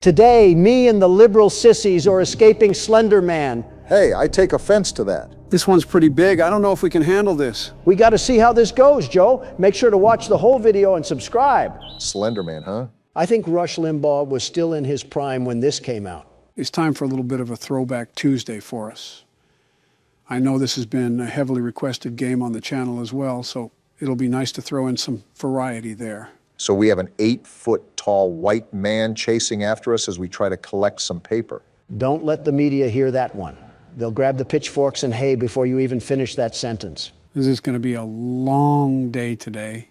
Today, me and the liberal sissies are escaping Slenderman. Hey, I take offense to that. This one's pretty big. I don't know if we can handle this. We got to see how this goes, Joe. Make sure to watch the whole video and subscribe. Slenderman, huh? I think Rush Limbaugh was still in his prime when this came out. It's time for a little bit of a throwback Tuesday for us. I know this has been a heavily requested game on the channel as well, so it'll be nice to throw in some variety there. So we have an 8-foot-tall white man chasing after us as we try to collect some paper. Don't let the media hear that one. They'll grab the pitchforks and hay before you even finish that sentence. This is going to be a long day today.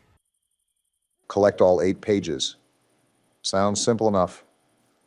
Collect all 8 pages. Sounds simple enough.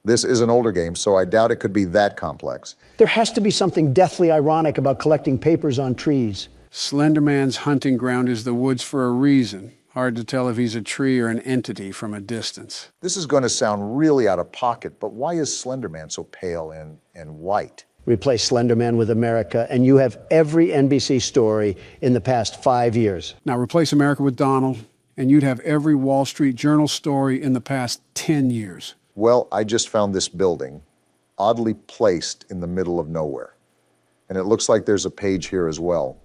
This is an older game, so I doubt it could be that complex. There has to be something deathly ironic about collecting papers on trees. Slenderman's hunting ground is the woods for a reason. Hard to tell if he's a tree or an entity from a distance. This is going to sound really out of pocket, but why is Slenderman so pale and white? Replace Slenderman with America, and you have every NBC story in the past 5 years. Now replace America with Donald, and you'd have every Wall Street Journal story in the past 10 years. Well, I just found this building, oddly placed in the middle of nowhere. And it looks like there's a page here as well.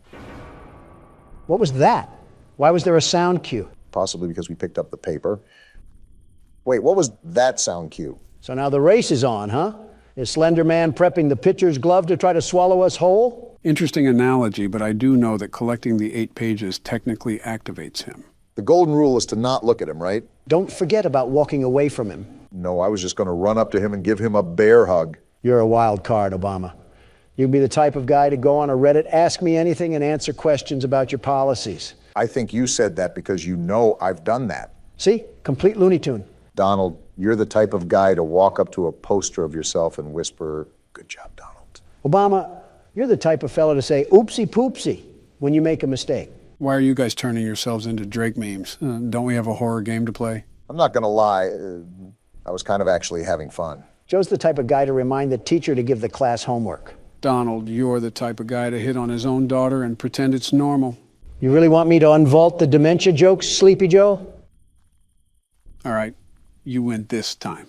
What was that? Why was there a sound cue? Possibly because we picked up the paper. Wait, what was that sound cue? So now the race is on, huh? Is Slenderman prepping the pitcher's glove to try to swallow us whole? Interesting analogy, but I do know that collecting the 8 pages technically activates him. The golden rule is to not look at him, right? Don't forget about walking away from him. No, I was just going to run up to him and give him a bear hug. You're a wild card, Obama. You'd be the type of guy to go on a Reddit, ask me anything, and answer questions about your policies. I think you said that because you know I've done that. See? Complete Looney Tune. Donald, you're the type of guy to walk up to a poster of yourself and whisper, "Good job, Donald." Obama, you're the type of fellow to say oopsie poopsie when you make a mistake. Why are you guys turning yourselves into Drake memes? Don't we have a horror game to play? I'm not going to lie, I was kind of actually having fun. Joe's the type of guy to remind the teacher to give the class homework. Donald, you're the type of guy to hit on his own daughter and pretend it's normal. You really want me to unvault the dementia jokes, Sleepy Joe? All right, you win this time.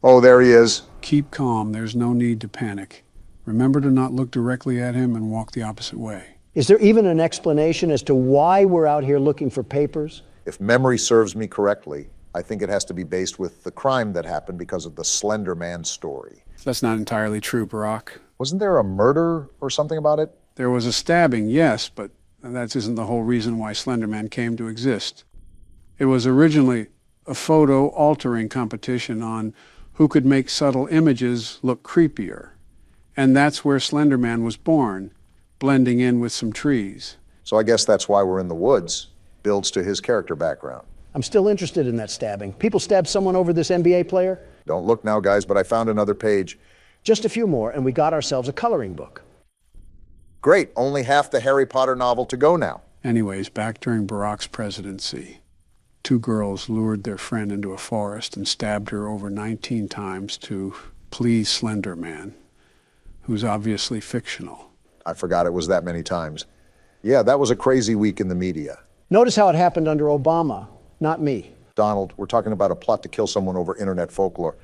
Oh, there he is. Keep calm, there's no need to panic. Remember to not look directly at him and walk the opposite way. Is there even an explanation as to why we're out here looking for papers? If memory serves me correctly, I think it has to be based with the crime that happened because of the Slenderman story. That's not entirely true, Barack. Wasn't there a murder or something about it? There was a stabbing, yes, but that isn't the whole reason why Slenderman came to exist. It was originally a photo altering competition on who could make subtle images look creepier. And that's where Slenderman was born, blending in with some trees. So I guess that's why we're in the woods. Builds to his character background. I'm still interested in that stabbing. People stabbed someone over this NBA player? Don't look now, guys, but I found another page. Just a few more, and we got ourselves a coloring book. Great, only half the Harry Potter novel to go now. Anyways, back during Barack's presidency, 2 girls lured their friend into a forest and stabbed her over 19 times to please Slenderman, who's obviously fictional. I forgot it was that many times. Yeah, that was a crazy week in the media. Notice how it happened under Obama, not me. Donald, we're talking about a plot to kill someone over internet folklore.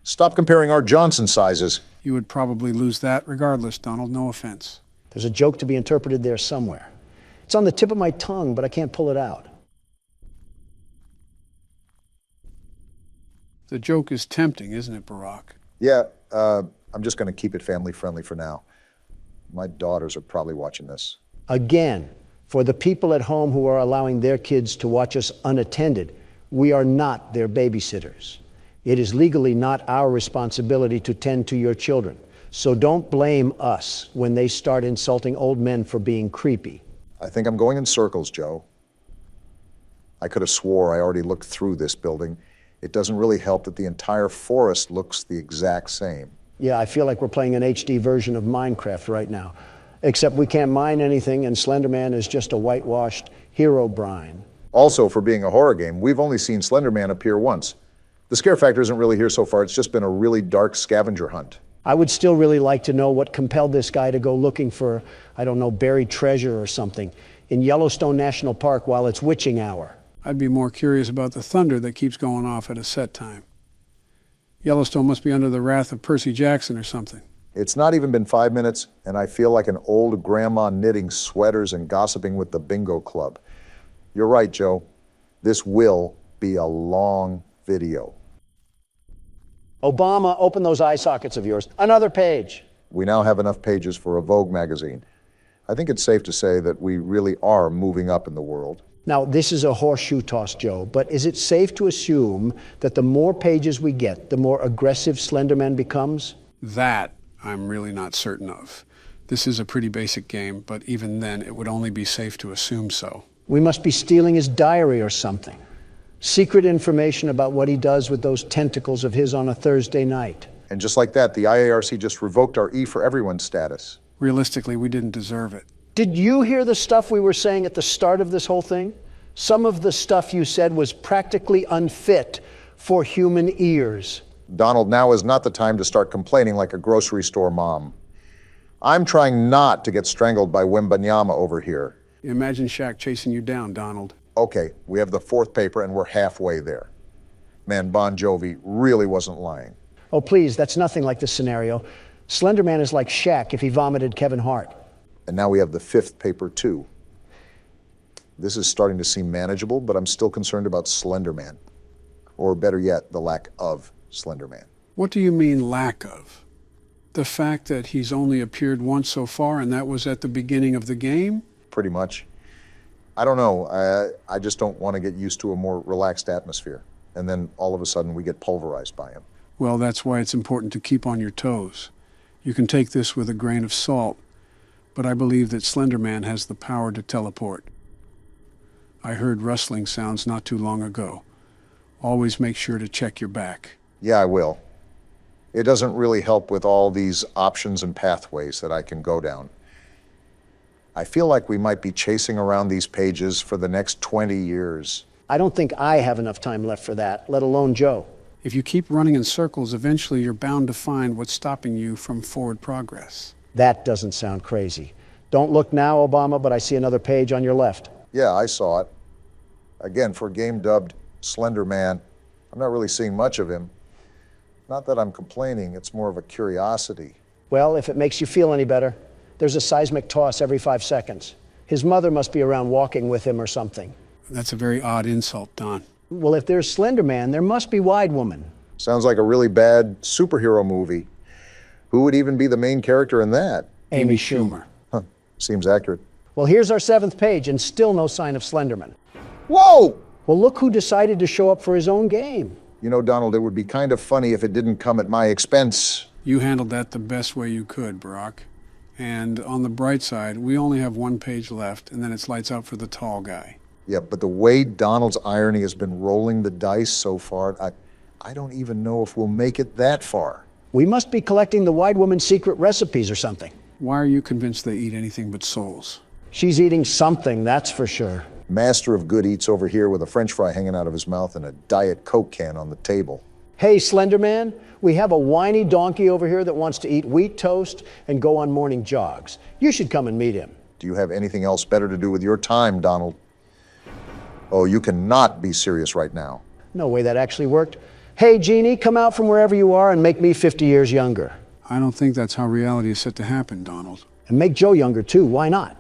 Stop comparing our Johnson sizes. You would probably lose that regardless, Donald, no offense. There's a joke to be interpreted there somewhere. It's on the tip of my tongue, but I can't pull it out. The joke is tempting, isn't it, Barack? Yeah, I'm just going to keep it family friendly for now. My daughters are probably watching this. Again, for the people at home who are allowing their kids to watch us unattended, we are not their babysitters. It is legally not our responsibility to tend to your children. So don't blame us when they start insulting old men for being creepy. I think I'm going in circles, Joe. I could have swore I already looked through this building. It doesn't really help that the entire forest looks the exact same. Yeah, I feel like we're playing an HD version of Minecraft right now. Except we can't mine anything, and Slenderman is just a whitewashed hero brine. Also, for being a horror game, we've only seen Slenderman appear once. The scare factor isn't really here so far. It's just been a really dark scavenger hunt. I would still really like to know what compelled this guy to go looking for, I don't know, buried treasure or something in Yellowstone National Park while it's witching hour. I'd be more curious about the thunder that keeps going off at a set time. Yellowstone must be under the wrath of Percy Jackson or something. It's not even been 5 minutes, and I feel like an old grandma knitting sweaters and gossiping with the bingo club. You're right, Joe. This will be a long video. Obama, open those eye sockets of yours. Another page. We now have enough pages for a Vogue magazine. I think it's safe to say that we really are moving up in the world. Now, this is a horseshoe toss, Joe, but is it safe to assume that the more pages we get, the more aggressive Slenderman becomes? That I'm really not certain of. This is a pretty basic game, but even then, it would only be safe to assume so. We must be stealing his diary or something. Secret information about what he does with those tentacles of his on a Thursday night. And just like that, the IARC just revoked our E for Everyone status. Realistically, we didn't deserve it. Did you hear the stuff we were saying at the start of this whole thing? Some of the stuff you said was practically unfit for human ears. Donald, now is not the time to start complaining like a grocery store mom. I'm trying not to get strangled by Wimbanyama over here. Imagine Shaq chasing you down, Donald. Okay, we have the fourth paper and we're halfway there. Man, Bon Jovi really wasn't lying. Oh, please, that's nothing like this scenario. Slenderman is like Shaq if he vomited Kevin Hart. And now we have the fifth paper, too. This is starting to seem manageable, but I'm still concerned about Slenderman. Or better yet, the lack of Slenderman. What do you mean, lack of? The fact that he's only appeared once so far, and that was at the beginning of the game? Pretty much. I don't know. I just don't want to get used to a more relaxed atmosphere. And then all of a sudden we get pulverized by him. Well, that's why it's important to keep on your toes. You can take this with a grain of salt, but I believe that Slenderman has the power to teleport. I heard rustling sounds not too long ago. Always make sure to check your back. Yeah, I will. It doesn't really help with all these options and pathways that I can go down. I feel like we might be chasing around these pages for the next 20 years. I don't think I have enough time left for that, let alone Joe. If you keep running in circles, eventually you're bound to find what's stopping you from forward progress. That doesn't sound crazy. Don't look now, Obama, but I see another page on your left. Yeah, I saw it. Again, for a game dubbed Slenderman, I'm not really seeing much of him. Not that I'm complaining, it's more of a curiosity. Well, if it makes you feel any better, there's a seismic toss every 5 seconds. His mother must be around walking with him or something. That's a very odd insult, Don. Well, if there's Slenderman, there must be Wide Woman. Sounds like a really bad superhero movie. Who would even be the main character in that? Amy Schumer. Huh, seems accurate. Well, here's our 7th page, and still no sign of Slenderman. Whoa! Well, look who decided to show up for his own game. You know, Donald, it would be kind of funny if it didn't come at my expense. You handled that the best way you could, Barack. And on the bright side, we only have 1 page left, and then it's lights out for the tall guy. Yeah, but the way Donald's irony has been rolling the dice so far, I don't even know if we'll make it that far. We must be collecting the Wide Woman's secret recipes or something. Why are you convinced they eat anything but souls? She's eating something, that's for sure. Master of good eats over here with a French fry hanging out of his mouth and a Diet Coke can on the table. Hey, Slenderman, we have a whiny donkey over here that wants to eat wheat toast and go on morning jogs. You should come and meet him. Do you have anything else better to do with your time, Donald? Oh, you cannot be serious right now. No way that actually worked. Hey, Jeannie, come out from wherever you are and make me 50 years younger. I don't think that's how reality is set to happen, Donald. And make Joe younger, too. Why not?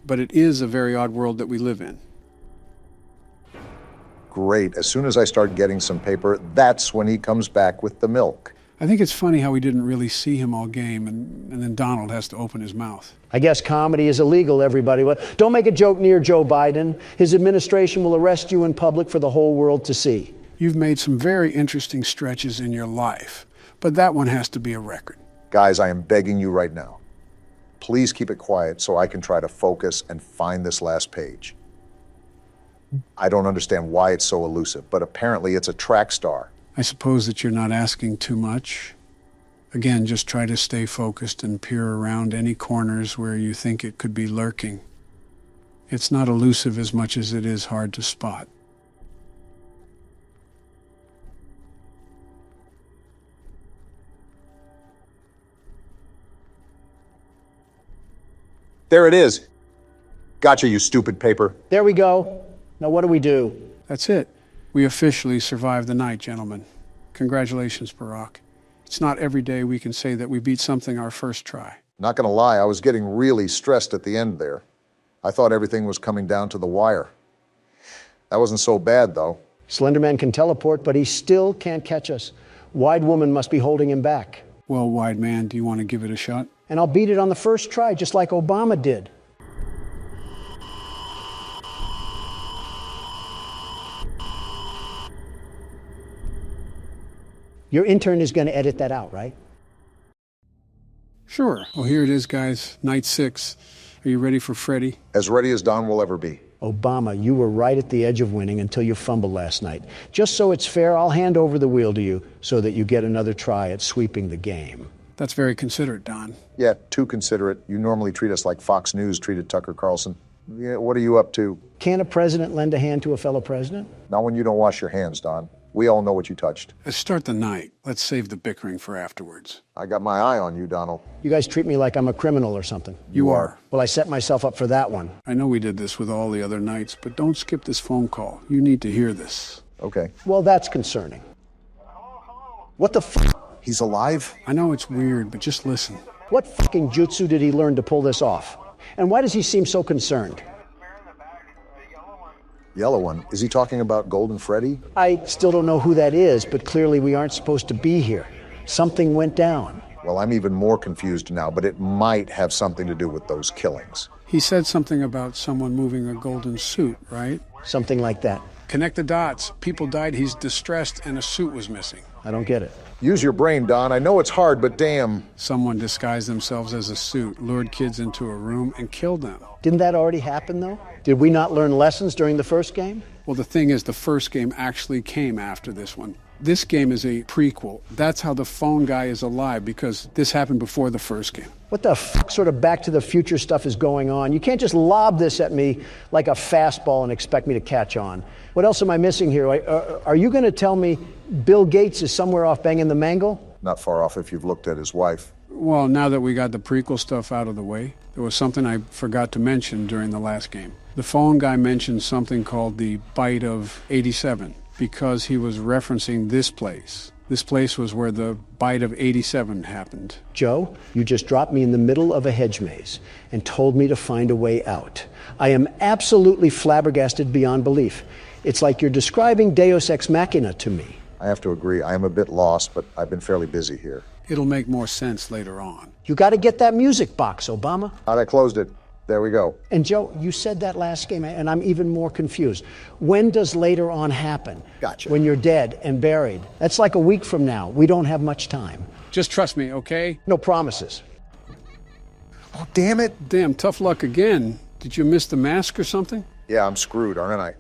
But it is a very odd world that we live in. Great. As soon as I start getting some paper, that's when he comes back with the milk. I think it's funny how we didn't really see him all game, and then Donald has to open his mouth. I guess comedy is illegal, everybody. Don't make a joke near Joe Biden. His administration will arrest you in public for the whole world to see. You've made some very interesting stretches in your life, but that one has to be a record. Guys, I am begging you right now. Please keep it quiet so I can try to focus and find this last page. I don't understand why it's so elusive, but apparently it's a track star. I suppose that you're not asking too much. Again, just try to stay focused and peer around any corners where you think it could be lurking. It's not elusive as much as it is hard to spot. There it is. Gotcha, you stupid paper. There we go. Now what do we do? That's it. We officially survived the night, gentlemen. Congratulations, Barack. It's not every day we can say that we beat something our first try. Not gonna lie, I was getting really stressed at the end there. I thought everything was coming down to the wire. That wasn't so bad, though. Slenderman can teleport, but he still can't catch us. Wide Woman must be holding him back. Well, Wide Man, do you want to give it a shot? And I'll beat it on the first try, just like Obama did. Your intern is going to edit that out, right? Sure. Well, here it is, guys. Night 6. Are you ready for Freddy? As ready as Don will ever be. Obama, you were right at the edge of winning until you fumbled last night. Just so it's fair, I'll hand over the wheel to you so that you get another try at sweeping the game. That's very considerate, Don. Yeah, too considerate. You normally treat us like Fox News treated Tucker Carlson. Yeah, what are you up to? Can a president lend a hand to a fellow president? Not when you don't wash your hands, Don. We all know what you touched. Let's start the night. Let's save the bickering for afterwards. I got my eye on you, Donald. You guys treat me like I'm a criminal or something. You are. Well, I set myself up for that one. I know we did this with all the other nights, but don't skip this phone call. You need to hear this. Okay. Well, that's concerning. What the f***? He's alive? I know it's weird, but just listen. What fucking jutsu did he learn to pull this off? And why does he seem so concerned? Yellow one. Is he talking about Golden Freddy? I still don't know who that is, but clearly we aren't supposed to be here. Something went down. Well, I'm even more confused now, but it might have something to do with those killings. He said something about someone moving a golden suit, right? Something like that. Connect the dots. People died, he's distressed, and a suit was missing. I don't get it. Use your brain, Don. I know it's hard, but damn. Someone disguised themselves as a suit, lured kids into a room, and killed them. Didn't that already happen, though? Did we not learn lessons during the first game? Well, the thing is, the first game actually came after this one. This game is a prequel. That's how the phone guy is alive, because this happened before the first game. What the f*** sort of Back to the Future stuff is going on? You can't just lob this at me like a fastball and expect me to catch on. What else am I missing here? Are you going to tell me Bill Gates is somewhere off banging the mangle? Not far off if you've looked at his wife. Well, now that we got the prequel stuff out of the way, there was something I forgot to mention during the last game. The phone guy mentioned something called the Bite of 87 because he was referencing this place. This place was where the Bite of 87 happened. Joe, you just dropped me in the middle of a hedge maze and told me to find a way out. I am absolutely flabbergasted beyond belief. It's like you're describing Deus Ex Machina to me. I have to agree. I am a bit lost, but I've been fairly busy here. It'll make more sense later on. You got to get that music box, Obama. I closed it. There we go. And Joe, you said that last game, and I'm even more confused. When does later on happen? Gotcha. When you're dead and buried. That's like a week from now. We don't have much time. Just trust me, okay? No promises. Oh, damn it. Damn, tough luck again. Did you miss the mask or something? Yeah, I'm screwed, aren't I?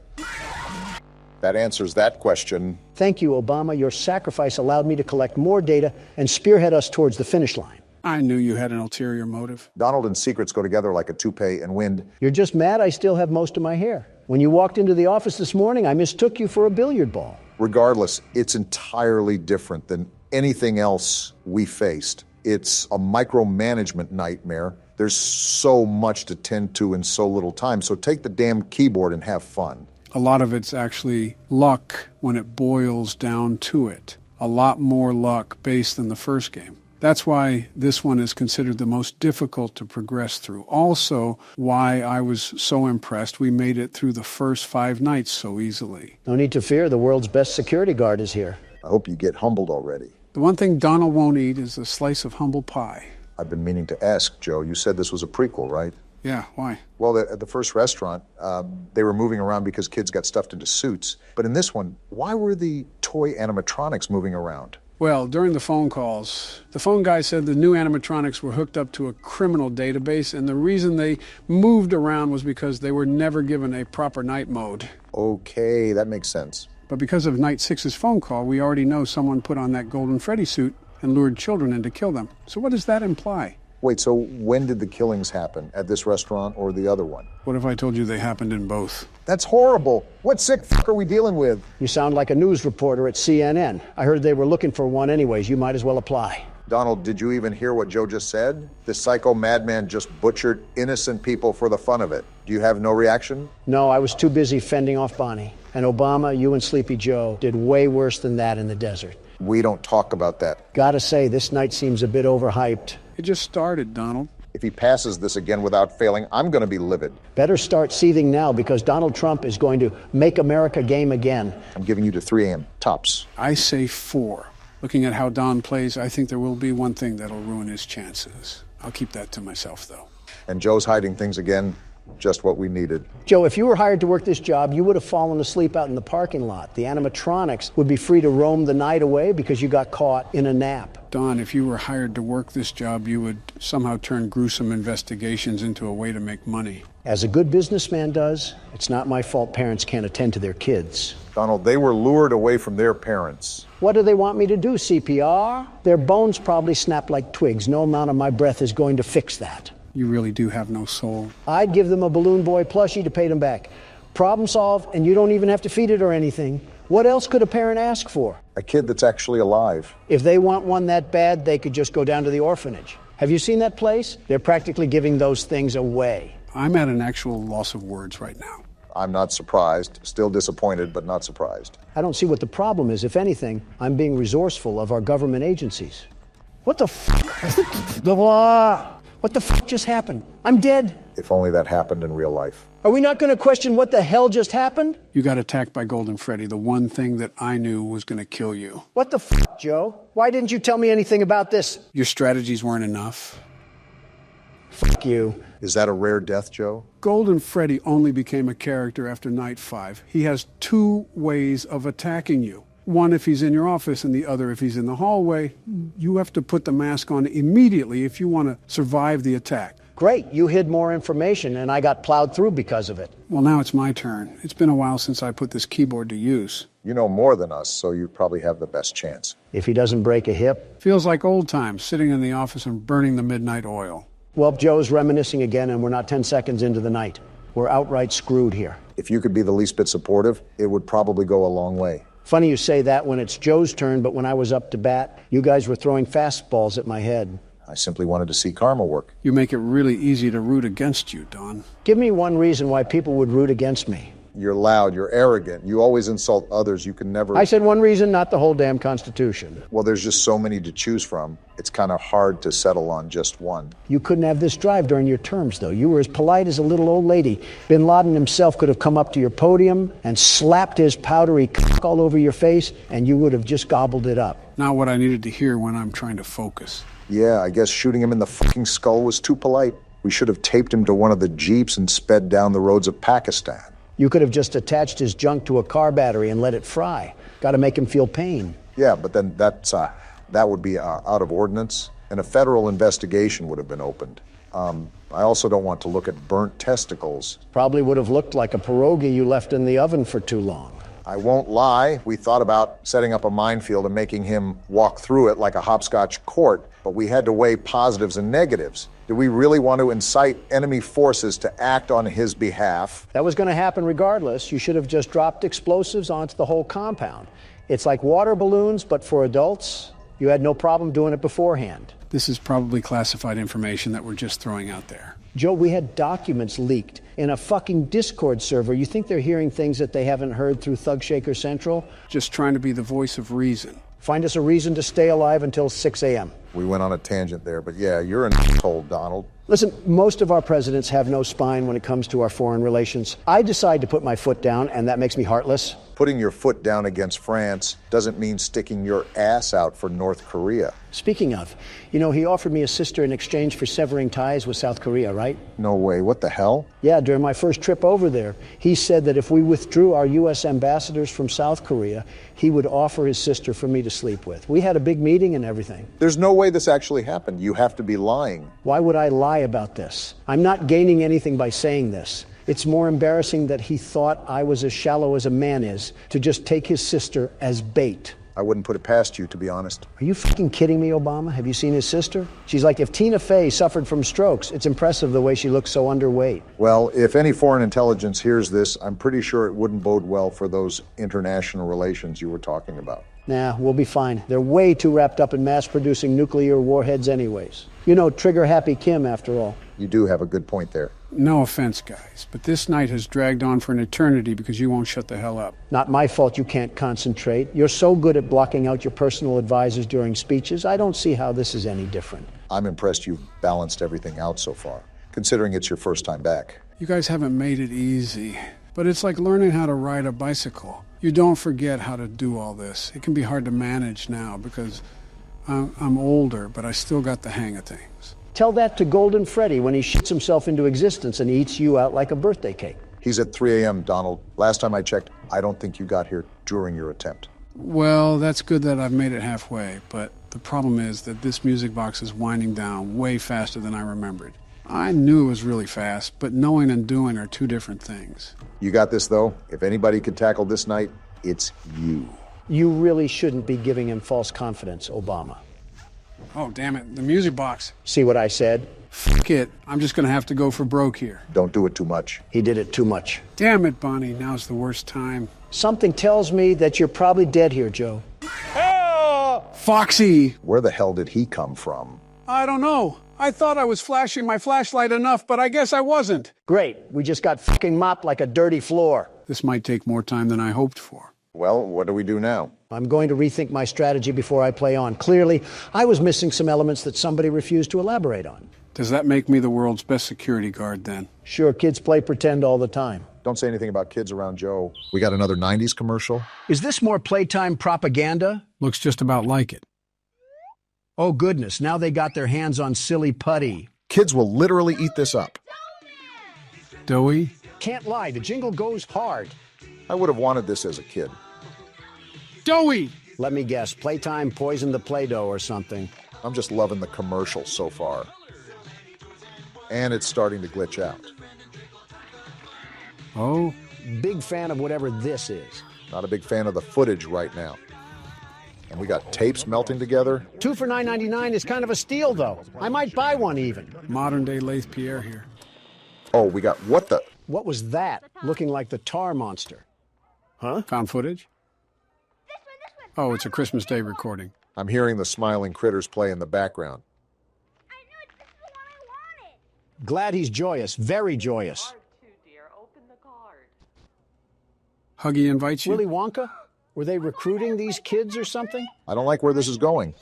That answers that question. Thank you, Obama. Your sacrifice allowed me to collect more data and spearhead us towards the finish line. I knew you had an ulterior motive. Donald and secrets go together like a toupee and wind. You're just mad I still have most of my hair. When you walked into the office this morning, I mistook you for a billiard ball. Regardless, it's entirely different than anything else we faced. It's a micromanagement nightmare. There's so much to tend to in so little time, so take the damn keyboard and have fun. A lot of it's actually luck when it boils down to it. A lot more luck based than the first game. That's why this one is considered the most difficult to progress through. Also, why I was so impressed we made it through the first 5 nights so easily. No need to fear, the world's best security guard is here. I hope you get humbled already. The one thing Donald won't eat is a slice of humble pie. I've been meaning to ask, Joe. You said this was a prequel, right? Yeah, why? Well, at the first restaurant, they were moving around because kids got stuffed into suits. But in this one, why were the toy animatronics moving around? Well, during the phone calls, the phone guy said the new animatronics were hooked up to a criminal database, and the reason they moved around was because they were never given a proper night mode. Okay, that makes sense. But because of Night 6's phone call, we already know someone put on that Golden Freddy suit and lured children in to kill them. So what does that imply? Wait, so when did the killings happen? At this restaurant or the other one? What if I told you they happened in both? That's horrible. What sick fuck are we dealing with? You sound like a news reporter at CNN. I heard they were looking for one anyways. You might as well apply. Donald, did you even hear what Joe just said? This psycho madman just butchered innocent people for the fun of it. Do you have no reaction? No, I was too busy fending off Bonnie. And Obama, you and Sleepy Joe did way worse than that in the desert. We don't talk about that. Gotta say, this night seems a bit overhyped. It just started, Donald. If he passes this again without failing, I'm going to be livid. Better start seething now because Donald Trump is going to make America game again. I'm giving you to 3 a.m. tops. I say 4. Looking at how Don plays, I think there will be one thing that'll ruin his chances. I'll keep that to myself, though. And Joe's hiding things again. Just what we needed. Joe, if you were hired to work this job, you would have fallen asleep out in the parking lot. The animatronics would be free to roam the night away because you got caught in a nap. Don, if you were hired to work this job, you would somehow turn gruesome investigations into a way to make money. As a good businessman does, it's not my fault parents can't attend to their kids. Donald, they were lured away from their parents. What do they want me to do, CPR? Their bones probably snap like twigs. No amount of my breath is going to fix that. You really do have no soul. I'd give them a Balloon Boy plushie to pay them back. Problem solved, and you don't even have to feed it or anything. What else could a parent ask for? A kid that's actually alive. If they want one that bad, they could just go down to the orphanage. Have you seen that place? They're practically giving those things away. I'm at an actual loss of words right now. I'm not surprised. Still disappointed, but not surprised. I don't see what the problem is. If anything, I'm being resourceful of our government agencies. What the f***? Blah. What the f*** just happened? I'm dead. If only that happened in real life. Are we not going to question what the hell just happened? You got attacked by Golden Freddy, the one thing that I knew was going to kill you. What the f***, Joe? Why didn't you tell me anything about this? Your strategies weren't enough. Fuck you. Is that a rare death, Joe? Golden Freddy only became a character after night 5. He has 2 ways of attacking you. One if he's in your office and the other if he's in the hallway. You have to put the mask on immediately if you want to survive the attack. Great, you hid more information and I got plowed through because of it. Well, now it's my turn. It's been a while since I put this keyboard to use. You know more than us, so you probably have the best chance. If he doesn't break a hip. Feels like old times, sitting in the office and burning the midnight oil. Well, Joe's reminiscing again and we're not 10 seconds into the night. We're outright screwed here. If you could be the least bit supportive, it would probably go a long way. Funny you say that when it's Joe's turn, but when I was up to bat, you guys were throwing fastballs at my head. I simply wanted to see karma work. You make it really easy to root against you, Don. Give me one reason why people would root against me. You're loud, you're arrogant, you always insult others, you can never... I said one reason, not the whole damn Constitution. Well, there's just so many to choose from. It's kind of hard to settle on just one. You couldn't have this drive during your terms, though. You were as polite as a little old lady. Bin Laden himself could have come up to your podium and slapped his powdery cock all over your face, and you would have just gobbled it up. Not what I needed to hear when I'm trying to focus. Yeah, I guess shooting him in the fucking skull was too polite. We should have taped him to one of the jeeps and sped down the roads of Pakistan. You could have just attached his junk to a car battery and let it fry. Got to make him feel pain. Yeah, but then that would be out of ordinance, and a federal investigation would have been opened. I also don't want to look at burnt testicles. Probably would have looked like a pierogi you left in the oven for too long. I won't lie, we thought about setting up a minefield and making him walk through it like a hopscotch court, but we had to weigh positives and negatives. Do we really want to incite enemy forces to act on his behalf? That was going to happen regardless. You should have just dropped explosives onto the whole compound. It's like water balloons, but for adults. You had no problem doing it beforehand. This is probably classified information that we're just throwing out there. Joe, we had documents leaked in a fucking Discord server. You think they're hearing things that they haven't heard through Thug Shaker Central? Just trying to be the voice of reason. Find us a reason to stay alive until 6 a.m. We went on a tangent there, but yeah, you're an asshole, Donald. Listen, most of our presidents have no spine when it comes to our foreign relations. I decide to put my foot down, and that makes me heartless. Putting your foot down against France doesn't mean sticking your ass out for North Korea. Speaking of, you know, he offered me a sister in exchange for severing ties with South Korea, right? No way, what the hell? Yeah, during my first trip over there, he said that if we withdrew our U.S. ambassadors from South Korea, he would offer his sister for me to sleep with. We had a big meeting and everything. There's no way this actually happened. You have to be lying. Why would I lie about this? I'm not gaining anything by saying this. It's more embarrassing that he thought I was as shallow as a man is to just take his sister as bait. I wouldn't put it past you, to be honest. Are you fucking kidding me, Obama? Have you seen his sister? She's like if Tina Fey suffered from strokes. It's impressive the way she looks so underweight. Well, if any foreign intelligence hears this, I'm pretty sure it wouldn't bode well for those international relations you were talking about. Nah, we'll be fine. They're way too wrapped up in mass-producing nuclear warheads anyways. You know, trigger-happy Kim, after all. You do have a good point there. No offense, guys, but this night has dragged on for an eternity because you won't shut the hell up. Not my fault you can't concentrate. You're so good at blocking out your personal advisors during speeches. I don't see how this is any different. I'm impressed you've balanced everything out so far, considering it's your first time back. You guys haven't made it easy, but it's like learning how to ride a bicycle. You don't forget how to do all this. It can be hard to manage now because I'm older, but I still got the hang of things. Tell that to Golden Freddy when he shits himself into existence and eats you out like a birthday cake. He's at 3 a.m., Donald. Last time I checked, I don't think you got here during your attempt. Well, that's good that I've made it halfway, but the problem is that this music box is winding down way faster than I remembered. I knew it was really fast, but knowing and doing are two different things. You got this, though. If anybody could tackle this night, it's you. You really shouldn't be giving him false confidence, Obama. Oh, damn it, the music box. See what I said? Fuck it, I'm just gonna have to go for broke here. Don't do it too much. He did it too much. Damn it, Bonnie, now's the worst time. Something tells me that you're probably dead here, Joe. Foxy! Where the hell did he come from? I don't know. I thought I was flashing my flashlight enough, but I guess I wasn't. Great, we just got fucking mopped like a dirty floor. This might take more time than I hoped for. Well, what do we do now? I'm going to rethink my strategy before I play on. Clearly, I was missing some elements that somebody refused to elaborate on. Does that make me the world's best security guard then? Sure, kids play pretend all the time. Don't say anything about kids around Joe. We got another 90s commercial? Is this more Playtime propaganda? Looks just about like it. Oh goodness, now they got their hands on silly putty. Kids will literally eat this up. Doughy? Can't lie, the jingle goes hard. I would have wanted this as a kid. Doughy! Let me guess, Playtime poisoned the Play-Doh or something. I'm just loving the commercial so far. And it's starting to glitch out. Oh? Big fan of whatever this is. Not a big fan of the footage right now. And we got tapes melting together. 2 for $9.99 is kind of a steal, though. I might buy one even. Modern-day Lathe Pierre here. Oh, we got what the... What was that? Looking like the tar monster. Huh? Found footage? Oh, it's a Christmas Day recording. I'm hearing the smiling critters play in the background. I knew it. This is the one I wanted. Glad he's joyous, very joyous. Card too, dear. Open the card. Huggy invites you? Willy Wonka? Were they recruiting these kids or something? I don't like where this is going.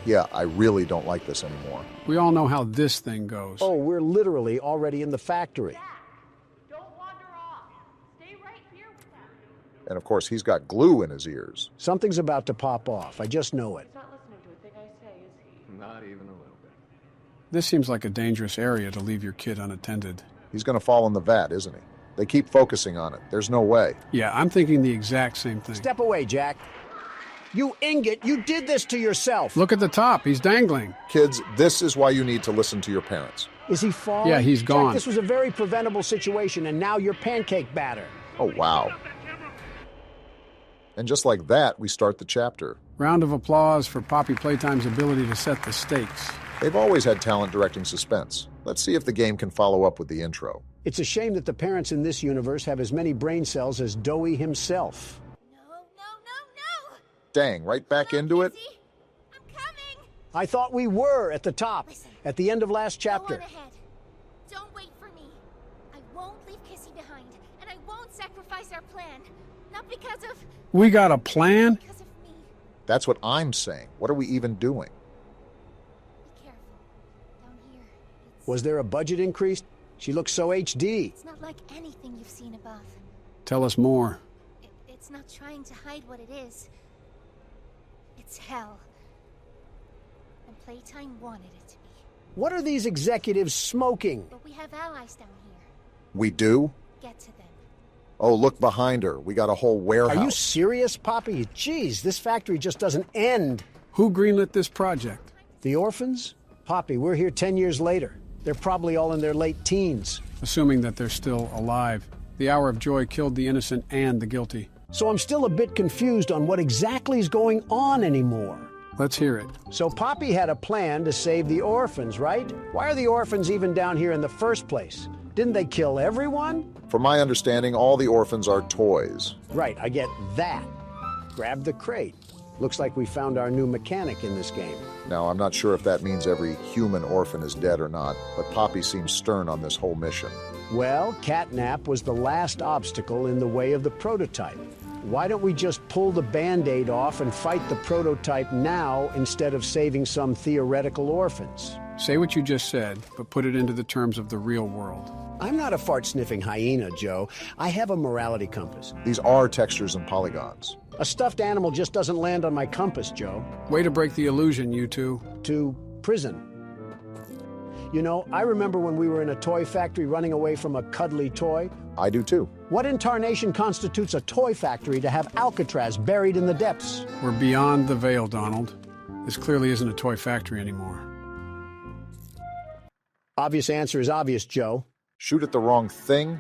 Yeah, I really don't like this anymore. We all know how this thing goes. Oh, we're literally already in the factory. Don't wander off. Stay right here with them. And of course, he's got glue in his ears. Something's about to pop off. I just know it. He's not listening to a thing I say, is he? Not even a little bit. This seems like a dangerous area to leave your kid unattended. He's going to fall in the vat, isn't he? They keep focusing on it. There's no way. Yeah, I'm thinking the exact same thing. Step away, Jack. You ingot, you did this to yourself. Look at the top. He's dangling. Kids, this is why you need to listen to your parents. Is he falling? Yeah, he's gone. Jack, this was a very preventable situation, and now you're pancake batter. Oh, wow. And just like that, we start the chapter. Round of applause for Poppy Playtime's ability to set the stakes. They've always had talent directing suspense. Let's see if the game can follow up with the intro. It's a shame that the parents in this universe have as many brain cells as Doughy himself. No. Dang, right back into it? Kissy, I'm coming. I thought we were at the top, Listen. at the end of last chapter. Go on ahead. Don't wait for me. I won't leave Kissy behind, and I won't sacrifice our plan. Not because of... We got a plan? Because of me. That's what I'm saying. What are we even doing? Be careful. Down here, Was there a budget increase? She looks so HD. it's not like anything you've seen above. Tell us more. It's not trying to hide what it is. It's hell. And Playtime wanted it to be. What are these executives smoking? But we have allies down here. We do? Get to them. Oh, look behind her. We got a whole warehouse. Are you serious, Poppy? Jeez, this factory just doesn't end. Who greenlit this project? The orphans? Poppy, we're here 10 years later. They're probably all in their late teens. Assuming that they're still alive. The hour of joy killed the innocent and the guilty. So I'm still a bit confused on what exactly is going on anymore. Let's hear it. So Poppy had a plan to save the orphans, right? Why are the orphans even down here in the first place? Didn't they kill everyone? From my understanding, all the orphans are toys. Right, I get that. Grab the crate. Looks like we found our new mechanic in this game. Now, I'm not sure if that means every human orphan is dead or not, but Poppy seems stern on this whole mission. Well, catnap was the last obstacle in the way of the prototype. Why don't we just pull the Band-Aid off and fight the prototype now instead of saving some theoretical orphans? Say what you just said, but put it into the terms of the real world. I'm not a fart-sniffing hyena, Joe. I have a morality compass. These are textures and polygons. A stuffed animal just doesn't land on my compass, Joe. Way to break the illusion, you two. To prison. You know, I remember when we were in a toy factory running away from a cuddly toy. I do too. What in tarnation constitutes a toy factory to have Alcatraz buried in the depths? We're beyond the veil, Donald. This clearly isn't a toy factory anymore. Obvious answer is obvious, Joe. Shoot at the wrong thing?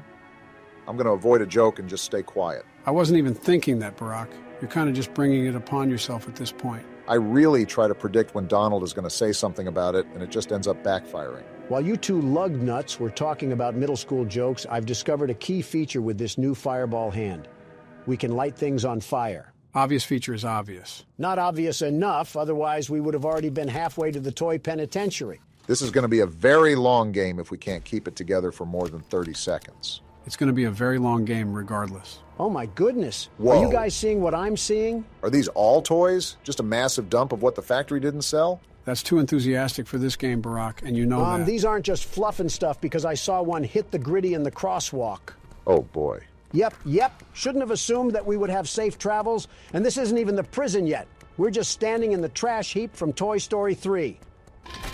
I'm going to avoid a joke and just stay quiet. I wasn't even thinking that, Barack. You're kind of just bringing it upon yourself at this point. I really try to predict when Donald is going to say something about it, and it just ends up backfiring. While you two lug nuts were talking about middle school jokes, I've discovered a key feature with this new fireball hand. We can light things on fire. Obvious feature is obvious. Not obvious enough, otherwise we would have already been halfway to the toy penitentiary. This is going to be a very long game if we can't keep it together for more than 30 seconds. It's going to be a very long game regardless. Oh my goodness. Whoa. Are you guys seeing what I'm seeing? Are these all toys? Just a massive dump of what the factory didn't sell? That's too enthusiastic for this game, Barack, and you know that. These aren't just fluff and stuff because I saw one hit the gritty in the crosswalk. Oh boy. Yep. Shouldn't have assumed that we would have safe travels. And this isn't even the prison yet. We're just standing in the trash heap from Toy Story 3.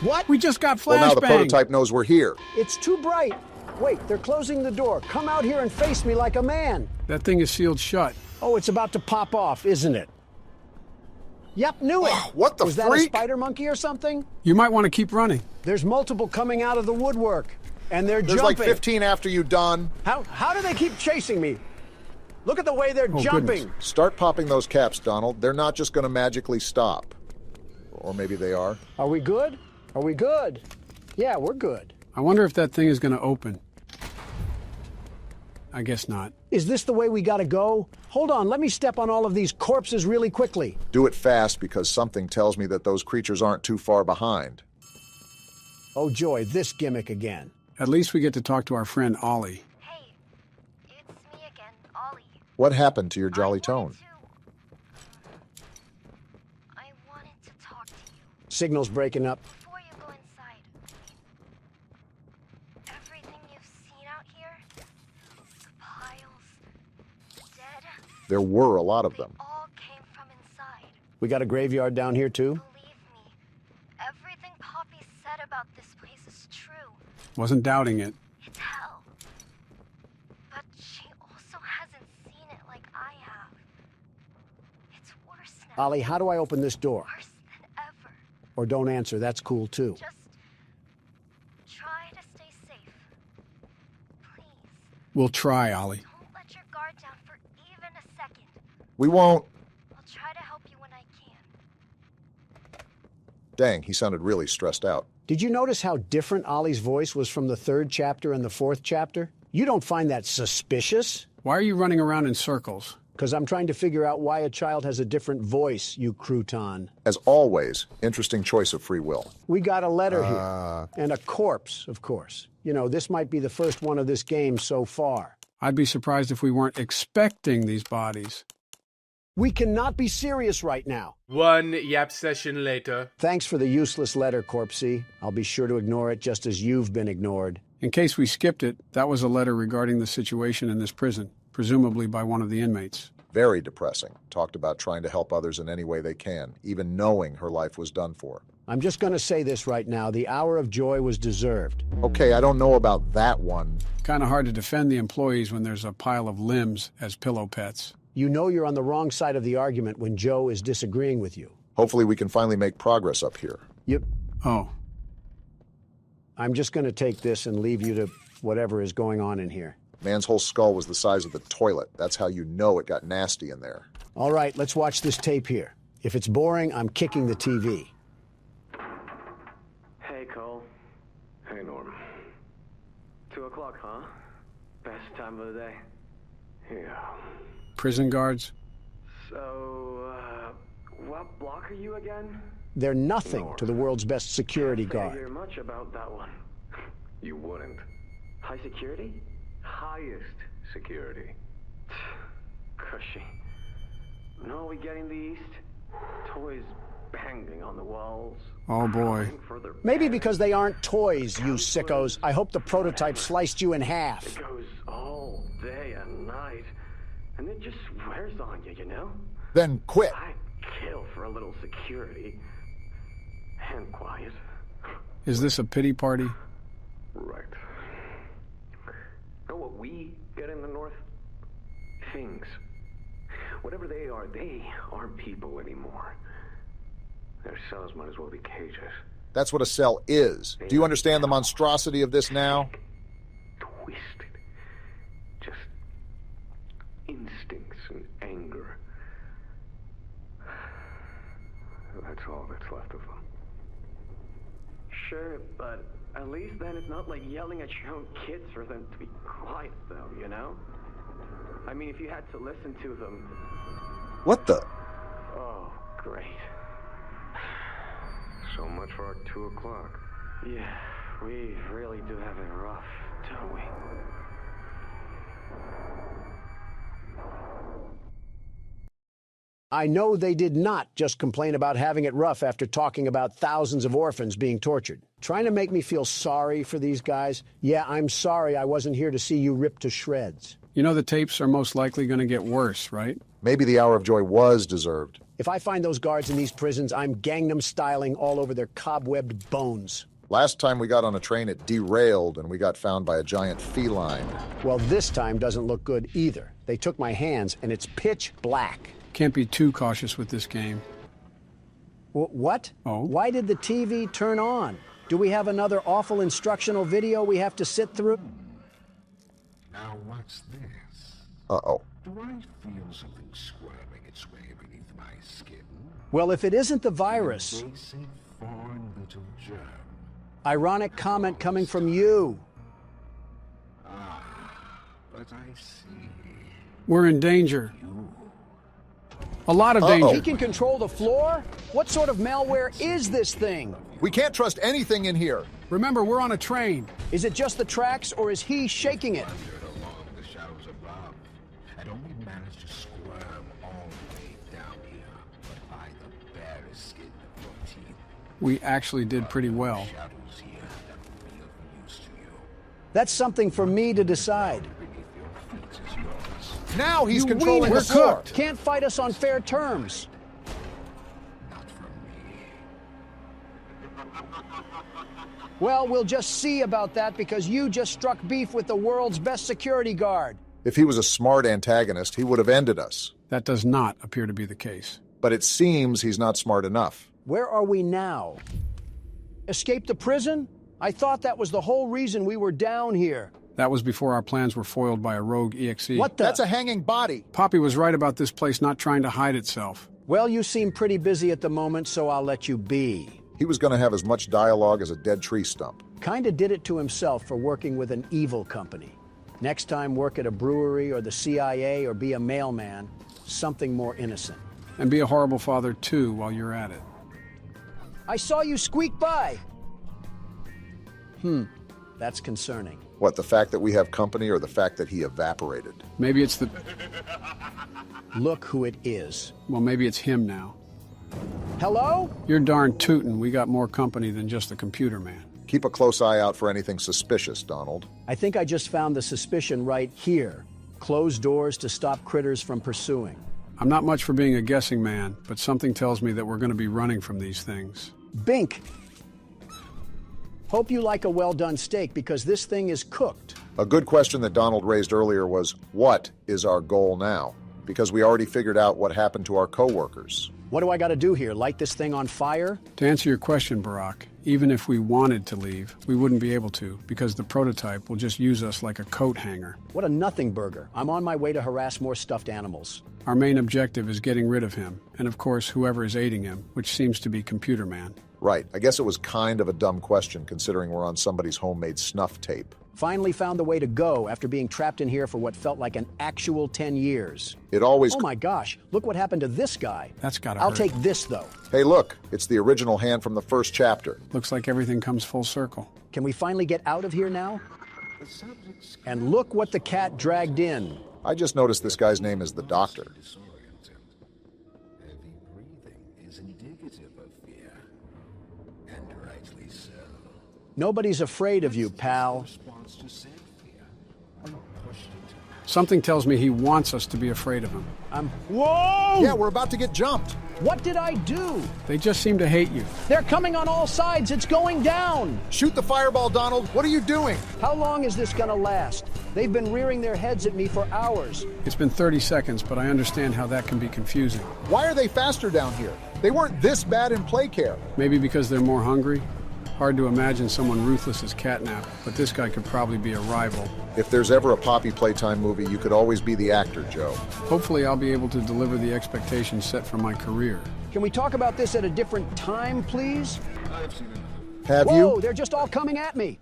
What? We just got flashbang. Well, now the prototype knows we're here. It's too bright. Wait, they're closing the door. Come out here and face me like a man. That thing is sealed shut. Oh, it's about to pop off, isn't it? Yep, knew it. What the Was freak? that a spider monkey or something? You might want to keep running. There's multiple coming out of the woodwork, and they're There's jumping. like 15 after you, Don. How do they keep chasing me? Look at the way they're Oh, jumping. goodness. Start popping those caps, Donald. They're not just going to magically stop. Or maybe they are. Are we good? Are we good? Yeah, we're good. I wonder if that thing is going to open. I guess not. Is this the way we gotta go? Hold on, let me step on all of these corpses really quickly. Do it fast because something tells me that those creatures aren't too far behind. Oh joy, this gimmick again. At least we get to talk to our friend Ollie. Hey, it's me again, Ollie. What happened to your jolly tone? I wanted to talk to you Signal's breaking up. before you go inside. Everything you've seen out here, the piles, dead, There were a lot of them. all came from inside. We got a graveyard down here too? Believe me, everything Poppy said about this place is true. Wasn't doubting it. It's hell. But she also hasn't seen it like I have. It's worse now. Ollie, how do I open this door? Worse than ever. Or don't answer, that's cool too. Just try to stay safe. Please, We'll try, Ollie. don't let your guard down for even a second. We won't. I'll try to help you when I can. Dang, he sounded really stressed out. Did you notice how different Ollie's voice was from the 3rd chapter and the 4th chapter? You don't find that suspicious? Why are you running around in circles? Because I'm trying to figure out why a child has a different voice, you crouton. As always, interesting choice of free will. We got a letter here. And a corpse, of course. You know, this might be the first one of this game so far. I'd be surprised if we weren't expecting these bodies. We cannot be serious right now. One yap session later. Thanks for the useless letter, Corpsey. I'll be sure to ignore it just as you've been ignored. In case we skipped it, that was a letter regarding the situation in this prison, presumably by one of the inmates. Very depressing. Talked about trying to help others in any way they can, even knowing her life was done for. I'm just going to say this right now. The hour of joy was deserved. Okay, I don't know about that one. Kind of hard to defend the employees when there's a pile of limbs as pillow pets. You know you're on the wrong side of the argument when Joe is disagreeing with you. Hopefully we can finally make progress up here. Oh, I'm just going to take this and leave you to whatever is going on in here. Man's whole skull was the size of the toilet. That's how you know it got nasty in there. All right, let's watch this tape here. If it's boring, I'm kicking the TV. Hey, Cole. Hey, Norm. 2 o'clock, huh? Best time of the day. Yeah. prison guards? So, what what block are you again? They're nothing to the world's best security Can't guard. hear much about that one. You wouldn't. High security? Highest security. Cushy. No, we get in the east. Toys banging on the walls. Oh boy. For their Maybe because they aren't toys, you sickos. I hope the prototype sliced you in half. It goes all day and night. And it just wears on you, you know? Then quit. I'd kill for a little security. And quiet. Is this a pity party? Right. Know what we get in the north? Things. Whatever they aren't people anymore. Their cells might as well be cages. That's what a cell is. Do you understand the monstrosity of this now? Twisted. Just instincts and anger. That's all that's left of them. Sure, but at least then it's not like yelling at your own kids for them to be quiet, though, you know? I mean, if you had to listen to them... What the? Oh, great. So much for our 2 o'clock. Yeah, we really do have it rough, don't we? I know they did not just complain about having it rough after talking about thousands of orphans being tortured. Trying to make me feel sorry for these guys? Yeah, I'm sorry I wasn't here to see you ripped to shreds. You know the tapes are most likely going to get worse, right? Maybe the hour of joy was deserved. If I find those guards in these prisons, I'm Gangnam styling all over their cobwebbed bones. Last time we got on a train, it derailed and we got found by a giant feline. Well, this time doesn't look good either. They took my hands and it's pitch black. Can't be too cautious with this game. What? Oh? Why did the TV turn on? Do we have another awful instructional video we have to sit through? Now what's this? Uh-oh. Do I feel something squirming its way beneath my skin? Well, if it isn't the virus. Basic foreign little germ. Ironic comment coming from you. But I see. We're in danger. A lot of danger. He can control the floor? What sort of malware is this thing? We can't trust anything in here. Remember, we're on a train. Is it just the tracks, or is he shaking it? Along the shadows above, and only managed to squirm all the way down here, but by the barest skin of your teeth. We actually did pretty well. Shadows here that will be of use to you. That's something for me to decide. Beneath your feet is yours. Now he's You controlling the wieners floor. can't fight us on fair terms. Not from me. Well, we'll just see about that because you just struck beef with the world's best security guard. If he was a smart antagonist, he would have ended us. That does not appear to be the case. But it seems he's not smart enough. Where are we now? Escape the prison? I thought that was the whole reason we were down here. That was before our plans were foiled by a rogue EXE. What the? That's a hanging body. Poppy was right about this place not trying to hide itself. Well, you seem pretty busy at the moment, so I'll let you be. He was going to have as much dialogue as a dead tree stump. Kinda did it to himself for working with an evil company. Next time, work at a brewery or the CIA or be a mailman. Something more innocent. And be a horrible father, too, while you're at it. I saw you squeak by. That's concerning. What, the fact that we have company or the fact that he evaporated? Maybe it's the... Look who it is. Well, maybe it's him now. Hello? You're darn tootin'. We got more company than just the computer man. Keep a close eye out for anything suspicious, Donald. I think I just found the suspicion right here. Closed doors to stop critters from pursuing. I'm not much for being a guessing man, but something tells me that we're going to be running from these things. Bink. Hope you like a well-done steak because this thing is cooked. A good question that Donald raised earlier was, what is our goal now? Because we already figured out what happened to our coworkers. What do I got to do here? Light this thing on fire? To answer your question, Barack, even if we wanted to leave, we wouldn't be able to because the prototype will just use us like a coat hanger. What a nothing burger. I'm on my way to harass more stuffed animals. Our main objective is getting rid of him, and of course, whoever is aiding him, which seems to be Computer Man. Right. I guess it was kind of a dumb question considering we're on somebody's homemade snuff tape. Finally found the way to go after being trapped in here for what felt like an actual 10 years. It always... Oh my gosh, look what happened to this guy. That's gotta I'll hurt. take this, though. Hey, look, it's the original hand from the first chapter. Looks like everything comes full circle. Can we finally get out of here now? And look what the cat dragged in. I just noticed this guy's name is the Doctor. Heavy breathing is indicative of fear, and rightly so. Nobody's afraid of you, pal. Response to said fear, we pushed into Something tells me he wants us to be afraid of him. Whoa! Yeah, we're about to get jumped. What did I do? They just seem to hate you. They're coming on all sides. It's going down. Shoot the fireball, Donald. What are you doing? How long is this gonna last? They've been rearing their heads at me for hours. It's been 30 seconds, but I understand how that can be confusing. Why are they faster down here? They weren't this bad in play care. Maybe because they're more hungry? Hard to imagine someone ruthless as Catnap, but this guy could probably be a rival. If there's ever a Poppy Playtime movie, you could always be the actor, Joe. Hopefully I'll be able to deliver the expectations set for my career. Can we talk about this at a different time, please? Have Whoa, you? they're just all coming at me.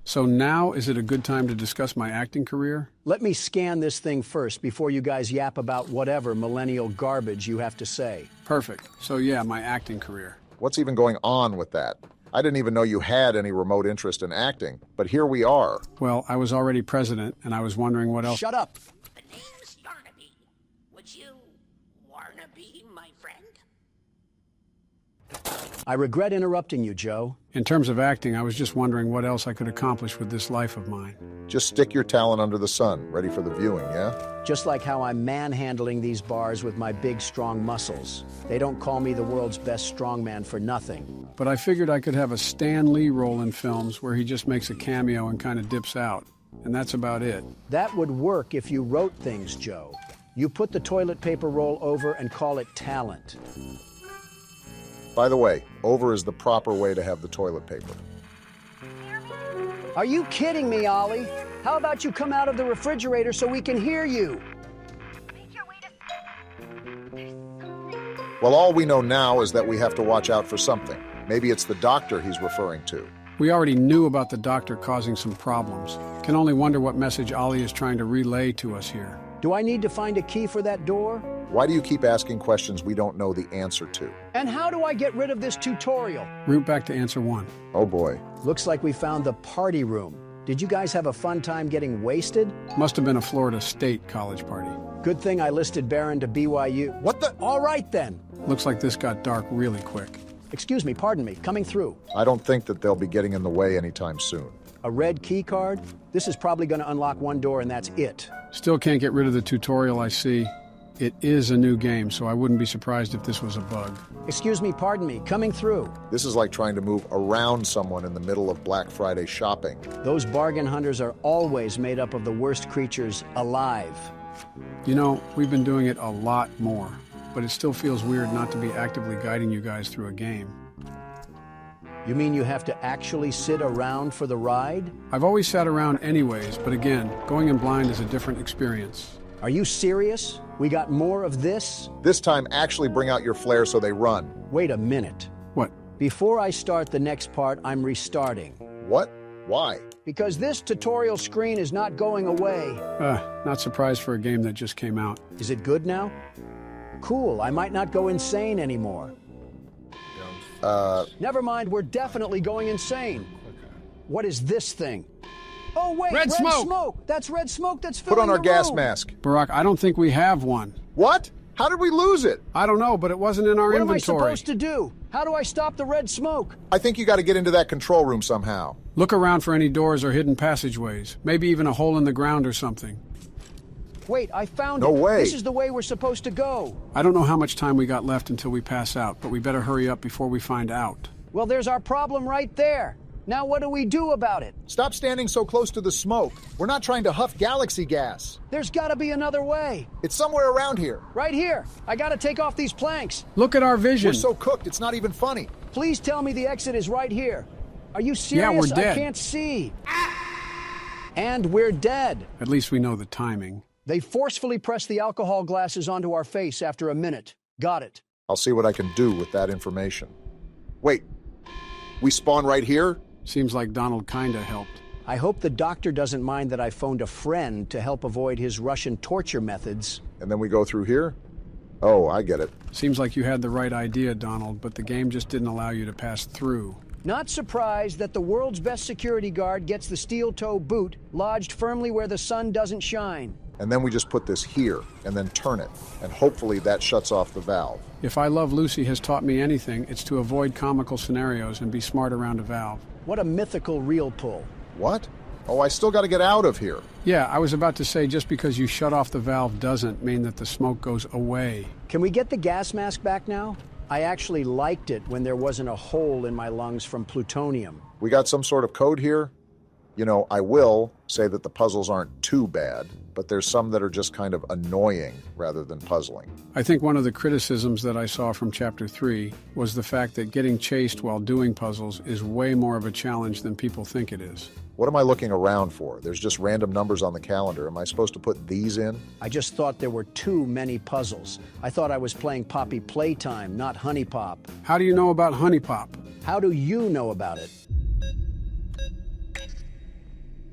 So now is it a good time to discuss my acting career? Let me scan this thing first before you guys yap about whatever millennial garbage you have to say. Perfect. So yeah, my acting career. What's even going on with that? I didn't even know you had any remote interest in acting, but here we are. Well, I was already president, and I was wondering what else. Shut up. The name's Yarnaby. Would you wanna be my friend? I regret interrupting you, Joe. In terms of acting, I was just wondering what else I could accomplish with this life of mine. Just stick your talent under the sun, ready for the viewing, yeah? Just like how I'm manhandling these bars with my big, strong muscles. They don't call me the world's best strongman for nothing. But I figured I could have a Stan Lee role in films where he just makes a cameo and kind of dips out. And that's about it. That would work if you wrote things, Joe. You put the toilet paper roll over and call it talent. By the way, over is the proper way to have the toilet paper. Are you kidding me, Ollie? How about you come out of the refrigerator so we can hear you? Well, all we know now is that we have to watch out for something. Maybe it's the Doctor he's referring to. We already knew about the Doctor causing some problems. Can only wonder what message Ollie is trying to relay to us here. Do I need to find a key for that door? Why do you keep asking questions we don't know the answer to? And how do I get rid of this tutorial? Root back to answer 1. Oh boy. Looks like we found the party room. Did you guys have a fun time getting wasted? Must have been a Florida State college party. Good thing I listed Barron to BYU. What the? All right then. Looks like this got dark really quick. Excuse me, pardon me, coming through. I don't think that they'll be getting in the way anytime soon. A red key card? This is probably going to unlock one door and that's it. Still can't get rid of the tutorial I see. It is a new game, so I wouldn't be surprised if this was a bug. Excuse me, pardon me, coming through. This is like trying to move around someone in the middle of Black Friday shopping. Those bargain hunters are always made up of the worst creatures alive. You know, we've been doing it a lot more, but it still feels weird not to be actively guiding you guys through a game. You mean you have to actually sit around for the ride? I've always sat around anyways, but again, going in blind is a different experience. Are you serious? We got more of this? This time, actually bring out your flair so they run. Wait a minute. What? Before I start the next part, I'm restarting. What? Why? Because this tutorial screen is not going away. Not surprised for a game that just came out. Is it good now? Cool, I might not go insane anymore. Never mind, we're definitely going insane. What is this thing? Oh, wait, Red smoke! That's red smoke that's filling Put on our the gas room. mask. Barack, I don't think we have one. What? How did we lose it? I don't know, but it wasn't in our What am I inventory. supposed to do? How do I stop the red smoke? I think you got to get into that control room somehow. Look around for any doors or hidden passageways. Maybe even a hole in the ground or something. Wait, I found No it. way. This is the way we're supposed to go. I don't know how much time we got left until we pass out, but we better hurry up before we find out. Well, there's our problem right there. Now what do we do about it? Stop standing so close to the smoke. We're not trying to huff galaxy gas. There's got to be another way. It's somewhere around here. Right here. I got to take off these planks. Look at our vision. We're so cooked, it's not even funny. Please tell me the exit is right here. Are you serious? Yeah, we're dead. I can't see. And we're dead. At least we know the timing. They forcefully pressed the alcohol glasses onto our face after a minute. Got it. I'll see what I can do with that information. Wait, we spawn right here? Seems like Donald kinda helped. I hope the doctor doesn't mind that I phoned a friend to help avoid his Russian torture methods. And then we go through here? Oh, I get it. Seems like you had the right idea, Donald, but the game just didn't allow you to pass through. Not surprised that the world's best security guard gets the steel-toe boot lodged firmly where the sun doesn't shine. And then we just put this here, and then turn it, and hopefully that shuts off the valve. If I Love Lucy has taught me anything, it's to avoid comical scenarios and be smart around a valve. What a mythical reel pull. What? Oh, I still got to get out of here. Yeah, I was about to say just because you shut off the valve doesn't mean that the smoke goes away. Can we get the gas mask back now? I actually liked it when there wasn't a hole in my lungs from plutonium. We got some sort of code here? You know, I will say that the puzzles aren't too bad, but there's some that are just kind of annoying rather than puzzling. I think one of the criticisms that I saw from Chapter 3 was the fact that getting chased while doing puzzles is way more of a challenge than people think it is. What am I looking around for? There's just random numbers on the calendar. Am I supposed to put these in? I just thought there were too many puzzles. I thought I was playing Poppy Playtime, not Honey Pop. How do you know about Honey Pop? How do you know about it?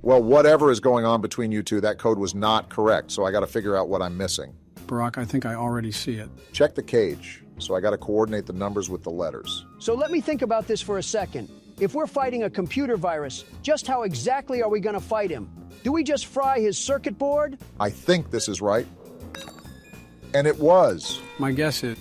Well, whatever is going on between you two, that code was not correct, so I got to figure out what I'm missing. Barack, I think I already see it. Check the cage, so I got to coordinate the numbers with the letters. So let me think about this for a second. If we're fighting a computer virus, just how exactly are we going to fight him? Do we just fry his circuit board? I think this is right. And it was. My guess is...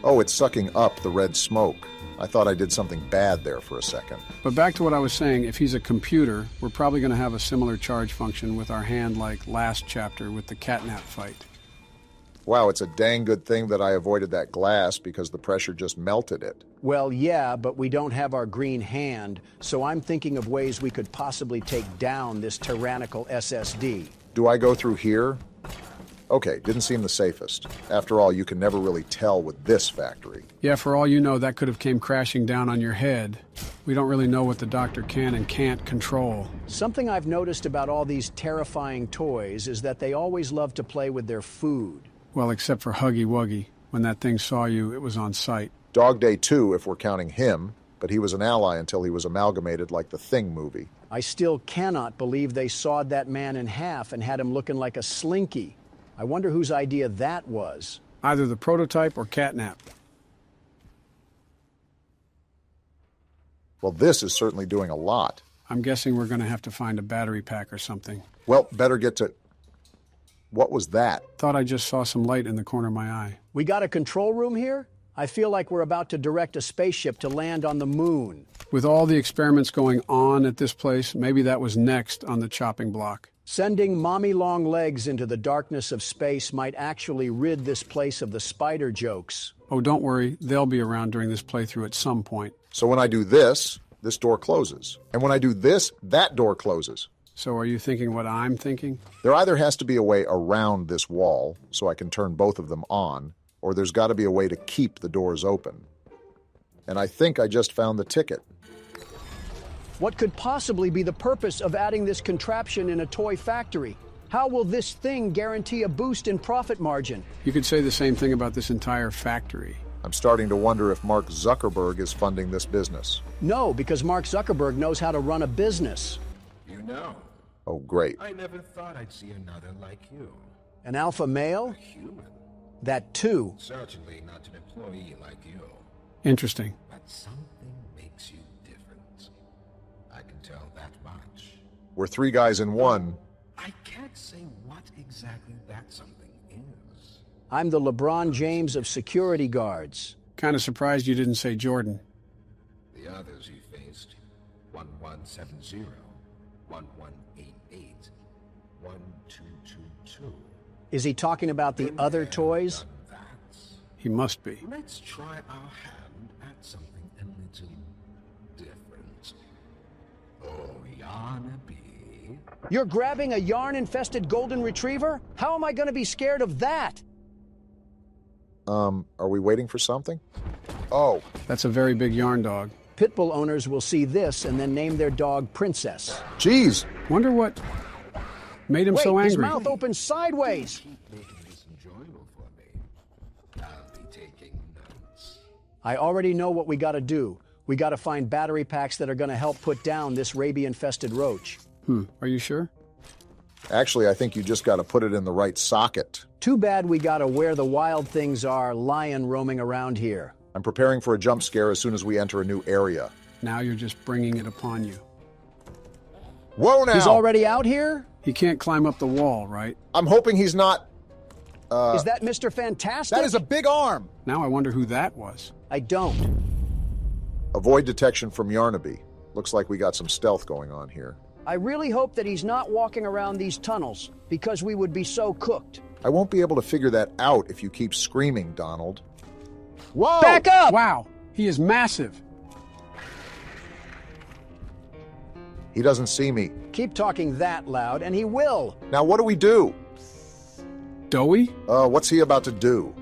Oh, it's sucking up the red smoke. I thought I did something bad there for a second. But back to what I was saying, if he's a computer, we're probably going to have a similar charge function with our hand like last chapter with the catnap fight. Wow, it's a dang good thing that I avoided that glass because the pressure just melted it. Well, yeah, but we don't have our green hand, so I'm thinking of ways we could possibly take down this tyrannical SSD. Do I go through here? Okay, didn't seem the safest. After all, you can never really tell with this factory. Yeah, for all you know, that could have came crashing down on your head. We don't really know what the doctor can and can't control. Something I've noticed about all these terrifying toys is that they always love to play with their food. Well, except for Huggy Wuggy. When that thing saw you, it was on sight. Dog Day 2, if we're counting him, but he was an ally until he was amalgamated like the Thing movie. I still cannot believe they sawed that man in half and had him looking like a slinky. I wonder whose idea that was. Either the prototype or catnap. Well, this is certainly doing a lot. I'm guessing we're going to have to find a battery pack or something. Well, better get to... What was that? Thought I just saw some light in the corner of my eye. We got a control room here? I feel like we're about to direct a spaceship to land on the moon. With all the experiments going on at this place, maybe that was next on the chopping block. Sending mommy long legs into the darkness of space might actually rid this place of the spider jokes. Oh, don't worry. They'll be around during this playthrough at some point. So when I do this, this door closes. And when I do this, that door closes. So are you thinking what I'm thinking? There either has to be a way around this wall so I can turn both of them on, or there's got to be a way to keep the doors open. And I think I just found the ticket. What could possibly be the purpose of adding this contraption in a toy factory? How will this thing guarantee a boost in profit margin? You could say the same thing about this entire factory. I'm starting to wonder if Mark Zuckerberg is funding this business. No, because Mark Zuckerberg knows how to run a business. You know. Oh, great. I never thought I'd see another like you. An alpha male? A human. That too. Certainly not an employee like you. Interesting. But something makes you different. I can tell that much. We're three guys in one. I can't say what exactly that something is. I'm the LeBron James of security guards. Kind of surprised you didn't say Jordan. The others you faced, 1170, 1188, 1222. Is he talking about the other toys? He must be. Let's try our hand at something a little different. Oh, Yarnaby. You're grabbing a yarn-infested golden retriever? How am I going to be scared of that? Are we waiting for something? Oh. That's a very big yarn dog. Pitbull owners will see this and then name their dog Princess. Jeez. Wonder what made him Wait, so angry. his mouth opens sideways. Keep making this enjoyable for me. I'll be taking notes. I already know what we got to do. We got to find battery packs that are going to help put down this rabies-infested roach. Are you sure? Actually, I think you just got to put it in the right socket. Too bad we got to where the wild things are, lion roaming around here. I'm preparing for a jump scare as soon as we enter a new area. Now you're just bringing it upon you. Whoa now! He's already out here? He can't climb up the wall, right? I'm hoping he's not... Is that Mr. Fantastic? That is a big arm! Now I wonder who that was. I don't. Avoid detection from Yarnaby. Looks like we got some stealth going on here. I really hope that he's not walking around these tunnels, because we would be so cooked. I won't be able to figure that out if you keep screaming, Donald. Whoa! Back up! Wow, he is massive. He doesn't see me. Keep talking that loud, and he will. Now what do we do? Doughy? What's he about to do?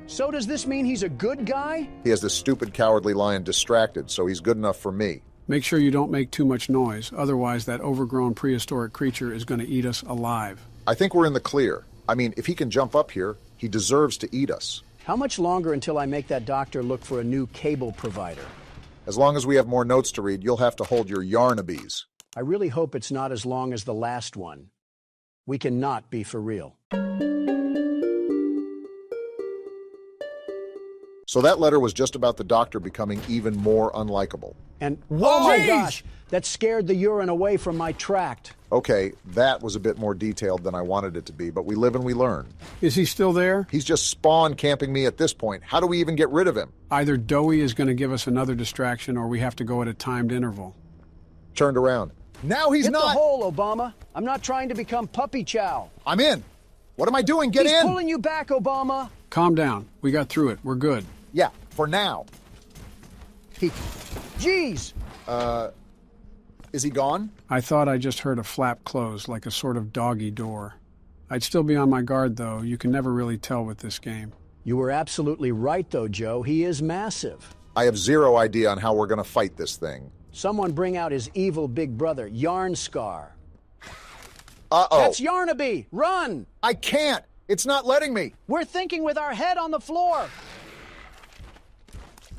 So does this mean he's a good guy? He has this stupid cowardly lion distracted, so he's good enough for me. Make sure you don't make too much noise, otherwise that overgrown prehistoric creature is going to eat us alive. I think we're in the clear. I mean, if he can jump up here, he deserves to eat us. How much longer until I make that doctor look for a new cable provider? As long as we have more notes to read, you'll have to hold your Yarnabies. I really hope it's not as long as the last one. We cannot be for real. So that letter was just about the doctor becoming even more unlikable. And, oh my gosh, that scared the urine away from my tract. Okay, that was a bit more detailed than I wanted it to be, but we live and we learn. Is he still there? He's just spawn camping me at this point. How do we even get rid of him? Either Doughy is going to give us another distraction, or we have to go at a timed interval. Turned around. Now he's Hit not! the hole, Obama. I'm not trying to become puppy chow. I'm in! What am I doing? Get in! He's pulling you back, Obama. Calm down. We got through it. We're good. Yeah, for now. Jeez! Is he gone? I thought I just heard a flap close, like a sort of doggy door. I'd still be on my guard, though. You can never really tell with this game. You were absolutely right, though, Joe. He is massive. I have zero idea on how we're going to fight this thing. Someone bring out his evil big brother, Yarn Scar. Uh-oh. That's Yarnaby! Run! I can't! It's not letting me! We're thinking with our head on the floor!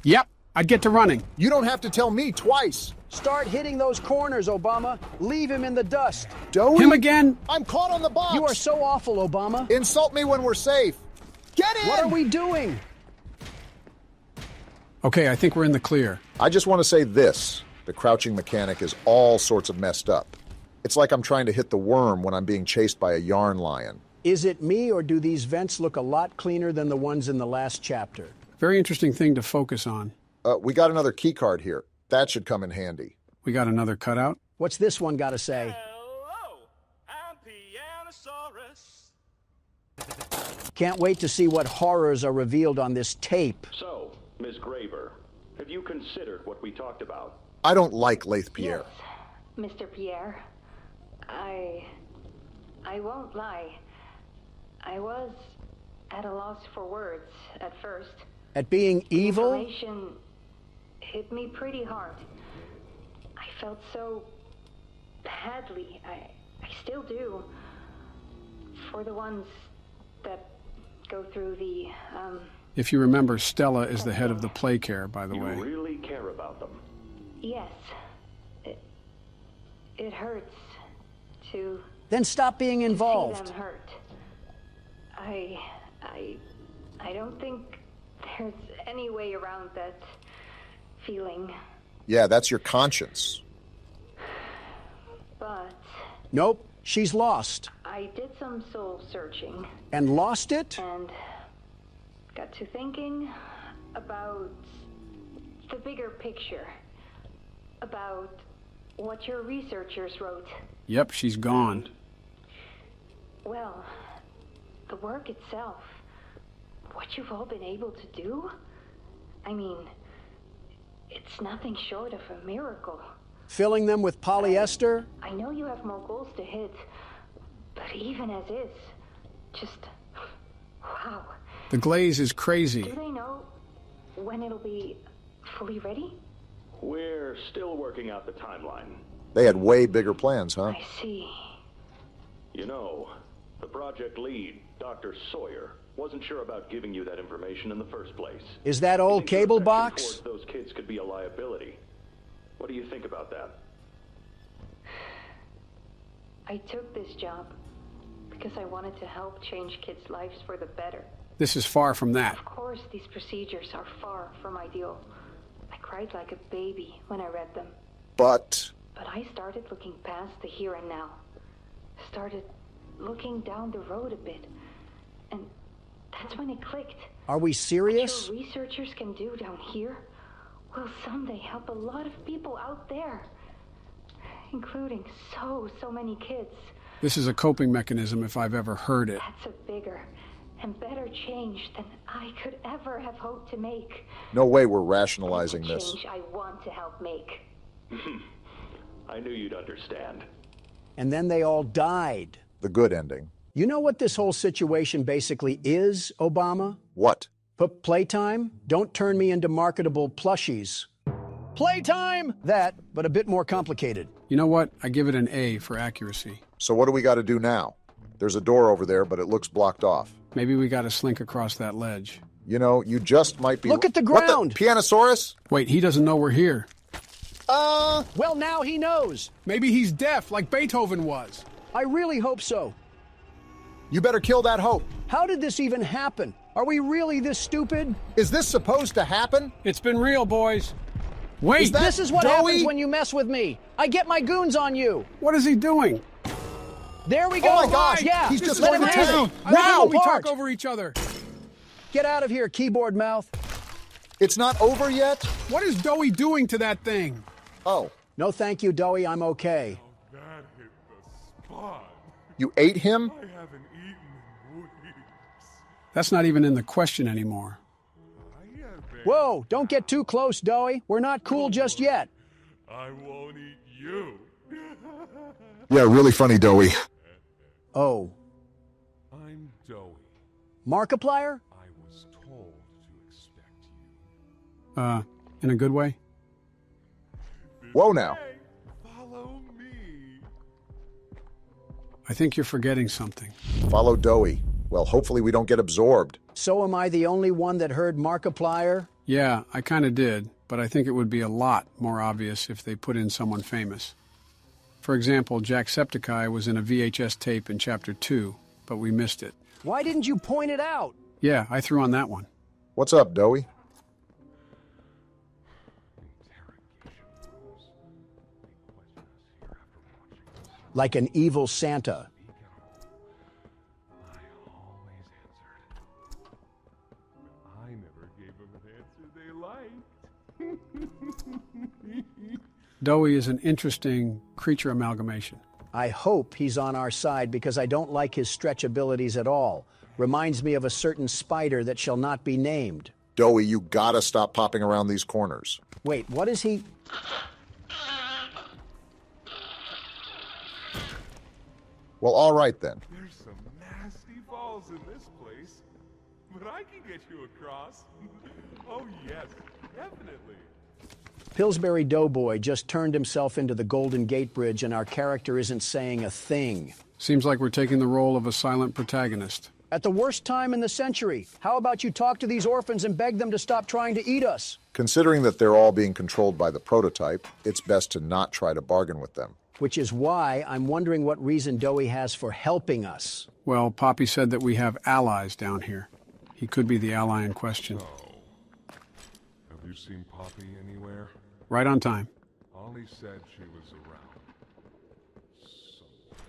Yep, I'd get to running. You don't have to tell me twice! Start hitting those corners, Obama. Leave him in the dust. Doughy? Him again? I'm caught on the box! You are so awful, Obama. Insult me when we're safe! Get in! What are we doing? Okay, I think we're in the clear. I just want to say this. The crouching mechanic is all sorts of messed up. It's like I'm trying to hit the worm when I'm being chased by a yarn lion. Is it me, or do these vents look a lot cleaner than the ones in the last chapter? Very interesting thing to focus on. We got another key card here. That should come in handy. We got another cutout? What's this one got to say? Hello, I'm Pianosaurus. Can't wait to see what horrors are revealed on this tape. So, Miss Graver, have you considered what we talked about? I don't like Lathe Pierre. Yes, Mr. Pierre. I won't lie. I was at a loss for words at first. At being evil? Information hit me pretty hard. I felt so badly. I still do. For the ones that go through the, If you remember, Stella is the head of the play care, by the way. You really care about them? Yes. It hurts to... Then stop being involved. See them hurt. I don't think there's any way around that feeling. Yeah, that's your conscience. But... Nope, she's lost. I did some soul searching. And lost it? And got to thinking about the bigger picture. About what your researchers wrote. Yep, she's gone. Well, the work itself, what you've all been able to do, I mean, it's nothing short of a miracle. Filling them with polyester? I know you have more goals to hit, but even as is, just, wow. The glaze is crazy. Do they know when it'll be fully ready? We're still working out the timeline. They had way bigger plans, huh? I see. You know, the project lead, Dr. Sawyer, Wasn't sure about giving you that information in the first place. Is that old Think your cable affection box? towards those kids could be a liability. What do you think about that? I took this job because I wanted to help change kids' lives for the better. This is far from that. Of course, these procedures are far from ideal. I cried like a baby when I read them. But I started looking past the here and now. Started looking down the road a bit. And that's when it clicked. Are we serious? What your researchers can do down here will someday help a lot of people out there. Including so many kids. This is a coping mechanism if I've ever heard it. That's a bigger and better change than I could ever have hoped to make. no way we're rationalizing That's this. a change I want to help make. I knew you'd understand. And then they all died. The good ending. You know what this whole situation basically is, Obama? What? Playtime? Don't turn me into marketable plushies. Playtime! That, but a bit more complicated. You know what? I give it an A for accuracy. So what do we got to do now? There's a door over there, but it looks blocked off. Maybe we got to slink across that ledge. You know, you just might be... Look at the ground! What the? Pianosaurus? Wait, he doesn't know we're here. Well, now he knows. Maybe he's deaf, like Beethoven was. I really hope so. You better kill that hope. How did this even happen? Are we really this stupid? Is this supposed to happen? It's been real, boys. Wait! This is what happens when you mess with me. I get my goons on you. What is he doing? There we go. Oh my gosh! Yeah. He's just let going him to have town. it. I love when we Apart. talk over each other. Get out of here, keyboard mouth. It's not over yet? What is Doey doing to that thing? Oh. No, thank you, Doey. I'm okay. That hit the spot. You ate him? I haven't eaten in weeks. That's not even in the question anymore. Whoa, don't get too close, Doey. We're not cool just yet. I won't eat you. Yeah, really funny, Doey. Oh. I'm Doey. Markiplier? I was told to expect you. In a good way? Whoa now. Hey, follow me. I think you're forgetting something. Follow Doey. Well, hopefully we don't get absorbed. So am I the only one that heard Markiplier? Yeah, I kind of did, but I think it would be a lot more obvious if they put in someone famous. For example, Jacksepticeye was in a VHS tape in Chapter 2, but we missed it. Why didn't you point it out? Yeah, I threw on that one. What's up, Doey? Like an evil Santa. I never gave them an answer they liked. Doey is an interesting creature amalgamation. I hope he's on our side because I don't like his stretch abilities at all. Reminds me of a certain spider that shall not be named. Doey, you gotta stop popping around these corners. Wait, what is he? Well, all right then. There's some nasty balls in this place, but I can get you across. Oh yes, definitely. Pillsbury Doughboy just turned himself into the Golden Gate Bridge and our character isn't saying a thing. Seems like we're taking the role of a silent protagonist. At the worst time in the century, how about you talk to these orphans and beg them to stop trying to eat us? Considering that they're all being controlled by the prototype, it's best to not try to bargain with them. Which is why I'm wondering what reason Doey has for helping us. Well, Poppy said that we have allies down here. He could be the ally in question. Oh. Have you seen Poppy anywhere? Right on time. Ollie said she was around. Somewhere.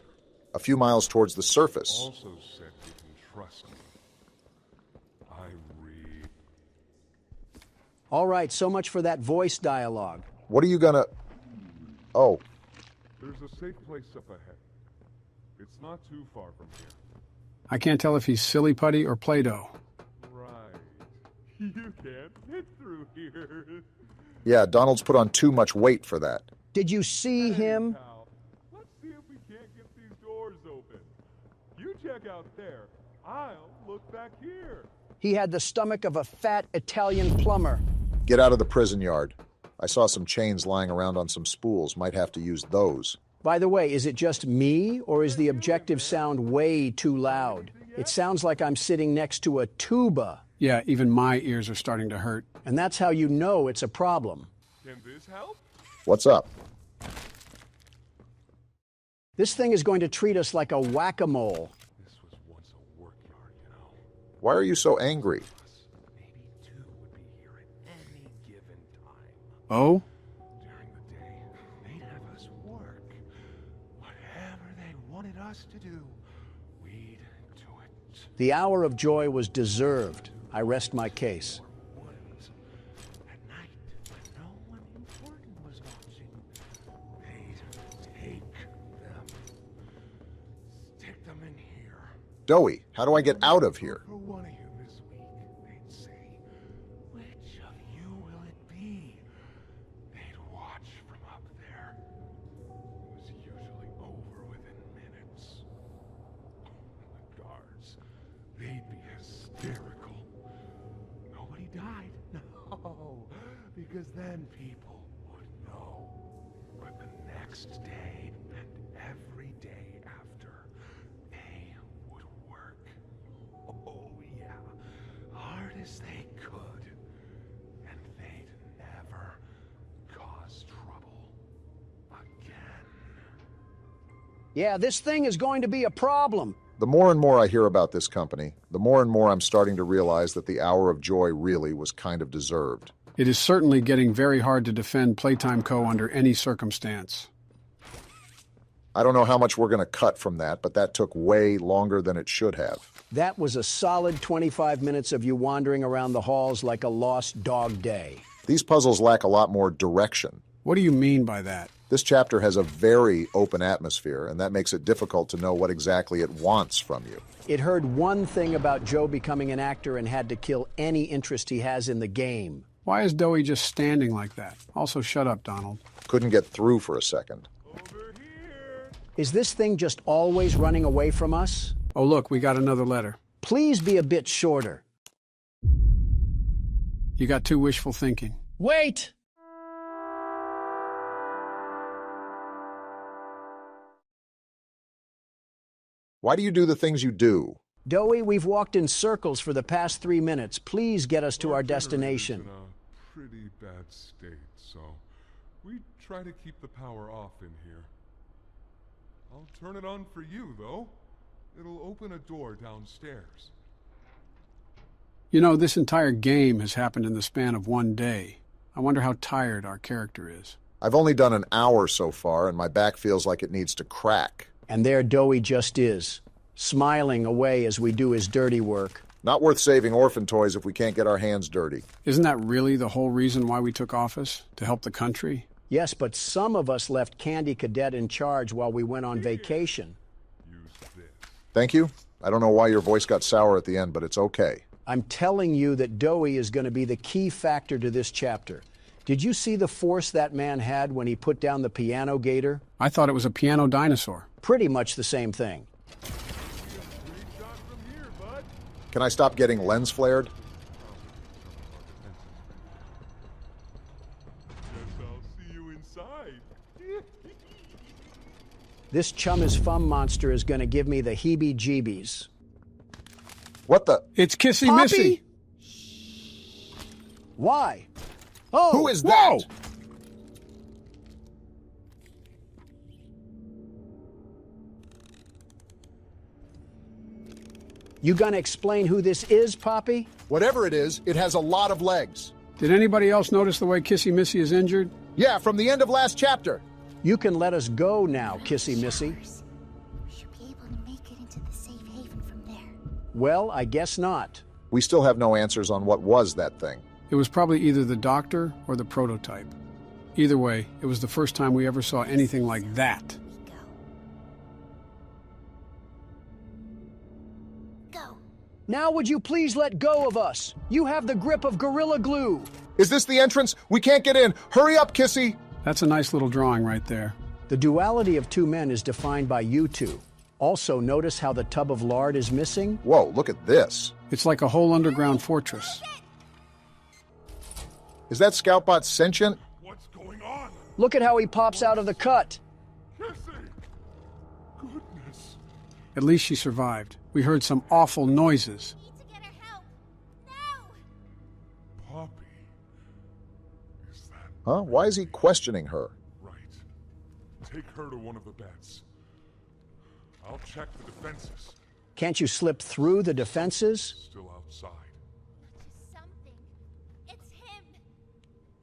A few miles towards the surface. Also said you can trust me. I read. All right, so much for that voice dialogue. What are you gonna... Oh. There's a safe place up ahead. It's not too far from here. I can't tell if he's silly putty or Play-Doh. Right. You can't fit through here. Yeah, Donald's put on too much weight for that. Did you see him? Pal, let's see if we can't get these doors open. You check out there. I'll look back here. He had the stomach of a fat Italian plumber. Get out of the prison yard. I saw some chains lying around on some spools. Might have to use those. By the way, is it just me, or is the objective sound way too loud? It sounds like I'm sitting next to a tuba. Yeah, even my ears are starting to hurt. And that's how you know it's a problem. Can this help? What's up? This thing is going to treat us like a whack-a-mole. This was once a work yard, you know. Why are you so angry? Maybe two would be here at any given time. Oh? During the day, they'd have us work. Whatever they wanted us to do, we'd do it. The hour of joy was deserved. I rest my case. At night, when no one important was watching, they'd take them. Stick them in here. Dowie, how do I get out of here? For one of you this week, they'd say, which of you will it be? They'd watch from up there. It was usually over within minutes. The guards, they'd be hysterical. Nobody died. No, because then people would know. But the next day and every day after, they would work. Oh, yeah. Hard as they could. And they'd never cause trouble again. Yeah, this thing is going to be a problem. The more and more I hear about this company, the more and more I'm starting to realize that the hour of joy really was kind of deserved. It is certainly getting very hard to defend Playtime Co. under any circumstance. I don't know how much we're going to cut from that, but that took way longer than it should have. That was a solid 25 minutes of you wandering around the halls like a lost dog day. These puzzles lack a lot more direction. What do you mean by that? This chapter has a very open atmosphere, and that makes it difficult to know what exactly it wants from you. It heard one thing about Joe becoming an actor and had to kill any interest he has in the game. Why is Dowie just standing like that? Also, shut up, Donald. Couldn't get through for a second. Over here. Is this thing just always running away from us? Oh, look, we got another letter. Please be a bit shorter. You got too wishful thinking. Wait! Why do you do the things you do? Dowie, we've walked in circles for the past 3 minutes. Please get us to our destination. It's in a pretty bad state, so we try to keep the power off in here. I'll turn it on for you, though. It'll open a door downstairs. You know, this entire game has happened in the span of one day. I wonder how tired our character is. I've only done an hour so far, and my back feels like it needs to crack. And there Dowie just is, smiling away as we do his dirty work. Not worth saving orphan toys if we can't get our hands dirty. Isn't that really the whole reason why we took office? To help the country? Yes, but some of us left Candy Cadet in charge while we went on vacation. Use this. Thank you. I don't know why your voice got sour at the end, but it's okay. I'm telling you that Dowie is going to be the key factor to this chapter. Did you see the force that man had when he put down the piano gator? I thought it was a piano dinosaur. Pretty much the same thing. Great shot from here, bud. Can I stop getting lens flared? Guess I'll see you inside. This Chum is Fum monster is going to give me the heebie-jeebies. What the? It's Kissy Poppy? Missy! Why? Oh, Who is that? whoa! You gonna explain who this is, Poppy? Whatever it is, it has a lot of legs. Did anybody else notice the way Kissy Missy is injured? Yeah, from the end of last chapter. You can let us go now, Kissy Missy. We should be able to make it into the safe haven from there. Well, I guess not. We still have no answers on what was that thing. It was probably either the doctor or the prototype. Either way, it was the first time we ever saw anything like that. Go. Now would you please let go of us? You have the grip of Gorilla Glue. Is this the entrance? We can't get in. Hurry up, Kissy. That's a nice little drawing right there. The duality of two men is defined by you two. Also, notice how the tub of lard is missing? Whoa, look at this. It's like a whole underground fortress. Is that Scoutbot sentient? What's going on? Look at how he pops out of the cut. Kissy! Goodness. At least she survived. We heard some awful noises. We need to get her help. Now! Poppy. Is that Huh? Why is he questioning her? right? Take her to one of the beds. I'll check the defenses. Can't you slip through the defenses? Still outside. Just something. It's him.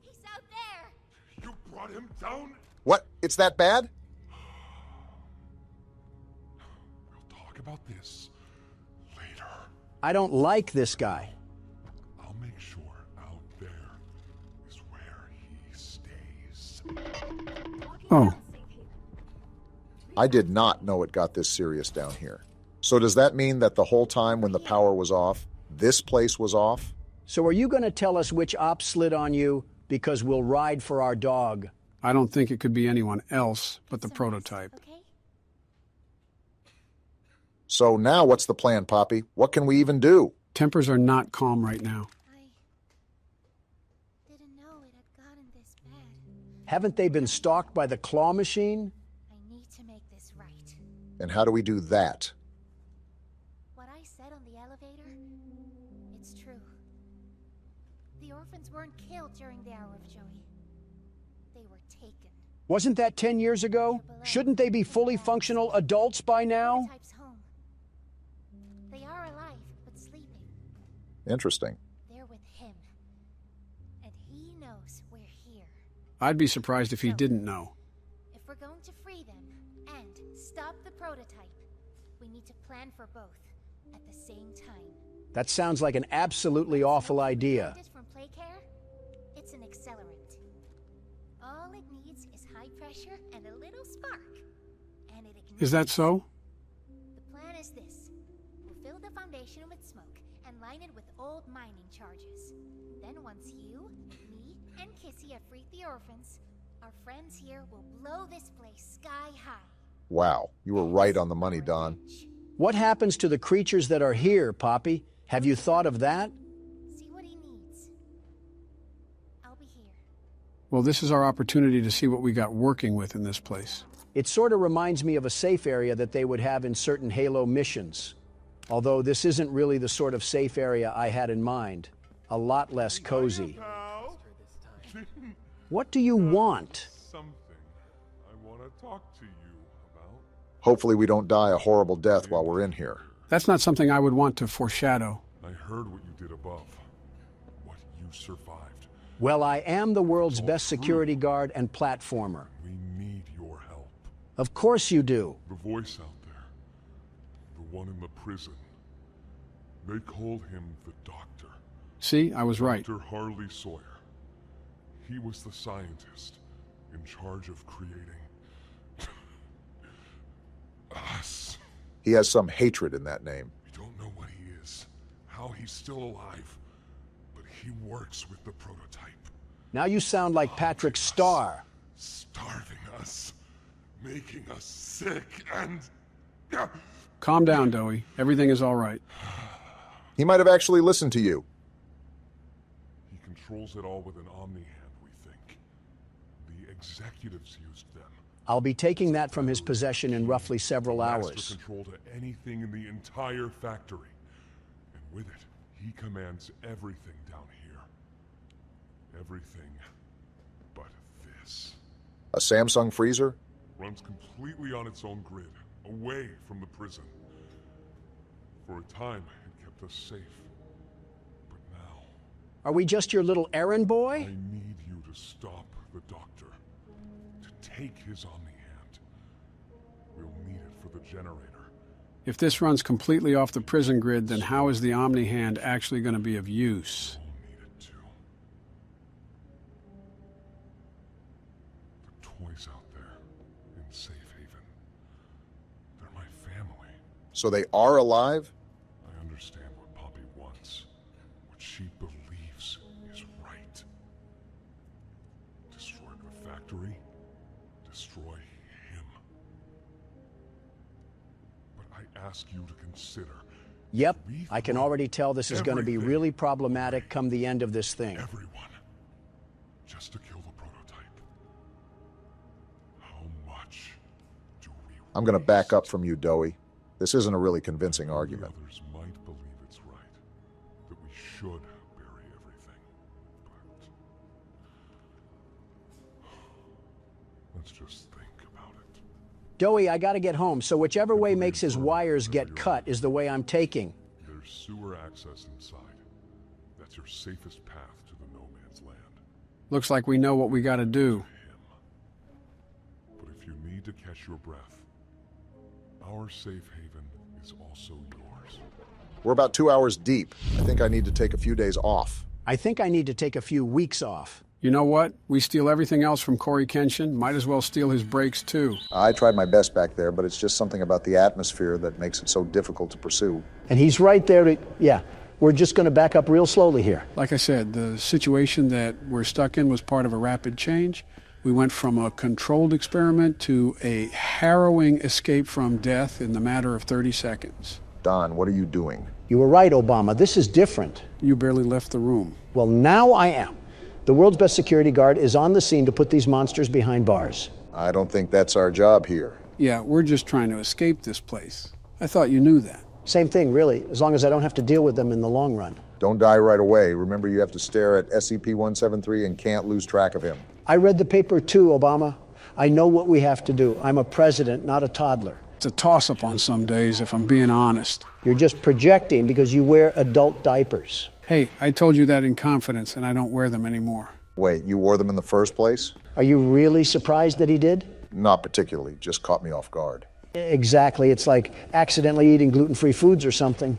He's out there. You brought him down? What? It's that bad? We'll talk about this later. I don't like this guy. I'll make sure out there is where he stays. Oh, I did not know it got this serious down here. So does that mean that the whole time when the power was off, this place was off? So are you going to tell us which op slid on you? Because we'll ride for our dog. I don't think it could be anyone else but the Someone else, prototype. Okay? So now what's the plan, Poppy? What can we even do? Tempers are not calm right now. I didn't know it had gotten this bad. Haven't they been stalked by the claw machine? I need to make this right. And how do we do that? What I said on the elevator, it's true. The orphans weren't killed during the hour of Joey. They were taken. Wasn't that 10 years ago? Shouldn't they be fully functional adults by now? Prototype's home. They are alive, but sleeping. Interesting. They're with him. And he knows we're here. I'd be surprised if he didn't know. If we're going to free them and stop the prototype, we need to plan for both at the same time. That sounds like an absolutely awful idea. Learned it from Playcare? It's an accelerant. All it needs is high pressure and a little spark. And it ignites. Is that so? The plan is this. We'll fill the foundation with smoke and line it with old mining charges. Then once you, me, and Kissy have freed the orphans, our friends here will blow this place sky high. Wow, you were right on the money, Don. What happens to the creatures that are here, Poppy? Have you thought of that? See what he needs. I'll be here. Well, this is our opportunity to see what we got working with in this place. It sort of reminds me of a safe area that they would have in certain Halo missions. Although this isn't really the sort of safe area I had in mind. A lot less cozy. What do you want? Something I want to talk to you about. Hopefully we don't die a horrible death while we're in here. That's not something I would want to foreshadow. I heard what you did above. What you survived. Well, I am the world's best security guard and platformer. We need your help. Of course you do. The voice out there. The one in the prison. They called him the Doctor. See, I was right. Dr. Harley Sawyer. He was the scientist in charge of creating us. He has some hatred in that name. We don't know what he is, how he's still alive, but he works with the prototype. Now you sound like Patrick Starr. Starving us, making us sick, and... Calm down, Dowie. Everything is all right. He might have actually listened to you. He controls it all with an omni hand, we think. The executives used them. I'll be taking that from his possession in roughly several hours. Master control to anything in the entire factory. And with it, he commands everything down here. Everything but this. A Samsung freezer? Runs completely on its own grid, away from the prison. For a time, it kept us safe. But now... Are we just your little errand boy? I need you to stop the Doctor. To take his omni-hand. We'll need it for the generator. If this runs completely off the prison grid, then how is the Omni-Hand actually going to be of use? We'll need it too. The toys out there in Safe Haven. They're my family. So they are alive? I understand what Poppy wants. What she believes is right. Destroy the factory. Destroy him. But I ask you to consider. Yep, I can already tell this is going to be really problematic come the end of this thing. Everyone. Just to kill the prototype. How much do we I'm going to back up from you, Dowie. This isn't a really convincing argument. Others might believe it's right, that we should bury everything, but let's just think about it. Joey, I gotta get home, so whichever way makes his wires get cut is the way I'm taking. There's sewer access inside. That's your safest path to the no man's land. Looks like we know what we gotta do. But if you need to catch your breath, our safe haven is also yours. We're about 2 hours deep. I think I need to take a few days off. I think I need to take a few weeks off. You know what? We steal everything else from Corey Kenshin. Might as well steal his brakes, too. I tried my best back there, but it's just something about the atmosphere that makes it so difficult to pursue. And he's right there to, yeah, we're just gonna back up real slowly here. Like I said, the situation that we're stuck in was part of a rapid change. We went from a controlled experiment to a harrowing escape from death in the matter of 30 seconds. Don, what are you doing? You were right, Obama. This is different. You barely left the room. Well, now I am. The world's best security guard is on the scene to put these monsters behind bars. I don't think that's our job here. Yeah, we're just trying to escape this place. I thought you knew that. Same thing, really, as long as I don't have to deal with them in the long run. Don't die right away. Remember, you have to stare at SCP-173 and can't lose track of him. I read the paper too, Obama. I know what we have to do. I'm a president, not a toddler. It's a toss-up on some days, if I'm being honest. You're just projecting because you wear adult diapers. Hey, I told you that in confidence, and I don't wear them anymore. Wait, you wore them in the first place? Are you really surprised that he did? Not particularly, just caught me off guard. Exactly. It's like accidentally eating gluten-free foods or something.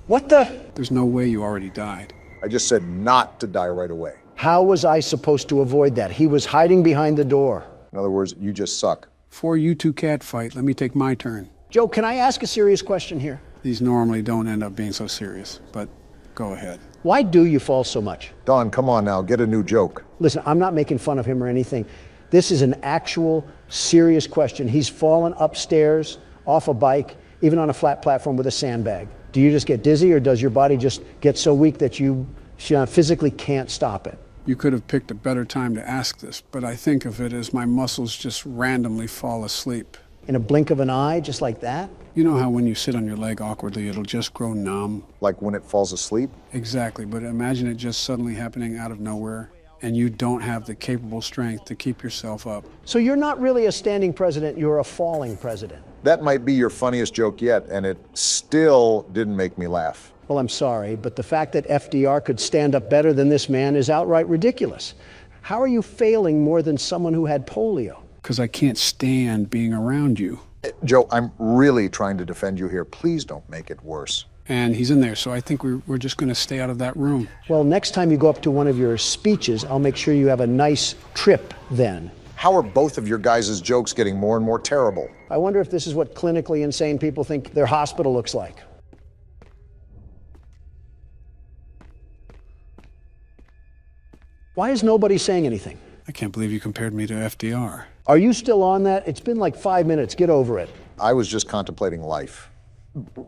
What the? There's no way you already died. I just said not to die right away. How was I supposed to avoid that? He was hiding behind the door. In other words, you just suck. Before you two catfight, let me take my turn. Joe, can I ask a serious question here? These normally don't end up being so serious, but go ahead. Why do you fall so much? Don, come on now, get a new joke. Listen, I'm not making fun of him or anything. This is an actual, serious question. He's fallen upstairs, off a bike, even on a flat platform with a sandbag. Do you just get dizzy, or does your body just get so weak that you physically can't stop it? You could have picked a better time to ask this, but I think of it as my muscles just randomly fall asleep. In a blink of an eye, just like that? You know how when you sit on your leg awkwardly, it'll just grow numb? Like when it falls asleep? Exactly, but imagine it just suddenly happening out of nowhere, and you don't have the capable strength to keep yourself up. So you're not really a standing president, you're a falling president. That might be your funniest joke yet, and it still didn't make me laugh. Well, I'm sorry, but the fact that FDR could stand up better than this man is outright ridiculous. How are you failing more than someone who had polio? Because I can't stand being around you. Joe, I'm really trying to defend you here. Please don't make it worse. And he's in there, so I think we're just going to stay out of that room. Well, next time you go up to one of your speeches, I'll make sure you have a nice trip then. How are both of your guys' jokes getting more and more terrible? I wonder if this is what clinically insane people think their hospital looks like. Why is nobody saying anything? I can't believe you compared me to FDR. Are you still on that? It's been like 5 minutes. Get over it. I was just contemplating life,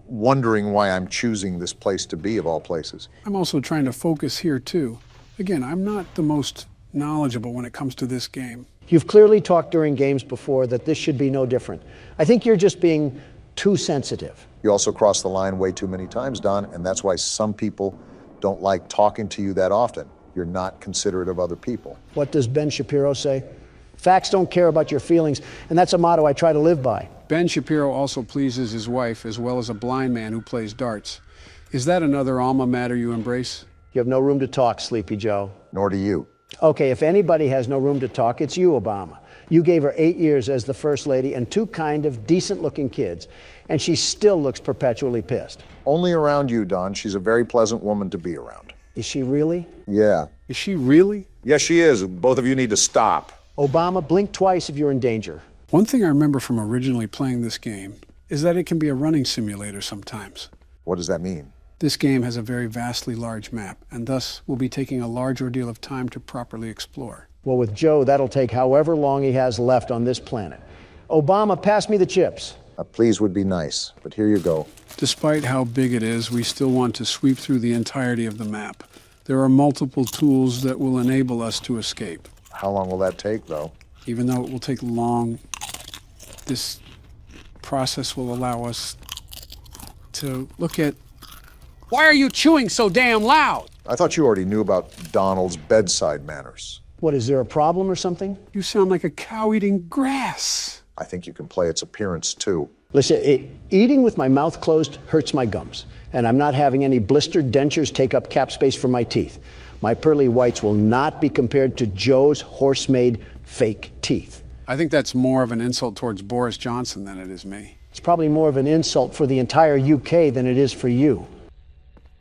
wondering why I'm choosing this place to be of all places. I'm also trying to focus here, too. Again, I'm not the most knowledgeable when it comes to this game. You've clearly talked during games before that this should be no different. I think you're just being too sensitive. You also cross the line way too many times, Don, and that's why some people don't like talking to you that often. You're not considerate of other people. What does Ben Shapiro say? Facts don't care about your feelings, and that's a motto I try to live by. Ben Shapiro also pleases his wife, as well as a blind man who plays darts. Is that another alma mater you embrace? You have no room to talk, Sleepy Joe. Nor do you. Okay, if anybody has no room to talk, it's you, Obama. You gave her 8 years as the First Lady and 2 kind of decent-looking kids, and she still looks perpetually pissed. Only around you, Don. She's a very pleasant woman to be around. Is she really? Yeah. Is she really? Yes, she is. Both of you need to stop. Obama, blink twice if you're in danger. One thing I remember from originally playing this game is that it can be a running simulator sometimes. What does that mean? This game has a very vastly large map, and thus will be taking a large ordeal of time to properly explore. Well, with Joe, that'll take however long he has left on this planet. Obama, pass me the chips. A please would be nice, but here you go. Despite how big it is, we still want to sweep through the entirety of the map. There are multiple tools that will enable us to escape. How long will that take, though? Even though it will take long, this process will allow us to look at... Why are you chewing so damn loud? I thought you already knew about Donald's bedside manners. What, is there a problem or something? You sound like a cow eating grass. I think you can play its appearance, too. Listen, eating with my mouth closed hurts my gums, and I'm not having any blistered dentures take up cap space for my teeth. My pearly whites will not be compared to Joe's horse-made fake teeth. I think that's more of an insult towards Boris Johnson than it is me. It's probably more of an insult for the entire UK than it is for you.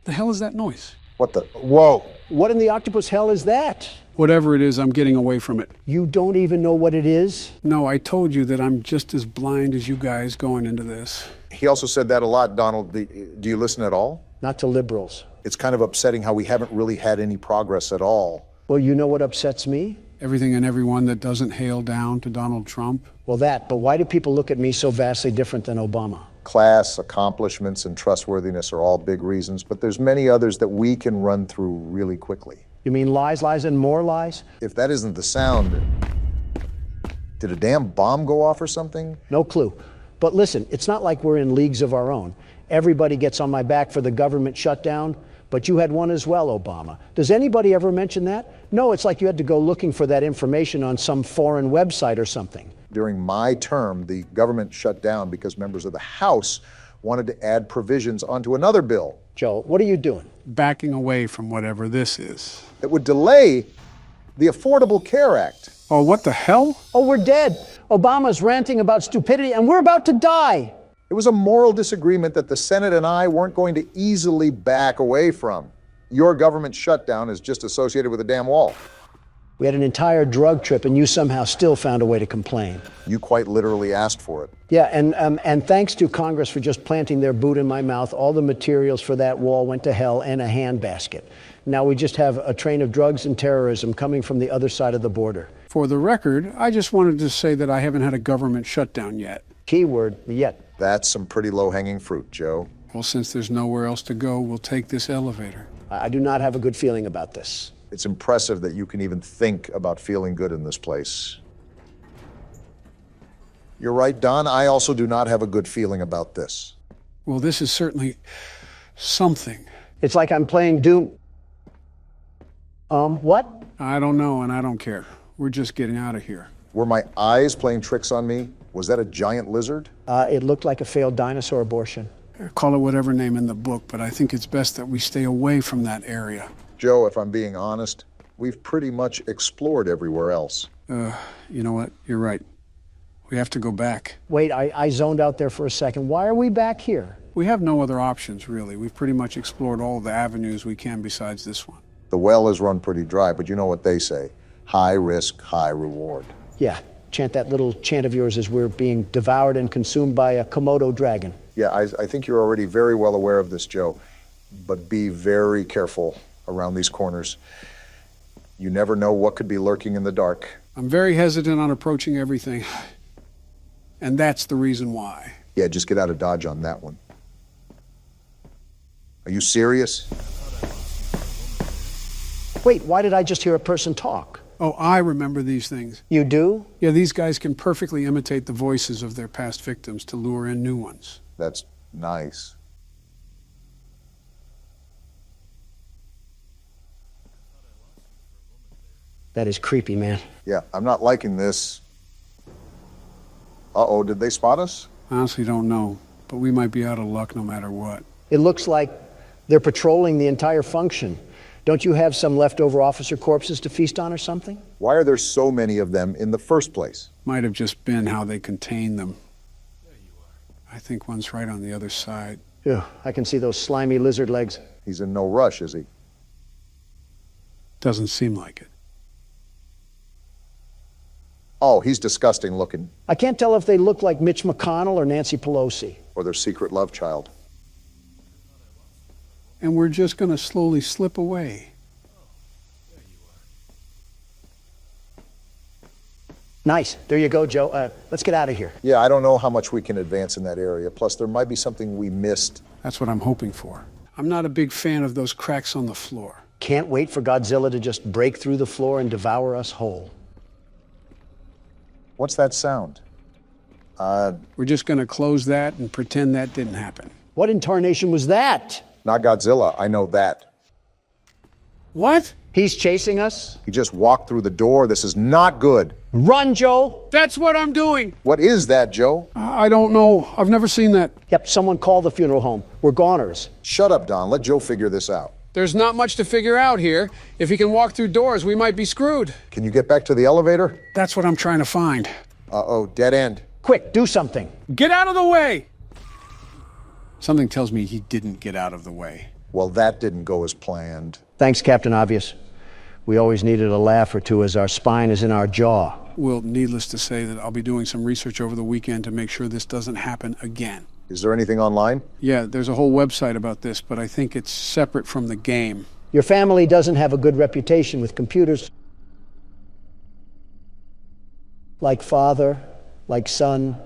The hell is that noise? What the? Whoa! What in the octopus hell is that? Whatever it is, I'm getting away from it. You don't even know what it is? No, I told you that I'm just as blind as you guys going into this. He also said that a lot, Donald. Do you listen at all? Not to liberals. It's kind of upsetting how we haven't really had any progress at all. Well, you know what upsets me? Everything and everyone that doesn't hail down to Donald Trump. Well, but why do people look at me so vastly different than Obama? Class, accomplishments, and trustworthiness are all big reasons, but there's many others that we can run through really quickly. You mean lies, lies, and more lies? If that isn't the sound, did a damn bomb go off or something? No clue. But listen, it's not like we're in leagues of our own. Everybody gets on my back for the government shutdown, but you had one as well, Obama. Does anybody ever mention that? No, it's like you had to go looking for that information on some foreign website or something. During my term, the government shut down because members of the House wanted to add provisions onto another bill. Joe, what are you doing? Backing away from whatever this is. It would delay the Affordable Care Act. Oh, what the hell? Oh, we're dead. Obama's ranting about stupidity, and we're about to die. It was a moral disagreement that the Senate and I weren't going to easily back away from. Your government shutdown is just associated with a damn wall. We had an entire drug trip, and you somehow still found a way to complain. You quite literally asked for it. Yeah, and thanks to Congress for just planting their boot in my mouth, all the materials for that wall went to hell in a handbasket. Now we just have a train of drugs and terrorism coming from the other side of the border. For the record, I just wanted to say that I haven't had a government shutdown yet. Keyword, yet. That's some pretty low-hanging fruit, Joe. Well, since there's nowhere else to go, we'll take this elevator. I do not have a good feeling about this. It's impressive that you can even think about feeling good in this place. You're right, Don. I also do not have a good feeling about this. Well, this is certainly something. It's like I'm playing Doom. What? I don't know, and I don't care. We're just getting out of here. Were my eyes playing tricks on me? Was that a giant lizard? It looked like a failed dinosaur abortion. Call it whatever name in the book, but I think it's best that we stay away from that area. Joe, if I'm being honest, we've pretty much explored everywhere else. You know what? You're right. We have to go back. Wait, I zoned out there for a second. Why are we back here? We have no other options, really. We've pretty much explored all the avenues we can besides this one. The well is run pretty dry, but you know what they say. High risk, high reward. Yeah, chant that little chant of yours as we're being devoured and consumed by a Komodo dragon. Yeah, I think you're already very well aware of this, Joe. But be very careful around these corners. You never know what could be lurking in the dark. I'm very hesitant on approaching everything. And that's the reason why. Yeah, just get out of Dodge on that one. Are you serious? Wait, why did I just hear a person talk? Oh, I remember these things. You do? Yeah, these guys can perfectly imitate the voices of their past victims to lure in new ones. That's nice. That is creepy, man. Yeah, I'm not liking this. Uh-oh, did they spot us? Honestly, don't know, but we might be out of luck no matter what. It looks like they're patrolling the entire function. Don't you have some leftover officer corpses to feast on or something? Why are there so many of them in the first place? Might have just been how they contain them. I think one's right on the other side. Yeah, I can see those slimy lizard legs. He's in no rush, is he? Doesn't seem like it. Oh, he's disgusting looking. I can't tell if they look like Mitch McConnell or Nancy Pelosi. Or their secret love child. And we're just going to slowly slip away. Nice. There you go, Joe. Let's get out of here. Yeah, I don't know how much we can advance in that area. Plus, there might be something we missed. That's what I'm hoping for. I'm not a big fan of those cracks on the floor. Can't wait for Godzilla to just break through the floor and devour us whole. What's that sound? We're just going to close that and pretend that didn't happen. What in tarnation was that? Not Godzilla, I know that. What? He's chasing us? He just walked through the door. This is not good. Run, Joe! That's what I'm doing. What is that, Joe? I don't know. I've never seen that. Yep, someone call the funeral home. We're goners. Shut up, Don. Let Joe figure this out. There's not much to figure out here. If he can walk through doors, we might be screwed. Can you get back to the elevator? That's what I'm trying to find. Uh-oh, dead end. Quick, do something. Get out of the way! Something tells me he didn't get out of the way. Well, that didn't go as planned. Thanks, Captain Obvious. We always needed a laugh or two as our spine is in our jaw. Well, needless to say that I'll be doing some research over the weekend to make sure this doesn't happen again. Is there anything online? Yeah, there's a whole website about this, but I think it's separate from the game. Your family doesn't have a good reputation with computers. Like father, like son.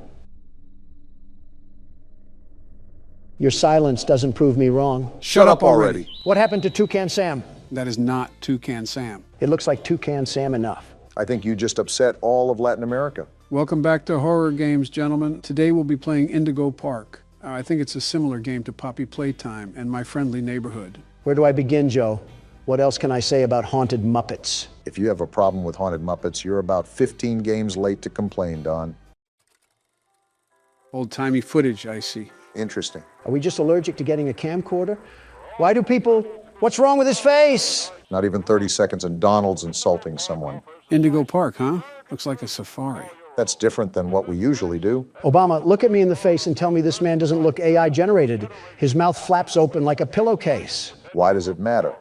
Your silence doesn't prove me wrong. Shut up already. What happened to Toucan Sam? That is not Toucan Sam. It looks like Toucan Sam enough. I think you just upset all of Latin America. Welcome back to Horror Games, gentlemen. Today we'll be playing Indigo Park. I think it's a similar game to Poppy Playtime and My Friendly Neighborhood. Where do I begin, Joe? What else can I say about haunted Muppets? If you have a problem with haunted Muppets, you're about 15 games late to complain, Don. Old-timey footage, I see. Interesting. Are we just allergic to getting a camcorder? Why do people... What's wrong with his face? Not even 30 seconds and Donald's insulting someone. Indigo Park, huh? Looks like a safari. That's different than what we usually do. Obama, look at me in the face and tell me this man doesn't look AI generated. His mouth flaps open like a pillowcase. Why does it matter?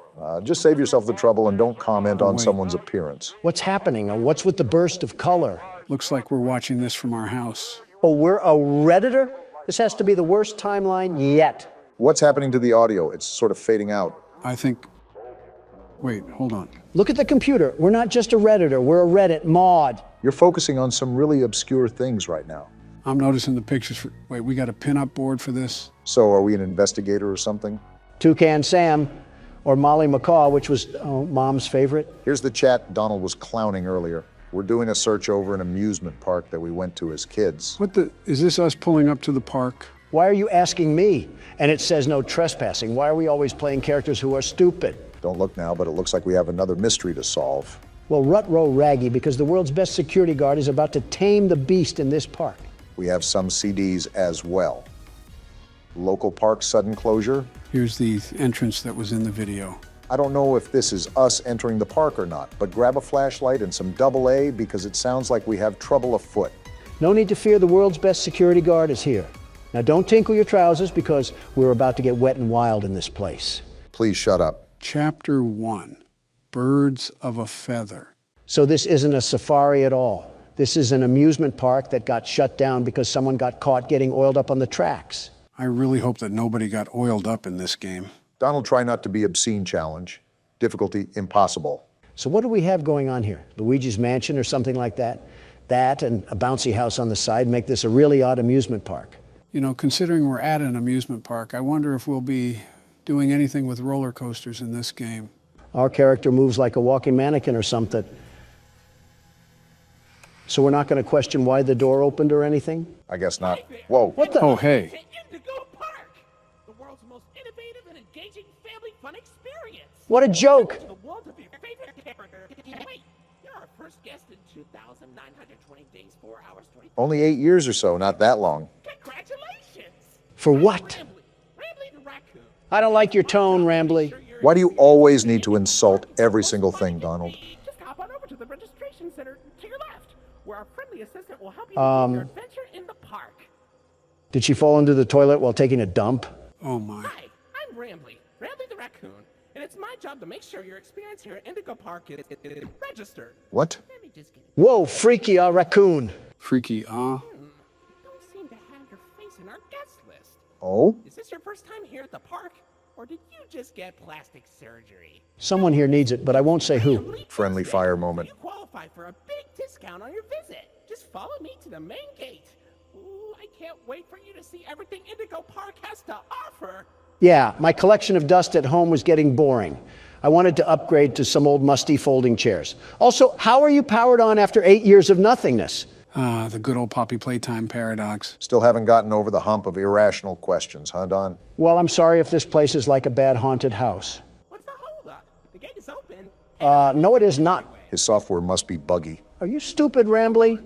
Just save yourself the trouble and don't comment on someone's appearance. What's happening? What's with the burst of color? Looks like we're watching this from our house. Oh, we're a Redditor? This has to be the worst timeline yet. What's happening to the audio? It's sort of fading out. I think... Wait, hold on. Look at the computer. We're not just a Redditor, we're a Reddit mod. You're focusing on some really obscure things right now. I'm noticing the pictures for... Wait, we got a pin-up board for this? So are we an investigator or something? Toucan Sam, or Molly McCaw, which was Mom's favorite. Here's the chat Donald was clowning earlier. We're doing a search over an amusement park that we went to as kids. What the... Is this us pulling up to the park? Why are you asking me? And it says no trespassing. Why are we always playing characters who are stupid? Don't look now, but it looks like we have another mystery to solve. Well, rut-row raggy, because the world's best security guard is about to tame the beast in this park. We have some CDs as well. Local park sudden closure. Here's the entrance that was in the video. I don't know if this is us entering the park or not, but grab a flashlight and some AA because it sounds like we have trouble afoot. No need to fear, the world's best security guard is here. Now don't tinkle your trousers because we're about to get wet and wild in this place. Please shut up. Chapter 1, Birds of a Feather. So this isn't a safari at all. This is an amusement park that got shut down because someone got caught getting oiled up on the tracks. I really hope that nobody got oiled up in this game. Donald, try not to be obscene challenge. Difficulty impossible. So what do we have going on here? Luigi's Mansion or something like that? That and a bouncy house on the side make this a really odd amusement park. You know, considering we're at an amusement park, I wonder if we'll be doing anything with roller coasters in this game. Our character moves like a walking mannequin or something. So we're not going to question why the door opened or anything? I guess not. Whoa. What the? Oh, hey. Indigo Park, the world's most innovative and engaging family fun experience. What a joke. To the world of your favorite character. Wait, you're our first guest in 2,920 days, 4 hours, 20. Only 8 years or so, not that long. Congratulations. For what? Rambly the raccoon. I don't like your tone, Rambly. Why do you always need to insult every single thing, Donald? Just hop on over to the registration center to your left, where our friendly assistant will help you with your adventure in the park. Did she fall into the toilet while taking a dump? Oh, my. Hi, I'm Rambly the raccoon, and it's my job to make sure your experience here at Indigo Park is registered. What? Let me just get Whoa, freaky, raccoon. Freaky, don't seem to have your face in our guest list. Oh? Is this your first time here at the park, or did you just get plastic surgery? Someone here needs it, but I won't say who. Friendly fire moment. You qualify for a big discount on your visit. Just follow me to the main gate. Ooh, I can't wait for you to see everything Indigo Park has to offer. Yeah, my collection of dust at home was getting boring. I wanted to upgrade to some old musty folding chairs. Also, how are you powered on after 8 years of nothingness? Ah, the good old Poppy Playtime paradox. Still haven't gotten over the hump of irrational questions, huh, Don? Well, I'm sorry if this place is like a bad haunted house. What's the holdup? The gate is open. No, it is not. His software must be buggy. Are you stupid, Rambly?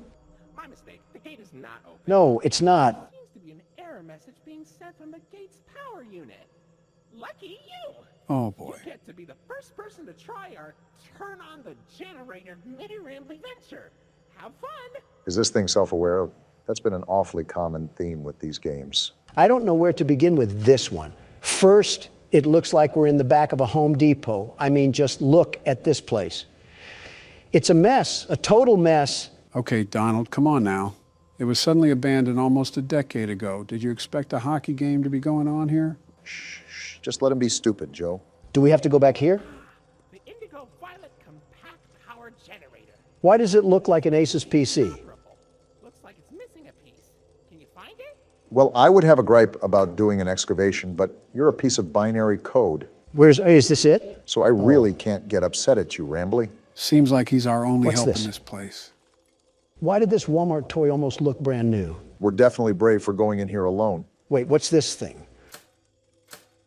My mistake. The gate is not open. No, it's not. There seems to be an error message being sent from the gate's power unit. Lucky you! Oh, boy. You get to be the first person to try our turn on the generator mini Rambly venture. Have fun! Is this thing self-aware? That's been an awfully common theme with these games. I don't know where to begin with this one. First, it looks like we're in the back of a Home Depot. I mean, just look at this place. It's a mess, a total mess. Okay, Donald, come on now. It was suddenly abandoned almost a decade ago. Did you expect a hockey game to be going on here? Shh, just let him be stupid, Joe. Do we have to go back here? The indigo violet compact power generator. Why does it look like an Asus PC? Looks like it's missing a piece. Can you find it? Well, I would have a gripe about doing an excavation, but you're a piece of binary code. Is this it? So I really can't get upset at you, Rambly. Seems like he's our only What's help this? in this place. Why did this Walmart toy almost look brand new? We're definitely brave for going in here alone. Wait, what's this thing?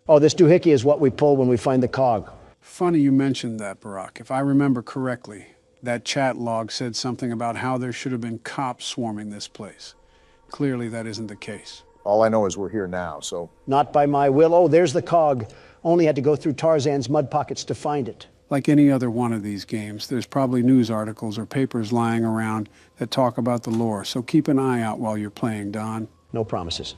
Oh, this doohickey is what we pull when we find the cog. Funny you mentioned that, Barack. If I remember correctly, that chat log said something about how there should have been cops swarming this place. Clearly, that isn't the case. All I know is we're here now, so... Not by my will. Oh, there's the cog. Only had to go through Tarzan's mud pockets to find it. Like any other one of these games, there's probably news articles or papers lying around that talk about the lore, so keep an eye out while you're playing, Don. No promises.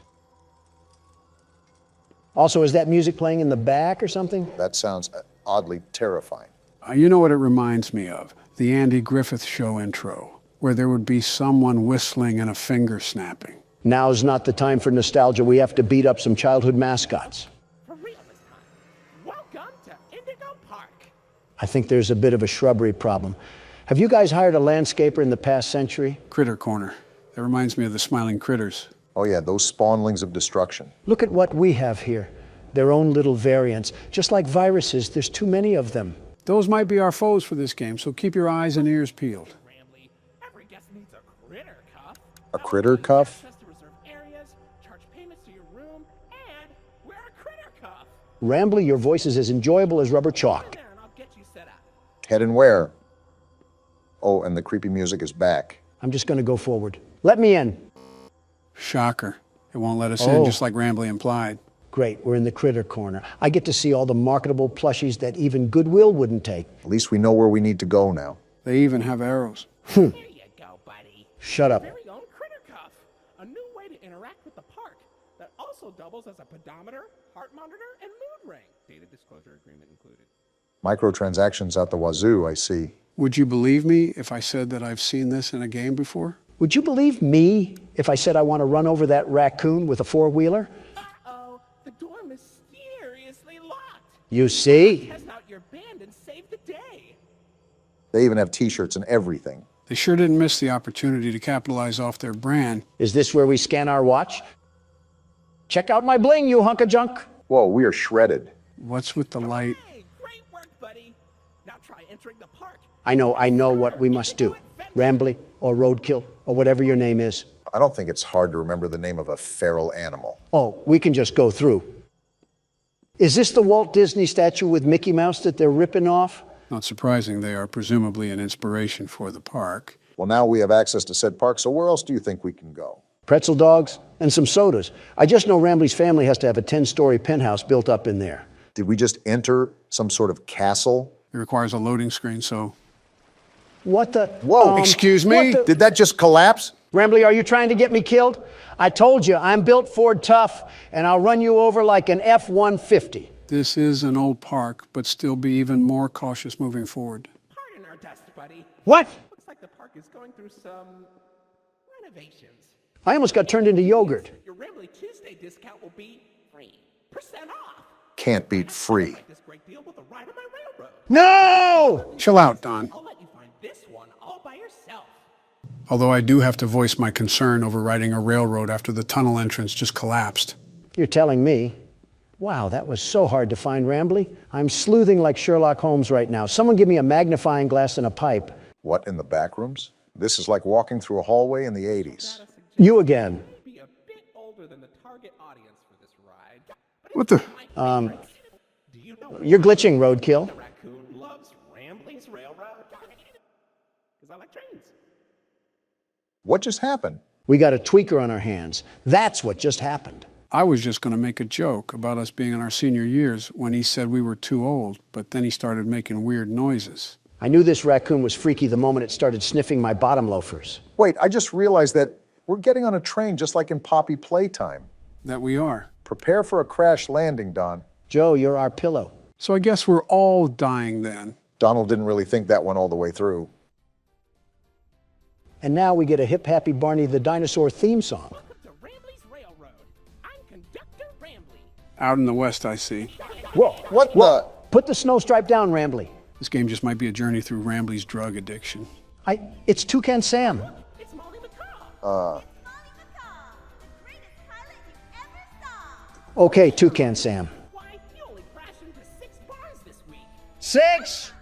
Also, is that music playing in the back or something? That sounds oddly terrifying. You know what it reminds me of? The Andy Griffith Show intro, where there would be someone whistling and a finger snapping. Now's not the time for nostalgia. We have to beat up some childhood mascots. For real this time. Welcome to Indigo Park. I think there's a bit of a shrubbery problem. Have you guys hired a landscaper in the past century? Critter Corner. That reminds me of the Smiling Critters. Oh yeah, those spawnlings of destruction. Look at what we have here. Their own little variants. Just like viruses, there's too many of them. Those might be our foes for this game, so keep your eyes and ears peeled. Rambly, every guest needs a critter cuff. A critter cuff? Access to reserved areas, charge payments to your room, and wear a critter cuff. Rambly, your voice is as enjoyable as rubber chalk. There, and I'll get you set up. Head and where? Oh, and the creepy music is back. I'm just going to go forward. Let me in. Shocker. It won't let us in, just like Rambly implied. Great, we're in the critter corner. I get to see all the marketable plushies that even Goodwill wouldn't take. At least we know where we need to go now. They even have arrows. There you go, buddy. Shut up. Very own critter cuff. A new way to interact with the park that also doubles as a pedometer, heart monitor, and mood ring. Data disclosure agreement included. Microtransactions out the wazoo, I see. Would you believe me if I said that I've seen this in a game before? Would you believe me if I said I want to run over that raccoon with a four-wheeler? Uh-oh, the door mysteriously locked. You see? Test out your band and save the day. They even have t-shirts and everything. They sure didn't miss the opportunity to capitalize off their brand. Is this where we scan our watch? Check out my bling, you hunk of junk. Whoa, we are shredded. What's with the light? Hey, great work, buddy. Now try entering the park. I know what we must do. Rambly or roadkill or whatever your name is. I don't think it's hard to remember the name of a feral animal. Oh, we can just go through. Is this the Walt Disney statue with Mickey Mouse that they're ripping off? Not surprising, they are presumably an inspiration for the park. Well, now we have access to said park, so where else do you think we can go? Pretzel dogs and some sodas. I just know Rambly's family has to have a 10-story penthouse built up in there. Did we just enter some sort of castle? It requires a loading screen, so... What the? Whoa, excuse me? Did that just collapse? Rambly, are you trying to get me killed? I told you, I'm built Ford tough, and I'll run you over like an F-150. This is an old park, but still be even more cautious moving forward. Pardon our dust, buddy. What? Looks like the park is going through some renovations. I almost got turned into yogurt. Your Rambly Tuesday discount will be 3% off. Can't beat free. Like this great deal with a ride on my railroad. No! Chill out, Don. I'll let you find this one all by yourself. Although I do have to voice my concern over riding a railroad after the tunnel entrance just collapsed. You're telling me? Wow, that was so hard to find, Rambly. I'm sleuthing like Sherlock Holmes right now. Someone give me a magnifying glass and a pipe. What, in the back rooms? This is like walking through a hallway in the 80s. You again. Be a bit older than the target audience for this ride. What the? Do you know You're glitching, Roadkill. the raccoon loves Rambling's Railroad? Because I like trains. What just happened? We got a tweaker on our hands. That's what just happened. I was just going to make a joke about us being in our senior years when he said we were too old, but then he started making weird noises. I knew this raccoon was freaky the moment it started sniffing my bottom loafers. Wait, I just realized that we're getting on a train just like in Poppy Playtime. That we are. Prepare for a crash landing, Don. Joe, you're our pillow. So I guess we're all dying then. Donald didn't really think that one all the way through. And now we get a Hip Happy Barney the Dinosaur theme song. Welcome to Rambling's Railroad. I'm Conductor Rambly. Out in the west, I see. Whoa, What the? put the snow stripe down, Rambly. This game just might be a journey through Rambly's drug addiction. It's Toucan Sam. It's Molly McCaw. Okay, Toucan Sam. Why, you only crashed into 6 bars this week. 6!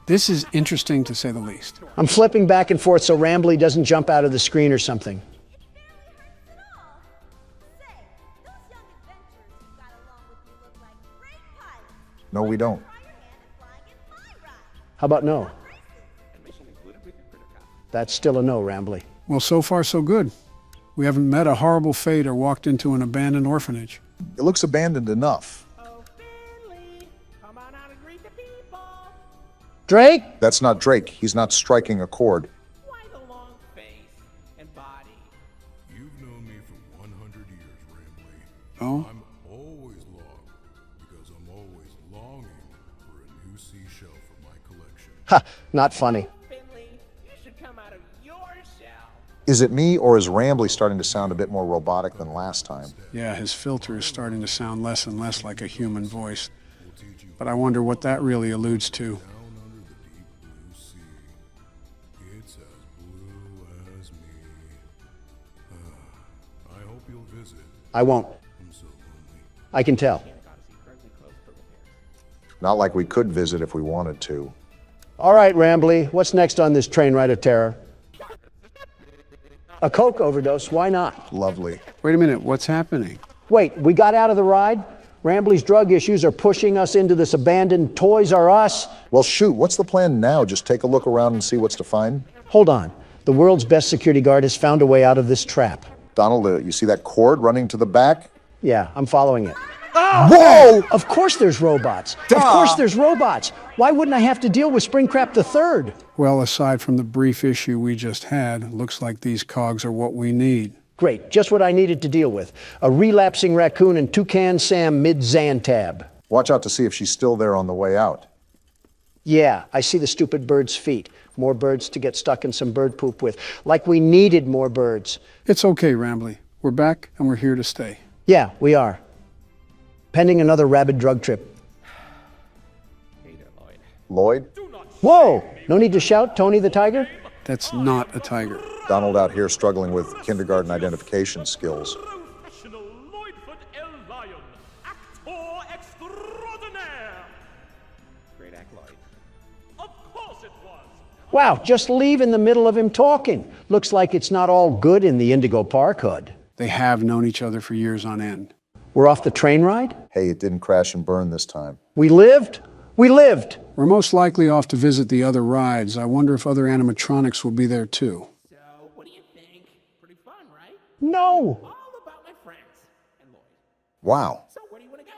This is interesting to say the least. I'm flipping back and forth so Rambly doesn't jump out of the screen or something. No, we don't. How about no? That's still a no, Rambly. Well, so far so good. We haven't met a horrible fate or walked into an abandoned orphanage. It looks abandoned enough. Oh, Finley, come on out and greet the people. Drake? That's not Drake. He's not striking a chord. Why the long face and body? You've known me for 100 years, Rambly. Oh? I'm always long because I'm always longing for a new seashell for my collection. Ha, not funny. Finley, you should come out of your shell. Is it me, or is Rambly starting to sound a bit more robotic than last time? Yeah, his filter is starting to sound less and less like a human voice. But I wonder what that really alludes to. Down under the deep blue sea, it's as blue as me. I hope you'll visit. I won't. I'm so lonely. I can tell. Not like we could visit if we wanted to. All right, Rambly, what's next on this train ride of terror? A coke overdose, why not? Lovely. Wait a minute, what's happening? Wait, we got out of the ride? Rambly's drug issues are pushing us into this abandoned Toys R Us? Well, shoot, what's the plan now? Just take a look around and see what's to find? Hold on. The world's best security guard has found a way out of this trap. Donald, you see that cord running to the back? Yeah, I'm following it. Whoa! Of course there's robots. Of course there's robots. Why wouldn't I have to deal with Springtrap III? Well, aside from the brief issue we just had, looks like these cogs are what we need. Great, just what I needed to deal with. A relapsing raccoon and Toucan Sam mid-Xantab. Watch out to see if she's still there on the way out. Yeah, I see the stupid bird's feet. More birds to get stuck in some bird poop with. Like we needed more birds. It's okay, Rambly. We're back and we're here to stay. Yeah, we are. Pending another rabid drug trip. Lloyd? Whoa! No need to shout, Tony the Tiger? That's not a tiger. Donald out here struggling with kindergarten identification skills. Professional Lloydford L. Lion, actor extraordinaire. Great act, Lloyd. Of course it was. Wow, just leave in the middle of him talking. Looks like it's not all good in the Indigo Park hood. They have known each other for years on end. We're off the train ride? Hey, it didn't crash and burn this time. We lived? We lived! We're most likely off to visit the other rides. I wonder if other animatronics will be there too. So, what do you think? Pretty fun, right? No! All about my friends and Lloyd. Wow. So, where do you want to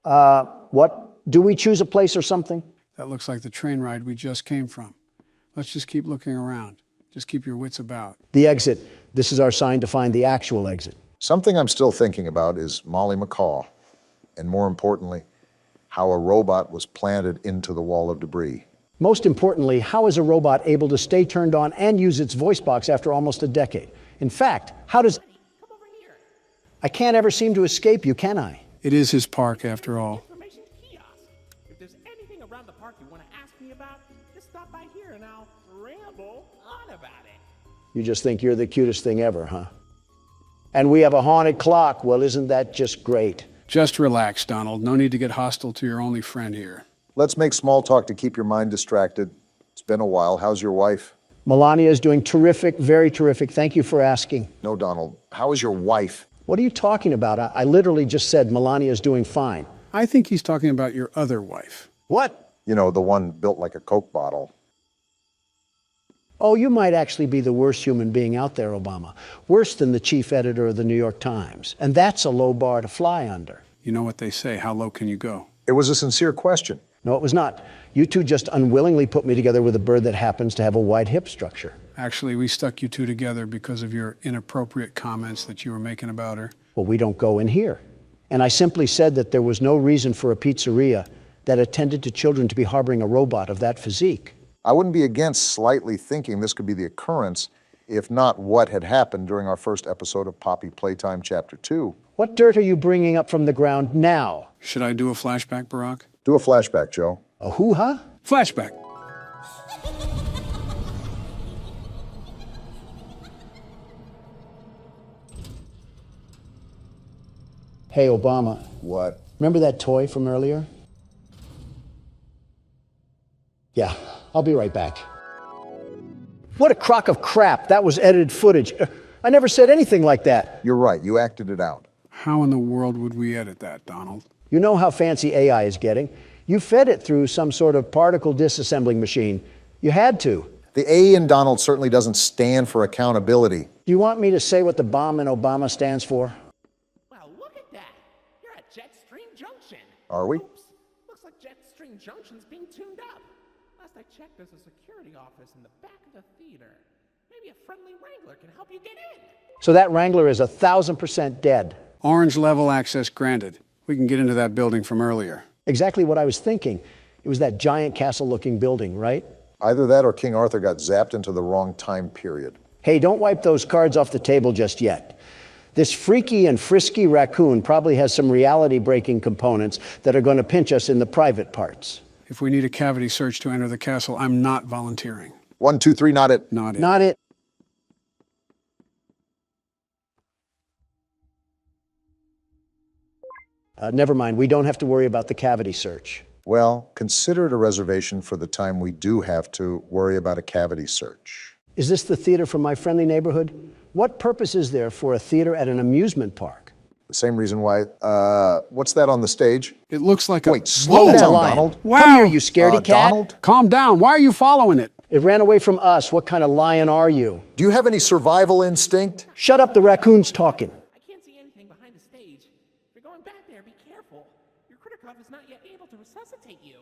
go? What? Do we choose a place or something? That looks like the train ride we just came from. Let's just keep looking around. Just keep your wits about. The exit. This is our sign to find the actual exit. Something I'm still thinking about is Molly McCaw, and more importantly, how a robot was planted into the wall of debris. Most importantly, how is a robot able to stay turned on and use its voice box after almost a decade? In fact, how does... Come over here. I can't ever seem to escape you, can I? It is his park after all. Information kiosk. If there's anything around the park you want to ask me about, just stop by here and I'll ramble on about it. You just think you're the cutest thing ever, huh? And we have a haunted clock. Well, isn't that just great? Just relax, Donald. No need to get hostile to your only friend here. Let's make small talk to keep your mind distracted. It's been a while. How's your wife? Melania is doing terrific, very terrific. Thank you for asking. No, Donald. How is your wife? What are you talking about? I literally just said Melania is doing fine. I think he's talking about your other wife. What? You know, the one built like a Coke bottle. Oh, you might actually be the worst human being out there, Obama. Worse than the chief editor of the New York Times. And that's a low bar to fly under. You know what they say, how low can you go? It was a sincere question. No, it was not. You two just unwillingly put me together with a bird that happens to have a wide hip structure. Actually, we stuck you two together because of your inappropriate comments that you were making about her. Well, we don't go in here. And I simply said that there was no reason for a pizzeria that attended to children to be harboring a robot of that physique. I wouldn't be against slightly thinking this could be the occurrence, if not what had happened during our first episode of Poppy Playtime Chapter 2. What dirt are you bringing up from the ground now? Should I do a flashback, Barack? Do a flashback, Joe. A hoo-ha? Flashback. Hey, Obama. What? Remember that toy from earlier? Yeah, I'll be right back. What a crock of crap. That was edited footage. I never said anything like that. You're right. You acted it out. How in the world would we edit that, Donald? You know how fancy AI is getting. You fed it through some sort of particle disassembling machine. You had to. The A in Donald certainly doesn't stand for accountability. Do you want me to say what the bomb in Obama stands for? Well, look at that. You're at Jetstream Junction. Are we? Oops. Looks like Jetstream Junction's being tuned up. Last I checked, there's a security office in the back of the theater. Maybe a friendly wrangler can help you get in. So that Wrangler is 1,000% dead. Orange level access granted. We can get into that building from earlier. Exactly what I was thinking. It was that giant castle-looking building, right? Either that or King Arthur got zapped into the wrong time period. Hey, don't wipe those cards off the table just yet. This freaky and frisky raccoon probably has some reality-breaking components that are going to pinch us in the private parts. If we need a cavity search to enter the castle, I'm not volunteering. 1, 2, 3, not it. Not it. Not it. Never mind, we don't have to worry about the cavity search. Well, consider it a reservation for the time we do have to worry about a cavity search. Is this the theater from my friendly neighborhood? What purpose is there for a theater at an amusement park? The same reason why, what's that on the stage? It looks like Wait, slow down, Donald. Wow. Come here, you scaredy cat. Donald? Calm down. Why are you following it? It ran away from us. What kind of lion are you? Do you have any survival instinct? Shut up, the raccoon's talking. I can't see anything behind the stage. If you're going back there, be careful. Your Kritikov is not yet able to resuscitate you.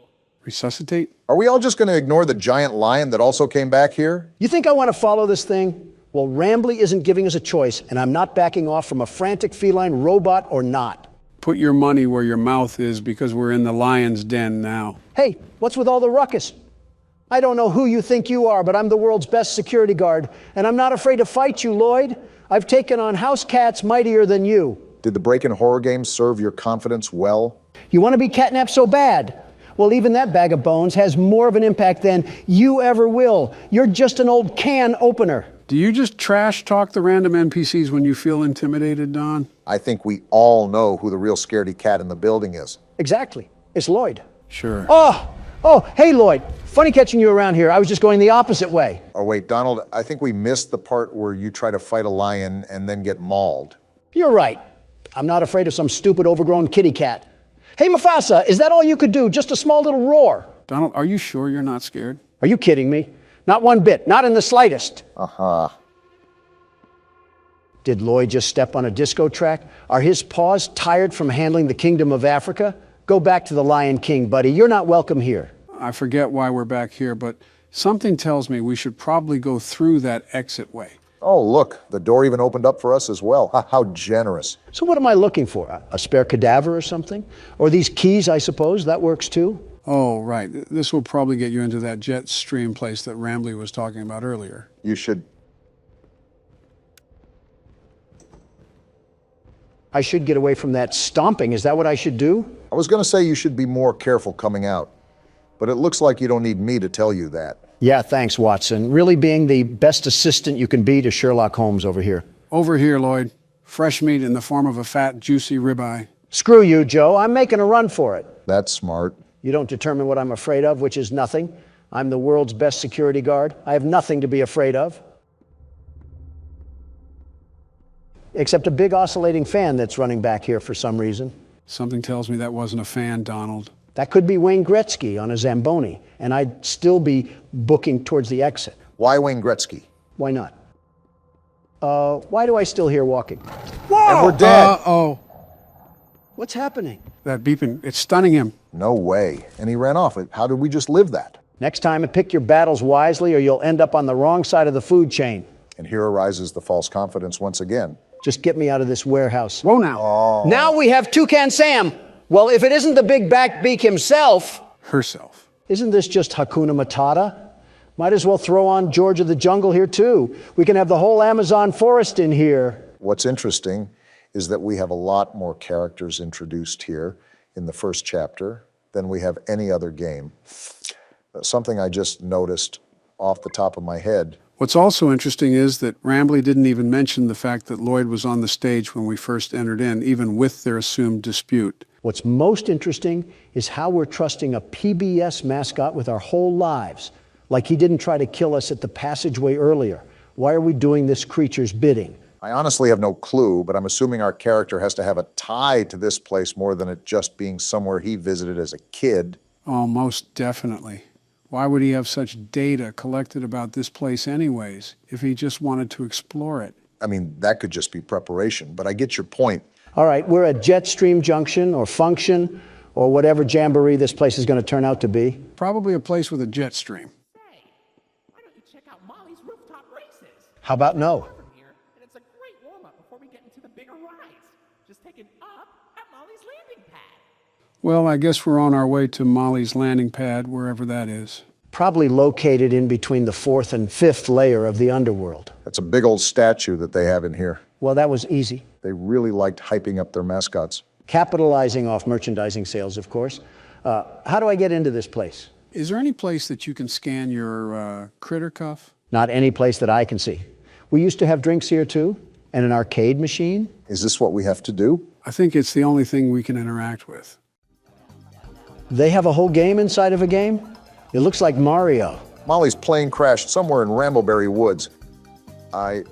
Resuscitate? Are we all just going to ignore the giant lion that also came back here? You think I want to follow this thing? Well, Rambly isn't giving us a choice, and I'm not backing off from a frantic feline robot or not. Put your money where your mouth is because we're in the lion's den now. Hey, what's with all the ruckus? I don't know who you think you are, but I'm the world's best security guard, and I'm not afraid to fight you, Lloyd. I've taken on house cats mightier than you. Did the break-in horror game serve your confidence well? You want to be catnapped so bad? Well, even that bag of bones has more of an impact than you ever will. You're just an old can opener. Do you just trash talk the random NPCs when you feel intimidated, Don? I think we all know who the real scaredy cat in the building is. Exactly. It's Lloyd. Sure. Oh, hey, Lloyd. Funny catching you around here. I was just going the opposite way. Oh, wait, Donald, I think we missed the part where you try to fight a lion and then get mauled. You're right. I'm not afraid of some stupid overgrown kitty cat. Hey, Mufasa, is that all you could do? Just a small little roar? Donald, are you sure you're not scared? Are you kidding me? Not one bit. Not in the slightest. Uh-huh. Did Lloyd just step on a disco track? Are his paws tired from handling the kingdom of Africa? Go back to the Lion King, buddy. You're not welcome here. I forget why we're back here, but something tells me we should probably go through that exit way. Oh, look, the door even opened up for us as well. How generous. So what am I looking for? A spare cadaver or something? Or these keys, I suppose? That works too? Oh, right. This will probably get you into that jet stream place that Rambly was talking about earlier. You should... I should get away from that stomping. Is that what I should do? I was going to say you should be more careful coming out, but it looks like you don't need me to tell you that. Yeah, thanks, Watson. Really being the best assistant you can be to Sherlock Holmes over here. Over here, Lloyd. Fresh meat in the form of a fat, juicy ribeye. Screw you, Joe. I'm making a run for it. That's smart. You don't determine what I'm afraid of, which is nothing. I'm the world's best security guard. I have nothing to be afraid of. Except a big oscillating fan that's running back here for some reason. Something tells me that wasn't a fan, Donald. That could be Wayne Gretzky on a Zamboni, and I'd still be booking towards the exit. Why Wayne Gretzky? Why not? Why do I still hear walking? Whoa! And we're dead. Uh-oh. What's happening? That beeping, it's stunning him. No way. And he ran off. How did we just live that? Next time, pick your battles wisely or you'll end up on the wrong side of the food chain. And here arises the false confidence once again. Just get me out of this warehouse. Whoa now. Oh. Now we have Toucan Sam. Well, if it isn't the big backbeak himself. Herself. Isn't this just Hakuna Matata? Might as well throw on George of the Jungle here too. We can have the whole Amazon forest in here. What's interesting is that we have a lot more characters introduced here in the first chapter than we have any other game. Something I just noticed off the top of my head. What's also interesting is that Rambley didn't even mention the fact that Lloyd was on the stage when we first entered in, even with their assumed dispute. What's most interesting is how we're trusting a PBS mascot with our whole lives, like he didn't try to kill us at the passageway earlier. Why are we doing this creature's bidding? I honestly have no clue, but I'm assuming our character has to have a tie to this place more than it just being somewhere he visited as a kid. Oh, most definitely. Why would he have such data collected about this place anyways, if he just wanted to explore it? I mean, that could just be preparation, but I get your point. All right, we're at Jetstream Junction or Function or whatever jamboree this place is going to turn out to be. Probably a place with a jet stream. Hey, why don't you check out Molly's rooftop races? How about no? From here, and it's a great warm-up before we get into the bigger rides. Just take it up at Molly's landing pad. Well, I guess we're on our way to Molly's landing pad, wherever that is. Probably located in between the 4th and 5th layer of the underworld. That's a big old statue that they have in here. Well, that was easy. They really liked hyping up their mascots. Capitalizing off merchandising sales, of course. How do I get into this place? Is there any place that you can scan your critter cuff? Not any place that I can see. We used to have drinks here too, and an arcade machine. Is this what we have to do? I think it's the only thing we can interact with. They have a whole game inside of a game? It looks like Mario. Molly's plane crashed somewhere in Rambleberry Woods. I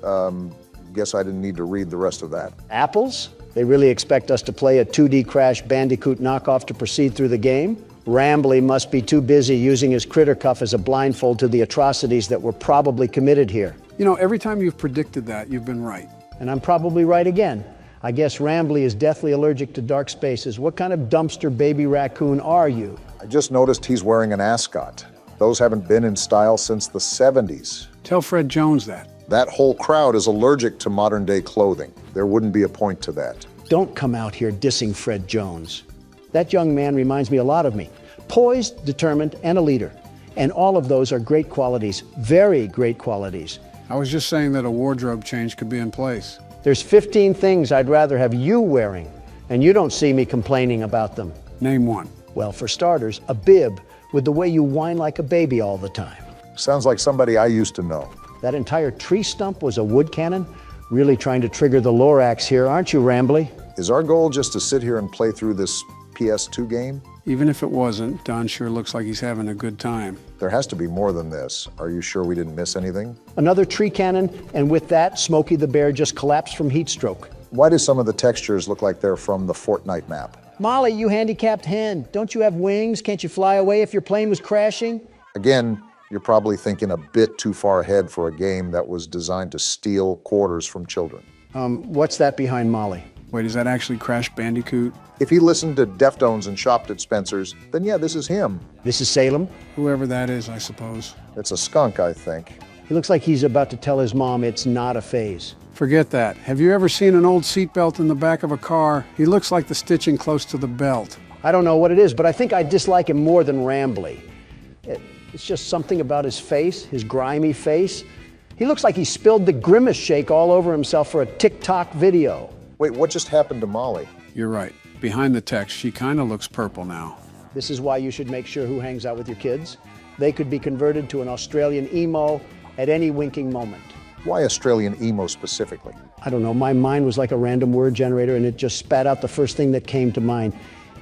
guess I didn't need to read the rest of that. Apples? They really expect us to play a 2D Crash Bandicoot knockoff to proceed through the game? Rambley must be too busy using his critter cuff as a blindfold to the atrocities that were probably committed here. You know, every time you've predicted that, you've been right. And I'm probably right again. I guess Rambley is deathly allergic to dark spaces. What kind of dumpster baby raccoon are you? I just noticed he's wearing an ascot. Those haven't been in style since the 70s. Tell Fred Jones that. That whole crowd is allergic to modern day clothing. There wouldn't be a point to that. Don't come out here dissing Fred Jones. That young man reminds me a lot of me. Poised, determined, and a leader. And all of those are great qualities, very great qualities. I was just saying that a wardrobe change could be in place. There's 15 things I'd rather have you wearing, and you don't see me complaining about them. Name one. Well, for starters, a bib with the way you whine like a baby all the time. Sounds like somebody I used to know. That entire tree stump was a wood cannon? Really trying to trigger the Lorax here, aren't you, Rambley? Is our goal just to sit here and play through this PS2 game? Even if it wasn't, Don sure looks like he's having a good time. There has to be more than this. Are you sure we didn't miss anything? Another tree cannon, and with that, Smokey the Bear just collapsed from heat stroke. Why do some of the textures look like they're from the Fortnite map? Molly, you handicapped hen. Don't you have wings? Can't you fly away if your plane was crashing? Again, you're probably thinking a bit too far ahead for a game that was designed to steal quarters from children. What's that behind Molly? Wait, is that actually Crash Bandicoot? If he listened to Deftones and shopped at Spencer's, then yeah, this is him. This is Salem? Whoever that is, I suppose. It's a skunk, I think. He looks like he's about to tell his mom it's not a phase. Forget that. Have you ever seen an old seatbelt in the back of a car? He looks like the stitching close to the belt. I don't know what it is, but I think I dislike him more than Rambley. It's just something about his face, his grimy face. He looks like he spilled the Grimace shake all over himself for a TikTok video. Wait, what just happened to Molly? You're right. Behind the text, she kind of looks purple now. This is why you should make sure who hangs out with your kids. They could be converted to an Australian emo at any winking moment. Why Australian emo specifically? I don't know, my mind was like a random word generator and it just spat out the first thing that came to mind.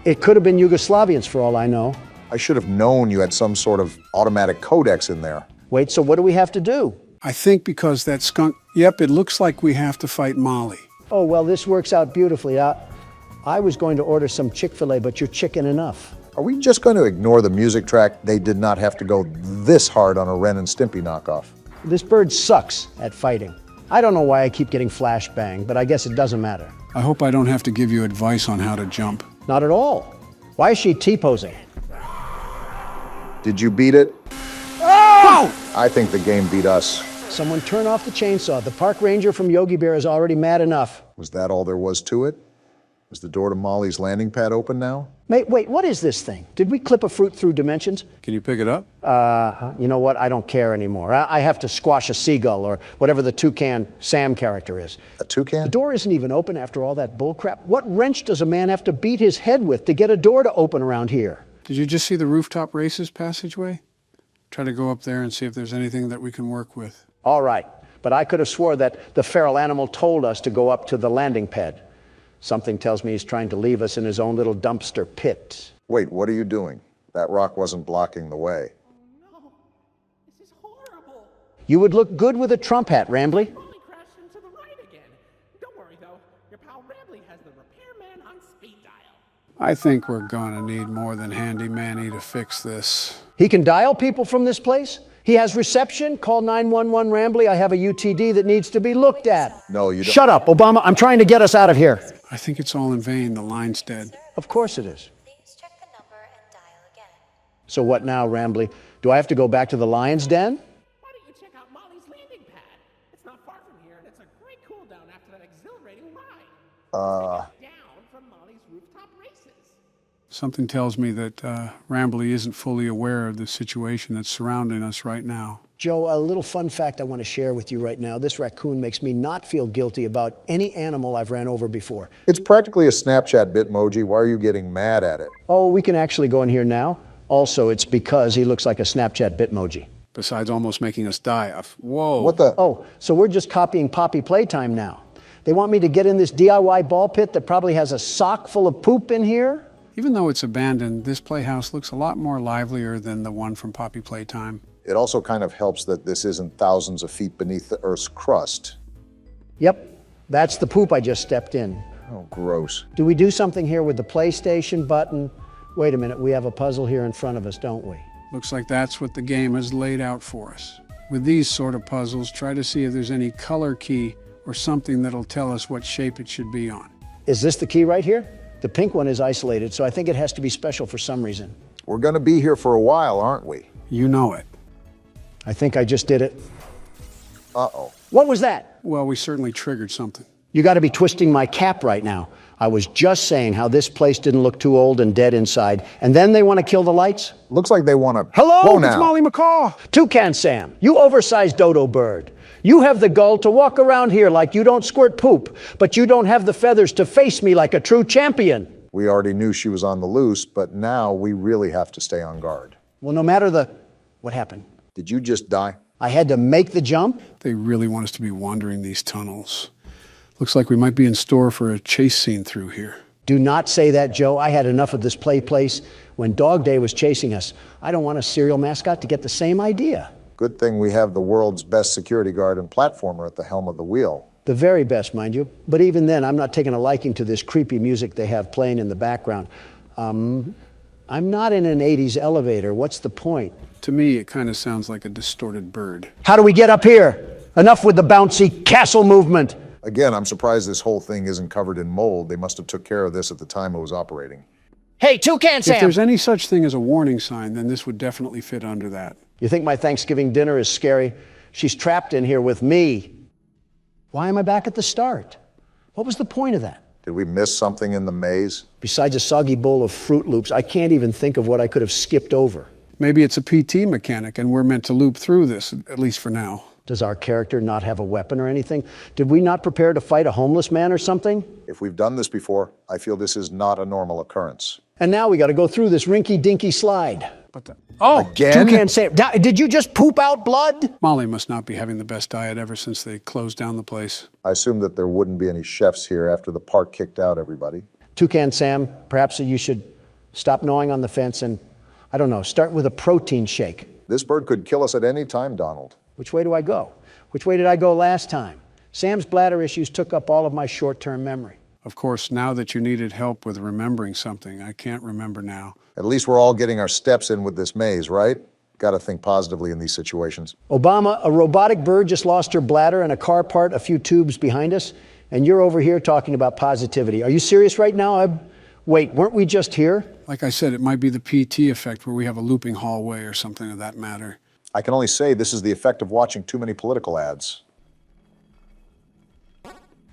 It could have been Yugoslavians for all I know. I should have known you had some sort of automatic codex in there. Wait, so what do we have to do? I think because that skunk, yep, it looks like we have to fight Molly. Oh, well, this works out beautifully. I was going to order some Chick-fil-A, but you're chicken enough. Are we just going to ignore the music track? They did not have to go this hard on a Ren and Stimpy knockoff. This bird sucks at fighting. I don't know why I keep getting flashbang, but I guess it doesn't matter. I hope I don't have to give you advice on how to jump. Not at all. Why is she T-posing? Did you beat it? Oh! I think the game beat us. Someone turn off the chainsaw. The park ranger from Yogi Bear is already mad enough. Was that all there was to it? Is the door to Molly's landing pad open now? Wait, what is this thing? Did we clip a fruit through dimensions? Can you pick it up? You know what? I don't care anymore. I have to squash a seagull or whatever the Toucan Sam character is. A toucan? The door isn't even open after all that bullcrap. What wrench does a man have to beat his head with to get a door to open around here? Did you just see the rooftop races passageway? Try to go up there and see if there's anything that we can work with. All right, but I could have swore that the feral animal told us to go up to the landing pad. Something tells me he's trying to leave us in his own little dumpster pit. Wait, what are you doing? That rock wasn't blocking the way. Oh no, this is horrible. You would look good with a Trump hat, Rambly. Molly crashed into the right again. Don't worry though, your pal Rambly has the repairman on speed dial. I think we're gonna need more than Handy Manny to fix this. He can dial people from this place? He has reception? Call 911 Rambly. I have a UTD that needs to be looked at. No, you don't. Shut up, Obama. I'm trying to get us out of here. I think it's all in vain. The line's dead. Of course it is. So what now, Rambly? Do I have to go back to the lion's den? Why don't you check out Molly's landing pad? It's not far from here, and it's a great cool down after that exhilarating ride. Down from Molly's rooftop races. Something tells me that Rambly isn't fully aware of the situation that's surrounding us right now. Joe, a little fun fact I want to share with you right now. This raccoon makes me not feel guilty about any animal I've ran over before. It's practically a Snapchat Bitmoji. Why are you getting mad at it? Oh, we can actually go in here now. Also, it's because he looks like a Snapchat Bitmoji. Besides almost making us die. Whoa. What the? Oh, so we're just copying Poppy Playtime now. They want me to get in this DIY ball pit that probably has a sock full of poop in here? Even though it's abandoned, this playhouse looks a lot more livelier than the one from Poppy Playtime. It also kind of helps that this isn't thousands of feet beneath the Earth's crust. Yep, that's the poop I just stepped in. Oh, gross. Do we do something here with the PlayStation button? Wait a minute, we have a puzzle here in front of us, don't we? Looks like that's what the game has laid out for us. With these sort of puzzles, try to see if there's any color key or something that'll tell us what shape it should be on. Is this the key right here? The pink one is isolated, so I think it has to be special for some reason. We're going to be here for a while, aren't we? You know it. I think I just did it. Uh-oh. What was that? Well, we certainly triggered something. You got to be twisting my cap right now. I was just saying how this place didn't look too old and dead inside, and then they want to kill the lights? Looks like they want to... Hello, Whoa, it's now. Molly McCaw. Toucan Sam, you oversized dodo bird. You have the gall to walk around here like you don't squirt poop, but you don't have the feathers to face me like a true champion. We already knew she was on the loose, but now we really have to stay on guard. Well, no matter the... What happened? Did you just die? I had to make the jump? They really want us to be wandering these tunnels. Looks like we might be in store for a chase scene through here. Do not say that, Joe. I had enough of this play place when Dog Day was chasing us. I don't want a cereal mascot to get the same idea. Good thing we have the world's best security guard and platformer at the helm of the wheel. The very best, mind you. But even then, I'm not taking a liking to this creepy music they have playing in the background. I'm not in an 80s elevator. What's the point? To me, it kind of sounds like a distorted bird. How do we get up here? Enough with the bouncy castle movement. Again, I'm surprised this whole thing isn't covered in mold. They must have took care of this at the time it was operating. Hey, Toucan Sam! If there's any such thing as a warning sign, then this would definitely fit under that. You think my Thanksgiving dinner is scary? She's trapped in here with me. Why am I back at the start? What was the point of that? Did we miss something in the maze? Besides a soggy bowl of Fruit Loops, I can't even think of what I could have skipped over. Maybe it's a PT mechanic and we're meant to loop through this, at least for now. Does our character not have a weapon or anything? Did we not prepare to fight a homeless man or something? If we've done this before, I feel this is not a normal occurrence. And now we got to go through this rinky-dinky slide. Again? Toucan Sam, did you just poop out blood? Molly must not be having the best diet ever since they closed down the place. I assumed that there wouldn't be any chefs here after the park kicked out everybody. Toucan Sam, perhaps you should stop gnawing on the fence and I don't know, start with a protein shake. This bird could kill us at any time, Donald. Which way do I go? Which way did I go last time? Sam's bladder issues took up all of my short-term memory. Of course, now that you needed help with remembering something, I can't remember now. At least we're all getting our steps in with this maze, right? Got to think positively in these situations. Obama, a robotic bird just lost her bladder and a car part a few tubes behind us, and you're over here talking about positivity. Are you serious right now? Wait, weren't we just here? Like I said, it might be the PT effect where we have a looping hallway or something of that matter. I can only say this is the effect of watching too many political ads.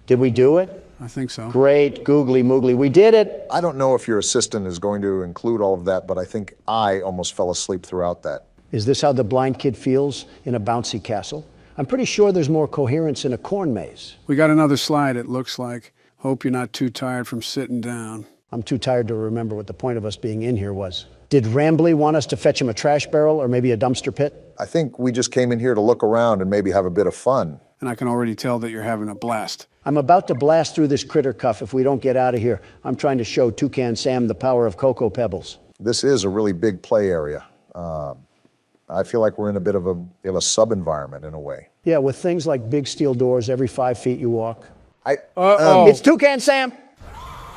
Did we do it? I think so. Great, googly moogly, we did it. I don't know if your assistant is going to include all of that, but I think I almost fell asleep throughout that. Is this how the blind kid feels in a bouncy castle? I'm pretty sure there's more coherence in a corn maze. We got another slide, it looks like. Hope you're not too tired from sitting down. I'm too tired to remember what the point of us being in here was. Did Rambly want us to fetch him a trash barrel or maybe a dumpster pit? I think we just came in here to look around and maybe have a bit of fun. And I can already tell that you're having a blast. I'm about to blast through this critter cuff if we don't get out of here. I'm trying to show Toucan Sam the power of Cocoa Pebbles. This is a really big play area. I feel like we're in a bit of a sub-environment in a way. Yeah, with things like big steel doors every 5 feet you walk. It's Toucan Sam!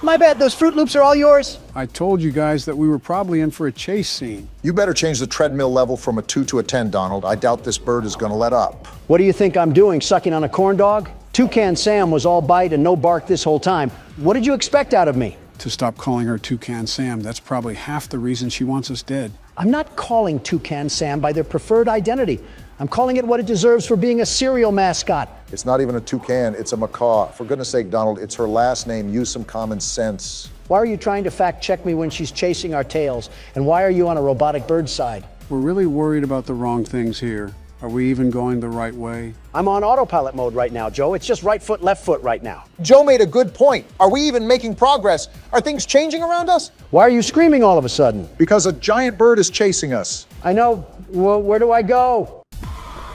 My bad, those Fruit Loops are all yours. I told you guys that we were probably in for a chase scene. You better change the treadmill level from a 2 to a 10, Donald. I doubt this bird is going to let up. What do you think I'm doing, sucking on a corn dog? Toucan Sam was all bite and no bark this whole time. What did you expect out of me? To stop calling her Toucan Sam. That's probably half the reason she wants us dead. I'm not calling Toucan Sam by their preferred identity. I'm calling it what it deserves for being a serial mascot. It's not even a toucan, it's a macaw. For goodness sake, Donald, it's her last name. Use some common sense. Why are you trying to fact check me when she's chasing our tails? And why are you on a robotic bird's side? We're really worried about the wrong things here. Are we even going the right way? I'm on autopilot mode right now, Joe. It's just right foot, left foot right now. Joe made a good point. Are we even making progress? Are things changing around us? Why are you screaming all of a sudden? Because a giant bird is chasing us. I know. Well, where do I go?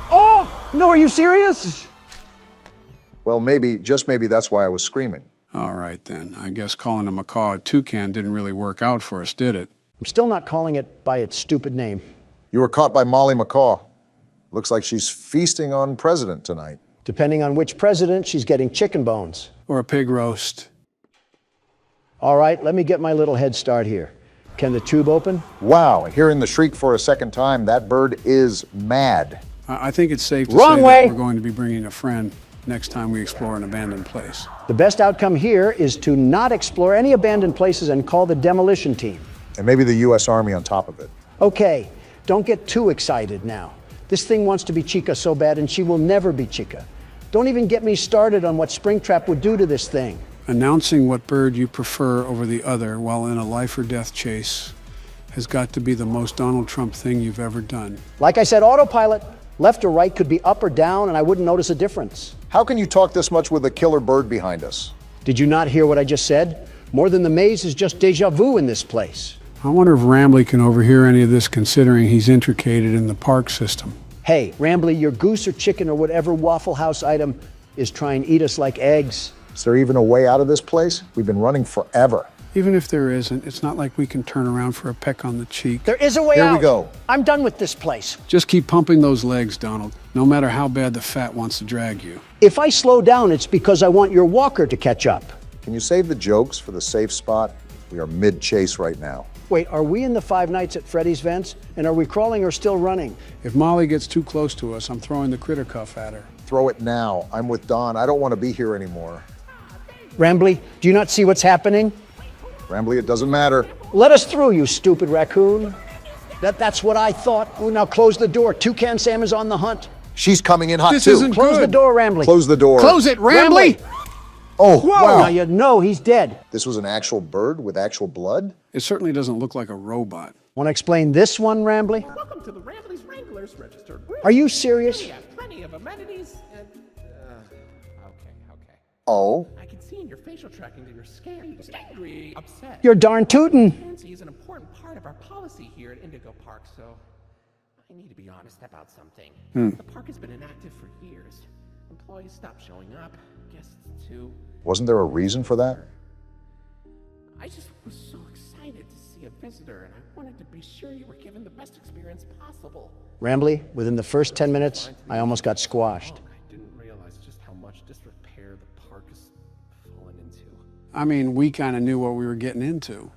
Oh, no, are you serious? Well, maybe, just maybe that's why I was screaming. All right, then. I guess calling a macaw a toucan didn't really work out for us, did it? I'm still not calling it by its stupid name. You were caught by Molly Macaw. Looks like she's feasting on president tonight. Depending on which president, she's getting chicken bones. Or a pig roast. All right, let me get my little head start here. Can the tube open? Wow, hearing the shriek for a second time, that bird is mad. I think it's safe to Wrong say way. that we're going to be bringing a friend next time we explore an abandoned place. The best outcome here is to not explore any abandoned places and call the demolition team. And maybe the U.S. Army on top of it. Okay, don't get too excited now. This thing wants to be Chica so bad, and she will never be Chica. Don't even get me started on what Springtrap would do to this thing. Announcing what bird you prefer over the other while in a life or death chase has got to be the most Donald Trump thing you've ever done. Like I said, autopilot. Left or right could be up or down, and I wouldn't notice a difference. How can you talk this much with a killer bird behind us? Did you not hear what I just said? More than the maze is just deja vu in this place. I wonder if Rambly can overhear any of this, considering he's intricated in the park system. Hey, Rambly, your goose or chicken or whatever Waffle House item is trying to eat us like eggs. Is there even a way out of this place? We've been running forever. Even if there isn't, it's not like we can turn around for a peck on the cheek. There is a way out. Here we go. I'm done with this place. Just keep pumping those legs, Donald, no matter how bad the fat wants to drag you. If I slow down, it's because I want your walker to catch up. Can you save the jokes for the safe spot? We are mid-chase right now. Wait, are we in the 5 Nights at Freddy's vents? And are we crawling or still running? If Molly gets too close to us, I'm throwing the critter cuff at her. Throw it now. I'm with Don. I don't want to be here anymore. Rambly, do you not see what's happening? Rambly, it doesn't matter. Let us through, you stupid raccoon. That's what I thought. Oh, now close the door. Toucan Sam is on the hunt. She's coming in hot This too. isn't Close good. the door, Rambly. Close the door. Close it, Rambly! Oh, Now wow. you know he's dead. This was an actual bird with actual blood? It certainly doesn't look like a robot. Want to explain this one, Rambly? Welcome to the Rambley's Wranglers registered room. Are you serious? We have plenty of amenities and... Okay. Oh. I can see in your facial tracking that you're scared, angry, upset. You're darn tootin'. Transparency is an important part of our policy here at Indigo Park, so I need to be honest about something. The park has been inactive for years. Employees stopped showing up, guests too. Wasn't there a reason for that? I just was so excited to see a visitor, and I wanted to be sure you were given the best experience possible. Rambly, within the first 10 minutes, I almost got squashed. I didn't realize just how much disrepair the park has fallen into. I mean, we kind of knew what we were getting into.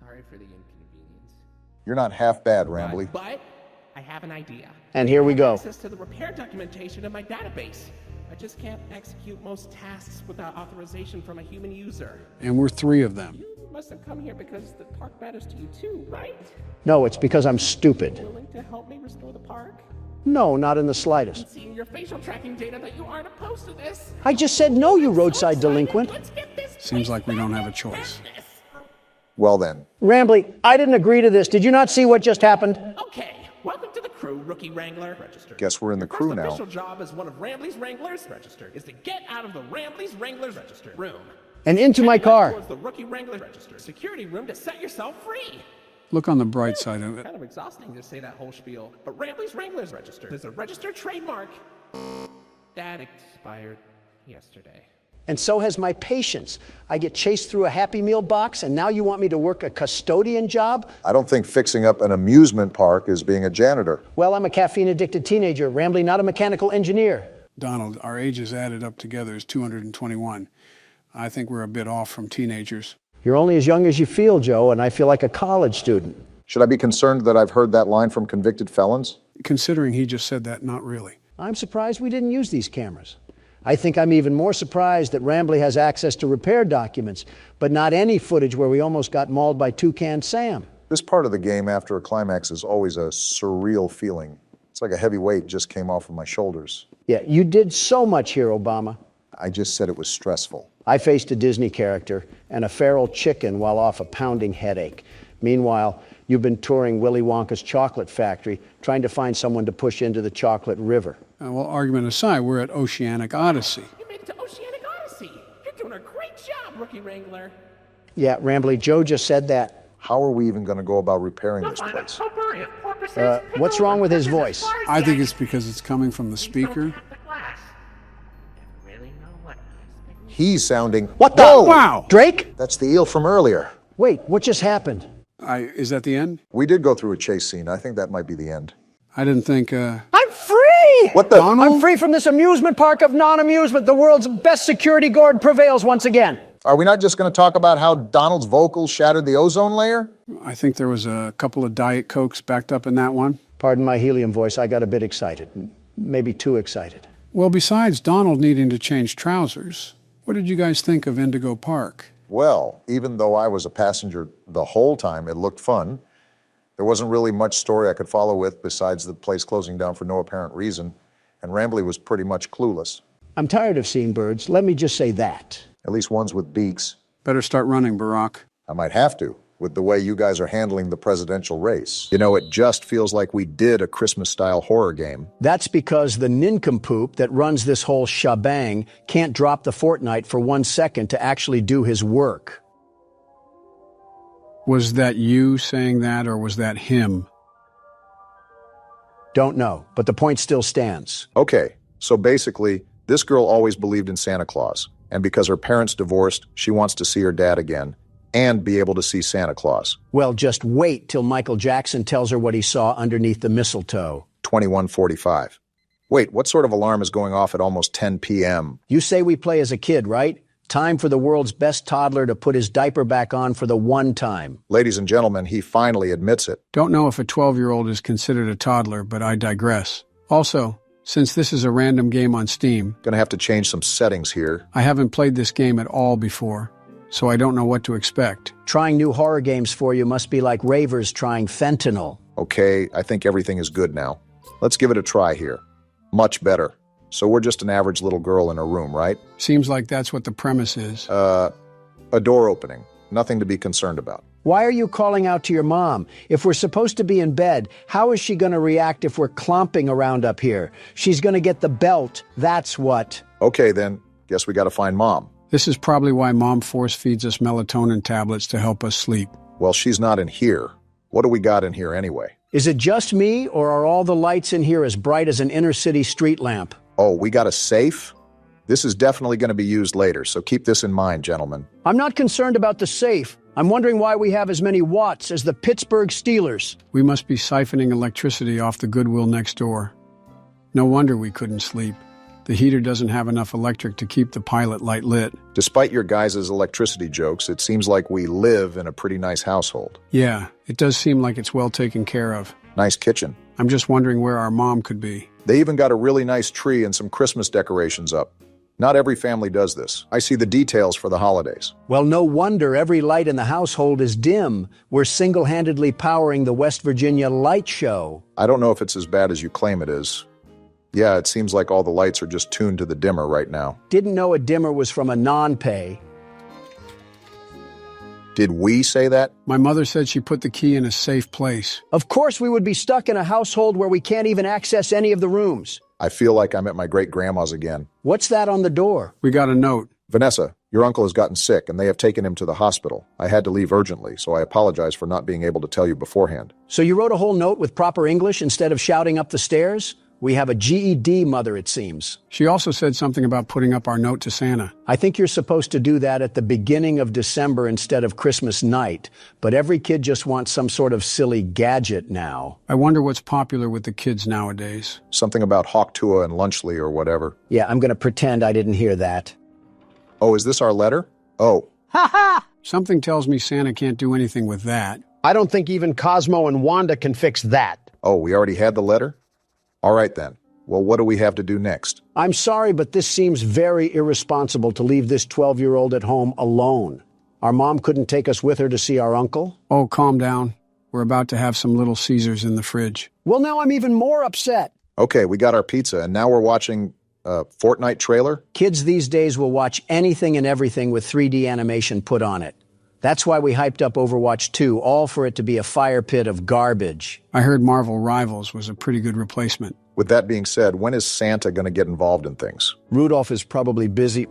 Sorry for the inconvenience. You're not half bad, Rambly. But I have an idea. And here we go. Access to the repair documentation in my database. I just can't execute most tasks without authorization from a human user. And we're 3 of them. You must have come here because the park matters to you too, right? No, it's because I'm stupid. Willing to help me restore the park? No, not in the slightest. And seeing your facial tracking data that you aren't opposed to this. I just said no, you roadside delinquent. Let's get this Seems like we don't have a choice. Well then. Rambly, I didn't agree to this. Did you not see what just happened? Okay, welcome to the crew, Rookie Wrangler. Registered. Guess we're in the crew Your now. first official job as one of Rambly's Wranglers, registered, is to get out of the Rambly's Wranglers registered room. And into my car. Towards the Rookie Wrangler registered security room to set yourself free. Look on the bright side of it. Kind of exhausting to say that whole spiel, but Rambly's Wranglers registered is a registered trademark that expired yesterday. And so has my patience. I get chased through a Happy Meal box, and now you want me to work a custodian job? I don't think fixing up an amusement park is being a janitor. Well, I'm a caffeine-addicted teenager, Rambly, not a mechanical engineer. Donald, our ages added up together is 221. I think we're a bit off from teenagers. You're only as young as you feel, Joe, and I feel like a college student. Should I be concerned that I've heard that line from convicted felons? Considering he just said that, not really. I'm surprised we didn't use these cameras. I think I'm even more surprised that Rambly has access to repair documents, but not any footage where we almost got mauled by Toucan Sam. This part of the game after a climax is always a surreal feeling. It's like a heavy weight just came off of my shoulders. Yeah, you did so much here, Obama. I just said it was stressful. I faced a Disney character and a feral chicken while off a pounding headache. Meanwhile, you've been touring Willy Wonka's chocolate factory, trying to find someone to push into the chocolate river. Well, argument aside, we're at Oceanic Odyssey. You made it to Oceanic Odyssey. You're doing a great job, Rookie Wrangler. Yeah, Rambly, Joe just said that. How are we even going to go about repairing this place? What's wrong with his voice? I think it's because it's coming from the speaker. He's sounding... What the? Whoa! Wow! Drake? That's the eel from earlier. Wait, what just happened? Is that the end? We did go through a chase scene. I think that might be the end. I didn't think, I'm free! What the? Donald? I'm free from this amusement park of non-amusement. The world's best security guard prevails once again. Are we not just going to talk about how Donald's vocals shattered the ozone layer? I think there was a couple of Diet Cokes backed up in that one. Pardon my helium voice, I got a bit excited. Maybe too excited. Well, besides Donald needing to change trousers, what did you guys think of Indigo Park? Well, even though I was a passenger the whole time, it looked fun. There wasn't really much story I could follow with besides the place closing down for no apparent reason, and Rambly was pretty much clueless. I'm tired of seeing birds. Let me just say that. At least ones with beaks. Better start running, Barack. I might have to, with the way you guys are handling the presidential race. You know, it just feels like we did a Christmas-style horror game. That's because the nincompoop that runs this whole shebang can't drop the Fortnite for 1 second to actually do his work. Was that you saying that, or was that him? Don't know, but the point still stands. Okay, so basically, this girl always believed in Santa Claus, and because her parents divorced, she wants to see her dad again, and be able to see Santa Claus. Well, just wait till Michael Jackson tells her what he saw underneath the mistletoe. 21:45. Wait, what sort of alarm is going off at almost 10 p.m.? You say we play as a kid, right? Time for the world's best toddler to put his diaper back on for the one time. Ladies and gentlemen, he finally admits it. Don't know if a 12-year-old is considered a toddler, but I digress. Also, since this is a random game on Steam, Gonna have to change some settings here. I haven't played this game at all before, so I don't know what to expect. Trying new horror games for you must be like ravers trying fentanyl. Okay, I think everything is good now. Let's give it a try here. Much better. So we're just an average little girl in a room, right? Seems like that's what the premise is. A door opening. Nothing to be concerned about. Why are you calling out to your mom? If we're supposed to be in bed, how is she going to react if we're clomping around up here? She's going to get the belt, that's what. Okay then, guess we gotta find Mom. This is probably why Mom force feeds us melatonin tablets to help us sleep. Well, she's not in here. What do we got in here anyway? Is it just me, or are all the lights in here as bright as an inner-city street lamp? Oh, we got a safe? This is definitely going to be used later, so keep this in mind, gentlemen. I'm not concerned about the safe. I'm wondering why we have as many watts as the Pittsburgh Steelers. We must be siphoning electricity off the Goodwill next door. No wonder we couldn't sleep. The heater doesn't have enough electric to keep the pilot light lit. Despite your guys' electricity jokes, it seems like we live in a pretty nice household. Yeah, it does seem like it's well taken care of. Nice kitchen. I'm just wondering where our mom could be. They even got a really nice tree and some Christmas decorations up. Not every family does this. I see the details for the holidays. Well, no wonder every light in the household is dim. We're single-handedly powering the West Virginia light show. I don't know if it's as bad as you claim it is. Yeah, it seems like all the lights are just tuned to the dimmer right now. Didn't know a dimmer was from a non-pay. Did we say that? My mother said she put the key in a safe place. Of course we would be stuck in a household where we can't even access any of the rooms. I feel like I'm at my great-grandma's again. What's that on the door? We got a note. Vanessa, your uncle has gotten sick and they have taken him to the hospital. I had to leave urgently, so I apologize for not being able to tell you beforehand. So you wrote a whole note with proper English instead of shouting up the stairs? We have a GED mother, it seems. She also said something about putting up our note to Santa. I think you're supposed to do that at the beginning of December instead of Christmas night, but every kid just wants some sort of silly gadget now. I wonder what's popular with the kids nowadays. Something about Hawktua and Lunchley or whatever. Yeah, I'm going to pretend I didn't hear that. Oh, is this our letter? Oh. Ha ha! Something tells me Santa can't do anything with that. I don't think even Cosmo and Wanda can fix that. Oh, we already had the letter? All right, then. Well, what do we have to do next? I'm sorry, but this seems very irresponsible to leave this 12-year-old at home alone. Our mom couldn't take us with her to see our uncle? Oh, calm down. We're about to have some Little Caesars in the fridge. Well, now I'm even more upset. Okay, we got our pizza, and now we're watching a Fortnite trailer? Kids these days will watch anything and everything with 3D animation put on it. That's why we hyped up Overwatch 2, all for it to be a fire pit of garbage. I heard Marvel Rivals was a pretty good replacement. With that being said, when is Santa going to get involved in things? Rudolph is probably busy.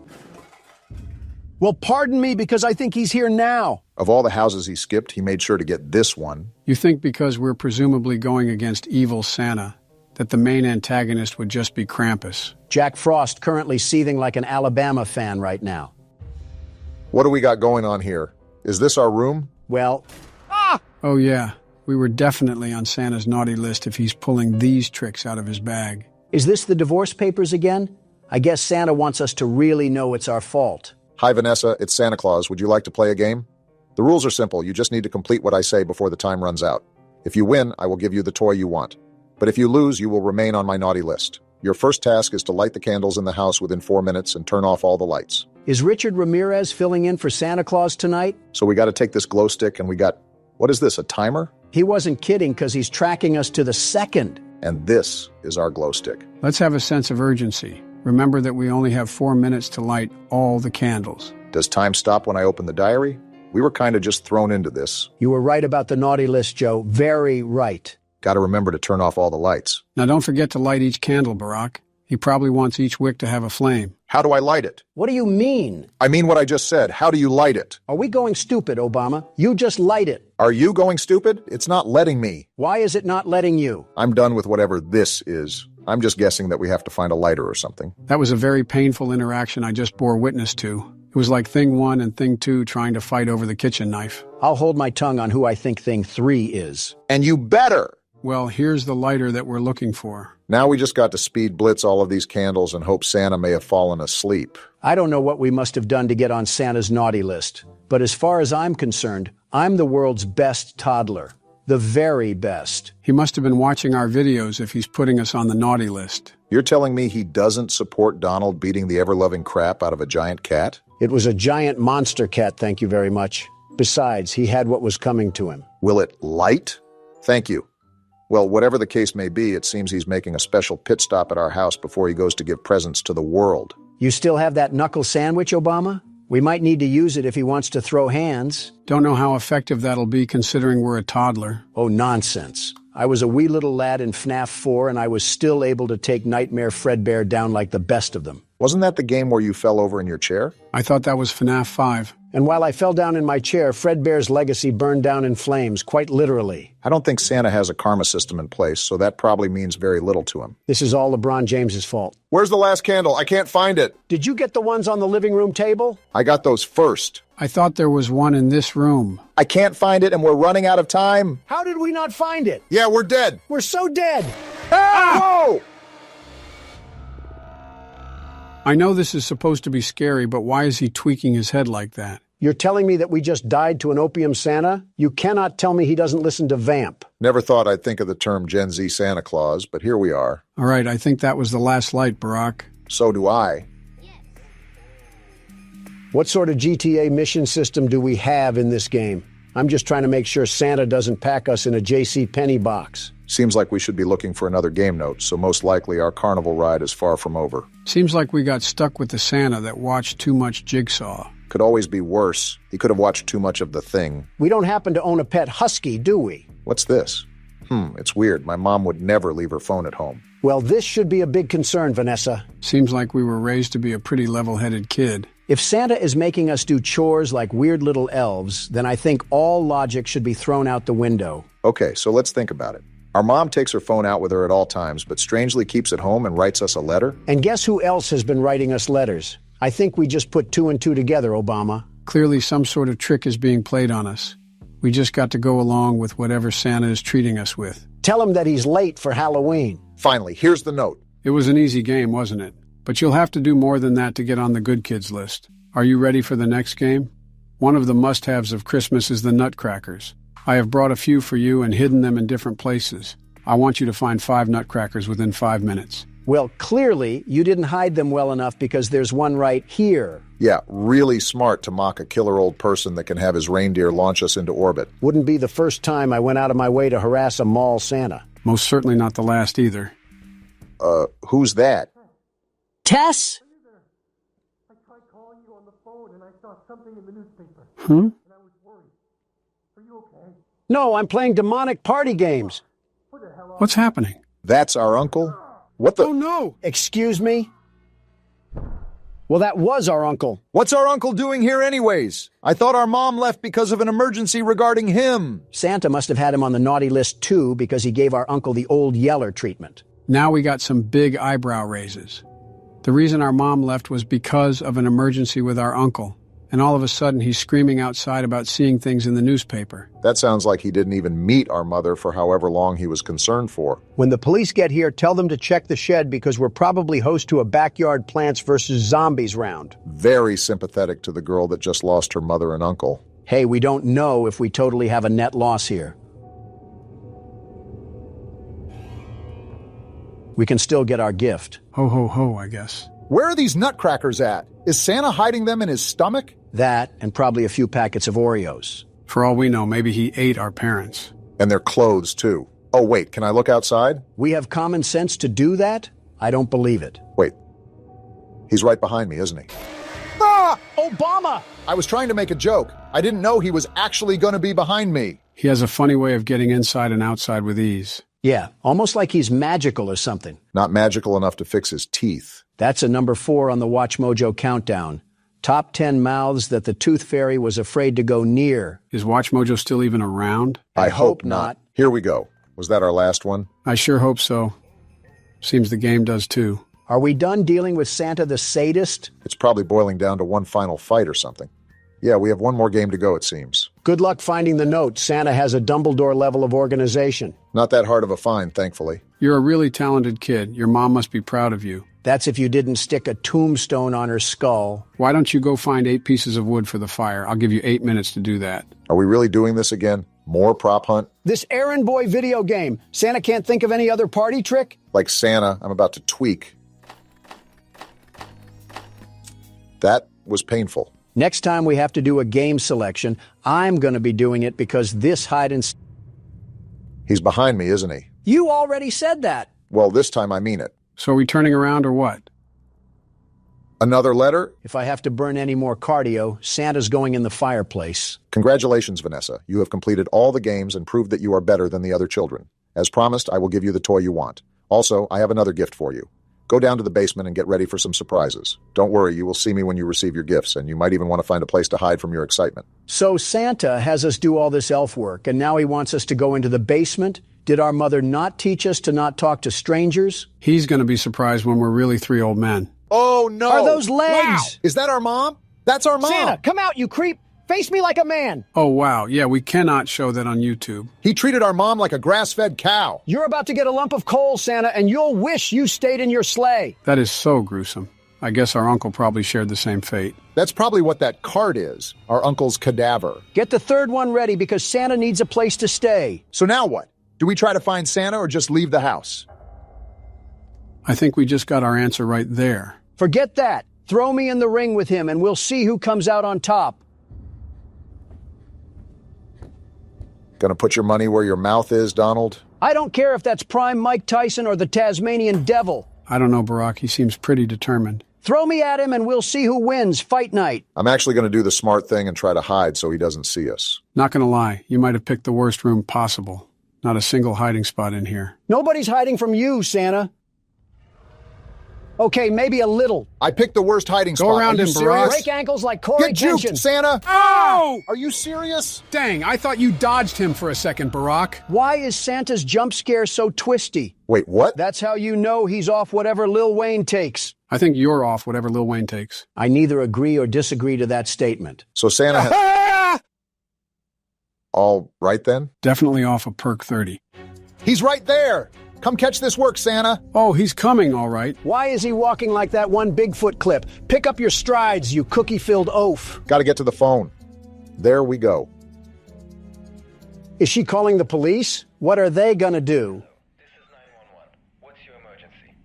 Well, pardon me, because I think he's here now. Of all the houses he skipped, he made sure to get this one. You think because we're presumably going against evil Santa, that the main antagonist would just be Krampus? Jack Frost currently seething like an Alabama fan right now. What do we got going on here? Is this our room? Well... Oh, yeah. We were definitely on Santa's naughty list if he's pulling these tricks out of his bag. Is this the divorce papers again? I guess Santa wants us to really know it's our fault. Hi, Vanessa. It's Santa Claus. Would you like to play a game? The rules are simple. You just need to complete what I say before the time runs out. If you win, I will give you the toy you want. But if you lose, you will remain on my naughty list. Your first task is to light the candles in the house within 4 minutes and turn off all the lights. Is Richard Ramirez filling in for Santa Claus tonight? So we got to take this glow stick and we got... What is this, a timer? He wasn't kidding because he's tracking us to the second. And this is our glow stick. Let's have a sense of urgency. Remember that we only have 4 minutes to light all the candles. Does time stop when I open the diary? We were kind of just thrown into this. You were right about the naughty list, Joe. Very right. Got to remember to turn off all the lights. Now don't forget to light each candle, Barack. He probably wants each wick to have a flame. How do I light it? What do you mean? I mean what I just said. How do you light it? Are we going stupid, Obama? You just light it. Are you going stupid? It's not letting me. Why is it not letting you? I'm done with whatever this is. I'm just guessing that we have to find a lighter or something. That was a very painful interaction I just bore witness to. It was like Thing 1 and Thing 2 trying to fight over the kitchen knife. I'll hold my tongue on who I think Thing 3 is. And you better! Well, here's the lighter that we're looking for. Now we just got to speed blitz all of these candles and hope Santa may have fallen asleep. I don't know what we must have done to get on Santa's naughty list. But as far as I'm concerned, I'm the world's best toddler. The very best. He must have been watching our videos if he's putting us on the naughty list. You're telling me he doesn't support Donald beating the ever-loving crap out of a giant cat? It was a giant monster cat, thank you very much. Besides, he had what was coming to him. Will it light? Thank you. Well, whatever the case may be, it seems he's making a special pit stop at our house before he goes to give presents to the world. You still have that knuckle sandwich, Obama? We might need to use it if he wants to throw hands. Don't know how effective that'll be considering we're a toddler. Oh, nonsense. I was a wee little lad in FNAF 4 and I was still able to take Nightmare Fredbear down like the best of them. Wasn't that the game where you fell over in your chair? I thought that was FNAF 5. And while I fell down in my chair, Fredbear's legacy burned down in flames, quite literally. I don't think Santa has a karma system in place, so that probably means very little to him. This is all LeBron James's fault. Where's the last candle? I can't find it. Did you get the ones on the living room table? I got those first. I thought there was one in this room. I can't find it, and we're running out of time. How did we not find it? Yeah, we're dead. We're so dead. Whoa! I know this is supposed to be scary, but why is he tweaking his head like that? You're telling me that we just died to an opium Santa? You cannot tell me he doesn't listen to Vamp. Never thought I'd think of the term Gen Z Santa Claus, but here we are. All right, I think that was the last light, Barack. So do I. What sort of GTA mission system do we have in this game? I'm just trying to make sure Santa doesn't pack us in a J.C. Penney box. Seems like we should be looking for another game note, so most likely our carnival ride is far from over. Seems like we got stuck with the Santa that watched too much Jigsaw. Could always be worse. He could have watched too much of The Thing. We don't happen to own a pet husky, do we? What's this? It's weird. My mom would never leave her phone at home. Well, this should be a big concern, Vanessa. Seems like we were raised to be a pretty level-headed kid. If Santa is making us do chores like weird little elves, then I think all logic should be thrown out the window. Okay, so let's think about it. Our mom takes her phone out with her at all times, but strangely keeps it home and writes us a letter? And guess who else has been writing us letters? I think we just put 2 and 2 together, Obama. Clearly some sort of trick is being played on us. We just got to go along with whatever Santa is treating us with. Tell him that he's late for Halloween. Finally, here's the note. It was an easy game, wasn't it? But you'll have to do more than that to get on the good kids list. Are you ready for the next game? One of the must-haves of Christmas is the nutcrackers. I have brought a few for you and hidden them in different places. I want you to find 5 nutcrackers within 5 minutes. Well, clearly, you didn't hide them well enough because there's one right here. Yeah, really smart to mock a killer old person that can have his reindeer launch us into orbit. Wouldn't be the first time I went out of my way to harass a mall Santa. Most certainly not the last either. Who's that? Tess? I tried calling you on the phone and I saw something in the newspaper. And I was worried. Are you okay? No, I'm playing demonic party games. What's happening? That's our uncle? What the? Oh, no! Excuse me? Well, that was our uncle. What's our uncle doing here anyways? I thought our mom left because of an emergency regarding him. Santa must have had him on the naughty list too because he gave our uncle the old yeller treatment. Now we got some big eyebrow raises. The reason our mom left was because of an emergency with our uncle. And all of a sudden he's screaming outside about seeing things in the newspaper. That sounds like he didn't even meet our mother for however long he was concerned for. When the police get here, tell them to check the shed because we're probably host to a backyard Plants vs. Zombies round. Very sympathetic to the girl that just lost her mother and uncle. Hey, we don't know if we totally have a net loss here. We can still get our gift. Ho, ho, ho, I guess. Where are these nutcrackers at? Is Santa hiding them in his stomach? That, and probably a few packets of Oreos. For all we know, maybe he ate our parents. And their clothes, too. Oh, wait, can I look outside? We have common sense to do that? I don't believe it. Wait. He's right behind me, isn't he? Ah! Obama! I was trying to make a joke. I didn't know he was actually going to be behind me. He has a funny way of getting inside and outside with ease. Yeah, almost like he's magical or something. Not magical enough to fix his teeth. That's a number 4 on the Watch Mojo countdown. Top 10 mouths that the Tooth Fairy was afraid to go near. Is Watch Mojo still even around? I hope not. Here we go. Was that our last one? I sure hope so. Seems the game does too. Are we done dealing with Santa the sadist? It's probably boiling down to one final fight or something. Yeah, we have one more game to go, it seems. Good luck finding the note. Santa has a Dumbledore level of organization. Not that hard of a find, thankfully. You're a really talented kid. Your mom must be proud of you. That's if you didn't stick a tombstone on her skull. Why don't you go find 8 pieces of wood for the fire? I'll give you 8 minutes to do that. Are we really doing this again? More prop hunt? This errand boy video game. Santa can't think of any other party trick? Like Santa, I'm about to tweak. That was painful. Next time we have to do a game selection, I'm going to be doing it because this hide and... He's behind me, isn't he? You already said that. Well, this time I mean it. So are we turning around or what? Another letter? If I have to burn any more cardio, Santa's going in the fireplace. Congratulations, Vanessa. You have completed all the games and proved that you are better than the other children. As promised, I will give you the toy you want. Also, I have another gift for you. Go down to the basement and get ready for some surprises. Don't worry, you will see me when you receive your gifts, and you might even want to find a place to hide from your excitement. So Santa has us do all this elf work, and now he wants us to go into the basement? Did our mother not teach us to not talk to strangers? He's going to be surprised when we're really 3 old men. Oh, no! Are those legs? Wow. Is that our mom? That's our mom! Santa, come out, you creep! Face me like a man! Oh, wow. Yeah, we cannot show that on YouTube. He treated our mom like a grass-fed cow. You're about to get a lump of coal, Santa, and you'll wish you stayed in your sleigh. That is so gruesome. I guess our uncle probably shared the same fate. That's probably what that card is, our uncle's cadaver. Get the third one ready because Santa needs a place to stay. So now what? Do we try to find Santa or just leave the house? I think we just got our answer right there. Forget that. Throw me in the ring with him and we'll see who comes out on top. Gonna put your money where your mouth is, Donald? I don't care if that's prime Mike Tyson or the Tasmanian Devil. I don't know, Barack. He seems pretty determined. Throw me at him and we'll see who wins fight night. I'm actually gonna do the smart thing and try to hide so he doesn't see us. Not gonna lie, you might have picked the worst room possible. Not a single hiding spot in here. Nobody's hiding from you, Santa. Okay, maybe a little. I picked the worst hiding spot. Go around him, Barack. Break ankles like Corey Get juked, Kenshin. Santa! Oh! Are you serious? Dang, I thought you dodged him for a second, Barack. Why is Santa's jump scare so twisty? Wait, what? That's how you know he's off whatever Lil Wayne takes. I think you're off whatever Lil Wayne takes. I neither agree or disagree to that statement. So Santa has... All right then? Definitely off a perk 30. He's right there! Come catch this work, Santa. Oh, he's coming, all right. Why is he walking like that one Bigfoot clip? Pick up your strides, you cookie-filled oaf. Gotta get to the phone. There we go. Is she calling the police? What are they gonna do? This is 911. What's your emergency?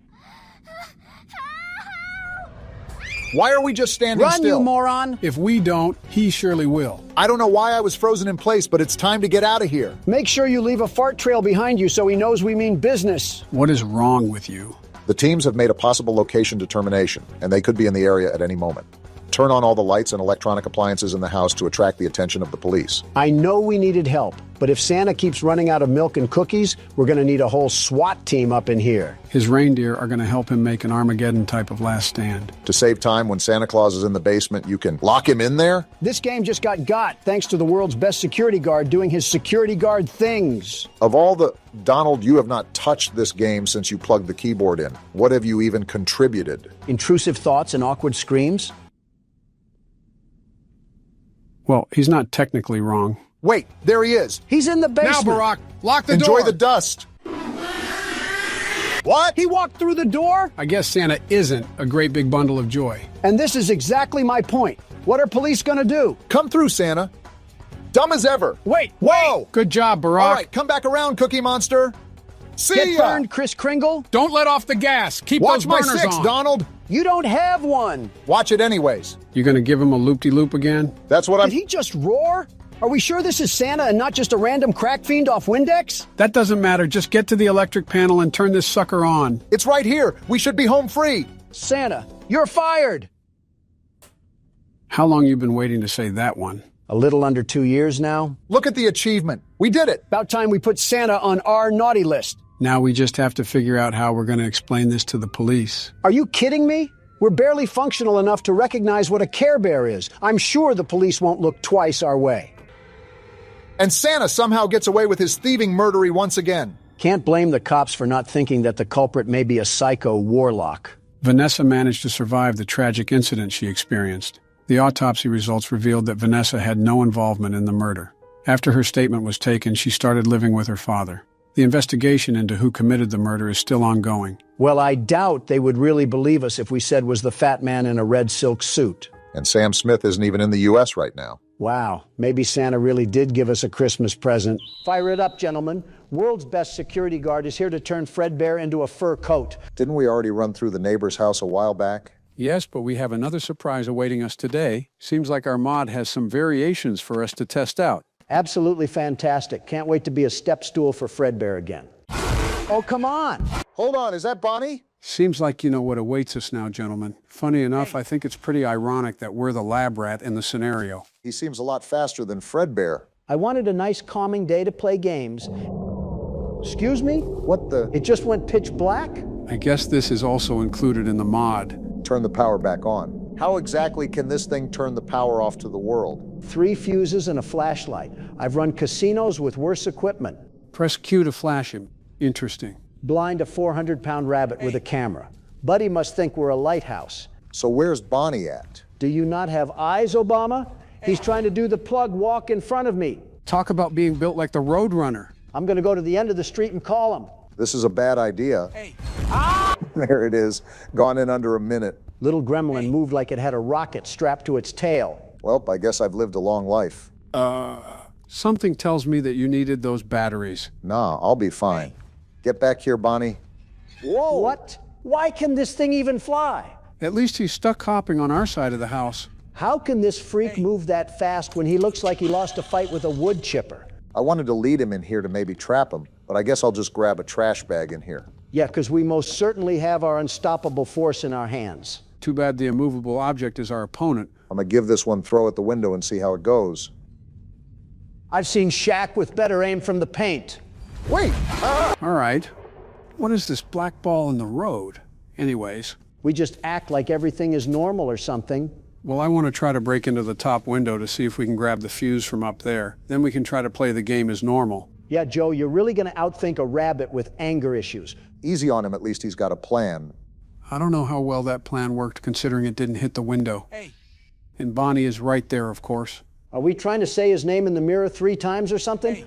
Why are we just standing Run, still? you moron! If we don't, he surely will. I don't know why I was frozen in place, but it's time to get out of here. Make sure you leave a fart trail behind you so he knows we mean business. What is wrong with you? The teams have made a possible location determination, and they could be in the area at any moment. Turn on all the lights and electronic appliances in the house to attract the attention of the police. I know we needed help, but if Santa keeps running out of milk and cookies, we're gonna need a whole SWAT team up in here. His reindeer are going to help him make an Armageddon type of last stand. To save time, when Santa Claus is in the basement, you can lock him in there? This game just got thanks to the world's best security guard doing his security guard things. Of all the... Donald, you have not touched this game since you plugged the keyboard in. What have you even contributed? Intrusive thoughts and awkward screams? Well, he's not technically wrong. Wait, there he is. He's in the basement. Now, Barack, lock the Enjoy door. the dust. What? He walked through the door? I guess Santa isn't a great big bundle of joy. And this is exactly my point. What are police gonna do? Come through, Santa. Dumb as ever. Wait, Whoa! Good job, Barack. All right, come back around, Cookie Monster. See Get ya! burned, Kris Kringle? Don't let off the gas. Keep Watch those my burners six, on. Donald. You don't have one. Watch it anyways. You going to give him a loop-de-loop again? That's what I'm... Did he just roar? Are we sure this is Santa and not just a random crack fiend off Windex? That doesn't matter. Just get to the electric panel and turn this sucker on. It's right here. We should be home free. Santa, you're fired. How long you been waiting to say that one? A little under 2 years now. Look at the achievement. We did it. About time we put Santa on our naughty list. Now we just have to figure out how we're going to explain this to the police. Are you kidding me? We're barely functional enough to recognize what a Care Bear is. I'm sure the police won't look twice our way. And Santa somehow gets away with his thieving murdery once again. Can't blame the cops for not thinking that the culprit may be a psycho warlock. Vanessa managed to survive the tragic incident she experienced. The autopsy results revealed that Vanessa had no involvement in the murder. After her statement was taken, she started living with her father. The investigation into who committed the murder is still ongoing. Well, I doubt they would really believe us if we said was the fat man in a red silk suit. And Sam Smith isn't even in the U.S. right now. Wow, maybe Santa really did give us a Christmas present. Fire it up, gentlemen. World's best security guard is here to turn Fredbear into a fur coat. Didn't we already run through the neighbor's house a while back? Yes, but we have another surprise awaiting us today. Seems like our mod has some variations for us to test out. Absolutely fantastic. Can't wait to be a step stool for Fredbear again. Oh, come on. Hold on, is that Bonnie? Seems like you know what awaits us now, gentlemen. Funny enough, I think it's pretty ironic that we're the lab rat in the scenario. He seems a lot faster than Fredbear. I wanted a nice calming day to play games. Excuse me? What the? It just went pitch black? I guess this is also included in the mod. Turn the power back on. How exactly can this thing turn the power off to the world? 3 fuses and a flashlight. I've run casinos with worse equipment. Press Q to flash him. Interesting. Blind a 400-pound rabbit with a camera. Buddy must think we're a lighthouse. So where's Bonnie at? Do you not have eyes, Obama? He's trying to do the plug walk in front of me. Talk about being built like the Roadrunner. I'm going to go to the end of the street and call him. This is a bad idea. Hey. There it is, gone in under a minute. Little gremlin moved like it had a rocket strapped to its tail. Well, I guess I've lived a long life. Something tells me that you needed those batteries. Nah, I'll be fine. Get back here, Bonnie. Whoa! What? Why can this thing even fly? At least he's stuck hopping on our side of the house. How can this freak move that fast when he looks like he lost a fight with a wood chipper? I wanted to lead him in here to maybe trap him, but I guess I'll just grab a trash bag in here. Yeah, because we most certainly have our unstoppable force in our hands. Too bad the immovable object is our opponent. I'm gonna give this one throw at the window and see how it goes. I've seen Shaq with better aim from the paint. Wait! All right. What is this black ball in the road? Anyways. We just act like everything is normal or something. Well, I want to try to break into the top window to see if we can grab the fuse from up there. Then we can try to play the game as normal. Yeah, Joe, you're really going to outthink a rabbit with anger issues. Easy on him, at least he's got a plan. I don't know how well that plan worked considering it didn't hit the window. Hey. And Bonnie is right there, of course. Are we trying to say his name in the mirror 3 times or something? Hey.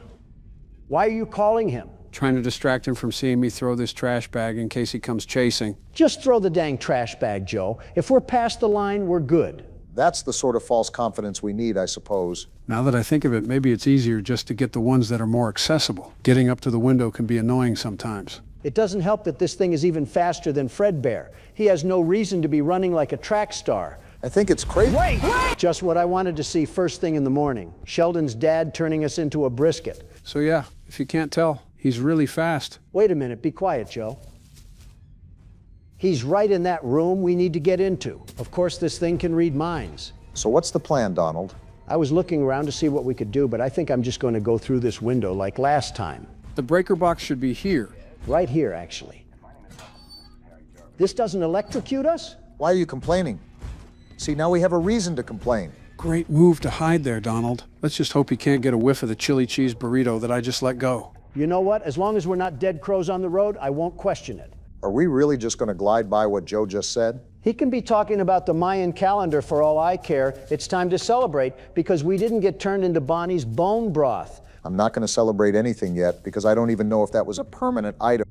Why are you calling him? Trying to distract him from seeing me throw this trash bag in case he comes chasing. Just throw the dang trash bag, Joe. If we're past the line, we're good. That's the sort of false confidence we need, I suppose. Now that I think of it, maybe it's easier just to get the ones that are more accessible. Getting up to the window can be annoying sometimes. It doesn't help that this thing is even faster than Fredbear. He has no reason to be running like a track star. I think it's crazy. Wait! Just what I wanted to see first thing in the morning. Sheldon's dad turning us into a brisket. So yeah, if you can't tell, he's really fast. Wait a minute, be quiet, Joe. He's right in that room we need to get into. Of course, this thing can read minds. So what's the plan, Donald? I was looking around to see what we could do, but I think I'm just going to go through this window like last time. The breaker box should be here. Right here, actually. This doesn't electrocute us? Why are you complaining? See, now we have a reason to complain. Great move to hide there, Donald. Let's just hope he can't get a whiff of the chili cheese burrito that I just let go. You know what? As long as we're not dead crows on the road, I won't question it. Are we really just going to glide by what Joe just said? He can be talking about the Mayan calendar for all I care. It's time to celebrate because we didn't get turned into Bonnie's bone broth. I'm not going to celebrate anything yet because I don't even know if that was a permanent item.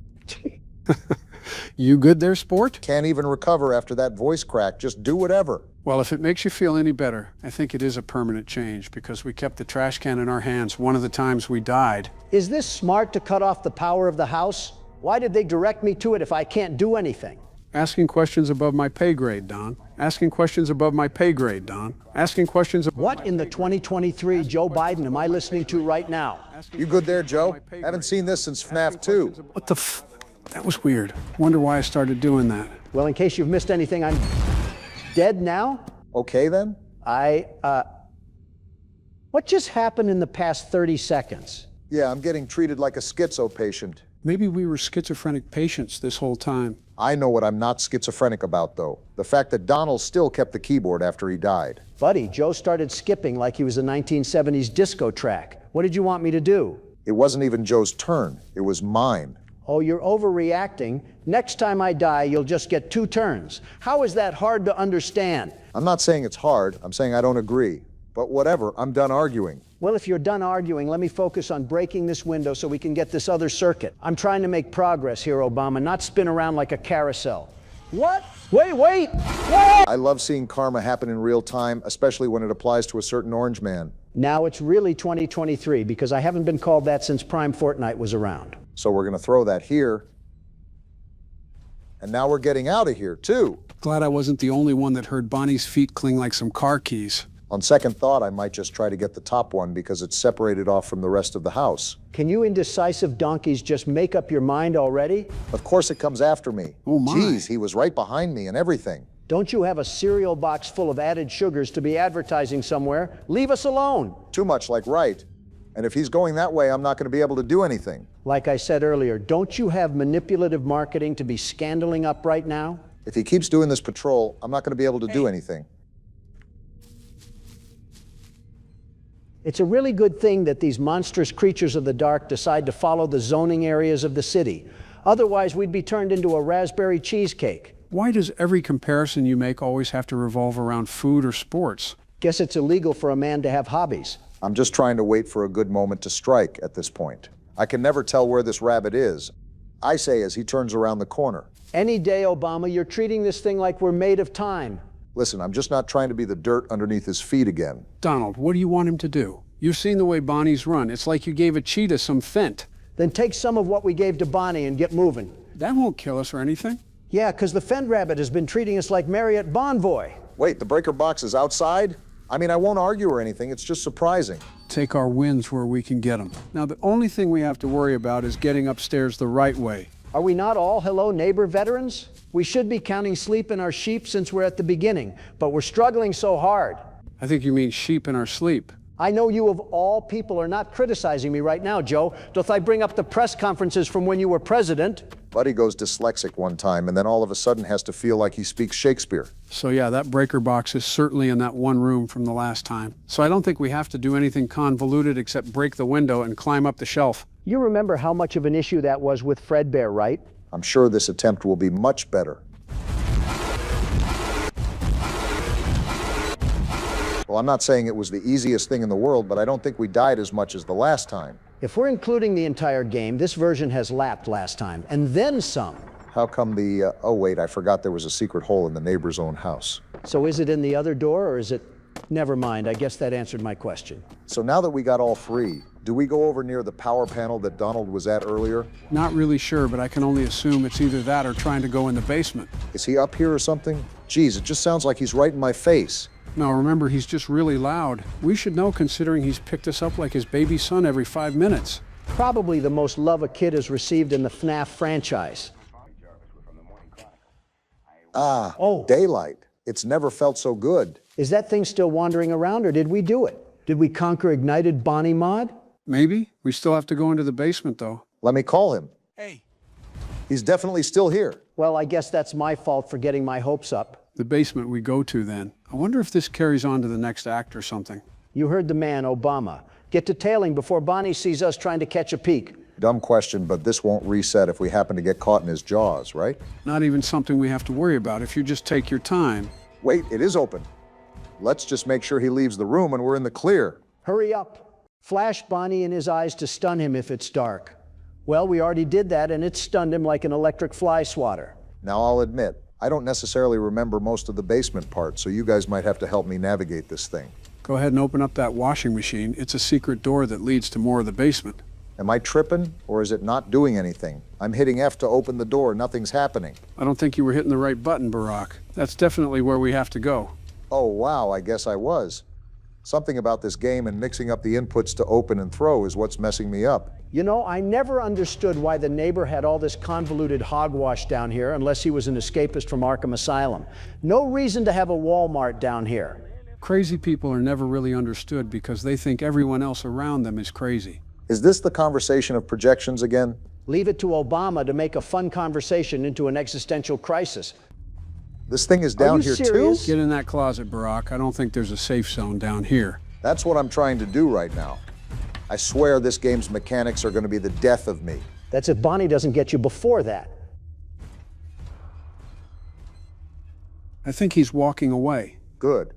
You good there, sport? Can't even recover after that voice crack. Just do whatever. Well, if it makes you feel any better, I think it is a permanent change because we kept the trash can in our hands one of the times we died. Is this smart to cut off the power of the house? Why did they direct me to it if I can't do anything? Asking questions above my pay grade, Don. Asking questions above my pay grade, Don. Asking questions above What in the 2023 Joe Biden am I listening to right now? You good there, Joe? Haven't seen this since FNAF 2. What the f... That was weird. Wonder why I started doing that. Well, in case you've missed anything, I'm dead now? Okay, then? What just happened in the past 30 seconds? Yeah, I'm getting treated like a schizo patient. Maybe we were schizophrenic patients this whole time. I know what I'm not schizophrenic about, though. The fact that Donald still kept the keyboard after he died. Buddy, Joe started skipping like he was a 1970s disco track. What did you want me to do? It wasn't even Joe's turn. It was mine. Oh, you're overreacting. Next time I die, you'll just get 2 turns. How is that hard to understand? I'm not saying it's hard. I'm saying I don't agree. But whatever, I'm done arguing. Well, if you're done arguing, let me focus on breaking this window so we can get this other circuit. I'm trying to make progress here, Obama, not spin around like a carousel. What? Wait! What? I love seeing karma happen in real time, especially when it applies to a certain orange man. Now it's really 2023 because I haven't been called that since Prime Fortnite was around. So we're going to throw that here. And now we're getting out of here, too. Glad I wasn't the only one that heard Bonnie's feet cling like some car keys. On second thought, I might just try to get the top one because it's separated off from the rest of the house. Can you indecisive donkeys just make up your mind already? Of course it comes after me. Oh my. Geez, he was right behind me and everything. Don't you have a cereal box full of added sugars to be advertising somewhere? Leave us alone. Too much like right. And if he's going that way, I'm not going to be able to do anything. Like I said earlier, don't you have manipulative marketing to be scandaling up right now? If he keeps doing this patrol, I'm not going to be able to do anything. It's a really good thing that these monstrous creatures of the dark decide to follow the zoning areas of the city. Otherwise, we'd be turned into a raspberry cheesecake. Why does every comparison you make always have to revolve around food or sports? Guess it's illegal for a man to have hobbies. I'm just trying to wait for a good moment to strike at this point. I can never tell where this rabbit is. I say as he turns around the corner. Any day, Obama, you're treating this thing like we're made of time. Listen, I'm just not trying to be the dirt underneath his feet again. Donald, what do you want him to do? You've seen the way Bonnie's run. It's like you gave a cheetah some fent. Then take some of what we gave to Bonnie and get moving. That won't kill us or anything. Yeah, because the fend rabbit has been treating us like Marriott Bonvoy. Wait, the breaker box is outside? I mean, I won't argue or anything. It's just surprising. Take our wins where we can get them. Now, the only thing we have to worry about is getting upstairs the right way. Are we not all hello neighbor veterans? We should be counting sleep in our sheep since we're at the beginning, but we're struggling so hard. I think you mean sheep in our sleep. I know you of all people are not criticizing me right now, Joe. Doth I bring up the press conferences from when you were president? Buddy goes dyslexic one time and then all of a sudden has to feel like he speaks Shakespeare. So yeah, that breaker box is certainly in that one room from the last time. So I don't think we have to do anything convoluted except break the window and climb up the shelf. You remember how much of an issue that was with Fredbear, right? I'm sure this attempt will be much better. Well, I'm not saying it was the easiest thing in the world, but I don't think we died as much as the last time. If we're including the entire game, this version has lapped last time, and then some. How come the, oh wait, I forgot there was a secret hole in the neighbor's own house. So is it in the other door, or is it, never mind, I guess that answered my question. So now that we got all three, do we go over near the power panel that Donald was at earlier? Not really sure, but I can only assume it's either that or trying to go in the basement. Is he up here or something? Geez, it just sounds like he's right in my face. No, remember, he's just really loud. We should know considering he's picked us up like his baby son every 5 minutes. Probably the most love a kid has received in the FNAF franchise. Ah, daylight. It's never felt so good. Is that thing still wandering around, or did we do it? Did we conquer Ignited Bonnie Mod? Maybe. We still have to go into the basement, though. Let me call him. Hey. He's definitely still here. Well, I guess that's my fault for getting my hopes up. The basement we go to, then. I wonder if this carries on to the next act or something. You heard the man, Obama. Get to tailing before Bonnie sees us trying to catch a peek. Dumb question, but this won't reset if we happen to get caught in his jaws, right? Not even something we have to worry about if you just take your time. Wait, it is open. Let's just make sure he leaves the room and we're in the clear. Hurry up. Flash Bonnie in his eyes to stun him if it's dark. Well, we already did that, and it stunned him like an electric fly swatter. Now, I'll admit, I don't necessarily remember most of the basement part, so you guys might have to help me navigate this thing. Go ahead and open up that washing machine. It's a secret door that leads to more of the basement. Am I tripping, or is it not doing anything? I'm hitting F to open the door. Nothing's happening. I don't think you were hitting the right button, Barack. That's definitely where we have to go. Oh, wow, I guess I was. Something about this game and mixing up the inputs to open and throw is what's messing me up. You know, I never understood why the neighbor had all this convoluted hogwash down here unless he was an escapist from Arkham Asylum. No reason to have a Walmart down here. Crazy people are never really understood because they think everyone else around them is crazy. Is this the conversation of projections again? Leave it to Obama to make a fun conversation into an existential crisis. This thing is down here too? Get in that closet, Barack. I don't think there's a safe zone down here. That's what I'm trying to do right now. I swear this game's mechanics are going to be the death of me. That's if Bonnie doesn't get you before that. I think he's walking away. Good.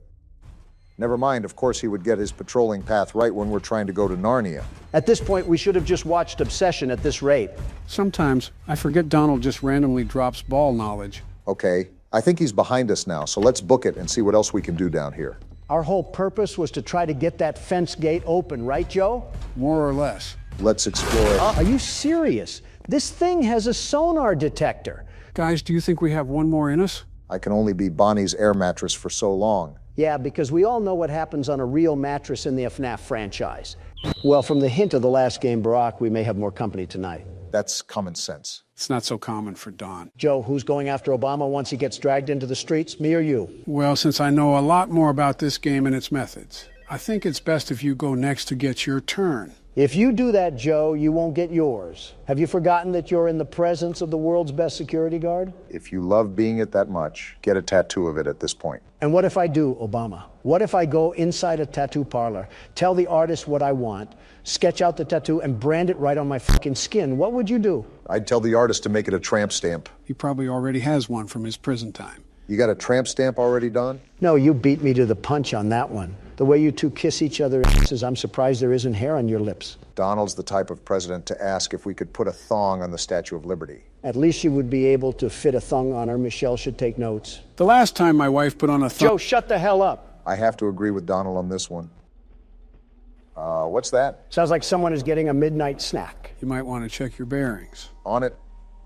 Never mind, of course he would get his patrolling path right when we're trying to go to Narnia. At this point, we should have just watched Obsession at this rate. Sometimes I forget Donald just randomly drops ball knowledge. Okay, I think he's behind us now, so let's book it and see what else we can do down here. Our whole purpose was to try to get that fence gate open, right, Joe? More or less. Let's explore it. Are you serious? This thing has a sonar detector. Guys, do you think we have one more in us? I can only be Bonnie's air mattress for so long. Yeah, because we all know what happens on a real mattress in the FNAF franchise. Well, from the hint of the last game, Barack, we may have more company tonight. That's common sense. It's not so common for Don. Joe, who's going after Obama once he gets dragged into the streets, me or you? Well, since I know a lot more about this game and its methods, I think it's best if you go next to get your turn. If you do that, Joe, you won't get yours. Have you forgotten that you're in the presence of the world's best security guard? If you love being it that much, get a tattoo of it at this point. And what if I do, Obama? What if I go inside a tattoo parlor, tell the artist what I want, sketch out the tattoo, and brand it right on my fucking skin? What would you do? I'd tell the artist to make it a tramp stamp. He probably already has one from his prison time. You got a tramp stamp already done? No, you beat me to the punch on that one. The way you two kiss each other, I'm surprised there isn't hair on your lips. Donald's the type of president to ask if we could put a thong on the Statue of Liberty. At least you would be able to fit a thong on her. Michelle should take notes. The last time my wife put on a thong... Joe, shut the hell up. I have to agree with Donald on this one. What's that? Sounds like someone is getting a midnight snack. You might want to check your bearings. On it?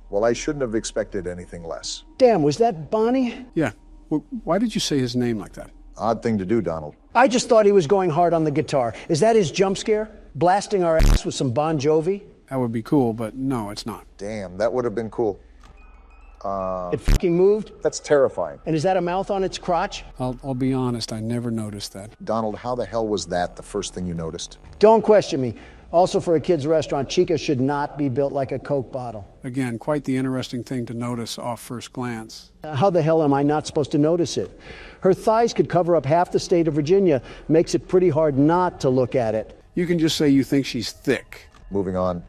Well, I shouldn't have expected anything less. Damn, was that Bonnie? Yeah. Well, why did you say his name like that? Odd thing to do, Donald. I just thought he was going hard on the guitar. Is that his jump scare? Blasting our ass with some Bon Jovi? That would be cool, but no, it's not. Damn, that would have been cool. It fucking moved? That's terrifying. And is that a mouth on its crotch? I'll be honest, I never noticed that. Donald, how the hell was that the first thing you noticed? Don't question me. Also, for a kid's restaurant, Chica should not be built like a Coke bottle. Again, quite the interesting thing to notice off first glance. How the hell am I not supposed to notice it? Her thighs could cover up half the state of Virginia. Makes it pretty hard not to look at it. You can just say you think she's thick. Moving on.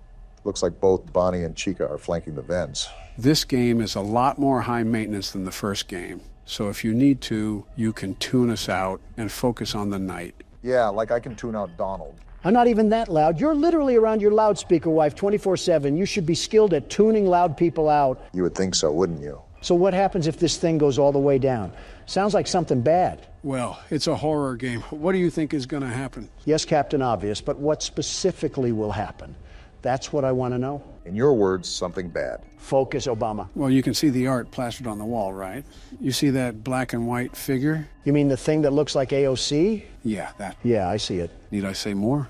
Looks like both Bonnie and Chica are flanking the Vens. This game is a lot more high maintenance than the first game. So if you need to, you can tune us out and focus on the night. Yeah, like I can tune out Donald. I'm not even that loud. You're literally around your loudspeaker wife 24/7. You should be skilled at tuning loud people out. You would think so, wouldn't you? So what happens if this thing goes all the way down? Sounds like something bad. Well, it's a horror game. What do you think is going to happen? Yes, Captain Obvious, but what specifically will happen? That's what I want to know. In your words, something bad. Focus, Obama. Well, you can see the art plastered on the wall, right? You see that black and white figure? You mean the thing that looks like AOC? Yeah, that. Yeah, I see it. Need I say more?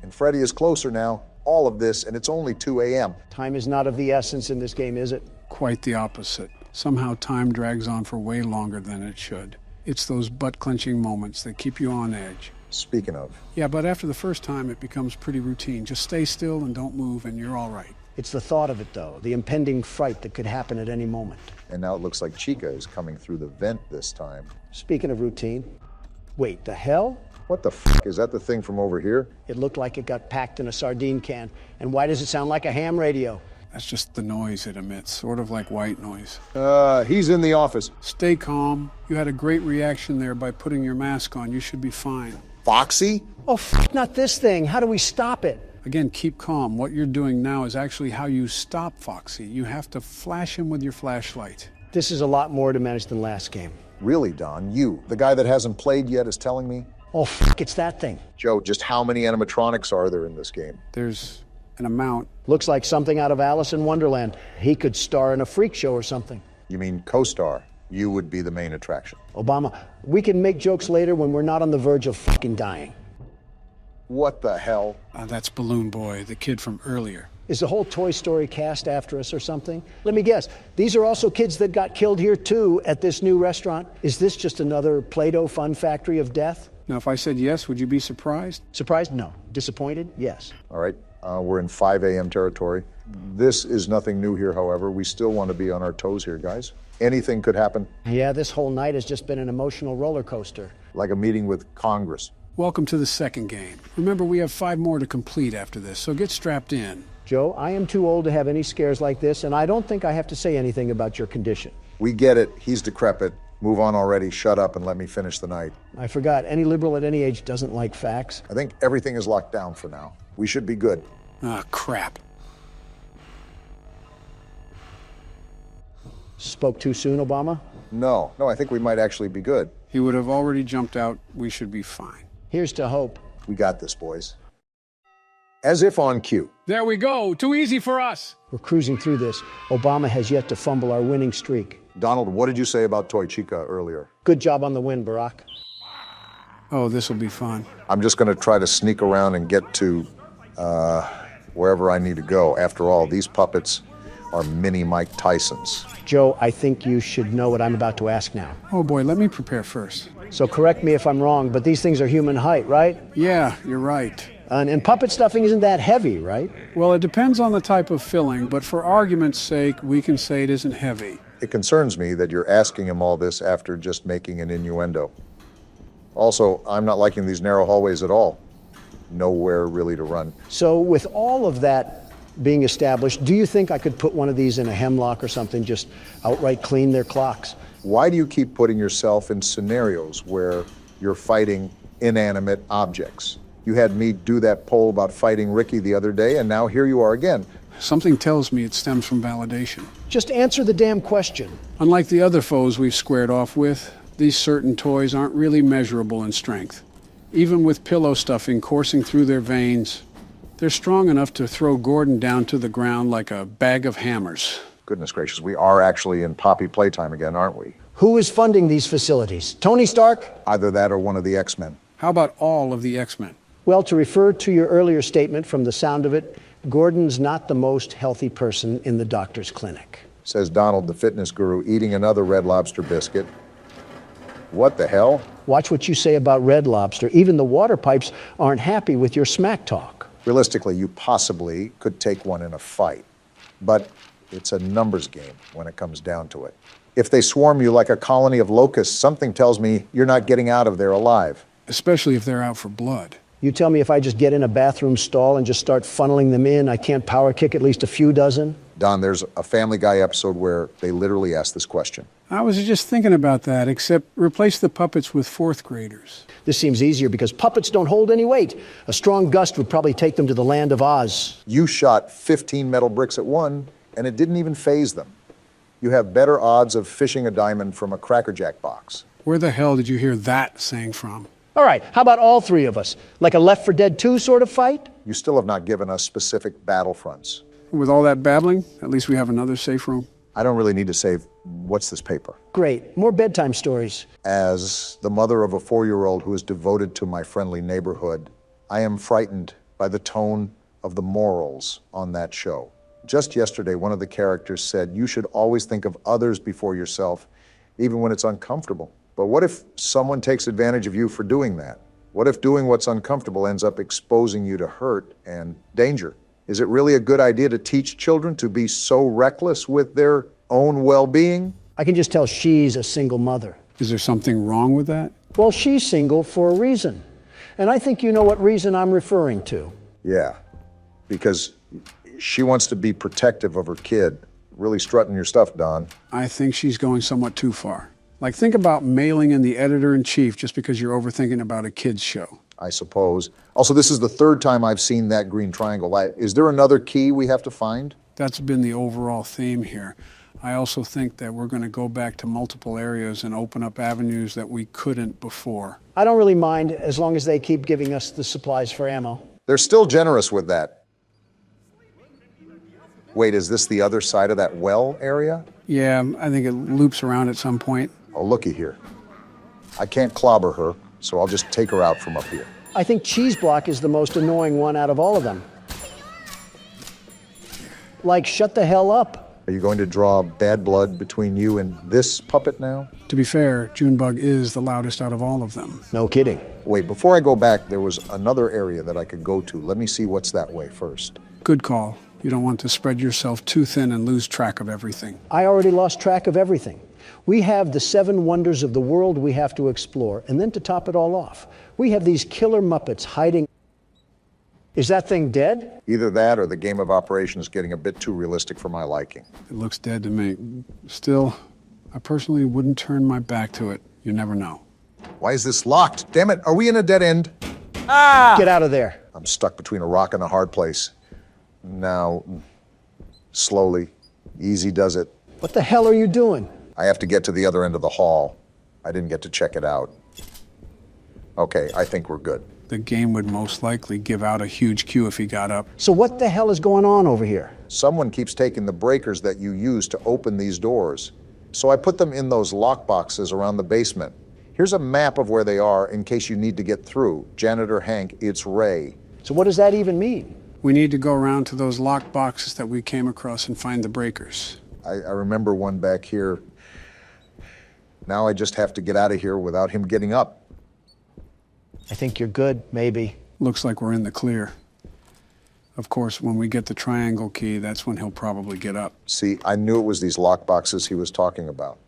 And Freddy is closer now. All of this, and it's only 2 a.m. Time is not of the essence in this game, is it? Quite the opposite. Somehow time drags on for way longer than it should. It's those butt-clenching moments that keep you on edge. Speaking of. Yeah, but after the first time, it becomes pretty routine. Just stay still and don't move, and you're all right. It's the thought of it, though, the impending fright that could happen at any moment. And now it looks like Chica is coming through the vent this time. Speaking of routine, wait, the hell? What the f***? Is that the thing from over here? It looked like it got packed in a sardine can. And why does it sound like a ham radio? That's just the noise it emits, sort of like white noise. He's in the office. Stay calm. You had a great reaction there by putting your mask on. You should be fine. Foxy? Oh, not this thing. How do we stop it? Again, keep calm. What you're doing now is actually how you stop Foxy. You have to flash him with your flashlight. This is a lot more to manage than last game. Really, Don? You, the guy that hasn't played yet, is telling me? Oh, it's that thing. Joe, just how many animatronics are there in this game? There's an amount. Looks like something out of Alice in Wonderland. He could star in a freak show or something. You mean co-star? You would be the main attraction. Obama, we can make jokes later when we're not on the verge of fucking dying. What the hell? That's Balloon Boy, the kid from earlier. Is the whole Toy Story cast after us or something? Let me guess. These are also kids that got killed here, too, at this new restaurant. Is this just another Play-Doh fun factory of death? Now, if I said yes, would you be surprised? Surprised? No. Disappointed? Yes. All right. We're in 5 a.m. territory. This is nothing new here, however. We still want to be on our toes here, guys. Anything could happen. Yeah, this whole night has just been an emotional roller coaster. Like a meeting with Congress. Welcome to the second game. Remember, we have 5 more to complete after this, so get strapped in. Joe, I am too old to have any scares like this, and I don't think I have to say anything about your condition. We get it. He's decrepit. Move on already. Shut up and let me finish the night. I forgot. Any liberal at any age doesn't like facts. I think everything is locked down for now. We should be good. Ah, crap. Spoke too soon, Obama? No, I think we might actually be good. He would have already jumped out. We should be fine. Here's to hope. We got this, boys. As if on cue. There we go. Too easy for us. We're cruising through this. Obama has yet to fumble our winning streak. Donald, what did you say about Toy Chica earlier? Good job on the win, Barack. Oh, this will be fun. I'm just going to try to sneak around and get to wherever I need to go. After all, these puppets are mini Mike Tysons. Joe, I think you should know what I'm about to ask now. Oh boy, let me prepare first. So correct me if I'm wrong, but these things are human height, right? Yeah, you're right. And puppet stuffing isn't that heavy, right? Well, it depends on the type of filling, but for argument's sake, we can say it isn't heavy. It concerns me that you're asking him all this after just making an innuendo. Also, I'm not liking these narrow hallways at all. Nowhere really to run. So with all of that being established, do you think I could put one of these in a hemlock or something, just outright clean their clocks? Why do you keep putting yourself in scenarios where you're fighting inanimate objects? You had me do that poll about fighting Ricky the other day, and now here you are again. Something tells me it stems from validation. Just answer the damn question. Unlike the other foes we've squared off with, these certain toys aren't really measurable in strength. Even with pillow stuffing coursing through their veins, they're strong enough to throw Gordon down to the ground like a bag of hammers. Goodness gracious, we are actually in Poppy Playtime again, aren't we? Who is funding these facilities? Tony Stark? Either that or one of the X-Men. How about all of the X-Men? Well, to refer to your earlier statement, from the sound of it, Gordon's not the most healthy person in the doctor's clinic. Says Donald, the fitness guru, eating another Red Lobster biscuit. What the hell? Watch what you say about Red Lobster. Even the water pipes aren't happy with your smack talk. Realistically, you possibly could take one in a fight, but it's a numbers game when it comes down to it. If they swarm you like a colony of locusts, something tells me you're not getting out of there alive. Especially if they're out for blood. You tell me if I just get in a bathroom stall and just start funneling them in, I can't power kick at least a few dozen? Don, there's a Family Guy episode where they literally ask this question. I was just thinking about that, except replace the puppets with fourth graders. This seems easier because puppets don't hold any weight. A strong gust would probably take them to the land of Oz. You shot 15 metal bricks at one, and it didn't even faze them. You have better odds of fishing a diamond from a Cracker Jack box. Where the hell did you hear that saying from? All right, how about all three of us? Like a Left 4 Dead 2 sort of fight? You still have not given us specific battlefronts. With all that babbling, at least we have another safe room. I don't really need to save. What's this paper? Great, more bedtime stories. As the mother of a 4-year-old who is devoted to my friendly neighborhood, I am frightened by the tone of the morals on that show. Just yesterday, one of the characters said, you should always think of others before yourself, even when it's uncomfortable. But what if someone takes advantage of you for doing that? What if doing what's uncomfortable ends up exposing you to hurt and danger? Is it really a good idea to teach children to be so reckless with their own well-being? I can just tell she's a single mother. Is there something wrong with that? Well, she's single for a reason. And I think you know what reason I'm referring to. Yeah, because she wants to be protective of her kid. Really strutting your stuff, Don. I think she's going somewhat too far. Like, think about mailing in the editor-in-chief just because you're overthinking about a kid's show. I suppose. Also, this is the third time I've seen that green triangle. Is there another key we have to find? That's been the overall theme here. I also think that we're going to go back to multiple areas and open up avenues that we couldn't before. I don't really mind as long as they keep giving us the supplies for ammo. They're still generous with that. Wait, is this the other side of that well area? Yeah, I think it loops around at some point. Oh, looky here. I can't clobber her, so I'll just take her out from up here. I think Cheese Block is the most annoying one out of all of them. Like, shut the hell up. Are you going to draw bad blood between you and this puppet now? To be fair, Junebug is the loudest out of all of them. No kidding. Wait, before I go back, there was another area that I could go to. Let me see what's that way first. Good call. You don't want to spread yourself too thin and lose track of everything. I already lost track of everything. We have the 7 wonders of the world we have to explore, and then to top it all off, we have these killer Muppets hiding. Is that thing dead? Either that or the game of operations getting a bit too realistic for my liking. It looks dead to me. Still, I personally wouldn't turn my back to it. You never know. Why is this locked? Damn it, are we in a dead end? Ah! Get out of there. I'm stuck between a rock and a hard place. Now, slowly, easy does it. What the hell are you doing? I have to get to the other end of the hall. I didn't get to check it out. Okay, I think we're good. The game would most likely give out a huge cue if he got up. So what the hell is going on over here? Someone keeps taking the breakers that you use to open these doors. So I put them in those lock boxes around the basement. Here's a map of where they are in case you need to get through. Janitor Hank, it's Ray. So what does that even mean? We need to go around to those lock boxes that we came across and find the breakers. I remember one back here. Now I just have to get out of here without him getting up. I think you're good, maybe. Looks like we're in the clear. Of course, when we get the triangle key, that's when he'll probably get up. See, I knew it was these lockboxes he was talking about.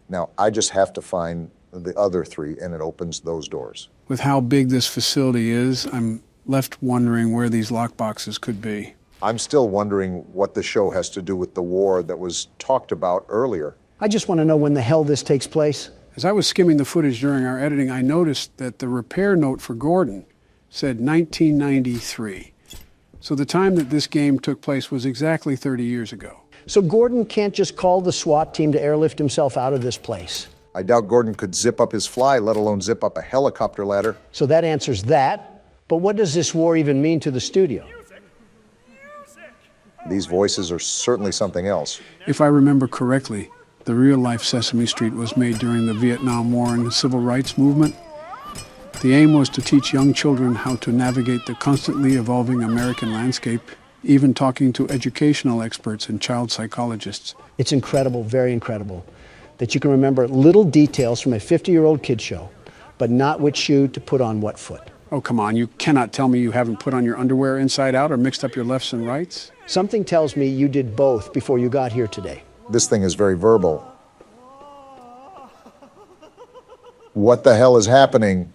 Now, I just have to find the other 3, and it opens those doors. With how big this facility is, I'm left wondering where these lockboxes could be. I'm still wondering what the show has to do with the war that was talked about earlier. I just want to know when the hell this takes place. As I was skimming the footage during our editing, I noticed that the repair note for Gordon said 1993. So the time that this game took place was exactly 30 years ago. So Gordon can't just call the SWAT team to airlift himself out of this place. I doubt Gordon could zip up his fly, let alone zip up a helicopter ladder. So that answers that. But what does this war even mean to the studio? These voices are certainly something else. If I remember correctly, the real-life Sesame Street was made during the Vietnam War and the Civil Rights Movement. The aim was to teach young children how to navigate the constantly evolving American landscape, even talking to educational experts and child psychologists. It's incredible, very incredible, that you can remember little details from a 50-year-old kid show, but not which shoe to put on what foot. Oh, come on, you cannot tell me you haven't put on your underwear inside out or mixed up your lefts and rights? Something tells me you did both before you got here today. This thing is very verbal. What the hell is happening?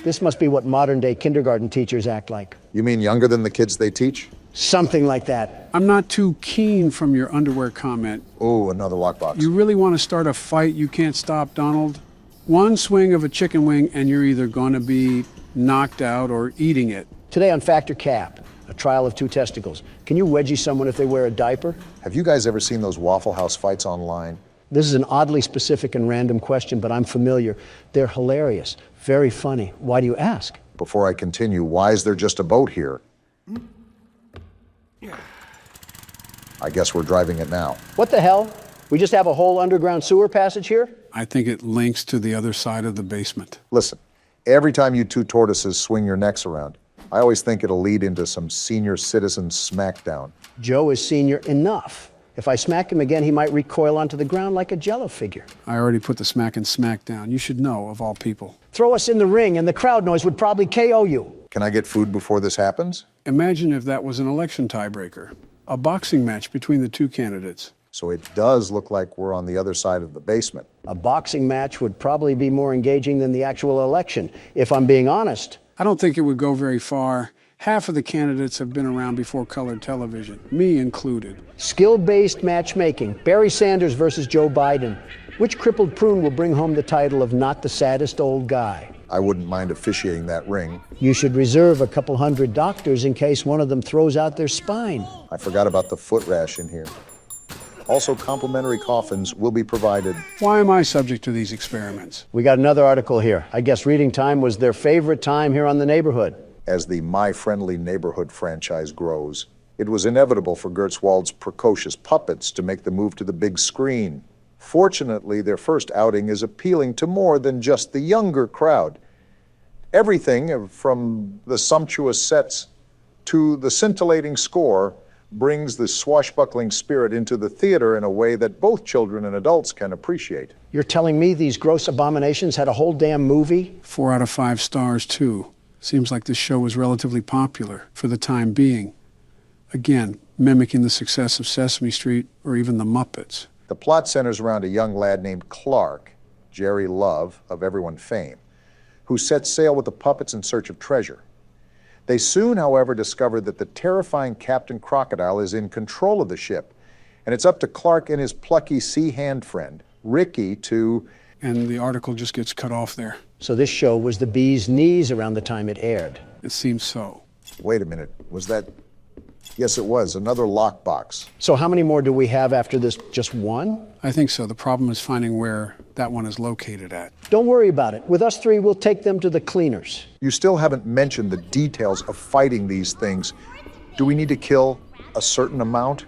This must be what modern-day kindergarten teachers act like. You mean younger than the kids they teach? Something like that. I'm not too keen from your underwear comment. Oh, another lockbox. You really want to start a fight you can't stop, Donald? One swing of a chicken wing and you're either going to be knocked out or eating it. Today on Factor Cap, a trial of 2 testicles. Can you wedgie someone if they wear a diaper? Have you guys ever seen those Waffle House fights online? This is an oddly specific and random question, but I'm familiar. They're hilarious, very funny. Why do you ask? Before I continue, why is there just a boat here? I guess we're driving it now. What the hell? We just have a whole underground sewer passage here? I think it links to the other side of the basement. Listen, every time you 2 tortoises swing your necks around, I always think it'll lead into some senior citizen smackdown. Joe is senior enough. If I smack him again, he might recoil onto the ground like a Jello figure. I already put the smack and smack down. You should know, of all people. Throw us in the ring and the crowd noise would probably KO you. Can I get food before this happens? Imagine if that was an election tiebreaker. A boxing match between the 2 candidates. So it does look like we're on the other side of the basement. A boxing match would probably be more engaging than the actual election, if I'm being honest. I don't think it would go very far. Half of the candidates have been around before colored television, me included. Skill-based matchmaking. Barry Sanders versus Joe Biden. Which crippled prune will bring home the title of not the saddest old guy? I wouldn't mind officiating that ring. You should reserve a couple hundred doctors in case one of them throws out their spine. I forgot about the foot rash in here. Also, complimentary coffins will be provided. Why am I subject to these experiments? We got another article here. I guess reading time was their favorite time here on The Neighborhood. As the My Friendly Neighborhood franchise grows, it was inevitable for Gertzwald's precocious puppets to make the move to the big screen. Fortunately, their first outing is appealing to more than just the younger crowd. Everything from the sumptuous sets to the scintillating score brings the swashbuckling spirit into the theater in a way that both children and adults can appreciate. You're telling me these gross abominations had a whole damn movie? 4 out of 5 stars, too. Seems like this show was relatively popular for the time being. Again, mimicking the success of Sesame Street or even the Muppets. The plot centers around a young lad named Clark, Jerry Love, of everyone fame, who sets sail with the puppets in search of treasure. They soon, however, discover that the terrifying Captain Crocodile is in control of the ship, and it's up to Clark and his plucky sea hand friend, Ricky, to... And the article just gets cut off there. So this show was the bee's knees around the time it aired. It seems so. Wait a minute, was that... Yes, it was, another lockbox. So how many more do we have after this? Just one? I think so. The problem is finding where that one is located at. Don't worry about it. With us 3, we'll take them to the cleaners. You still haven't mentioned the details of fighting these things. Do we need to kill a certain amount?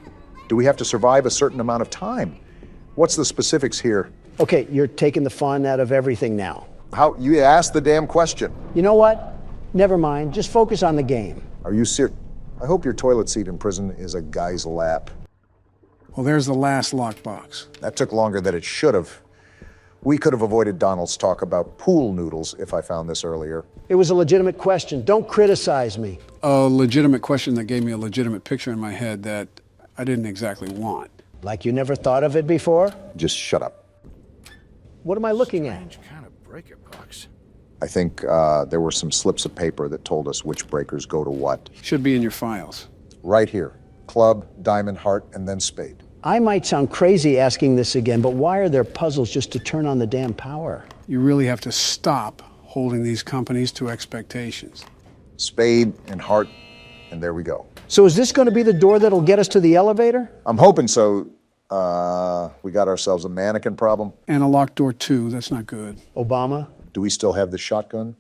Do we have to survive a certain amount of time? What's the specifics here? Okay, you're taking the fun out of everything now. How? You asked the damn question. You know what? Never mind. Just focus on the game. Are you serious? I hope your toilet seat in prison is a guy's lap. Well, there's the last lockbox. That took longer than it should have. We could have avoided Donald's talk about pool noodles if I found this earlier. It was a legitimate question. Don't criticize me. A legitimate question that gave me a legitimate picture in my head that I didn't exactly want. Like you never thought of it before? Just shut up. What am I looking at? Strange kind of breaker box. I think there were some slips of paper that told us which breakers go to what. Should be in your files. Right here. Club, diamond, heart, and then spade. I might sound crazy asking this again, but why are there puzzles just to turn on the damn power? You really have to stop holding these companies to expectations. Spade and heart, and there we go. So is this going to be the door that'll get us to the elevator? I'm hoping so. We got ourselves a mannequin problem. And a locked door too, that's not good. Obama? Do we still have the shotgun?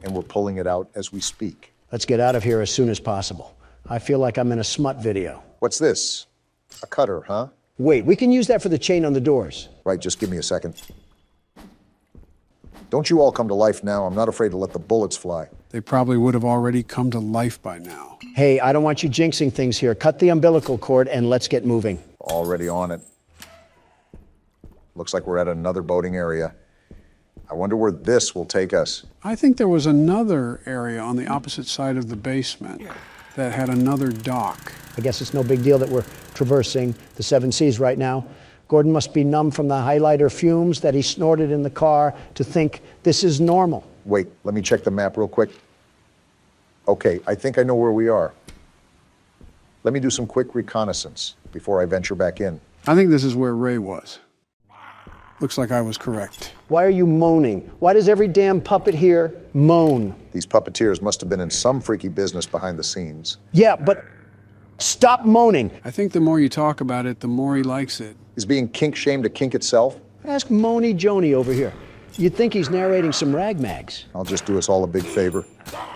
And we're pulling it out as we speak. Let's get out of here as soon as possible. I feel like I'm in a smut video. What's this? A cutter, huh? Wait, we can use that for the chain on the doors. Right, just give me a second. Don't you all come to life now. I'm not afraid to let the bullets fly. They probably would have already come to life by now. Hey, I don't want you jinxing things here. Cut the umbilical cord and let's get moving. Already on it. Looks like we're at another boating area. I wonder where this will take us. I think there was another area on the opposite side of the basement that had another dock. I guess it's no big deal that we're traversing the 7 Seas right now. Gordon must be numb from the highlighter fumes that he snorted in the car to think this is normal. Wait, let me check the map real quick. Okay, I think I know where we are. Let me do some quick reconnaissance before I venture back in. I think this is where Ray was. Looks like I was correct. Why are you moaning? Why does every damn puppet here moan? These puppeteers must have been in some freaky business behind the scenes. Yeah, but stop moaning. I think the more you talk about it, the more he likes it. Is being kink-shamed a kink itself? Ask Moany Joni over here. You'd think he's narrating some rag mags. I'll just do us all a big favor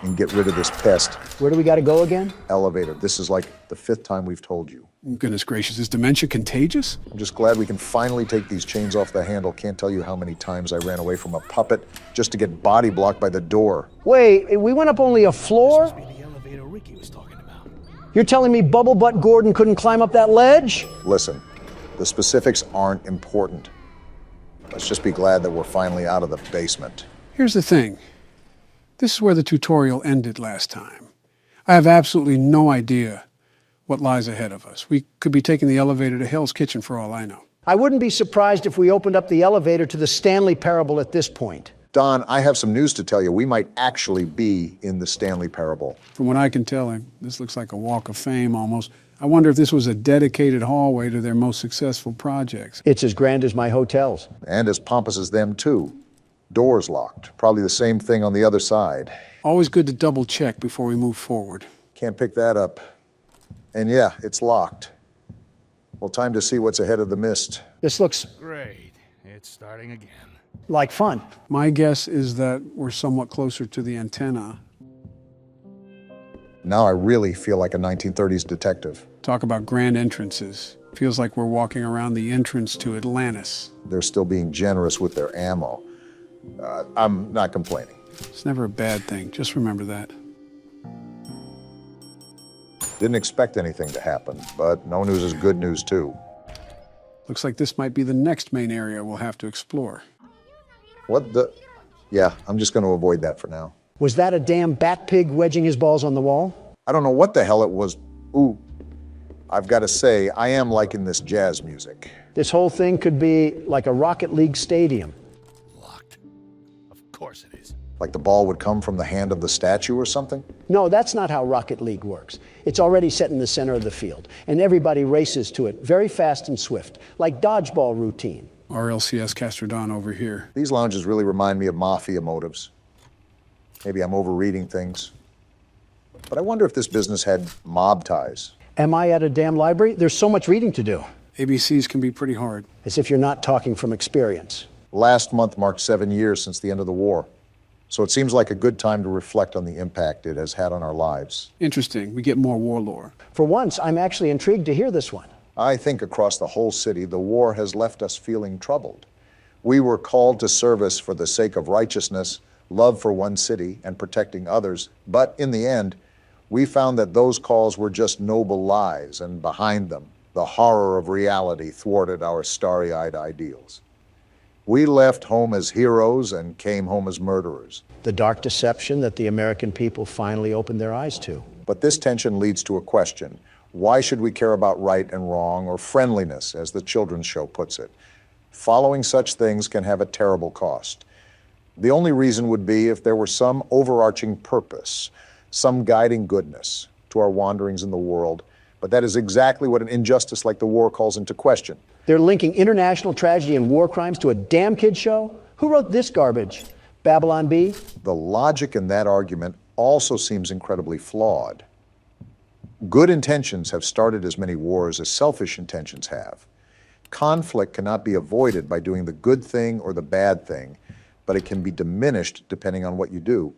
and get rid of this pest. Where do we got to go again? Elevator. This is like the 5th time we've told you. Goodness gracious, is dementia contagious? I'm just glad we can finally take these chains off the handle. Can't tell you how many times I ran away from a puppet just to get body blocked by the door. Wait, we went up only a floor? This must be the elevator Ricky was talking about. You're telling me Bubble Butt Gordon couldn't climb up that ledge? Listen, the specifics aren't important. Let's just be glad that we're finally out of the basement. Here's the thing. This is where the tutorial ended last time. I have absolutely no idea what lies ahead of us. We could be taking the elevator to Hell's Kitchen for all I know. I wouldn't be surprised if we opened up the elevator to the Stanley Parable at this point. Don, I have some news to tell you. We might actually be in the Stanley Parable. From what I can tell, this looks like a walk of fame almost. I wonder if this was a dedicated hallway to their most successful projects. It's as grand as my hotels. And as pompous as them, too. Doors locked. Probably the same thing on the other side. Always good to double check before we move forward. Can't pick that up. And yeah, it's locked. Well, time to see what's ahead of the mist. This looks Great. It's starting again. like fun. My guess is that we're somewhat closer to the antenna. Now I really feel like a 1930s detective. Talk about grand entrances. Feels like we're walking around the entrance to Atlantis. They're still being generous with their ammo. I'm not complaining. It's never a bad thing. Just remember that. Didn't expect anything to happen, but no news is good news, too. Looks like this might be the next main area we'll have to explore. What the? Yeah, I'm just going to avoid that for now. Was that a damn bat pig wedging his balls on the wall? I don't know what the hell it was. Ooh, I've got to say, I am liking this jazz music. This whole thing could be like a Rocket League stadium. Locked. Of course it is. Like the ball would come from the hand of the statue or something? No, that's not how Rocket League works. It's already set in the center of the field, and everybody races to it very fast and swift, like dodgeball routine. RLCS Castrodon over here. These lounges really remind me of mafia motives. Maybe I'm overreading things. But I wonder if this business had mob ties. Am I at a damn library? There's so much reading to do. ABCs can be pretty hard. As if you're not talking from experience. Last month marked 7 years since the end of the war. So it seems like a good time to reflect on the impact it has had on our lives. Interesting. We get more war lore. For once, I'm actually intrigued to hear this one. I think across the whole city, the war has left us feeling troubled. We were called to service for the sake of righteousness, love for one city, and protecting others. But in the end, we found that those calls were just noble lies, and behind them, the horror of reality thwarted our starry-eyed ideals. We left home as heroes and came home as murderers. The dark deception that the American people finally opened their eyes to. But this tension leads to a question. Why should we care about right and wrong, or friendliness, as the children's show puts it? Following such things can have a terrible cost. The only reason would be if there were some overarching purpose, some guiding goodness to our wanderings in the world. But that is exactly what an injustice like the war calls into question. They're linking international tragedy and war crimes to a damn kid show? Who wrote this garbage? Babylon Bee? The logic in that argument also seems incredibly flawed. Good intentions have started as many wars as selfish intentions have. Conflict cannot be avoided by doing the good thing or the bad thing, but it can be diminished depending on what you do.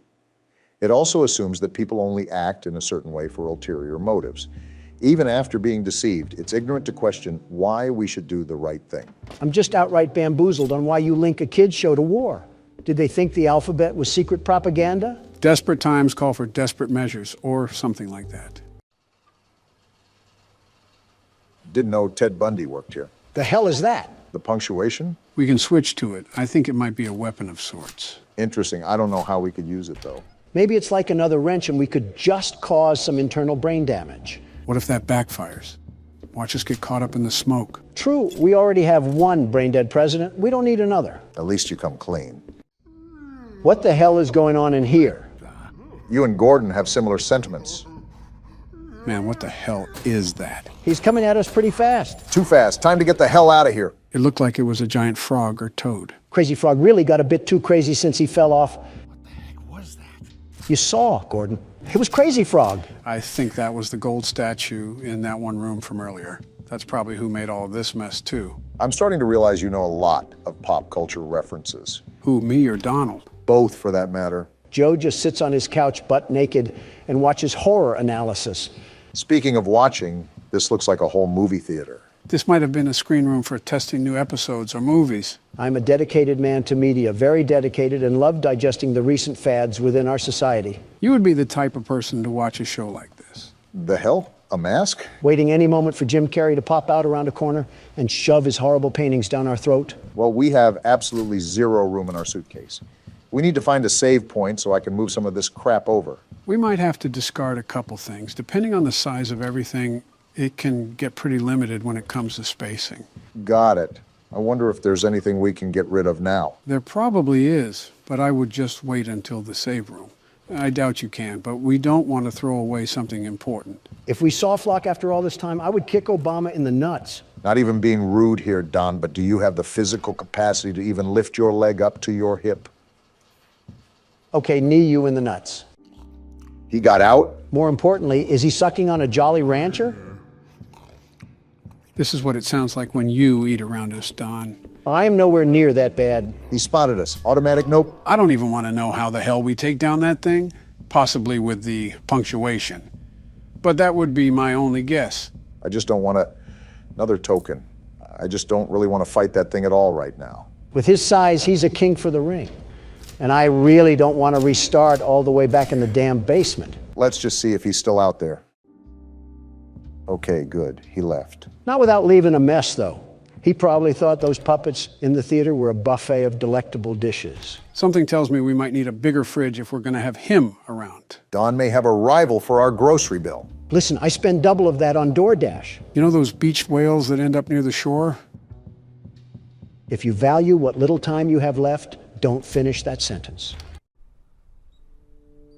It also assumes that people only act in a certain way for ulterior motives. Even after being deceived, it's ignorant to question why we should do the right thing. I'm just outright bamboozled on why you link a kid's show to war. Did they think the alphabet was secret propaganda? Desperate times call for desperate measures, or something like that. Didn't know Ted Bundy worked here. The hell is that? The punctuation? We can switch to it. I think it might be a weapon of sorts. Interesting. I don't know how we could use it, though. Maybe it's like another wrench and we could just cause some internal brain damage. What if that backfires? Watch us get caught up in the smoke. True, we already have one brain-dead president. We don't need another. At least you come clean. What the hell is going on in here? You and Gordon have similar sentiments. Man, what the hell is that? He's coming at us pretty fast. Too fast. Time to get the hell out of here. It looked like it was a giant frog or toad. Crazy Frog really got a bit too crazy since he fell off. What the heck was that? You saw, Gordon. It was Crazy Frog. I think that was the gold statue in that one room from earlier. That's probably who made all of this mess, too. I'm starting to realize you know a lot of pop culture references. Who, me or Donald? Both, for that matter. Joe just sits on his couch butt naked and watches horror analysis. Speaking of watching, this looks like a whole movie theater. This might have been a screen room for testing new episodes or movies. I'm a dedicated man to media, very dedicated, and love digesting the recent fads within our society. You would be the type of person to watch a show like this. The hell? A mask? Waiting any moment for Jim Carrey to pop out around a corner and shove his horrible paintings down our throat? Well, we have absolutely zero room in our suitcase. We need to find a save point so I can move some of this crap over. We might have to discard a couple things. Depending on the size of everything, it can get pretty limited when it comes to spacing. Got it. I wonder if there's anything we can get rid of now. There probably is, but I would just wait until the save room. I doubt you can, but we don't want to throw away something important. If we saw Flock after all this time, I would kick Obama in the nuts. Not even being rude here, Don, but do you have the physical capacity to even lift your leg up to your hip? Okay, knee you in the nuts. He got out? More importantly, is he sucking on a Jolly Rancher? This is what it sounds like when you eat around us, Don. I am nowhere near that bad. He spotted us. Automatic nope. I don't even want to know how the hell we take down that thing, possibly with the punctuation. But that would be my only guess. I just don't want another token. I just don't really want to fight that thing at all right now. With his size, he's a king for the ring. And I really don't want to restart all the way back in the damn basement. Let's just see if he's still out there. Okay, good. He left. Not without leaving a mess, though. He probably thought those puppets in the theater were a buffet of delectable dishes. Something tells me we might need a bigger fridge if we're going to have him around. Don may have a rival for our grocery bill. Listen, I spend double of that on DoorDash. You know those beach whales that end up near the shore? If you value what little time you have left, don't finish that sentence.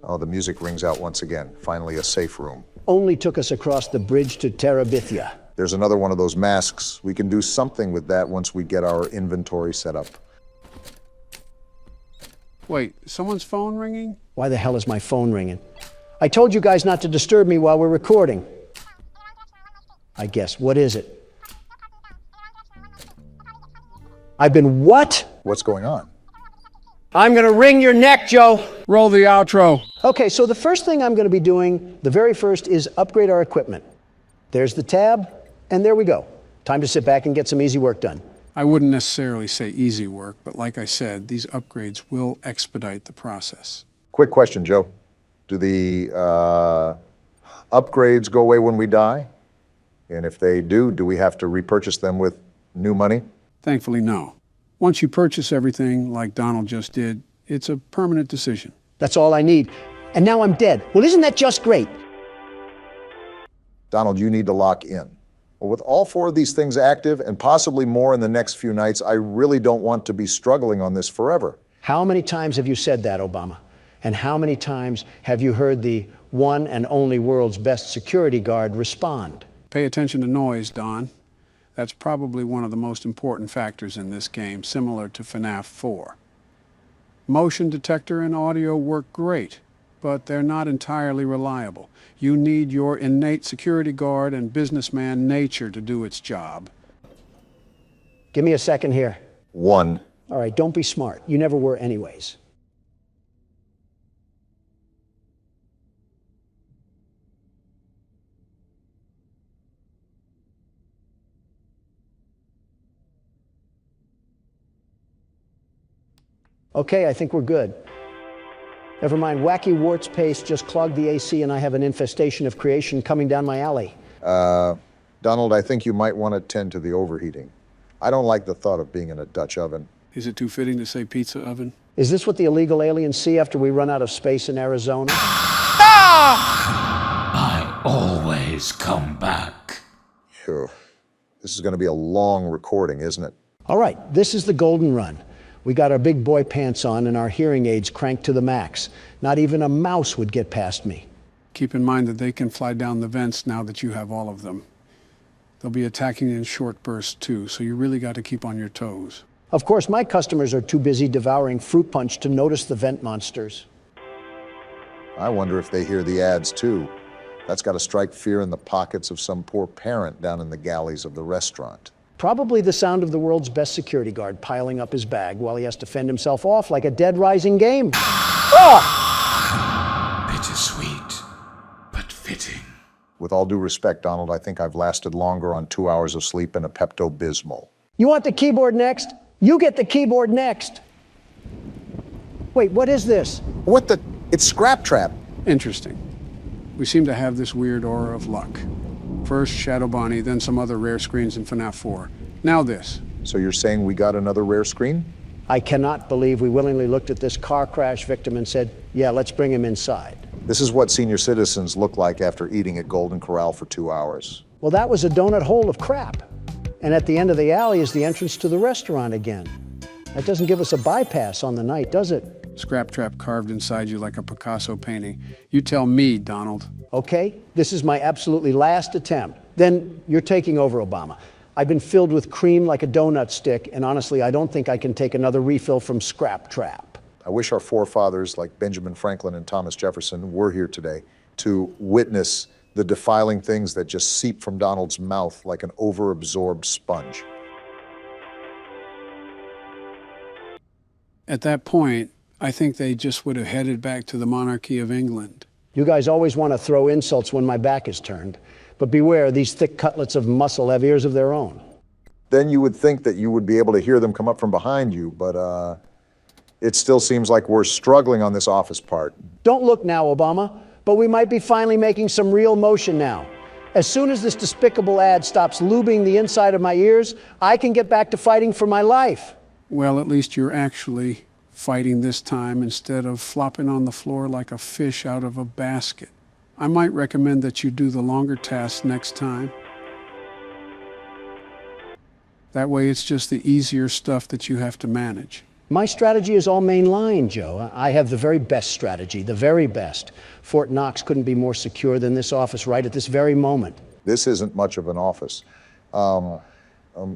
Oh, the music rings out once again. Finally, a safe room. Only took us across the bridge to Terabithia. There's another one of those masks. We can do something with that once we get our inventory set up. Wait, someone's phone ringing? Why the hell is my phone ringing? I told you guys not to disturb me while we're recording. I guess. What is it? I've been what? What's going on? I'm going to wring your neck, Joe. Roll the outro. Okay, so the first thing I'm going to be doing, the very first, is upgrade our equipment. There's the tab, and there we go. Time to sit back and get some easy work done. I wouldn't necessarily say easy work, but like I said, these upgrades will expedite the process. Quick question, Joe. Do the upgrades go away when we die? And if they do we have to repurchase them with new money? Thankfully, no. Once you purchase everything, like Donald just did, it's a permanent decision. That's all I need. And now I'm dead. Well, isn't that just great? Donald, you need to lock in. Well, with all 4 of these things active, and possibly more in the next few nights, I really don't want to be struggling on this forever. How many times have you said that, Obama? And how many times have you heard the one and only world's best security guard respond? Pay attention to noise, Don. That's probably one of the most important factors in this game, similar to FNAF 4. Motion detector and audio work great, but they're not entirely reliable. You need your innate security guard and businessman nature to do its job. Give me a second here. 1. All right, don't be smart. You never were anyways. Okay, I think we're good. Never mind, wacky warts paste just clogged the AC and I have an infestation of creation coming down my alley. Donald, I think you might want to tend to the overheating. I don't like the thought of being in a Dutch oven. Is it too fitting to say pizza oven? Is this what the illegal aliens see after we run out of space in Arizona? I always come back. Phew. This is going to be a long recording, isn't it? All right, this is the golden run. We got our big boy pants on and our hearing aids cranked to the max. Not even a mouse would get past me. Keep in mind that they can fly down the vents now that you have all of them. They'll be attacking in short bursts too, so you really got to keep on your toes. Of course, my customers are too busy devouring fruit punch to notice the vent monsters. I wonder if they hear the ads too. That's got to strike fear in the pockets of some poor parent down in the galleys of the restaurant. Probably the sound of the world's best security guard piling up his bag while he has to fend himself off like a dead rising game. Bittersweet, but fitting. With all due respect, Donald, I think I've lasted longer on 2 hours of sleep and a Pepto-Bismol. You want the keyboard next? You get the keyboard next. Wait, what is this? What the? It's Scrap Trap. Interesting. We seem to have this weird aura of luck. First Shadow Bonnie, then some other rare screens in FNAF 4. Now this. So you're saying we got another rare screen? I cannot believe we willingly looked at this car crash victim and said, yeah, let's bring him inside. This is what senior citizens look like after eating at Golden Corral for 2 hours. Well, that was a donut hole of crap. And at the end of the alley is the entrance to the restaurant again. That doesn't give us a bypass on the night, does it? Scrap trap carved inside you like a Picasso painting. You tell me, Donald. Okay, this is my absolutely last attempt. Then you're taking over, Obama. I've been filled with cream like a donut stick, and honestly, I don't think I can take another refill from Scrap Trap. I wish our forefathers like Benjamin Franklin and Thomas Jefferson were here today to witness the defiling things that just seep from Donald's mouth like an overabsorbed sponge. At that point, I think they just would have headed back to the monarchy of England. You guys always want to throw insults when my back is turned. But beware, these thick cutlets of muscle have ears of their own. Then you would think that you would be able to hear them come up from behind you, but it still seems like we're struggling on this office part. Don't look now, Obama, but we might be finally making some real motion now. As soon as this despicable ad stops lubing the inside of my ears, I can get back to fighting for my life. Well, at least you're actually fighting this time instead of flopping on the floor like a fish out of a basket. I might recommend that you do the longer tasks next time. That way it's just the easier stuff that you have to manage. My strategy is all mainline, Joe. I have the very best strategy, the very best. Fort Knox couldn't be more secure than this office right at this very moment. This isn't much of an office.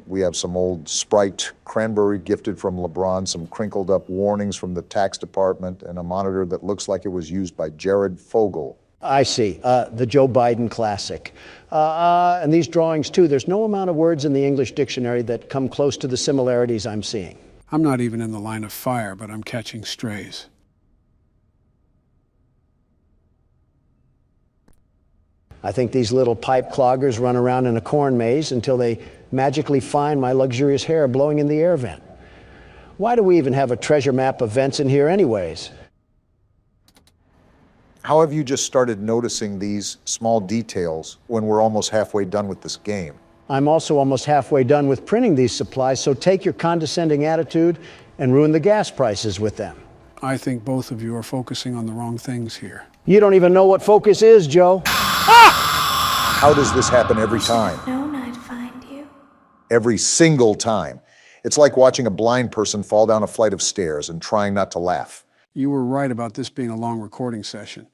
We have some old Sprite cranberry gifted from LeBron, some crinkled up warnings from the tax department, and a monitor that looks like it was used by Jared Fogle. I see, the Joe Biden classic. And these drawings too, there's no amount of words in the English dictionary that come close to the similarities I'm seeing. I'm not even in the line of fire, but I'm catching strays. I think these little pipe cloggers run around in a corn maze until they magically find my luxurious hair blowing in the air vent. Why do we even have a treasure map of vents in here anyways? How have you just started noticing these small details when we're almost halfway done with this game? I'm also almost halfway done with printing these supplies, so take your condescending attitude and ruin the gas prices with them. I think both of you are focusing on the wrong things here. You don't even know what focus is, Joe. How does this happen every time? Known I'd find you. Every single time. It's like watching a blind person fall down a flight of stairs and trying not to laugh. You were right about this being a long recording session.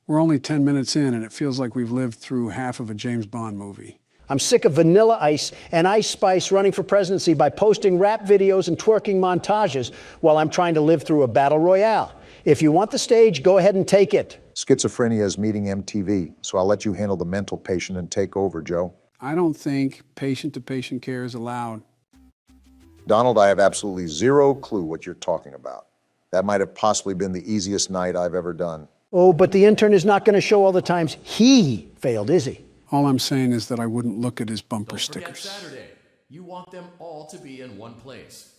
We're only 10 minutes in, and it feels like we've lived through half of a James Bond movie. I'm sick of Vanilla Ice and Ice Spice running for presidency by posting rap videos and twerking montages while I'm trying to live through a battle royale. If you want the stage, go ahead and take it. Schizophrenia is meeting MTV, so I'll let you handle the mental patient and take over, Joe. I don't think patient-to-patient care is allowed. Donald, I have absolutely zero clue what you're talking about. That might have possibly been the easiest night I've ever done. Oh, but the intern is not going to show all the times he failed, is he? All I'm saying is that I wouldn't look at his bumper Don't forget stickers. Saturday. You want them all to be in one place.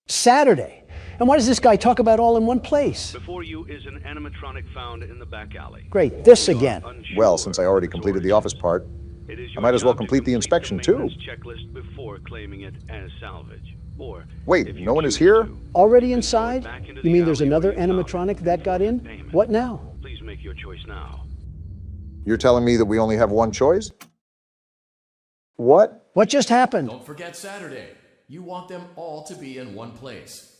Saturday. And why does this guy talk about all in one place? Before you is an animatronic found in the back alley. Great, this again. Well, since I already completed the office part, I might as well complete the inspection too. Checklist before claiming it as salvage. Or wait, no one is here? Already inside? You mean there's another animatronic that got in? What now? Please make your choice now. You're telling me that we only have one choice? What? What just happened? Don't forget Saturday. You want them all to be in one place.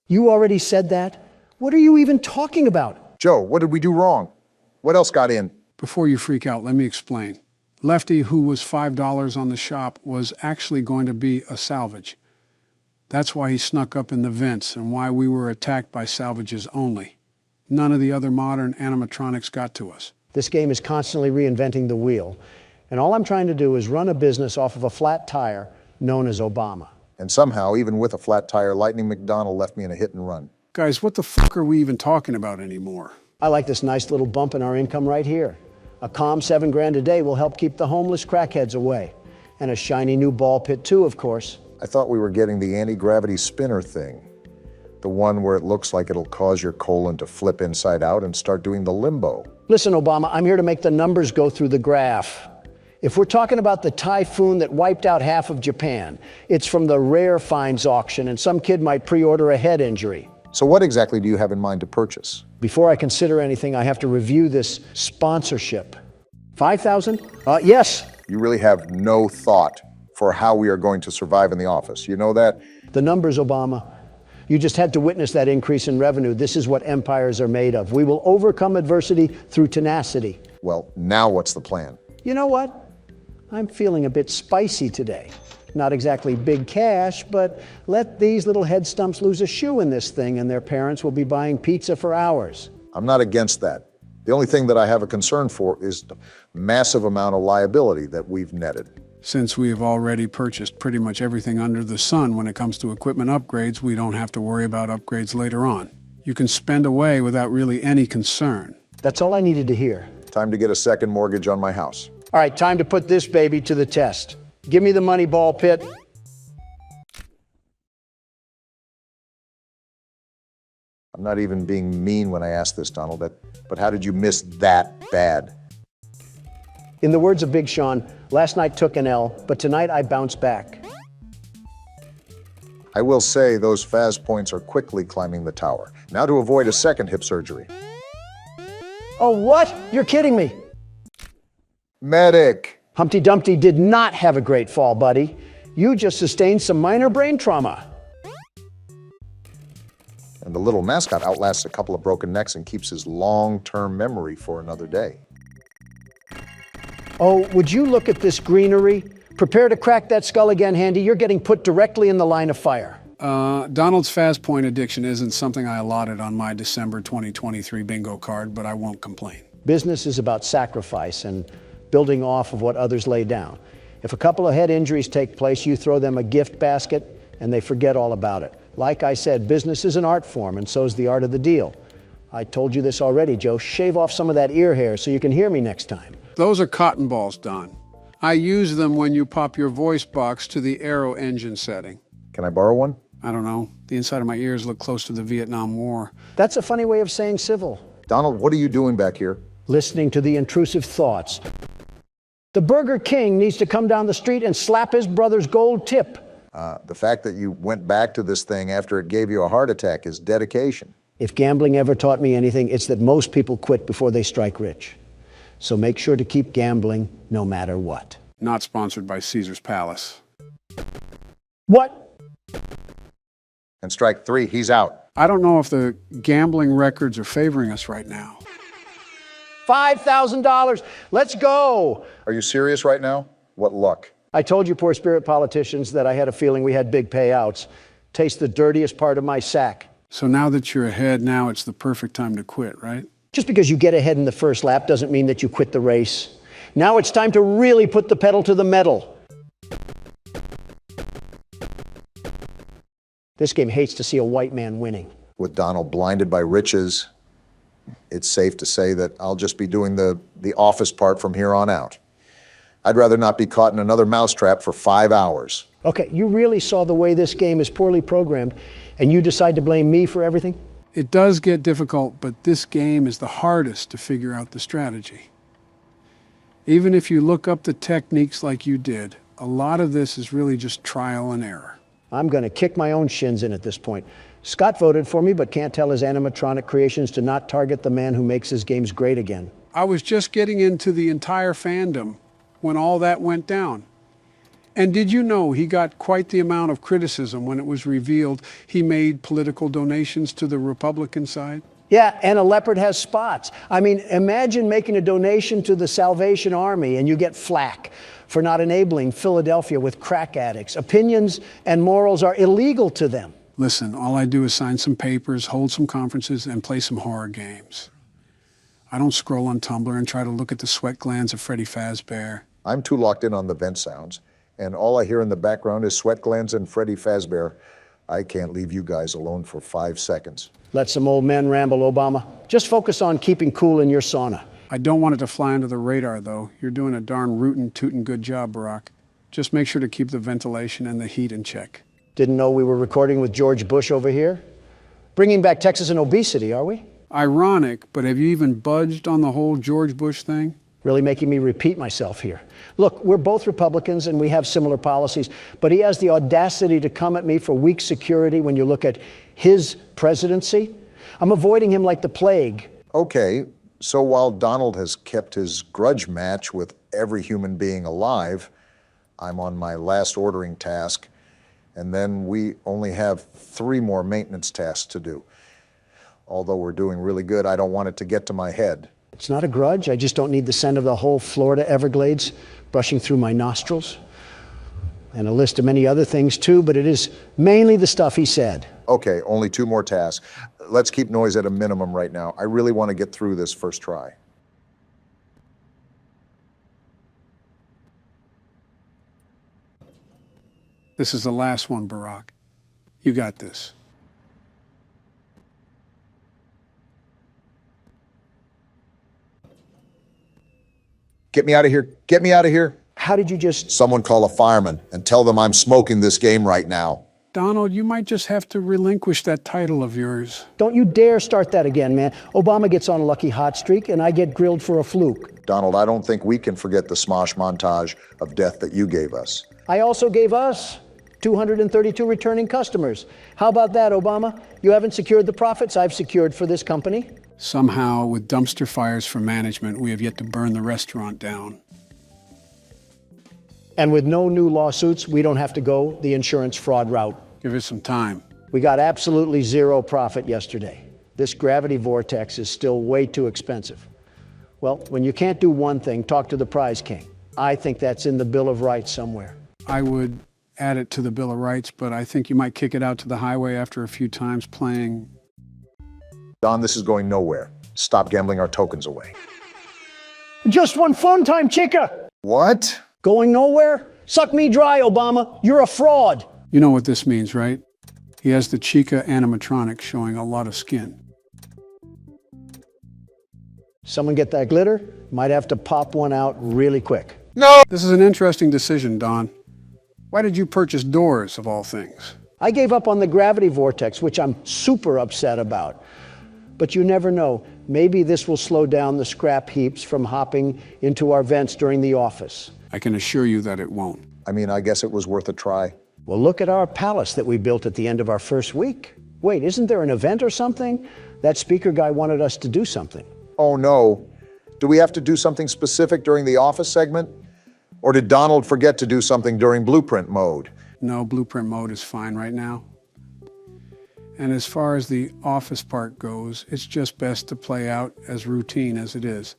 You already said that? What are you even talking about? Joe, what did we do wrong? What else got in? Before you freak out, let me explain. Lefty, who was $5 on the shop, was actually going to be a salvage. That's why he snuck up in the vents and why we were attacked by salvages only. None of the other modern animatronics got to us. This game is constantly reinventing the wheel, and all I'm trying to do is run a business off of a flat tire known as Obama. And somehow, even with a flat tire, Lightning McDonald left me in a hit and run. Guys, what the fuck are we even talking about anymore? I like this nice little bump in our income right here. A calm $7 grand a day will help keep the homeless crackheads away. And a shiny new ball pit too, of course. I thought we were getting the anti-gravity spinner thing. The one where it looks like it'll cause your colon to flip inside out and start doing the limbo. Listen, Obama, I'm here to make the numbers go through the graph. If we're talking about the typhoon that wiped out half of Japan, it's from the rare finds auction, and some kid might pre-order a head injury. So what exactly do you have in mind to purchase? Before I consider anything, I have to review this sponsorship. 5,000? Yes. You really have no thought for how we are going to survive in the office. You know that? The numbers, Obama. You just had to witness that increase in revenue. This is what empires are made of. We will overcome adversity through tenacity. Well, now what's the plan? You know what? I'm feeling a bit spicy today. Not exactly big cash, but let these little head stumps lose a shoe in this thing and their parents will be buying pizza for hours. I'm not against that. The only thing that I have a concern for is the massive amount of liability that we've netted. Since we have already purchased pretty much everything under the sun when it comes to equipment upgrades, we don't have to worry about upgrades later on. You can spend away without really any concern. That's all I needed to hear. Time to get a second mortgage on my house. All right, time to put this baby to the test. Give me the money, ball pit. I'm not even being mean when I ask this, Donald, but how did you miss that bad? In the words of Big Sean, last night took an L, but tonight I bounced back. I will say those Faz points are quickly climbing the tower. Now to avoid a second hip surgery. Oh, what? You're kidding me. Medic. Humpty Dumpty did not have a great fall, buddy. You just sustained some minor brain trauma. And the little mascot outlasts a couple of broken necks and keeps his long-term memory for another day. Oh, would you look at this greenery? Prepare to crack that skull again, Handy. You're getting put directly in the line of fire. Donald's fast point addiction isn't something I allotted on my December 2023 bingo card, but I won't complain. Business is about sacrifice and building off of what others lay down. If a couple of head injuries take place, you throw them a gift basket and they forget all about it. Like I said, business is an art form, and so's the art of the deal. I told you this already, Joe. Shave off some of that ear hair so you can hear me next time. Those are cotton balls, Don. I use them when you pop your voice box to the aero engine setting. Can I borrow one? I don't know. The inside of my ears look close to the Vietnam War. That's a funny way of saying civil. Donald, what are you doing back here? Listening to the intrusive thoughts The Burger King needs to come down the street and slap his brother's gold tip. The fact that you went back to this thing after it gave you a heart attack is dedication. If gambling ever taught me anything, it's that most people quit before they strike rich. So make sure to keep gambling no matter what. Not sponsored by Caesar's Palace. What? And strike 3, he's out. I don't know if the gambling records are favoring us right now. $5,000. Let's go. Are you serious right now? What luck. I told you poor spirit politicians that I had a feeling we had big payouts. Taste the dirtiest part of my sack. So now that you're ahead, now it's the perfect time to quit, right? Just because you get ahead in the first lap doesn't mean that you quit the race. Now it's time to really put the pedal to the metal. This game hates to see a white man winning. With Donald blinded by riches, it's safe to say that I'll just be doing the office part from here on out. I'd rather not be caught in another mousetrap for 5 hours. Okay, you really saw the way this game is poorly programmed, and you decide to blame me for everything? It does get difficult, but this game is the hardest to figure out the strategy. Even if you look up the techniques like you did, a lot of this is really just trial and error. I'm going to kick my own shins in at this point. Scott voted for me, but can't tell his animatronic creations to not target the man who makes his games great again. I was just getting into the entire fandom when all that went down. And did you know he got quite the amount of criticism when it was revealed he made political donations to the Republican side? Yeah, and a leopard has spots. I mean, imagine making a donation to the Salvation Army and you get flack for not enabling Philadelphia with crack addicts. Opinions and morals are illegal to them. Listen, all I do is sign some papers, hold some conferences, and play some horror games. I don't scroll on Tumblr and try to look at the sweat glands of Freddy Fazbear. I'm too locked in on the vent sounds, and all I hear in the background is sweat glands and Freddy Fazbear. I can't leave you guys alone for 5 seconds. Let some old men ramble, Obama. Just focus on keeping cool in your sauna. I don't want it to fly under the radar, though. You're doing a darn rootin' tootin' good job, Barack. Just make sure to keep the ventilation and the heat in check. Didn't know we were recording with George Bush over here? Bringing back Texas and obesity, are we? Ironic, but have you even budged on the whole George Bush thing? Really making me repeat myself here. Look, we're both Republicans and we have similar policies, but he has the audacity to come at me for weak security when you look at his presidency. I'm avoiding him like the plague. Okay, so while Donald has kept his grudge match with every human being alive, I'm on my last ordering task, and then we only have 3 more maintenance tasks to do. Although we're doing really good, I don't want it to get to my head. It's not a grudge. I just don't need the scent of the whole Florida Everglades brushing through my nostrils. And a list of many other things too, but it is mainly the stuff he said. Okay, only 2 more tasks. Let's keep noise at a minimum right now. I really want to get through this first try. This is the last one, Barack. You got this. Get me out of here. Get me out of here. How did you just... Someone call a fireman and tell them I'm smoking this game right now. Donald, you might just have to relinquish that title of yours. Don't you dare start that again, man. Obama gets on a lucky hot streak and I get grilled for a fluke. Donald, I don't think we can forget the smosh montage of death that you gave us. I also gave us 232 returning customers. How about that, Obama? You haven't secured the profits I've secured for this company. Somehow, with dumpster fires for management, we have yet to burn the restaurant down. And with no new lawsuits, we don't have to go the insurance fraud route. Give it some time. We got absolutely 0 profit yesterday. This gravity vortex is still way too expensive. Well, when you can't do one thing, talk to the prize king. I think that's in the Bill of Rights somewhere. I would add it to the Bill of Rights, but I think you might kick it out to the highway after a few times playing. Don, this is going nowhere. Stop gambling our tokens away. Just one fun time, chica! What? Going nowhere? Suck me dry, Obama. You're a fraud. You know what this means, right? He has the Chica animatronic showing a lot of skin. Someone get that glitter? Might have to pop one out really quick. No! This is an interesting decision, Don. Why did you purchase doors, of all things? I gave up on the gravity vortex, which I'm super upset about. But you never know. Maybe this will slow down the scrap heaps from hopping into our vents during the office. I can assure you that it won't. I mean, I guess it was worth a try. Well, look at our palace that we built at the end of our first week. Wait, isn't there an event or something? That speaker guy wanted us to do something. Oh no. Do we have to do something specific during the office segment? Or did Donald forget to do something during blueprint mode? No, blueprint mode is fine right now. And as far as the office part goes, it's just best to play out as routine as it is.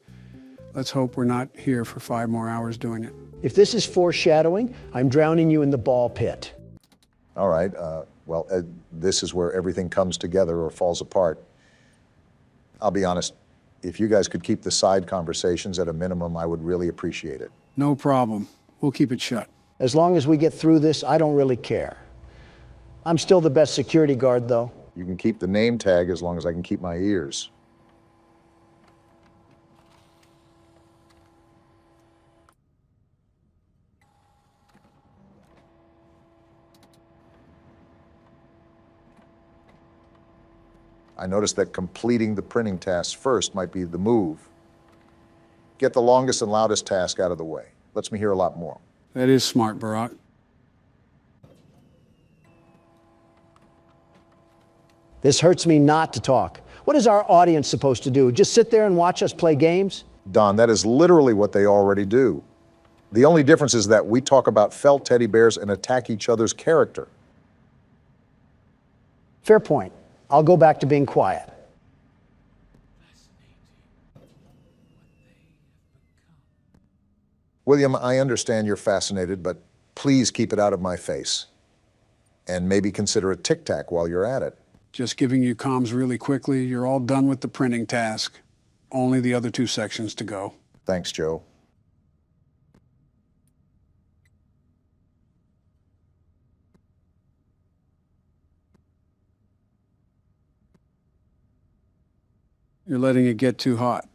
Let's hope we're not here for 5 more hours doing it. If this is foreshadowing, I'm drowning you in the ball pit. All right, this is where everything comes together or falls apart. I'll be honest, if you guys could keep the side conversations at a minimum, I would really appreciate it. No problem. We'll keep it shut. As long as we get through this, I don't really care. I'm still the best security guard, though. You can keep the name tag as long as I can keep my ears. I noticed that completing the printing tasks first might be the move. Get the longest and loudest task out of the way. Lets me hear a lot more. That is smart, Barack. This hurts me not to talk. What is our audience supposed to do? Just sit there and watch us play games? Don, that is literally what they already do. The only difference is that we talk about felt teddy bears and attack each other's character. Fair point. I'll go back to being quiet. William, I understand you're fascinated, but please keep it out of my face. And maybe consider a tic-tac while you're at it. Just giving you comms really quickly, you're all done with the printing task. Only the other 2 sections to go. Thanks, Joe. You're letting it get too hot.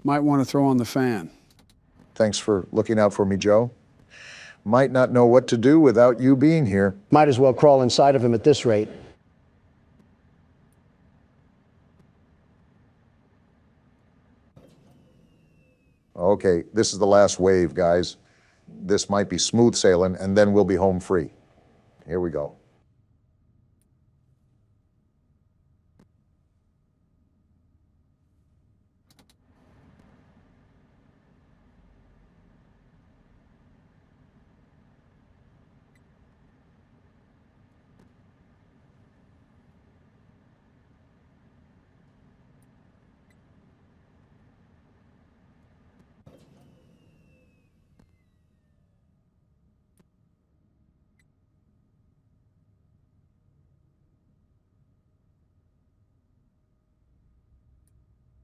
Might want to throw on the fan. Thanks for looking out for me, Joe. Might not know what to do without you being here. Might as well crawl inside of him at this rate. Okay, this is the last wave, guys. This might be smooth sailing, and then we'll be home free. Here we go.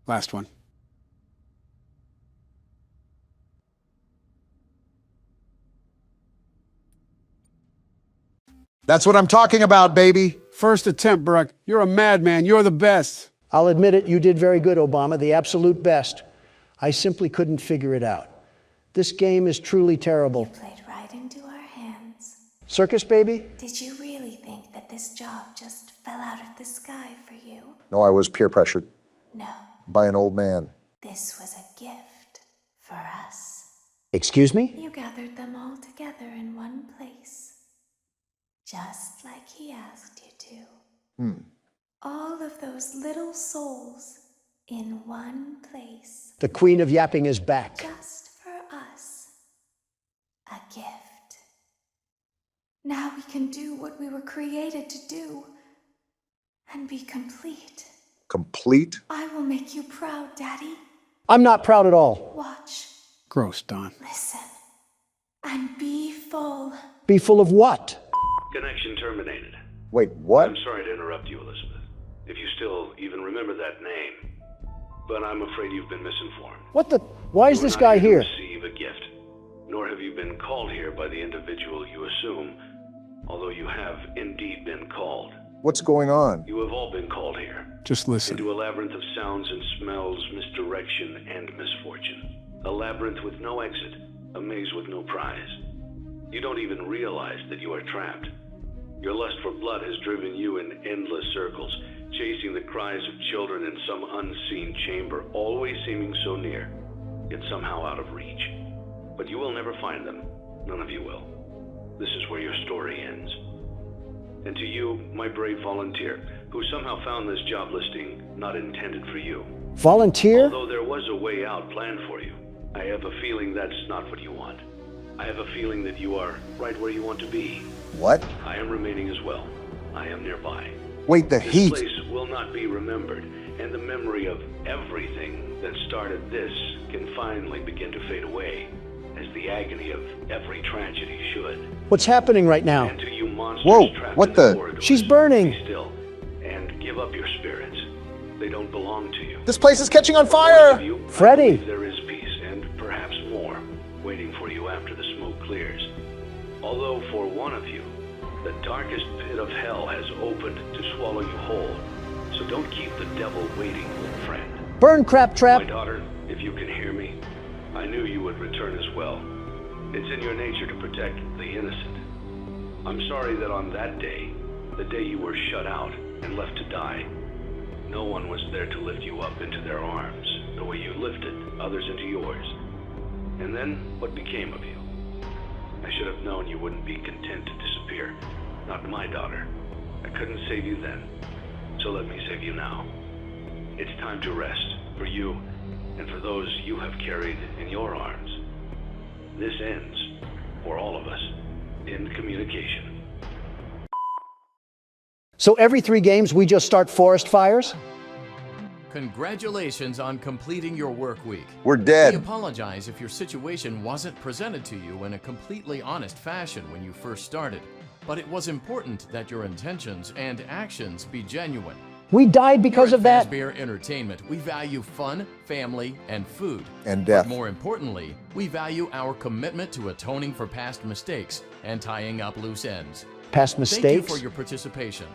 Last one. That's what I'm talking about, baby. First attempt, Barack. You're a madman. You're the best. I'll admit it, you did very good, Obama, the absolute best. I simply couldn't figure it out. This game is truly terrible. You played right into our hands. Circus, baby? Did you really think that this job just fell out of the sky for you? No, I was peer pressured. No. By an old man. This was a gift for us. Excuse me? You gathered them all together in one place. Just like he asked you to. All of those little souls in one place. The Queen of Yapping is back. Just for us. A gift. Now we can do what we were created to do. And be complete. Complete? I will make you proud, Daddy. I'm not proud at all. Watch. Gross, Don. Listen. And be full. Be full of what? Connection terminated. Wait, what? I'm sorry to interrupt you, Elizabeth. If you still even remember that name. But I'm afraid you've been misinformed. What the? Why is this guy here? You were not here to receive a gift. Nor have you been called here by the individual you assume. Although you have indeed been called. What's going on? You have all been called here. Just listen. Into a labyrinth of sounds and smells, misdirection, and misfortune. A labyrinth with no exit. A maze with no prize. You don't even realize that you are trapped. Your lust for blood has driven you in endless circles, chasing the cries of children in some unseen chamber, always seeming so near, yet somehow out of reach. But you will never find them. None of you will. This is where your story ends. And to you, my brave volunteer, who somehow found this job listing not intended for you. Volunteer? Although there was a way out planned for you, I have a feeling that's not what you want. I have a feeling that you are right where you want to be. What? I am remaining as well. I am nearby. Wait, the heat. This place will not be remembered, and the memory of everything that started this can finally begin to fade away, as the agony of every tragedy should. What's happening right now? And to you monsters Whoa, trapped what in the? corridors, She's burning. be still, and give up your spirits. They don't belong to you. This place is catching on For most fire! of you, Freddy! I believe there is peace, and perhaps more, waiting for you after the smoke clears. Although for one of you, the darkest pit of hell has opened to swallow you whole. So don't keep the devil waiting, friend. Burn, crap trap! My daughter, if you can hear me, I knew you would return as well. It's in your nature to protect the innocent. I'm sorry that on that day, the day you were shut out and left to die, no one was there to lift you up into their arms, the way you lifted others into yours. And then, what became of you? I should have known you wouldn't be content to disappear. Not my daughter. I couldn't save you then, so let me save you now. It's time to rest, for you, and for those you have carried in your arms. This ends, for all of us, in communication. So every 3 games we just start forest fires? Congratulations on completing your work week. We're dead. We apologize if your situation wasn't presented to you in a completely honest fashion when you first started, but it was important that your intentions and actions be genuine. We died because of that? Fazbear Entertainment, we value fun, family, and food. And death. But more importantly, we value our commitment to atoning for past mistakes and tying up loose ends. Past mistakes? Thank you for your participation.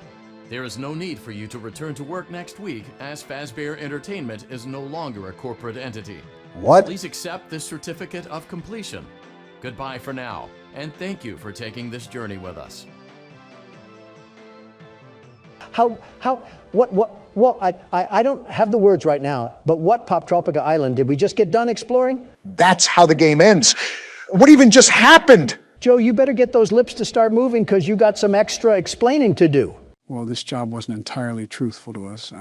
There is no need for you to return to work next week, as Fazbear Entertainment is no longer a corporate entity. What? Please accept this certificate of completion. Goodbye for now, and thank you for taking this journey with us. I don't have the words right now, but what Poptropica Island did we just get done exploring? That's how the game ends. What even just happened? Joe, you better get those lips to start moving because you got some extra explaining to do. Well, this job wasn't entirely truthful to us.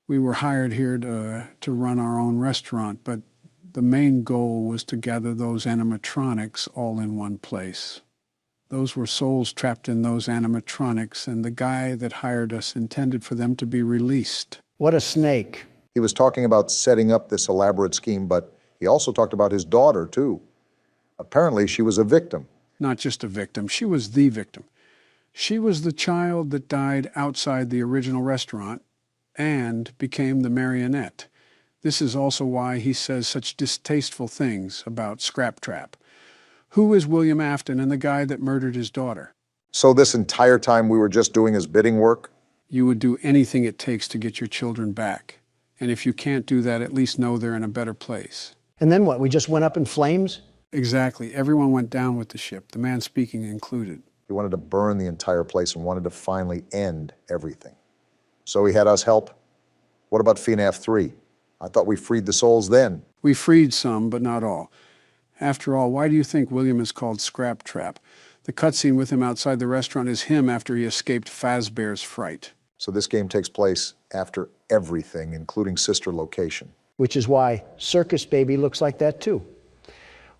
We were hired here to run our own restaurant, but the main goal was to gather those animatronics all in one place. Those were souls trapped in those animatronics, and the guy that hired us intended for them to be released. What a snake. He was talking about setting up this elaborate scheme, but he also talked about his daughter, too. Apparently, she was a victim. Not just a victim, she was the victim. She was the child that died outside the original restaurant and became the marionette. This is also why he says such distasteful things about Scrap Trap. Who is William Afton and the guy that murdered his daughter? So this entire time we were just doing his bidding work? You would do anything it takes to get your children back. And if you can't do that, at least know they're in a better place. And then what, we just went up in flames? Exactly. Everyone went down with the ship, the man speaking included. He wanted to burn the entire place and wanted to finally end everything. So he had us help? What about FNAF 3? I thought we freed the souls then. We freed some, but not all. After all, why do you think William is called Scrap Trap? The cutscene with him outside the restaurant is him after he escaped Fazbear's fright. So this game takes place after everything, including sister location. Which is why Circus Baby looks like that too.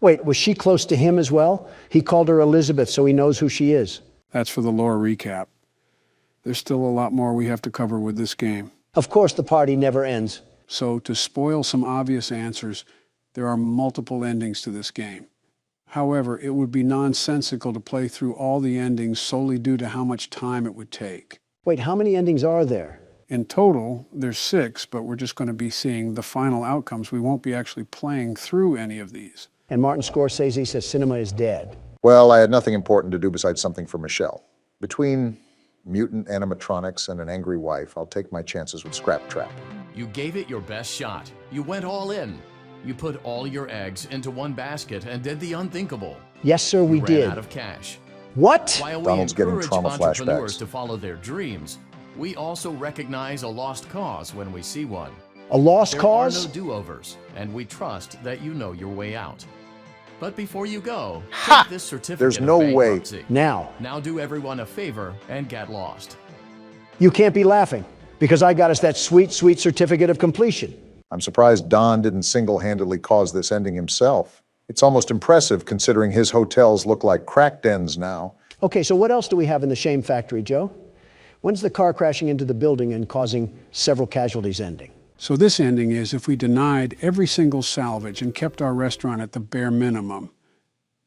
Wait, was she close to him as well? He called her Elizabeth, so he knows who she is. That's for the lore recap. There's still a lot more we have to cover with this game. Of course, the party never ends. So to spoil some obvious answers, there are multiple endings to this game. However, it would be nonsensical to play through all the endings solely due to how much time it would take. Wait, how many endings are there? In total, there's 6, but we're just going to be seeing the final outcomes. We won't be actually playing through any of these. And Martin Scorsese says cinema is dead. Well, I had nothing important to do besides something for Michelle. Between mutant animatronics and an angry wife, I'll take my chances with Scrap Trap. You gave it your best shot. You went all in. You put all your eggs into one basket and did the unthinkable. Yes, sir, we did. Ran out of cash. What? While Donald's we getting encourage trauma entrepreneurs flashbacks. to follow their dreams, We also recognize a lost cause when we see one. A lost cause? There are no do-overs, and we trust that you know your way out. But before you go, take this certificate There's of no way. bankruptcy. Now do everyone a favor and get lost. You can't be laughing, because I got us that sweet, sweet certificate of completion. I'm surprised Don didn't single-handedly cause this ending himself. It's almost impressive considering his hotels look like crack dens now. Okay, so what else do we have in the shame factory, Joe? When's the car crashing into the building and causing several casualties ending? So this ending is if we denied every single salvage and kept our restaurant at the bare minimum.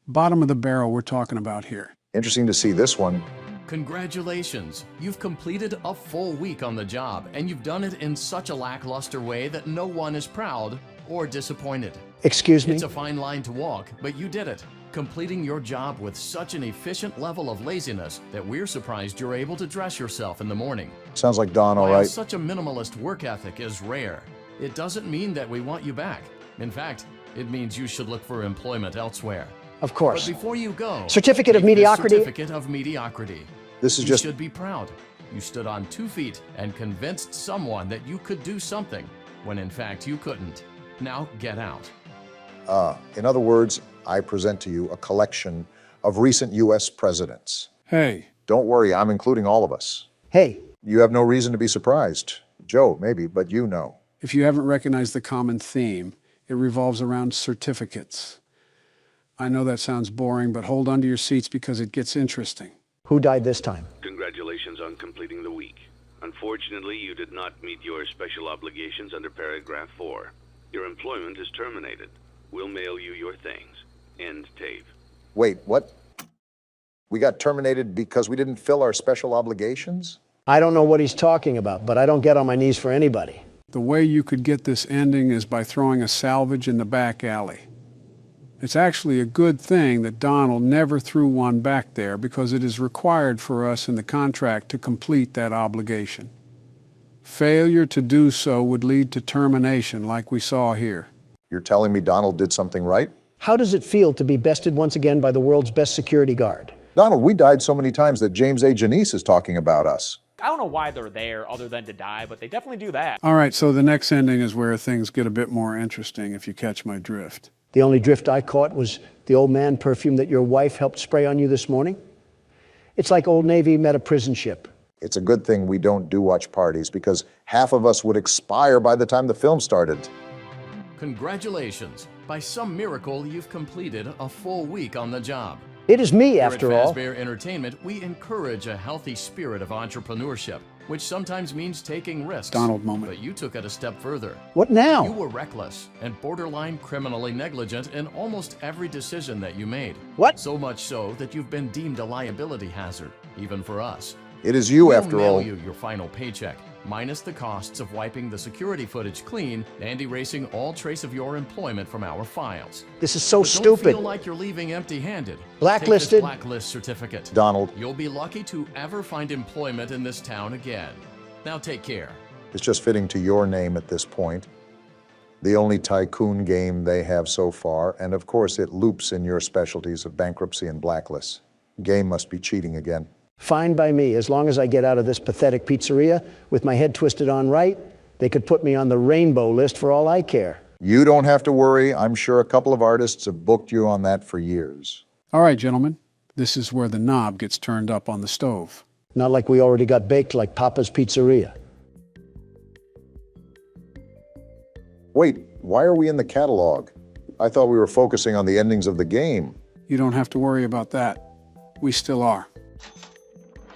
Bottom of the barrel we're talking about here. Interesting to see this one. Congratulations! You've completed a full week on the job, and you've done it in such a lackluster way that no one is proud or disappointed. Excuse me? It's a fine line to walk, but you did it, completing your job with such an efficient level of laziness that we're surprised you're able to dress yourself in the morning. Sounds like Don, all While right. such a minimalist work ethic is rare, it doesn't mean that we want you back. In fact, it means you should look for employment elsewhere. Of course. But before you go, Certificate of take this mediocrity? Certificate of mediocrity. This is You just... should be proud. You stood on 2 feet and convinced someone that you could do something, when in fact you couldn't. Now get out. In other words, I present to you a collection of recent U.S. presidents. Hey. Don't worry, I'm including all of us. Hey. You have no reason to be surprised. Joe, maybe, but you know. If you haven't recognized the common theme, it revolves around certificates. I know that sounds boring, but hold on to your seats because it gets interesting. Who died this time? Congratulations on completing the week. Unfortunately, you did not meet your special obligations under paragraph 4. Your employment is terminated. We'll mail you your things. End tape. Wait, what? We got terminated because we didn't fill our special obligations? I don't know what he's talking about, but I don't get on my knees for anybody. The way you could get this ending is by throwing a salvage in the back alley. It's actually a good thing that Donald never threw one back there because it is required for us in the contract to complete that obligation. Failure to do so would lead to termination like we saw here. You're telling me Donald did something right? How does it feel to be bested once again by the world's best security guard? Donald, we died so many times that James A. Janice is talking about us. I don't know why they're there other than to die, but they definitely do that. All right, so the next ending is where things get a bit more interesting, if you catch my drift. The only drift I caught was the Old Man perfume that your wife helped spray on you this morning. It's like Old Navy met a prison ship. It's a good thing we don't do watch parties because half of us would expire by the time the film started. Congratulations. By some miracle, you've completed a full week on the job. It is me, Here after at all. Fazbear Entertainment, we encourage a healthy spirit of entrepreneurship, which sometimes means taking risks. Donald moment. But you took it a step further. What now? You were reckless and borderline criminally negligent in almost every decision that you made. What? So much so that you've been deemed a liability hazard, even for us. It is you, We'll after mail all. you your final paycheck, minus the costs of wiping the security footage clean and erasing all trace of your employment from our files. This is so But stupid. Don't feel like you're leaving empty-handed. Blacklisted. Take this blacklist certificate. Donald. You'll be lucky to ever find employment in this town again. Now take care. It's just fitting to your name at this point. The only tycoon game they have so far, and of course it loops in your specialties of bankruptcy and blacklists. Game must be cheating again. Fine by me, as long as I get out of this pathetic pizzeria with my head twisted on right. They could put me on the rainbow list for all I care. You don't have to worry. I'm sure a couple of artists have booked you on that for years. All right, gentlemen. This is where the knob gets turned up on the stove. Not like we already got baked like Papa's Pizzeria. Wait, why are we in the catalog? I thought we were focusing on the endings of the game. You don't have to worry about that. We still are.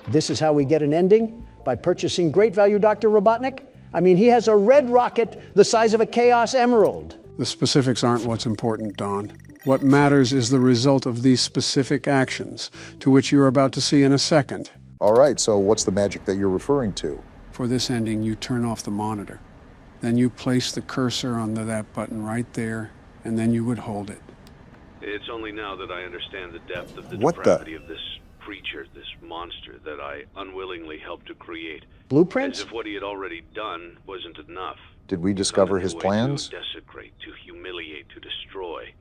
This is how we get an ending? By purchasing great value Dr. Robotnik? I mean, he has a red rocket the size of a Chaos Emerald. The specifics aren't what's important, Don. What matters is the result of these specific actions, to which you're about to see in a second. All right, so what's the magic that you're referring to? For this ending, you turn off the monitor. Then you place the cursor under that button right there, and then you would hold it. It's only now that I understand the depth of the What the- depravity of this creature, this monster that I unwillingly helped to create. Blueprints? As if what he had already done wasn't enough. Did we discover his plans? To desecrate, to humiliate, to destroy.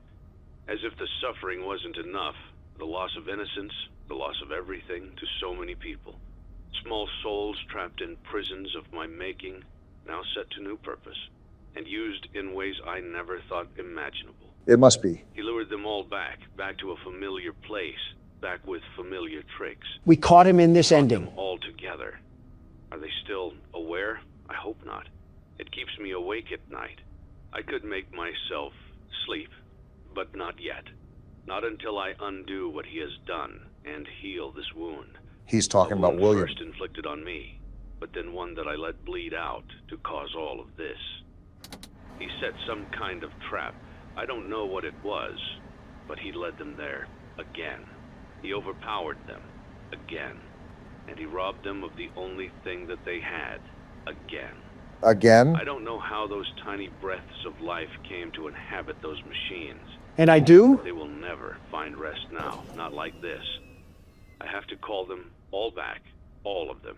As if the suffering wasn't enough, the loss of innocence, the loss of everything to so many people. Small souls trapped in prisons of my making, now set to new purpose, and used in ways I never thought imaginable. It must be. He lured them all back to a familiar place, back with familiar tricks. We caught him in this ending. All together. Are they still aware? I hope not. It keeps me awake at night. I could make myself sleep, but not yet. Not until I undo what he has done and heal this wound. He's talking about William. First inflicted on me, but then one that I let bleed out to cause all of this. He set some kind of trap. I don't know what it was, but he led them there again. He overpowered them again, and he robbed them of the only thing that they had again. Again? I don't know how those tiny breaths of life came to inhabit those machines. And I do? They will never find rest now, not like this. I have to call them all back, all of them,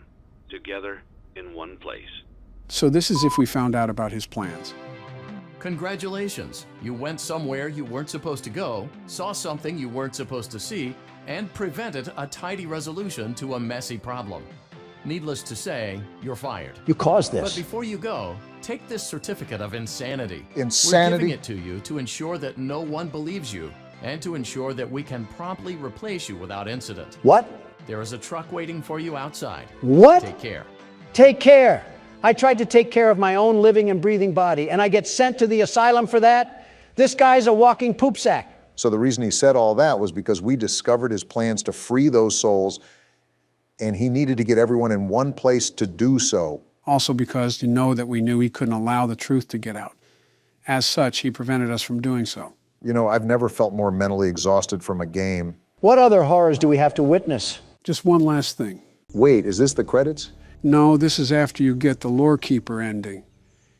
together in one place. So this is if we found out about his plans. Congratulations! You went somewhere you weren't supposed to go, saw something you weren't supposed to see, and prevented a tidy resolution to a messy problem. Needless to say, you're fired. You caused this. But before you go, take this certificate of insanity. Insanity? We're giving it to you to ensure that no one believes you, and to ensure that we can promptly replace you without incident. What? There is a truck waiting for you outside. What? Take care. Take care. I tried to take care of my own living and breathing body, and I get sent to the asylum for that? This guy's a walking poop sack. So the reason he said all that was because we discovered his plans to free those souls, and he needed to get everyone in one place to do so. Also because you know that we knew he couldn't allow the truth to get out. As such, he prevented us from doing so. You know, I've never felt more mentally exhausted from a game. What other horrors do we have to witness? Just one last thing. Wait, is this the credits? No, this is after you get the Lore Keeper ending.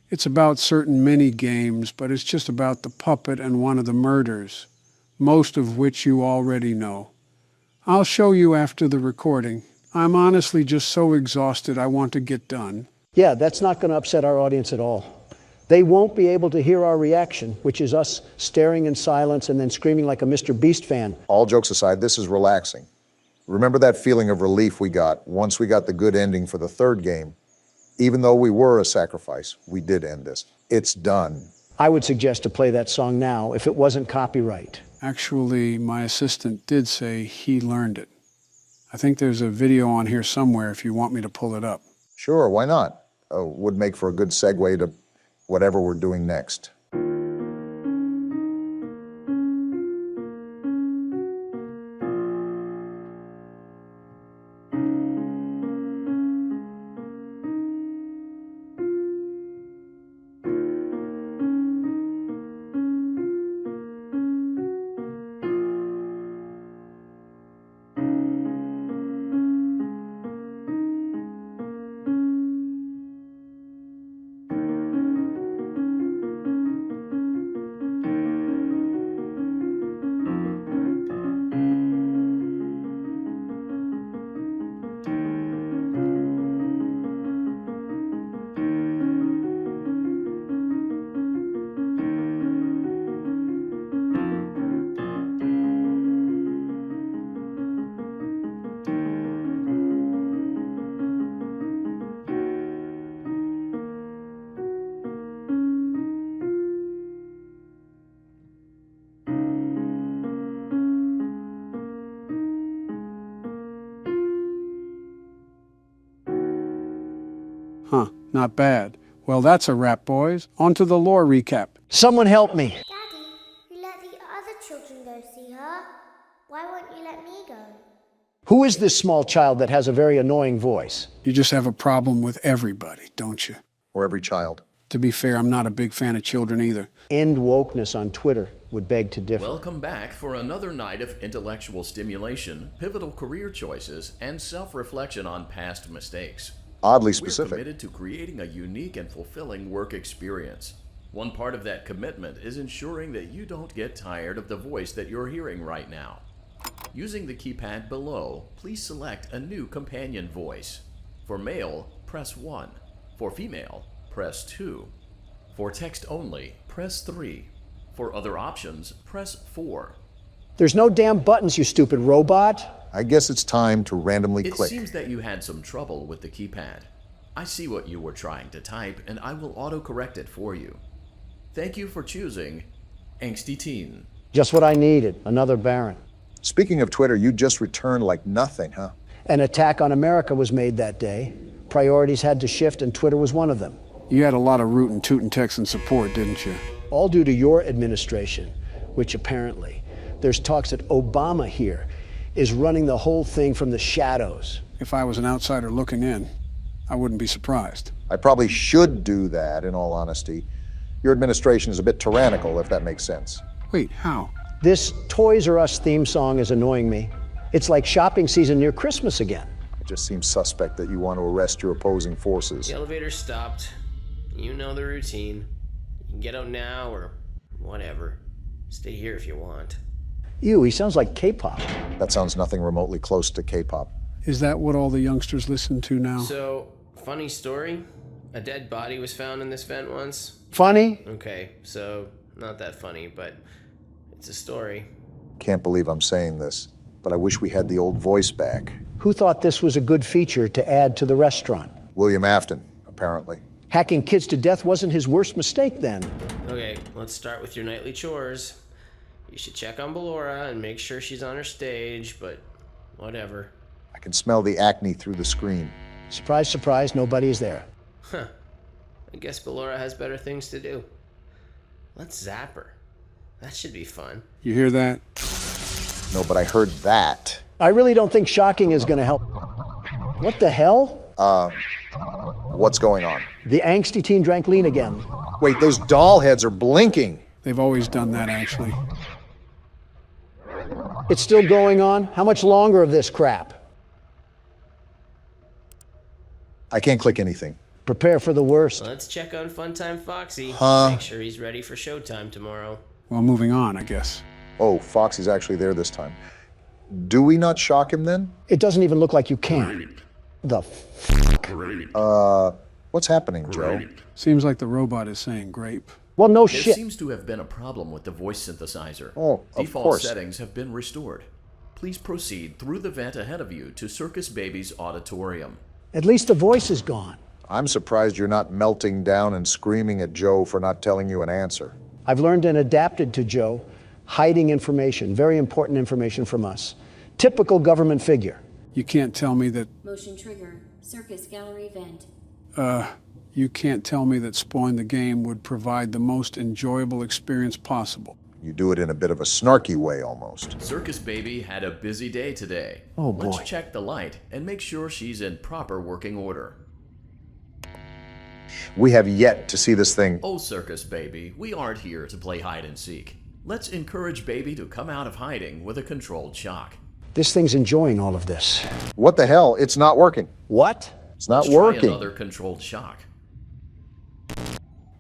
It's about certain mini games, but it's just about the puppet and one of the murders, most of which you already know. I'll show you after the recording. I'm honestly just so exhausted I want to get done. Yeah, that's not going to upset our audience at all. They won't be able to hear our reaction, which is us staring in silence and then screaming like a Mr. Beast fan. All jokes aside, this is relaxing. Remember that feeling of relief we got once we got the good ending for the third game? Even though we were a sacrifice, we did end this. It's done. I would suggest to play that song now if it wasn't copyright. Actually, my assistant did say he learned it. I think there's a video on here somewhere if you want me to pull it up. Sure, why not? Would make for a good segue to whatever we're doing next. Huh, not bad. Well, that's a wrap, boys. On to the lore recap. Someone help me. Daddy, you let the other children go see her. Why won't you let me go? Who is this small child that has a very annoying voice? You just have a problem with everybody, don't you? Or every child. To be fair, I'm not a big fan of children either. End wokeness on Twitter would beg to differ. Welcome back for another night of intellectual stimulation, pivotal career choices, and self-reflection on past mistakes. Oddly specific. We're committed to creating a unique and fulfilling work experience. One part of that commitment is ensuring that you don't get tired of the voice that you're hearing right now. Using the keypad below, please select a new companion voice. For male, press 1. For female, press 2. For text only, press 3. For other options, press 4. There's no damn buttons, you stupid robot. I guess it's time to randomly click. It seems that you had some trouble with the keypad. I see what you were trying to type, and I will autocorrect it for you. Thank you for choosing Angsty Teen. Just what I needed, another Baron. Speaking of Twitter, you just returned like nothing, huh? An attack on America was made that day. Priorities had to shift, and Twitter was one of them. You had a lot of rootin' tootin' Texan support, didn't you? All due to your administration, which apparently, there's talks that Obama here is running the whole thing from the shadows. If I was an outsider looking in, I wouldn't be surprised. I probably should do that, in all honesty. Your administration is a bit tyrannical, if that makes sense. Wait, how? This Toys R Us theme song is annoying me. It's like shopping season near Christmas again. It just seems suspect that you want to arrest your opposing forces. The elevator stopped. You know the routine. You can get out now or whatever. Stay here if you want. Ew, he sounds like K-pop. That sounds nothing remotely close to K-pop. Is that what all the youngsters listen to now? So, funny story. A dead body was found in this vent once. Funny? Okay, so not that funny, but it's a story. Can't believe I'm saying this, but I wish we had the old voice back. Who thought this was a good feature to add to the restaurant? William Afton, apparently. Hacking kids to death wasn't his worst mistake then. Okay, let's start with your nightly chores. You should check on Ballora and make sure she's on her stage, but whatever. I can smell the acne through the screen. Surprise, surprise, nobody is there. Huh. I guess Ballora has better things to do. Let's zap her. That should be fun. You hear that? No, but I heard that. I really don't think shocking is going to help. What the hell? What's going on? The angsty teen drank lean again. Wait, those doll heads are blinking. They've always done that, actually. It's still going on? How much longer of this crap? I can't click anything. Prepare for the worst. Let's check on Funtime Foxy. Huh? Make sure he's ready for showtime tomorrow. Well, moving on, I guess. Oh, Foxy's actually there this time. Do we not shock him then? It doesn't even look like you can. The what's happening, Joe? Seems like the robot is saying grape. Well, no There shit. seems to have been a problem with the voice synthesizer. Oh, of Default course. settings have been restored. Please proceed through the vent ahead of you to Circus Baby's auditorium. At least the voice is gone. I'm surprised you're not melting down and screaming at Joe for not telling you an answer. I've learned and adapted to Joe, hiding information, very important information from us. Typical government figure. You can't tell me that... Motion trigger. Circus gallery vent. You can't tell me that spoiling the game would provide the most enjoyable experience possible. You do it in a bit of a snarky way, almost. Circus Baby had a busy day today. Oh, boy. Let's check the light and make sure she's in proper working order. We have yet to see this thing. Oh, Circus Baby, we aren't here to play hide and seek. Let's encourage Baby to come out of hiding with a controlled shock. This thing's enjoying all of this. What the hell? It's not working. What? It's not Let's working. Try another controlled shock.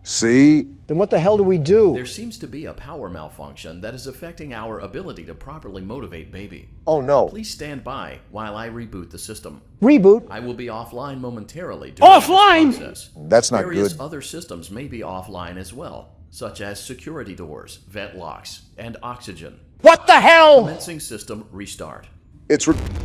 See? Then what the hell do we do? There seems to be a power malfunction that is affecting our ability to properly motivate Baby. Oh, no. Please stand by while I reboot the system. Reboot? I will be offline momentarily during Offline? this process. That's not Various good. other systems may be offline as well, such as security doors, vent locks, and oxygen. What the hell? Commencing system restart.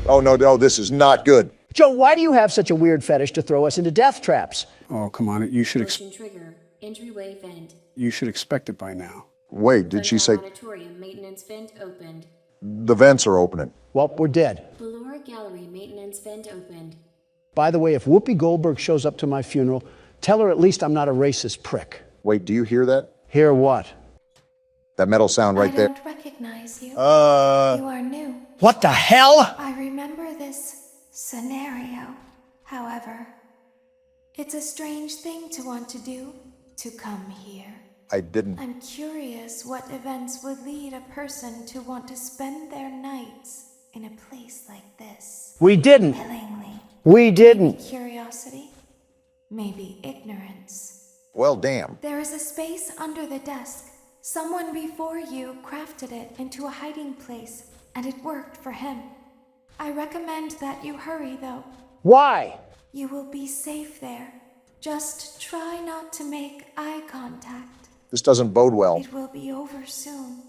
Oh, no, this is not good. Joe, why do you have such a weird fetish to throw us into death traps? Oh, come on. You should Motion trigger. Entryway vent. You should expect it by now. Wait, did she say Auditorium maintenance vent opened. the vents are opening? Well, we're dead. Ballora gallery maintenance vent opened. By the way, if Whoopi Goldberg shows up to my funeral, tell her at least I'm not a racist prick. Wait, do you hear that? Hear what? That metal sound right I there? don't recognize you. You are new. What the hell? I remember this scenario. However, it's a strange thing to want to do, to come here. I didn't. I'm curious what events would lead a person to want to spend their nights in a place like this. We didn't. Willingly. We didn't. Maybe curiosity. Maybe ignorance. Well, damn. There is a space under the desk. Someone before you crafted it into a hiding place, and it worked for him. I recommend that you hurry, though. Why? You will be safe there. Just try not to make eye contact. This doesn't bode well. It will be over soon.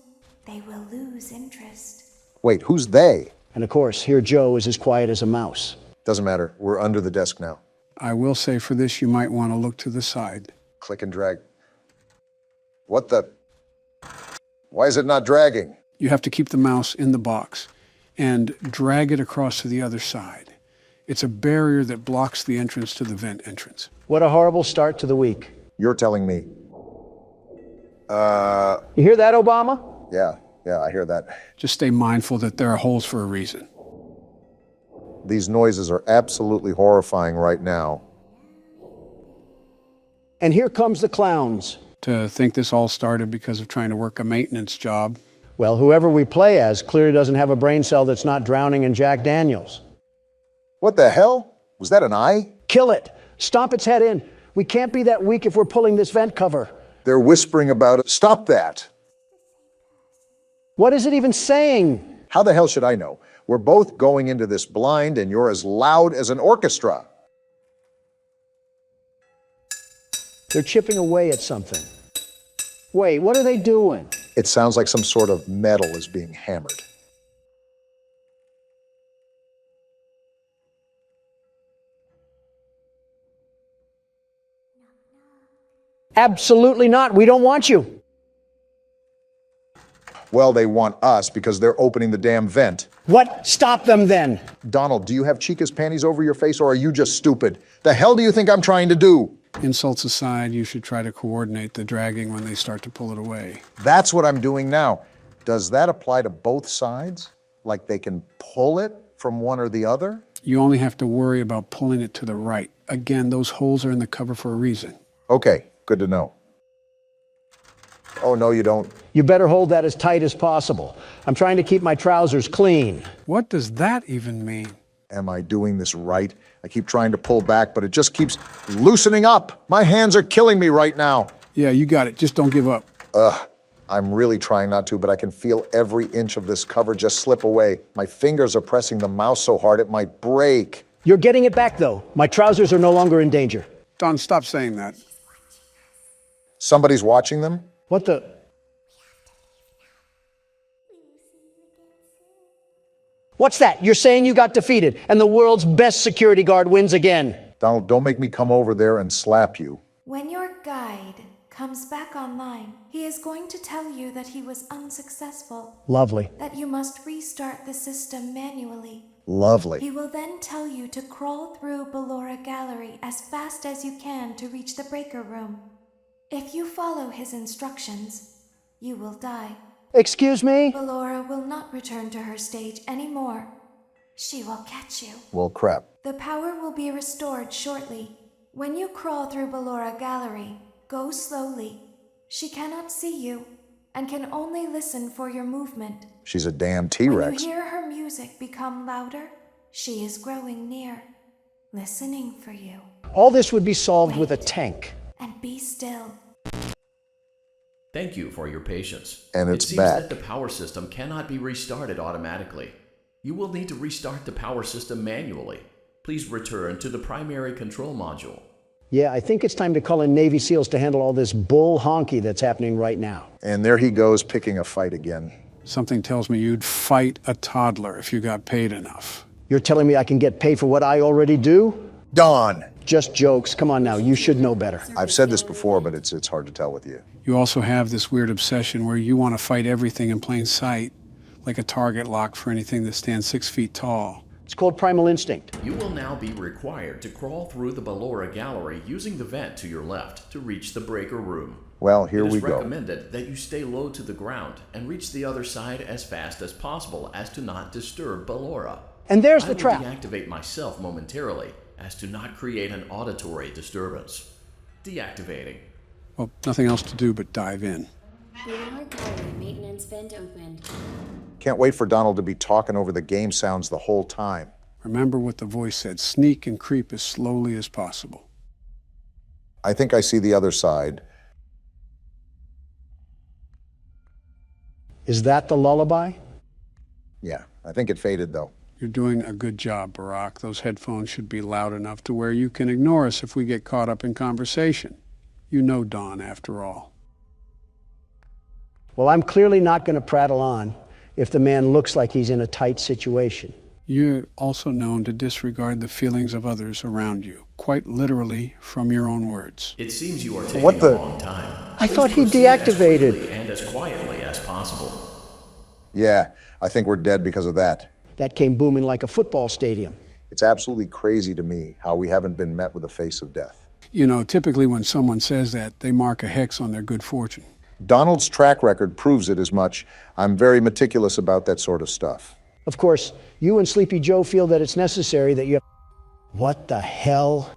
They will lose interest. Wait, who's they? And of course, here Joe is as quiet as a mouse. Doesn't matter. We're under the desk now. I will say for this, you might want to look to the side. Click and drag. What the? Why is it not dragging? You have to keep the mouse in the box and drag it across to the other side. It's a barrier that blocks the entrance to the vent entrance. What a horrible start to the week. You're telling me. You hear that, Obama? Yeah, I hear that. Just stay mindful that there are holes for a reason. These noises are absolutely horrifying right now. And here comes the clowns. To think this all started because of trying to work a maintenance job. Well, whoever we play as clearly doesn't have a brain cell that's not drowning in Jack Daniels. What the hell? Was that an eye? Kill it. Stomp its head in. We can't be that weak if we're pulling this vent cover. They're whispering about it. Stop that. What is it even saying? How the hell should I know? We're both going into this blind and you're as loud as an orchestra. They're chipping away at something. Wait, what are they doing? It sounds like some sort of metal is being hammered. Absolutely not. We don't want you. Well, they want us because they're opening the damn vent. What? Stop them then. Donald, do you have Chica's panties over your face or are you just stupid? The hell do you think I'm trying to do? Insults aside, you should try to coordinate the dragging when they start to pull it away. That's what I'm doing now. Does that apply to both sides? Like they can pull it from one or the other? You only have to worry about pulling it to the right. Again, those holes are in the cover for a reason. Okay, good to know. Oh, no, you don't. You better hold that as tight as possible. I'm trying to keep my trousers clean. What does that even mean? Am I doing this right? I keep trying to pull back, but it just keeps loosening up. My hands are killing me right now. Yeah, you got it. Just don't give up. I'm really trying not to, but I can feel every inch of this cover just slip away. My fingers are pressing the mouse so hard it might break. You're getting it back, though. My trousers are no longer in danger. Don, stop saying that. Somebody's watching them? What the? What's that? You're saying you got defeated, and the world's best security guard wins again. Donald, don't make me come over there and slap you. When your guide comes back online, he is going to tell you that he was unsuccessful. Lovely. That you must restart the system manually. Lovely. He will then tell you to crawl through Ballora Gallery as fast as you can to reach the breaker room. If you follow his instructions, you will die. Excuse me? Ballora will not return to her stage anymore. She will catch you. Well, crap. The power will be restored shortly. When you crawl through Ballora Gallery, go slowly. She cannot see you and can only listen for your movement. She's a damn T-Rex. When you hear her music become louder, she is growing near, listening for you. All this would be solved with a tank. And be still. Thank you for your patience. And it's it seems back. that the power system cannot be restarted automatically. You will need to restart the power system manually. Please return to the primary control module. Yeah, I think it's time to call in Navy SEALs to handle all this bull honky that's happening right now. And there he goes, picking a fight again. Something tells me you'd fight a toddler if you got paid enough. You're telling me I can get paid for what I already do? Don! Just jokes. Come on now, you should know better. I've said this before, but it's hard to tell with you. You also have this weird obsession where you want to fight everything in plain sight, like a target lock for anything that stands 6 feet tall. It's called primal instinct. You will now be required to crawl through the Ballora Gallery using the vent to your left to reach the breaker room. Well, here we It is go. recommended that you stay low to the ground and reach the other side as fast as possible as to not disturb Ballora. And there's the I trap. will deactivate myself momentarily as to not create an auditory disturbance. Deactivating. Well, nothing else to do but dive in. Ballora Gallery maintenance vent opened. Can't wait for Donald to be talking over the game sounds the whole time. Remember what the voice said, sneak and creep as slowly as possible. I think I see the other side. Is that the lullaby? Yeah, I think it faded though. You're doing a good job, Barack. Those headphones should be loud enough to where you can ignore us if we get caught up in conversation. You know Don, after all. Well, I'm clearly not going to prattle on. if the man looks like he's in a tight situation. You're also known to disregard the feelings of others around you, quite literally from your own words. It seems you are taking a long time. I thought he deactivated. And as quietly as possible. Yeah, I think we're dead because of that. That came booming like a football stadium. It's absolutely crazy to me how we haven't been met with the face of death. You know, typically when someone says that, they mark a hex on their good fortune. Donald's track record proves it as much. I'm very meticulous about that sort of stuff. Of course, you and Sleepy Joe feel that it's necessary that you have... What the hell?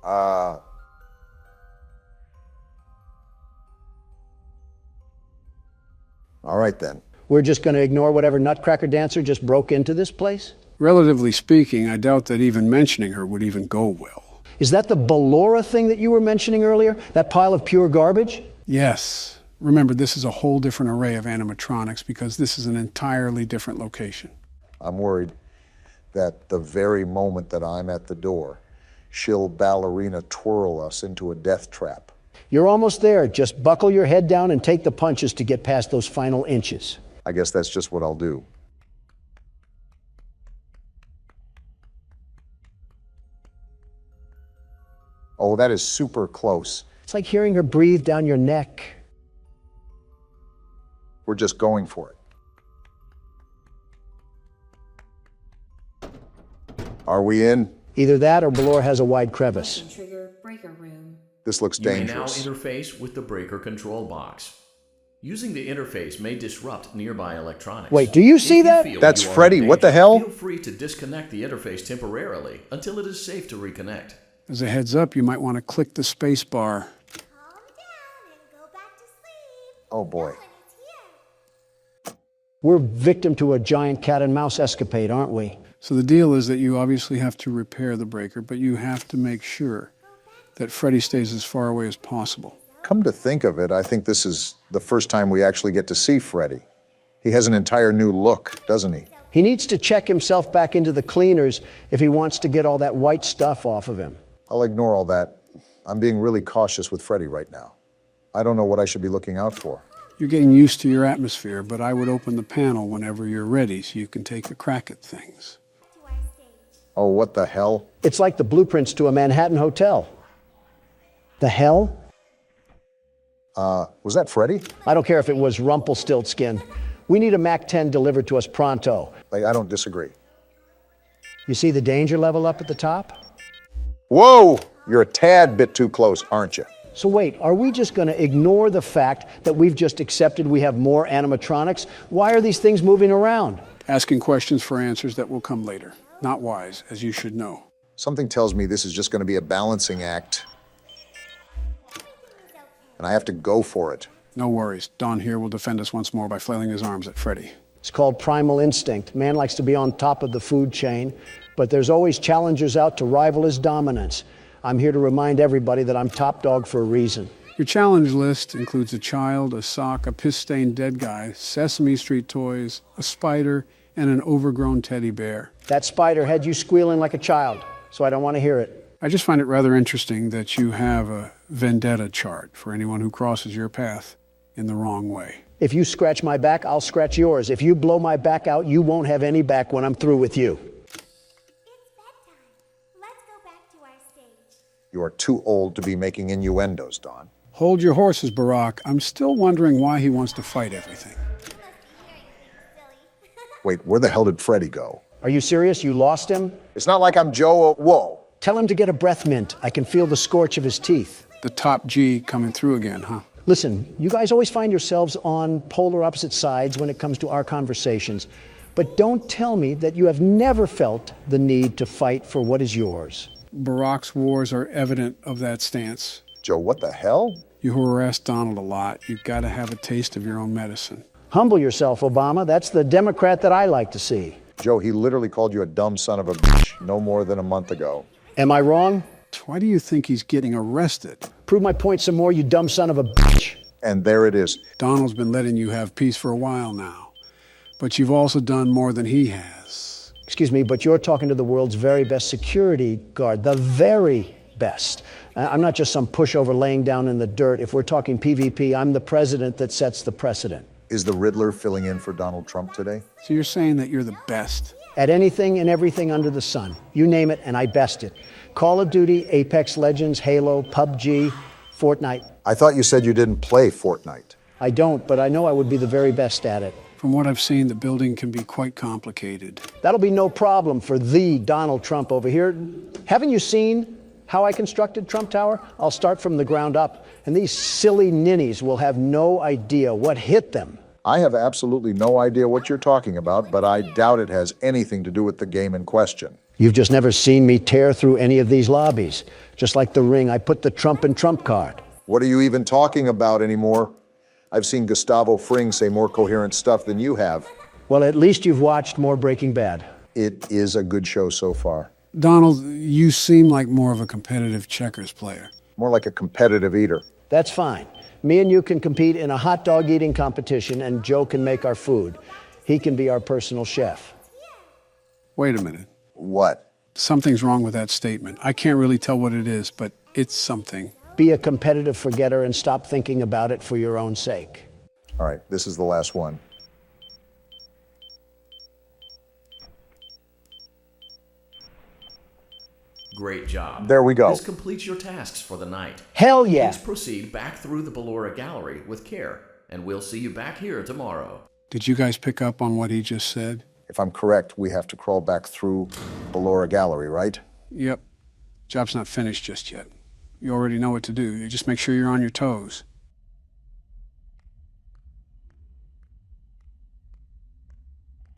All right then. We're just going to ignore whatever nutcracker dancer just broke into this place? Relatively speaking, I doubt that even mentioning her would even go well. Is that the Ballora thing that you were mentioning earlier? That pile of pure garbage? Yes. Remember, this is a whole different array of animatronics because this is an entirely different location. I'm worried that the very moment that I'm at the door, she'll ballerina twirl us into a death trap. You're almost there. Just buckle your head down and take the punches to get past those final inches. I guess that's just what I'll do. Oh, that is super close. It's like hearing her breathe down your neck. We're just going for it. Are we in? Either that or Ballora has a wide crevice. Trigger breaker room. This looks dangerous. You may now interface with the breaker control box. Using the interface may disrupt nearby electronics. Wait, do you see that? That's Freddy. What the hell? Feel free to disconnect the interface temporarily until it is safe to reconnect. As a heads up, you might want to click the space bar. Oh boy. We're victim to a giant cat and mouse escapade, aren't we? So the deal is that you obviously have to repair the breaker, but you have to make sure that Freddy stays as far away as possible. Come to think of it, I think this is the first time we actually get to see Freddy. He has an entire new look, doesn't he? He needs to check himself back into the cleaners if he wants to get all that white stuff off of him. I'll ignore all that. I'm being really cautious with Freddy right now. I don't know what I should be looking out for. You're getting used to your atmosphere, but I would open the panel whenever you're ready so you can take a crack at things. Oh, what the hell? It's like the blueprints to a Manhattan hotel. The hell? Was that Freddy? I don't care if it was Rumpelstiltskin. We need a Mac 10 delivered to us pronto. I don't disagree. You see the danger level up at the top? Whoa! You're a tad bit too close, aren't you? So wait, are we just going to ignore the fact that we've just accepted we have more animatronics? Why are these things moving around? Asking questions for answers that will come later. Not wise, as you should know. Something tells me this is just going to be a balancing act. And I have to go for it. No worries. Don here will defend us once more by flailing his arms at Freddy. It's called primal instinct. Man likes to be on top of the food chain, but there's always challengers out to rival his dominance. I'm here to remind everybody that I'm top dog for a reason. Your challenge list includes a child, a sock, a piss-stained dead guy, Sesame Street toys, a spider, and an overgrown teddy bear. That spider had you squealing like a child, so I don't want to hear it. I just find it rather interesting that you have a vendetta chart for anyone who crosses your path in the wrong way. If you scratch my back, I'll scratch yours. If you blow my back out, you won't have any back when I'm through with you. You are too old to be making innuendos, Don. Hold your horses, Barack. I'm still wondering why he wants to fight everything. Wait, where the hell did Freddy go? Are you serious? You lost him? It's not like I'm Joe. Whoa. Tell him to get a breath mint. I can feel the scorch of his teeth. The top G coming through again, huh? Listen, you guys always find yourselves on polar opposite sides when it comes to our conversations. But don't tell me that you have never felt the need to fight for what is yours. Barack's wars are evident of that stance. Joe, what the hell? You harass Donald a lot. You've got to have a taste of your own medicine. Humble yourself, Obama. That's the Democrat that I like to see. Joe, he literally called you a dumb son of a bitch no more than a month ago. Am I wrong? Why do you think he's getting arrested? Prove my point some more, you dumb son of a bitch. And there it is. Donald's been letting you have peace for a while now. But you've also done more than he has. Excuse me, but you're talking to the world's very best security guard, the very best. I'm not just some pushover laying down in the dirt. If we're talking PvP, I'm the president that sets the precedent. Is the Riddler filling in for Donald Trump today? So you're saying that you're the best? At anything and everything under the sun. You name it, and I best it. Call of Duty, Apex Legends, Halo, PUBG, Fortnite. I thought you said you didn't play Fortnite. I don't, but I know I would be the very best at it. From what I've seen, the building can be quite complicated. That'll be no problem for the Donald Trump over here. Haven't you seen how I constructed Trump Tower? I'll start from the ground up, and these silly ninnies will have no idea what hit them. I have absolutely no idea what you're talking about, but I doubt it has anything to do with the game in question. You've just never seen me tear through any of these lobbies. Just like the ring, I put the Trump in Trump card. What are you even talking about anymore? I've seen Gustavo Fring say more coherent stuff than you have. Well, at least you've watched more Breaking Bad. It is a good show so far. Donald, you seem like more of a competitive checkers player. More like a competitive eater. That's fine. Me and you can compete in a hot dog eating competition, and Joe can make our food. He can be our personal chef. Wait a minute. What? Something's wrong with that statement. I can't really tell what it is, but it's something. Be a competitive forgetter and stop thinking about it for your own sake. All right, this is the last one. Great job. There we go. This completes your tasks for the night. Hell yeah. Please proceed back through the Ballora Gallery with care, and we'll see you back here tomorrow. Did you guys pick up on what he just said? If I'm correct, we have to crawl back through Ballora Gallery, right? Yep. Job's not finished just yet. You already know what to do. You just make sure you're on your toes.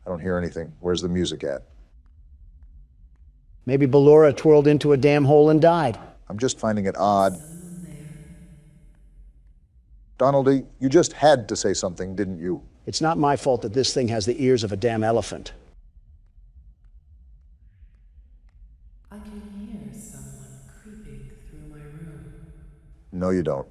I don't hear anything. Where's the music at? Maybe Ballora twirled into a damn hole and died. I'm just finding it odd. Donaldy, you just had to say something, didn't you? It's not my fault that this thing has the ears of a damn elephant. I can hear someone creeping through my room. No, you don't.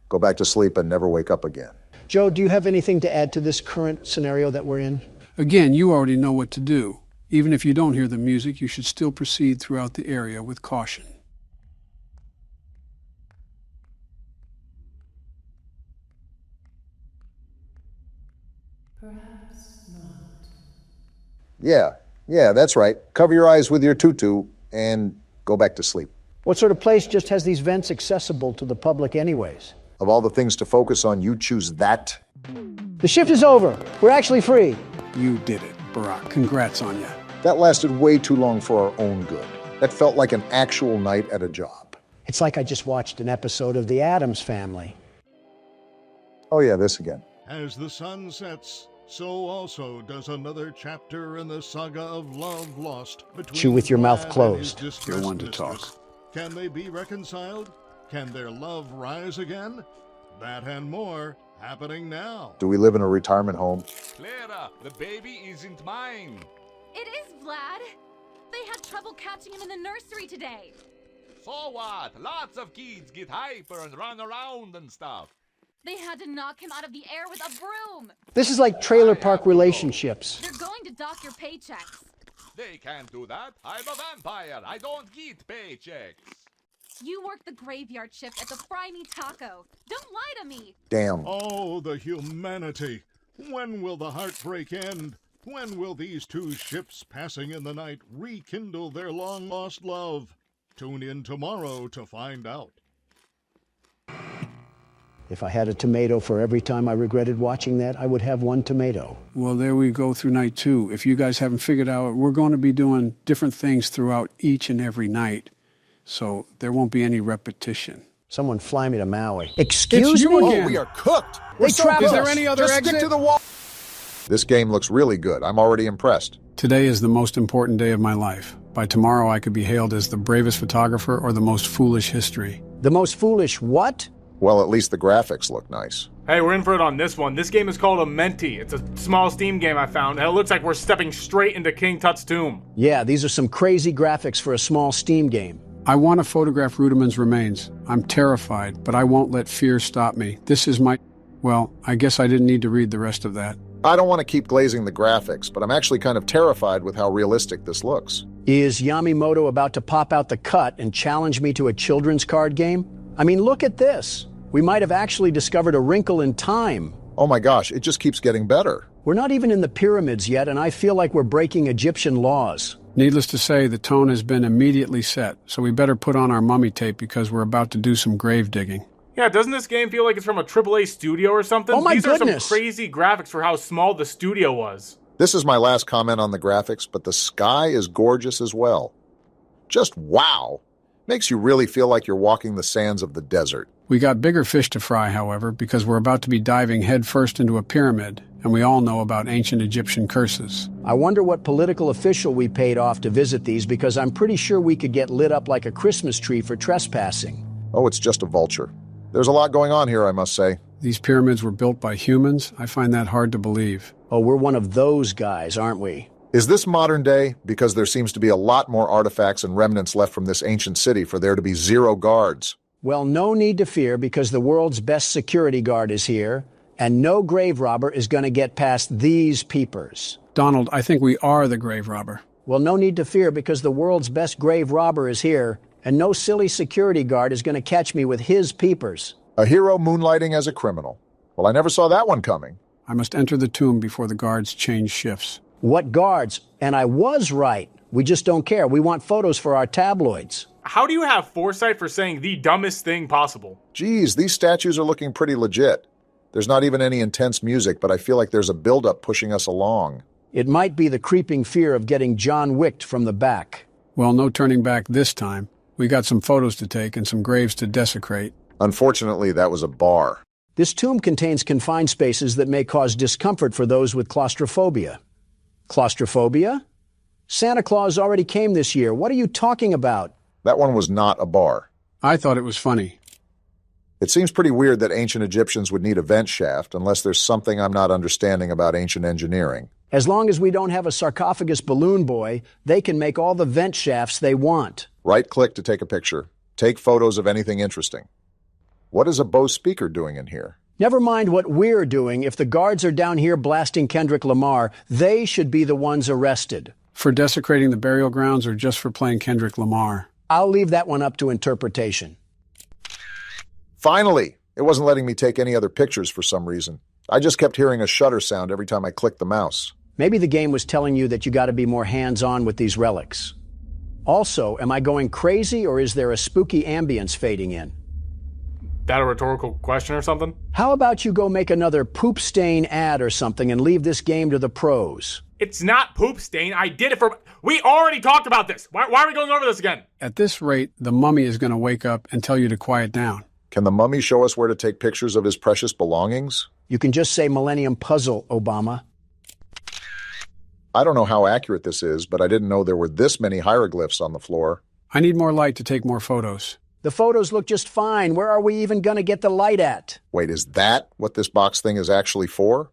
Go back to sleep and never wake up again. Joe, do you have anything to add to this current scenario that we're in? Again, you already know what to do. Even if you don't hear the music, you should still proceed throughout the area with caution. Perhaps not. Yeah, that's right. Cover your eyes with your tutu and go back to sleep. What sort of place just has these vents accessible to the public anyways? Of all the things to focus on, you choose that? The shift is over. We're actually free. You did it, Barack. Congrats on you. That lasted way too long for our own good. That felt like an actual night at a job. It's like I just watched an episode of The Addams Family. Oh yeah, this again. As the sun sets, so also does another chapter in the saga of love lost between Chew with your mouth Vlad and closed. his You're one to mistress. talk. Can they be reconciled? Can their love rise again? That and more happening now. Do we live in a retirement home? Clara, the baby isn't mine. It is, Vlad. They had trouble catching him in the nursery today. So what? Lots of kids get hyper and run around and stuff. They had to knock him out of the air with a broom. This is like trailer park relationships. They're going to dock your paychecks. They can't do that. I'm a vampire. I don't get paychecks. You work the graveyard shift at the Fry Me Taco. Don't lie to me. Damn. Oh, the humanity. When will the heartbreak end? When will these two ships passing in the night rekindle their long-lost love? Tune in tomorrow to find out. If I had a tomato for every time I regretted watching that, I would have one tomato. Well, there we go through night 2. If you guys haven't figured out, we're going to be doing different things throughout each and every night. So there won't be any repetition. Someone fly me to Maui. Excuse me? Oh, we are cooked. They trapped Is us. there any other Just exit? stick to the wall. This game looks really good. I'm already impressed. Today is the most important day of my life. By tomorrow, I could be hailed as the bravest photographer or the most foolish history. The most foolish what? Well, at least the graphics look nice. Hey, we're in for it on this one. This game is called Amenti. It's a small Steam game I found, and it looks like we're stepping straight into King Tut's tomb. Yeah, these are some crazy graphics for a small Steam game. I want to photograph Rudiman's remains. I'm terrified, but I won't let fear stop me. This is my... Well, I guess I didn't need to read the rest of that. I don't want to keep glazing the graphics, but I'm actually kind of terrified with how realistic this looks. Is Yamimoto about to pop out the cut and challenge me to a children's card game? I mean, look at this. We might have actually discovered a wrinkle in time. Oh my gosh, it just keeps getting better. We're not even in the pyramids yet, and I feel like we're breaking Egyptian laws. Needless to say, the tone has been immediately set, so we better put on our mummy tape because we're about to do some grave digging. Yeah, doesn't this game feel like it's from a AAA studio or something? Oh my These goodness. are some crazy graphics for how small the studio was. This is my last comment on the graphics, but the sky is gorgeous as well. Just wow! Makes you really feel like you're walking the sands of the desert. We got bigger fish to fry, however, because we're about to be diving headfirst into a pyramid, and we all know about ancient Egyptian curses. I wonder what political official we paid off to visit these, because I'm pretty sure we could get lit up like a Christmas tree for trespassing. Oh, it's just a vulture. There's a lot going on here, I must say. These pyramids were built by humans? I find that hard to believe. Oh, we're one of those guys, aren't we? Is this modern day? Because there seems to be a lot more artifacts and remnants left from this ancient city for there to be 0 guards. Well, no need to fear, because the world's best security guard is here, and no grave robber is going to get past these peepers. Donald, I think we are the grave robber. Well, no need to fear, because the world's best grave robber is here, and no silly security guard is going to catch me with his peepers. A hero moonlighting as a criminal. Well, I never saw that one coming. I must enter the tomb before the guards change shifts. What guards? And I was right. We just don't care. We want photos for our tabloids. How do you have foresight for saying the dumbest thing possible? Geez, these statues are looking pretty legit. There's not even any intense music, but I feel like there's a buildup pushing us along. It might be the creeping fear of getting John Wicked from the back. Well, no turning back this time. We got some photos to take and some graves to desecrate. Unfortunately, that was a bar. This tomb contains confined spaces that may cause discomfort for those with claustrophobia. Claustrophobia? Santa Claus already came this year. What are you talking about? That one was not a bar. I thought it was funny. It seems pretty weird that ancient Egyptians would need a vent shaft unless there's something I'm not understanding about ancient engineering. As long as we don't have a sarcophagus balloon boy, they can make all the vent shafts they want. Right-click to take a picture. Take photos of anything interesting. What is a Bose speaker doing in here? Never mind what we're doing. If the guards are down here blasting Kendrick Lamar, they should be the ones arrested. For desecrating the burial grounds or just for playing Kendrick Lamar? I'll leave that one up to interpretation. Finally! It wasn't letting me take any other pictures for some reason. I just kept hearing a shutter sound every time I clicked the mouse. Maybe the game was telling you that you got to be more hands-on with these relics. Also, am I going crazy, or is there a spooky ambience fading in? That a rhetorical question or something? How about you go make another poop stain ad or something and leave this game to the pros? It's not poop stain. I did it for... We already talked about this. Why are we going over this again? At this rate, the mummy is going to wake up and tell you to quiet down. Can the mummy show us where to take pictures of his precious belongings? You can just say Millennium Puzzle, Obama. I don't know how accurate this is, but I didn't know there were this many hieroglyphs on the floor. I need more light to take more photos. The photos look just fine. Where are we even going to get the light at? Wait, is that what this box thing is actually for?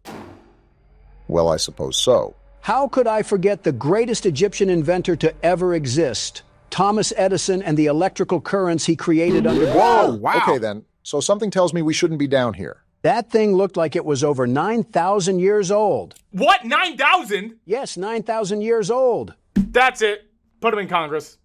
Well, I suppose so. How could I forget the greatest Egyptian inventor to ever exist? Thomas Edison and the electrical currents he created underground. Whoa! Wow. Okay, then. So something tells me we shouldn't be down here. That thing looked like it was over 9,000 years old. What? 9,000? Yes, 9,000 years old. That's it. Put him in Congress.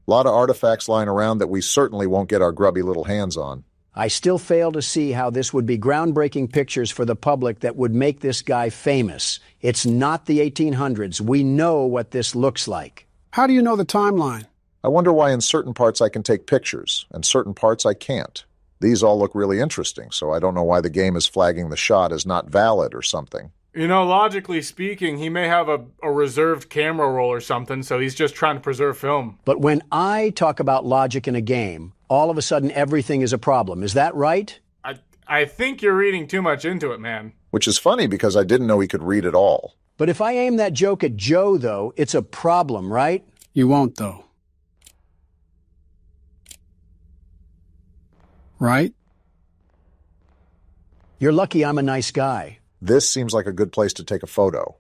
A lot of artifacts lying around that we certainly won't get our grubby little hands on. I still fail to see how this would be groundbreaking pictures for the public that would make this guy famous. It's not the 1800s. We know what this looks like. How do you know the timeline? I wonder why in certain parts I can take pictures and certain parts I can't. These all look really interesting, so I don't know why the game is flagging the shot as not valid or something. You know, logically speaking, he may have a reserved camera roll or something, so he's just trying to preserve film. But when I talk about logic in a game, all of a sudden everything is a problem. Is that right? I think you're reading too much into it, man. Which is funny because I didn't know he could read at all. But if I aim that joke at Joe, though, it's a problem, right? You won't, though. Right? You're lucky I'm a nice guy. This seems like a good place to take a photo.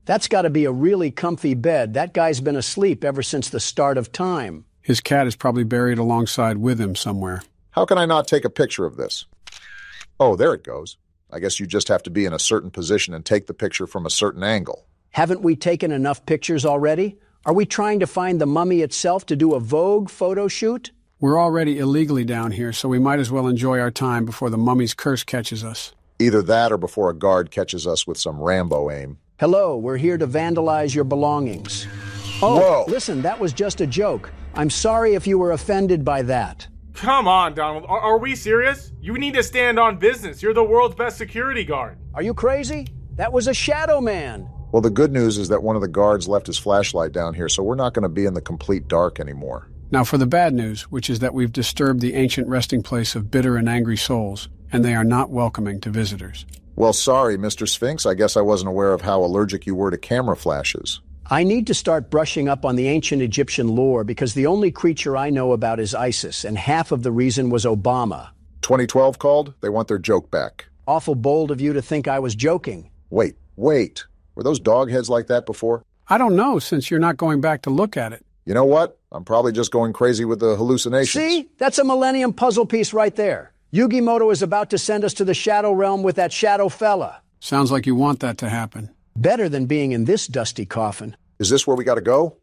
That's got to be a really comfy bed. That guy's been asleep ever since the start of time. His cat is probably buried alongside with him somewhere. How can I not take a picture of this? Oh, there it goes. I guess you just have to be in a certain position and take the picture from a certain angle. Haven't we taken enough pictures already? Are we trying to find the mummy itself to do a Vogue photo shoot? We're already illegally down here, so we might as well enjoy our time before the mummy's curse catches us. Either that or before a guard catches us with some Rambo aim. Hello, we're here to vandalize your belongings. Oh, whoa. Listen, that was just a joke. I'm sorry if you were offended by that. Come on, Donald. Are we serious? You need to stand on business. You're the world's best security guard. Are you crazy? That was a shadow man. Well, the good news is that one of the guards left his flashlight down here, so we're not going to be in the complete dark anymore. Now for the bad news, which is that we've disturbed the ancient resting place of bitter and angry souls, and they are not welcoming to visitors. Well, sorry, Mr. Sphinx. I guess I wasn't aware of how allergic you were to camera flashes. I need to start brushing up on the ancient Egyptian lore because the only creature I know about is ISIS, and half of the reason was Obama. 2012 called? They want their joke back. Awful bold of you to think I was joking. Wait. Were those dog heads like that before? I don't know, since you're not going back to look at it. You know what? I'm probably just going crazy with the hallucinations. See? That's a Millennium puzzle piece right there. Yugimoto is about to send us to the Shadow Realm with that shadow fella. Sounds like you want that to happen. Better than being in this dusty coffin. Is this where we gotta go?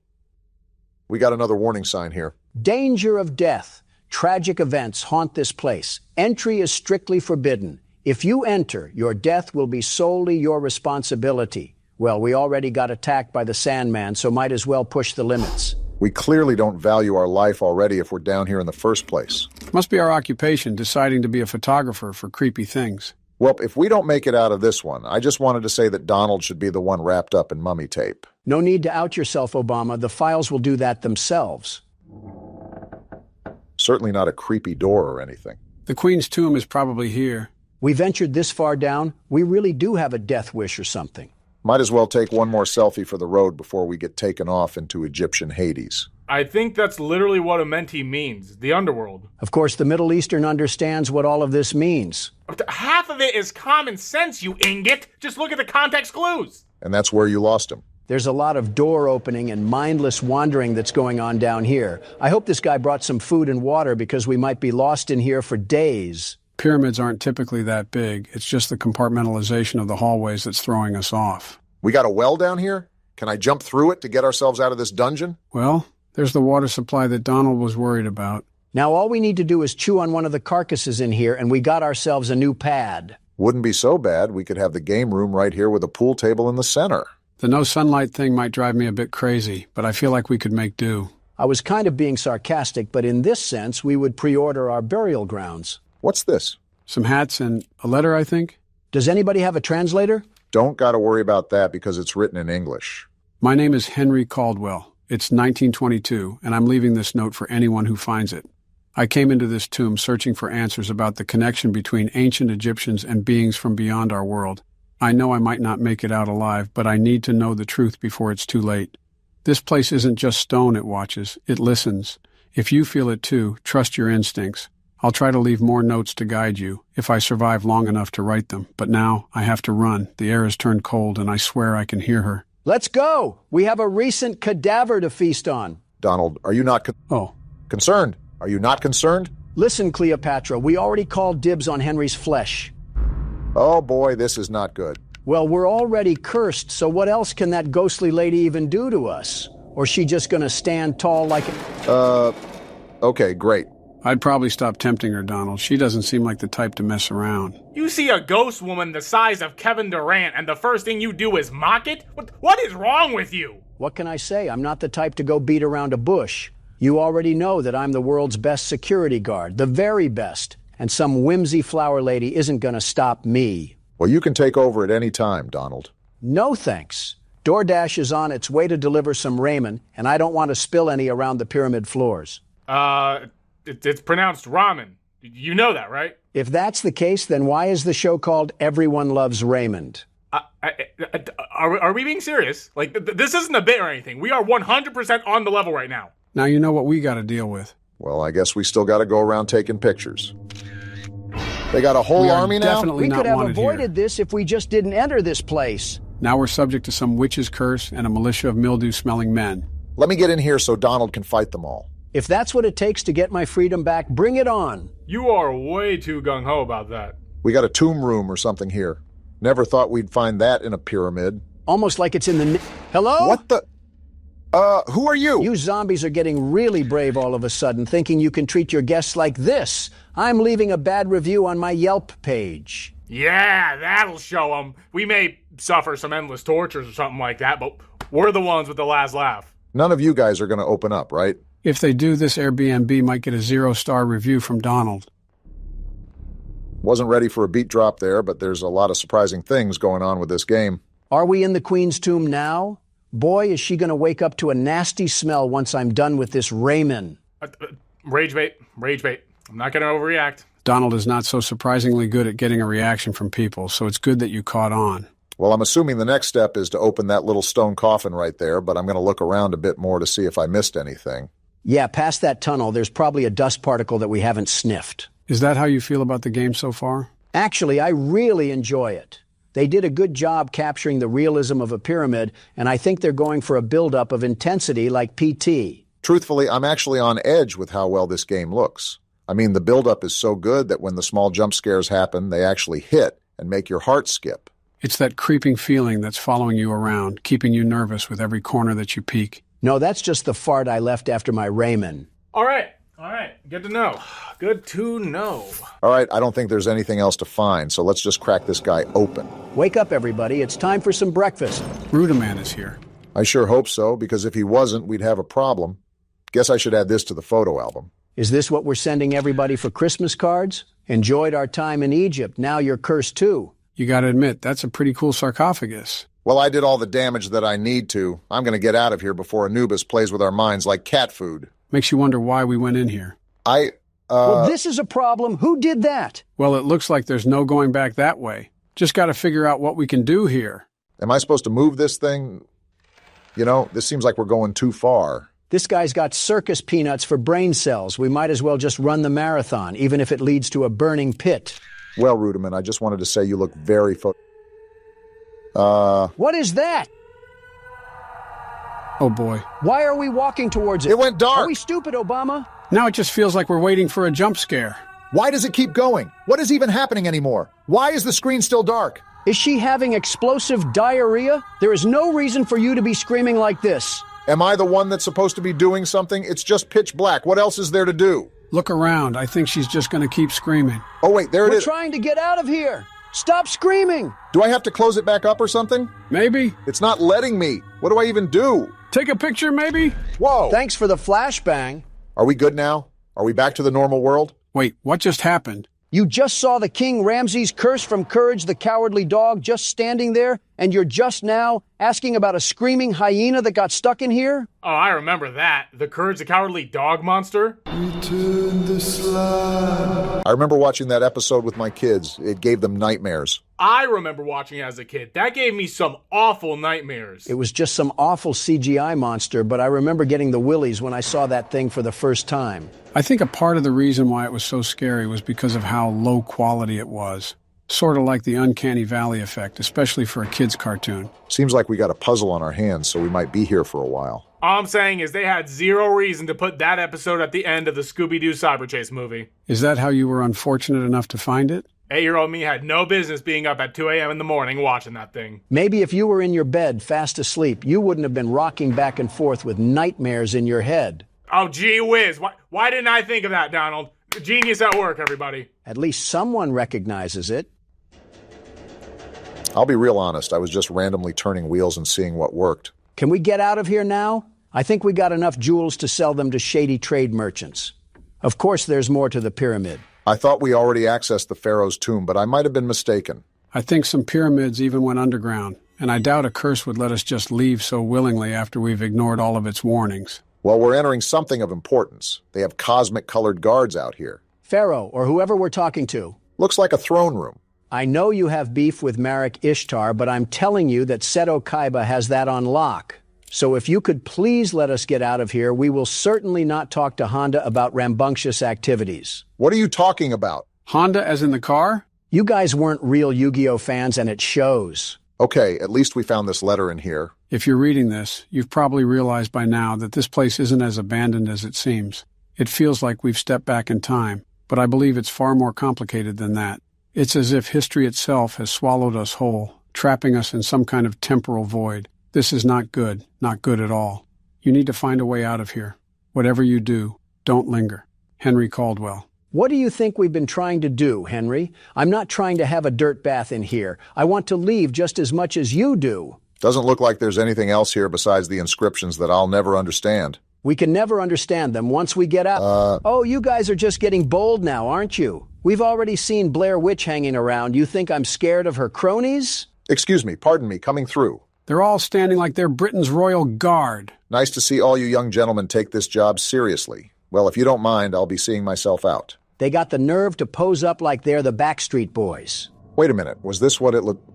We got another warning sign here. Danger of death. Tragic events haunt this place. Entry is strictly forbidden. If you enter, your death will be solely your responsibility. Well, we already got attacked by the Sandman, so might as well push the limits. We clearly don't value our life already if we're down here in the first place. Must be our occupation, deciding to be a photographer for creepy things. Well, if we don't make it out of this one, I just wanted to say that Donald should be the one wrapped up in mummy tape. No need to out yourself, Obama. The files will do that themselves. Certainly not a creepy door or anything. The Queen's tomb is probably here. We ventured this far down. We really do have a death wish or something. Might as well take one more selfie for the road before we get taken off into Egyptian Hades. I think that's literally what a mentee means, the underworld. Of course, the Middle Eastern understands what all of this means. Half of it is common sense, you ingot. Just look at the context clues. And that's where you lost him. There's a lot of door opening and mindless wandering that's going on down here. I hope this guy brought some food and water because we might be lost in here for days. Pyramids aren't typically that big. It's just the compartmentalization of the hallways that's throwing us off. We got a well down here? Can I jump through it to get ourselves out of this dungeon? Well, there's the water supply that Donald was worried about. Now all we need to do is chew on one of the carcasses in here, and we got ourselves a new pad. Wouldn't be so bad. We could have the game room right here with a pool table in the center. The no sunlight thing might drive me a bit crazy, but I feel like we could make do. I was kind of being sarcastic, but in this sense, we would pre-order our burial grounds. What's this? Some hats and a letter, I think. Does anybody have a translator? Don't gotta worry about that because it's written in English. My name is Henry Caldwell. It's 1922, and I'm leaving this note for anyone who finds it. I came into this tomb searching for answers about the connection between ancient Egyptians and beings from beyond our world. I know I might not make it out alive, but I need to know the truth before it's too late. This place isn't just stone it watches, it listens. If you feel it too, trust your instincts. I'll try to leave more notes to guide you, if I survive long enough to write them. But now, I have to run. The air has turned cold, and I swear I can hear her. Let's go! We have a recent cadaver to feast on. Donald, are you not concerned? Are you not concerned? Listen, Cleopatra, we already called dibs on Henry's flesh. Oh boy, this is not good. Well, we're already cursed, so what else can that ghostly lady even do to us? Or is she just gonna stand tall like okay, great. I'd probably stop tempting her, Donald. She doesn't seem like the type to mess around. You see a ghost woman the size of Kevin Durant, and the first thing you do is mock it? What is wrong with you? What can I say? I'm not the type to go beat around a bush. You already know that I'm the world's best security guard, the very best. And some whimsy flower lady isn't gonna stop me. Well, you can take over at any time, Donald. No thanks. DoorDash is on its way to deliver some ramen, and I don't want to spill any around the pyramid floors. It's pronounced ramen. You know that, right? If that's the case, then why is the show called Everyone Loves Raymond? Are we being serious? Like, this isn't a bit or anything. We are 100% on the level right now. Now you know what we gotta deal with. Well, I guess we still gotta go around taking pictures. They got a whole army now? We could have avoided this if we just didn't enter this place. Now we're subject to some witch's curse and a militia of mildew-smelling men. Let me get in here so Donald can fight them all. If that's what it takes to get my freedom back, bring it on. You are way too gung-ho about that. We got a tomb room or something here. Never thought we'd find that in a pyramid. Almost like it's in the... Hello? What the... Who are you? You zombies are getting really brave all of a sudden, thinking you can treat your guests like this. I'm leaving a bad review on my Yelp page. Yeah, that'll show them. We may suffer some endless tortures or something like that, but we're the ones with the last laugh. None of you guys are going to open up, right? If they do, this Airbnb might get a 0-star review from Donald. Wasn't ready for a beat drop there, but there's a lot of surprising things going on with this game. Are we in the Queen's tomb now? Boy, is she going to wake up to a nasty smell once I'm done with this Raymond. Rage bait. I'm not going to overreact. Donald is not so surprisingly good at getting a reaction from people, so it's good that you caught on. Well, I'm assuming the next step is to open that little stone coffin right there, but I'm going to look around a bit more to see if I missed anything. Yeah, past that tunnel, there's probably a dust particle that we haven't sniffed. Is that how you feel about the game so far? Actually, I really enjoy it. They did a good job capturing the realism of a pyramid, and I think they're going for a build-up of intensity like PT. Truthfully, I'm actually on edge with how well this game looks. I mean, the build-up is so good that when the small jump scares happen, they actually hit and make your heart skip. It's that creeping feeling that's following you around, keeping you nervous with every corner that you peek. No, that's just the fart I left after my Raymond. All right. Good to know. All right, I don't think there's anything else to find, so let's just crack this guy open. Wake up, everybody. It's time for some breakfast. Rudaman is here. I sure hope so, because if he wasn't, we'd have a problem. Guess I should add this to the photo album. Is this what we're sending everybody for Christmas cards? Enjoyed our time in Egypt. Now you're cursed too. You gotta admit, that's a pretty cool sarcophagus. Well, I did all the damage that I need to. I'm gonna get out of here before Anubis plays with our minds like cat food. Makes you wonder why we went in here. Well, this is a problem. Who did that? Well, it looks like there's no going back that way. Just gotta figure out what we can do here. Am I supposed to move this thing? You know, this seems like we're going too far. This guy's got circus peanuts for brain cells. We might as well just run the marathon, even if it leads to a burning pit. Well, Rudiman, I just wanted to say you look very What is that? Oh, boy. Why are we walking towards it? It went dark. Are we stupid, Obama? Now it just feels like we're waiting for a jump scare. Why does it keep going? What is even happening anymore? Why is the screen still dark? Is she having explosive diarrhea? There is no reason for you to be screaming like this. Am I the one that's supposed to be doing something? It's just pitch black. What else is there to do? Look around. I think she's just going to keep screaming. Oh, wait, there it is. We're trying to get out of here. Stop screaming. Do I have to close it back up or something? Maybe. It's not letting me. What do I even do? Take a picture, maybe? Whoa. Thanks for the flashbang. Are we good now? Are we back to the normal world? Wait, what just happened? You just saw the King Ramses curse from Courage the Cowardly Dog just standing there, and you're just now asking about a screaming hyena that got stuck in here? Oh, I remember that. The Courage the Cowardly Dog monster? Return the slab. I remember watching that episode with my kids. It gave them nightmares. I remember watching it as a kid. That gave me some awful nightmares. It was just some awful CGI monster, but I remember getting the willies when I saw that thing for the first time. I think a part of the reason why it was so scary was because of how low quality it was. Sort of like the Uncanny Valley effect, especially for a kid's cartoon. Seems like we got a puzzle on our hands, so we might be here for a while. All I'm saying is they had zero reason to put that episode at the end of the Scooby-Doo Cyber Chase movie. Is that how you were unfortunate enough to find it? 8-year-old me had no business being up at 2 a.m. in the morning watching that thing. Maybe if you were in your bed fast asleep, you wouldn't have been rocking back and forth with nightmares in your head. Oh, gee whiz. Why didn't I think of that, Donald? Genius at work, everybody. At least someone recognizes it. I'll be real honest. I was just randomly turning wheels and seeing what worked. Can we get out of here now? I think we got enough jewels to sell them to shady trade merchants. Of course, there's more to the pyramid. I thought we already accessed the Pharaoh's tomb, but I might have been mistaken. I think some pyramids even went underground, and I doubt a curse would let us just leave so willingly after we've ignored all of its warnings. Well, we're entering something of importance. They have cosmic-colored guards out here. Pharaoh, or whoever we're talking to. Looks like a throne room. I know you have beef with Marek Ishtar, but I'm telling you that Seto Kaiba has that on lock. So if you could please let us get out of here, we will certainly not talk to Honda about rambunctious activities. What are you talking about? Honda as in the car? You guys weren't real Yu-Gi-Oh fans, and it shows. Okay, at least we found this letter in here. If you're reading this, you've probably realized by now that this place isn't as abandoned as it seems. It feels like we've stepped back in time, but I believe it's far more complicated than that. It's as if history itself has swallowed us whole, trapping us in some kind of temporal void. This is not good at all. You need to find a way out of here. Whatever you do, don't linger. Henry Caldwell. What do you think we've been trying to do, Henry? I'm not trying to have a dirt bath in here. I want to leave just as much as you do. Doesn't look like there's anything else here besides the inscriptions that I'll never understand. We can never understand them once we get out. Oh, you guys are just getting bold now, aren't you? We've already seen Blair Witch hanging around. You think I'm scared of her cronies? Excuse me, pardon me, coming through. They're all standing like they're Britain's royal guard. Nice to see all you young gentlemen take this job seriously. Well, if you don't mind, I'll be seeing myself out. They got the nerve to pose up like they're the Backstreet Boys. Wait a minute, was this what it looked...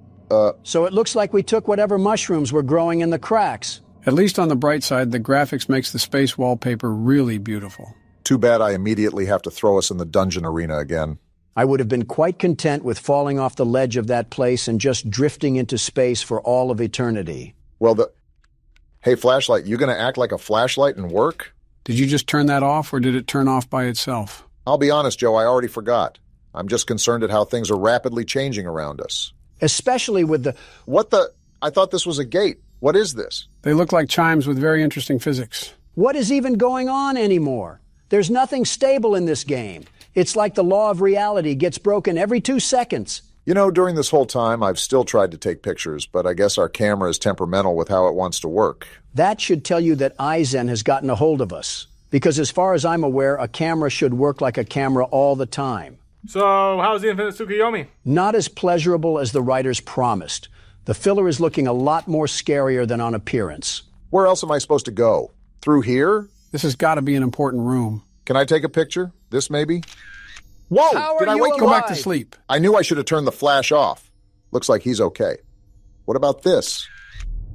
So it looks like we took whatever mushrooms were growing in the cracks. At least on the bright side, the graphics makes the space wallpaper really beautiful. Too bad I immediately have to throw us in the dungeon arena again. I would have been quite content with falling off the ledge of that place and just drifting into space for all of eternity. Well, Hey, flashlight, you gonna act like a flashlight and work? Did you just turn that off, or did it turn off by itself? I'll be honest, Joe, I already forgot. I'm just concerned at how things are rapidly changing around us. Especially with the... What the... I thought this was a gate. What is this? They look like chimes with very interesting physics. What is even going on anymore? There's nothing stable in this game. It's like the law of reality gets broken every 2 seconds. You know, during this whole time, I've still tried to take pictures, but I guess our camera is temperamental with how it wants to work. That should tell you that Eisen has gotten a hold of us. Because as far as I'm aware, a camera should work like a camera all the time. So, how's the Infinite Tsukuyomi? Not as pleasurable as the writers promised. The filler is looking a lot more scarier than on appearance. Where else am I supposed to go? Through here? This has got to be an important room. Can I take a picture? This maybe? Whoa! Did I wake you up? Go back to sleep. I knew I should have turned the flash off. Looks like he's okay. What about this?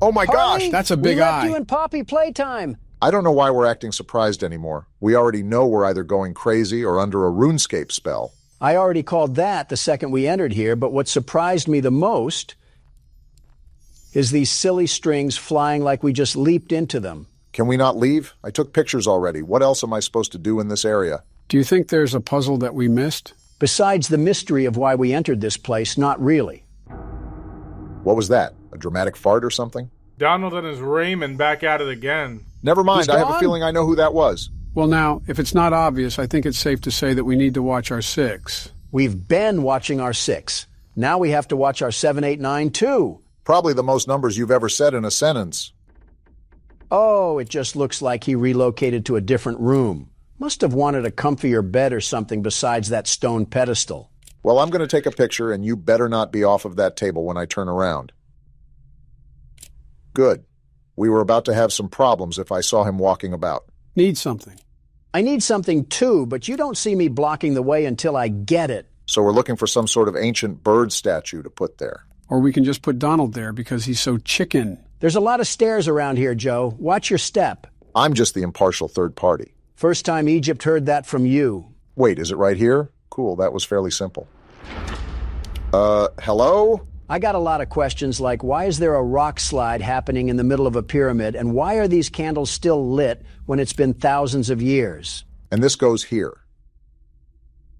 Oh my gosh! That's a big eye. We left you and Poppy Playtime. I don't know why we're acting surprised anymore. We already know we're either going crazy or under a RuneScape spell. I already called that the second we entered here, but what surprised me the most is these silly strings flying like we just leaped into them. Can we not leave? I took pictures already. What else am I supposed to do in this area? Do you think there's a puzzle that we missed? Besides the mystery of why we entered this place, not really. What was that? A dramatic fart or something? Donald and his Raymond back at it again. Never mind, I have a feeling I know who that was. Well now, if it's not obvious, I think it's safe to say that we need to watch our 6. We've been watching our 6. Now we have to watch our 7, 8, 9 too. Probably the most numbers you've ever said in a sentence. Oh, it just looks like he relocated to a different room. Must have wanted a comfier bed or something besides that stone pedestal. Well, I'm going to take a picture, and you better not be off of that table when I turn around. Good. We were about to have some problems if I saw him walking about. Need something. I need something too, but you don't see me blocking the way until I get it. So we're looking for some sort of ancient bird statue to put there. Or we can just put Donald there because he's so chicken. There's a lot of stairs around here, Joe. Watch your step. I'm just the impartial third party. First time Egypt heard that from you. Wait, is it right here? Cool, that was fairly simple. Hello? I got a lot of questions like, why is there a rock slide happening in the middle of a pyramid, and why are these candles still lit when it's been thousands of years? And this goes here.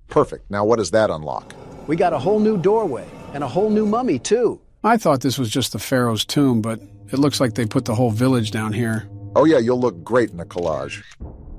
Perfect. Now what does that unlock? We got a whole new doorway, and a whole new mummy, too. I thought this was just the pharaoh's tomb, but it looks like they put the whole village down here. Oh yeah, you'll look great in a collage.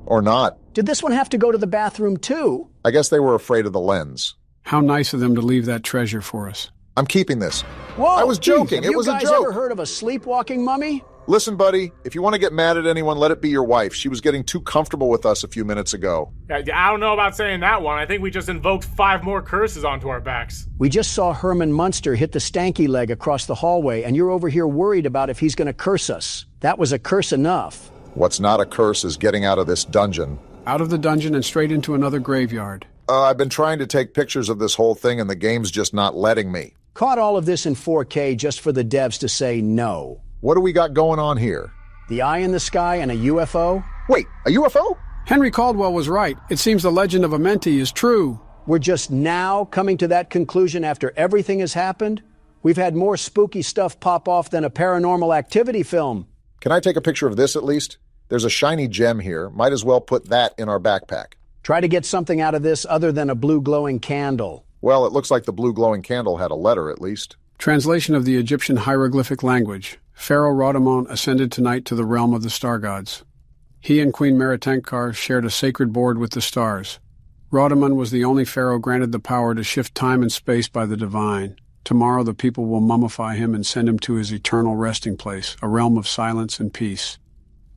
Or not. Did this one have to go to the bathroom, too? I guess they were afraid of the lens. How nice of them to leave that treasure for us. I'm keeping this. Whoa! I was joking. It was a joke. Have you guys ever heard of a sleepwalking mummy? Listen, buddy, if you want to get mad at anyone, let it be your wife. She was getting too comfortable with us a few minutes ago. Yeah, I don't know about saying that one. I think we just invoked 5 more curses onto our backs. We just saw Herman Munster hit the stanky leg across the hallway, and you're over here worried about if he's going to curse us. That was a curse enough. What's not a curse is getting out of this dungeon. Out of the dungeon and straight into another graveyard. I've been trying to take pictures of this whole thing, and the game's just not letting me. Caught all of this in 4K just for the devs to say no. What do we got going on here? The eye in the sky and a UFO? Wait, a UFO? Henry Caldwell was right. It seems the legend of Amenti is true. We're just now coming to that conclusion after everything has happened? We've had more spooky stuff pop off than a Paranormal Activity film. Can I take a picture of this at least? There's a shiny gem here. Might as well put that in our backpack. Try to get something out of this other than a blue glowing candle. Well, it looks like the blue glowing candle had a letter at least. Translation of the Egyptian hieroglyphic language. Pharaoh Radamon ascended tonight to the realm of the star gods. He and Queen Merentenkar shared a sacred board with the stars. Raudaman was the only pharaoh granted the power to shift time and space by the divine. Tomorrow the people will mummify him and send him to his eternal resting place, a realm of silence and peace.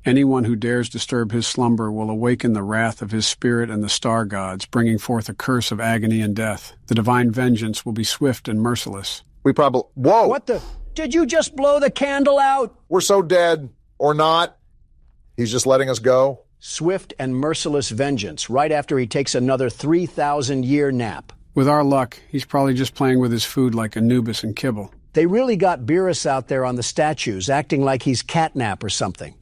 Anyone who dares disturb his slumber will awaken the wrath of his spirit and the star gods, bringing forth a curse of agony and death. The divine vengeance will be swift and merciless. We probably... Whoa! What the... Did you just blow the candle out? We're so dead. Or not. He's just letting us go. Swift and merciless vengeance, right after he takes another 3,000-year nap. With our luck, he's probably just playing with his food like Anubis and Kibble. They really got Beerus out there on the statues, acting like he's catnap or something.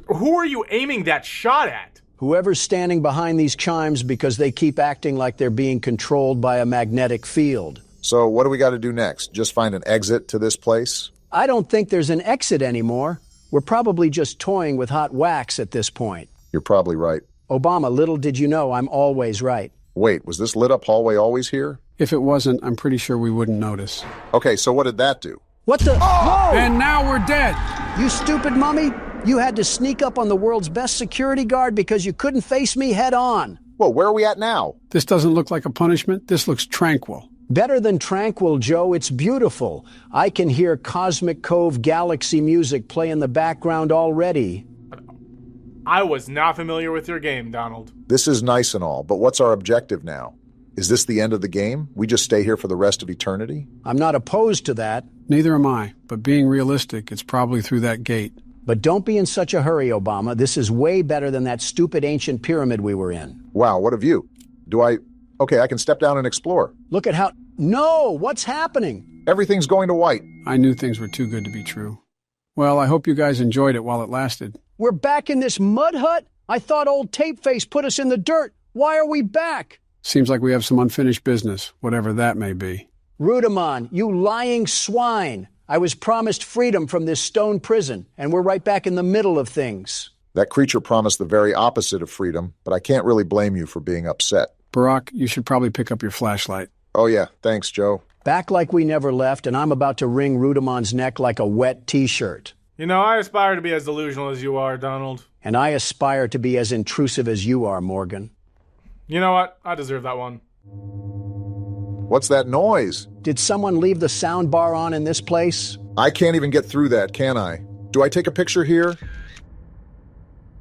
Who are you aiming that shot at? Whoever's standing behind these chimes because they keep acting like they're being controlled by a magnetic field. So what do we got to do next? Just find an exit to this place? I don't think there's an exit anymore. We're probably just toying with hot wax at this point. You're probably right. Obama, little did you know I'm always right. Wait, was this lit up hallway always here? If it wasn't, I'm pretty sure we wouldn't notice. Okay, so what did that do? What the? Oh! And now we're dead! You stupid mummy! You had to sneak up on the world's best security guard because you couldn't face me head on. Well, where are we at now? This doesn't look like a punishment. This looks tranquil. Better than tranquil, Joe. It's beautiful. I can hear Cosmic Cove Galaxy music play in the background already. I was not familiar with your game, Donald. This is nice and all, but what's our objective now? Is this the end of the game? We just stay here for the rest of eternity? I'm not opposed to that. Neither am I, but being realistic, it's probably through that gate. But don't be in such a hurry, Obama. This is way better than that stupid ancient pyramid we were in. Wow, what a view. Okay, I can step down and explore. Look at how... No! What's happening? Everything's going to white. I knew things were too good to be true. Well, I hope you guys enjoyed it while it lasted. We're back in this mud hut? I thought old Tapeface put us in the dirt. Why are we back? Seems like we have some unfinished business, whatever that may be. Rudimon, you lying swine. I was promised freedom from this stone prison, and we're right back in the middle of things. That creature promised the very opposite of freedom, but I can't really blame you for being upset. Barack, you should probably pick up your flashlight. Oh yeah, thanks, Joe. Back like we never left, and I'm about to wring Rudimon's neck like a wet t-shirt. You know, I aspire to be as delusional as you are, Donald. And I aspire to be as intrusive as you are, Morgan. You know what? I deserve that one. What's that noise? Did someone leave the sound bar on in this place? I can't even get through that, can I? Do I take a picture here?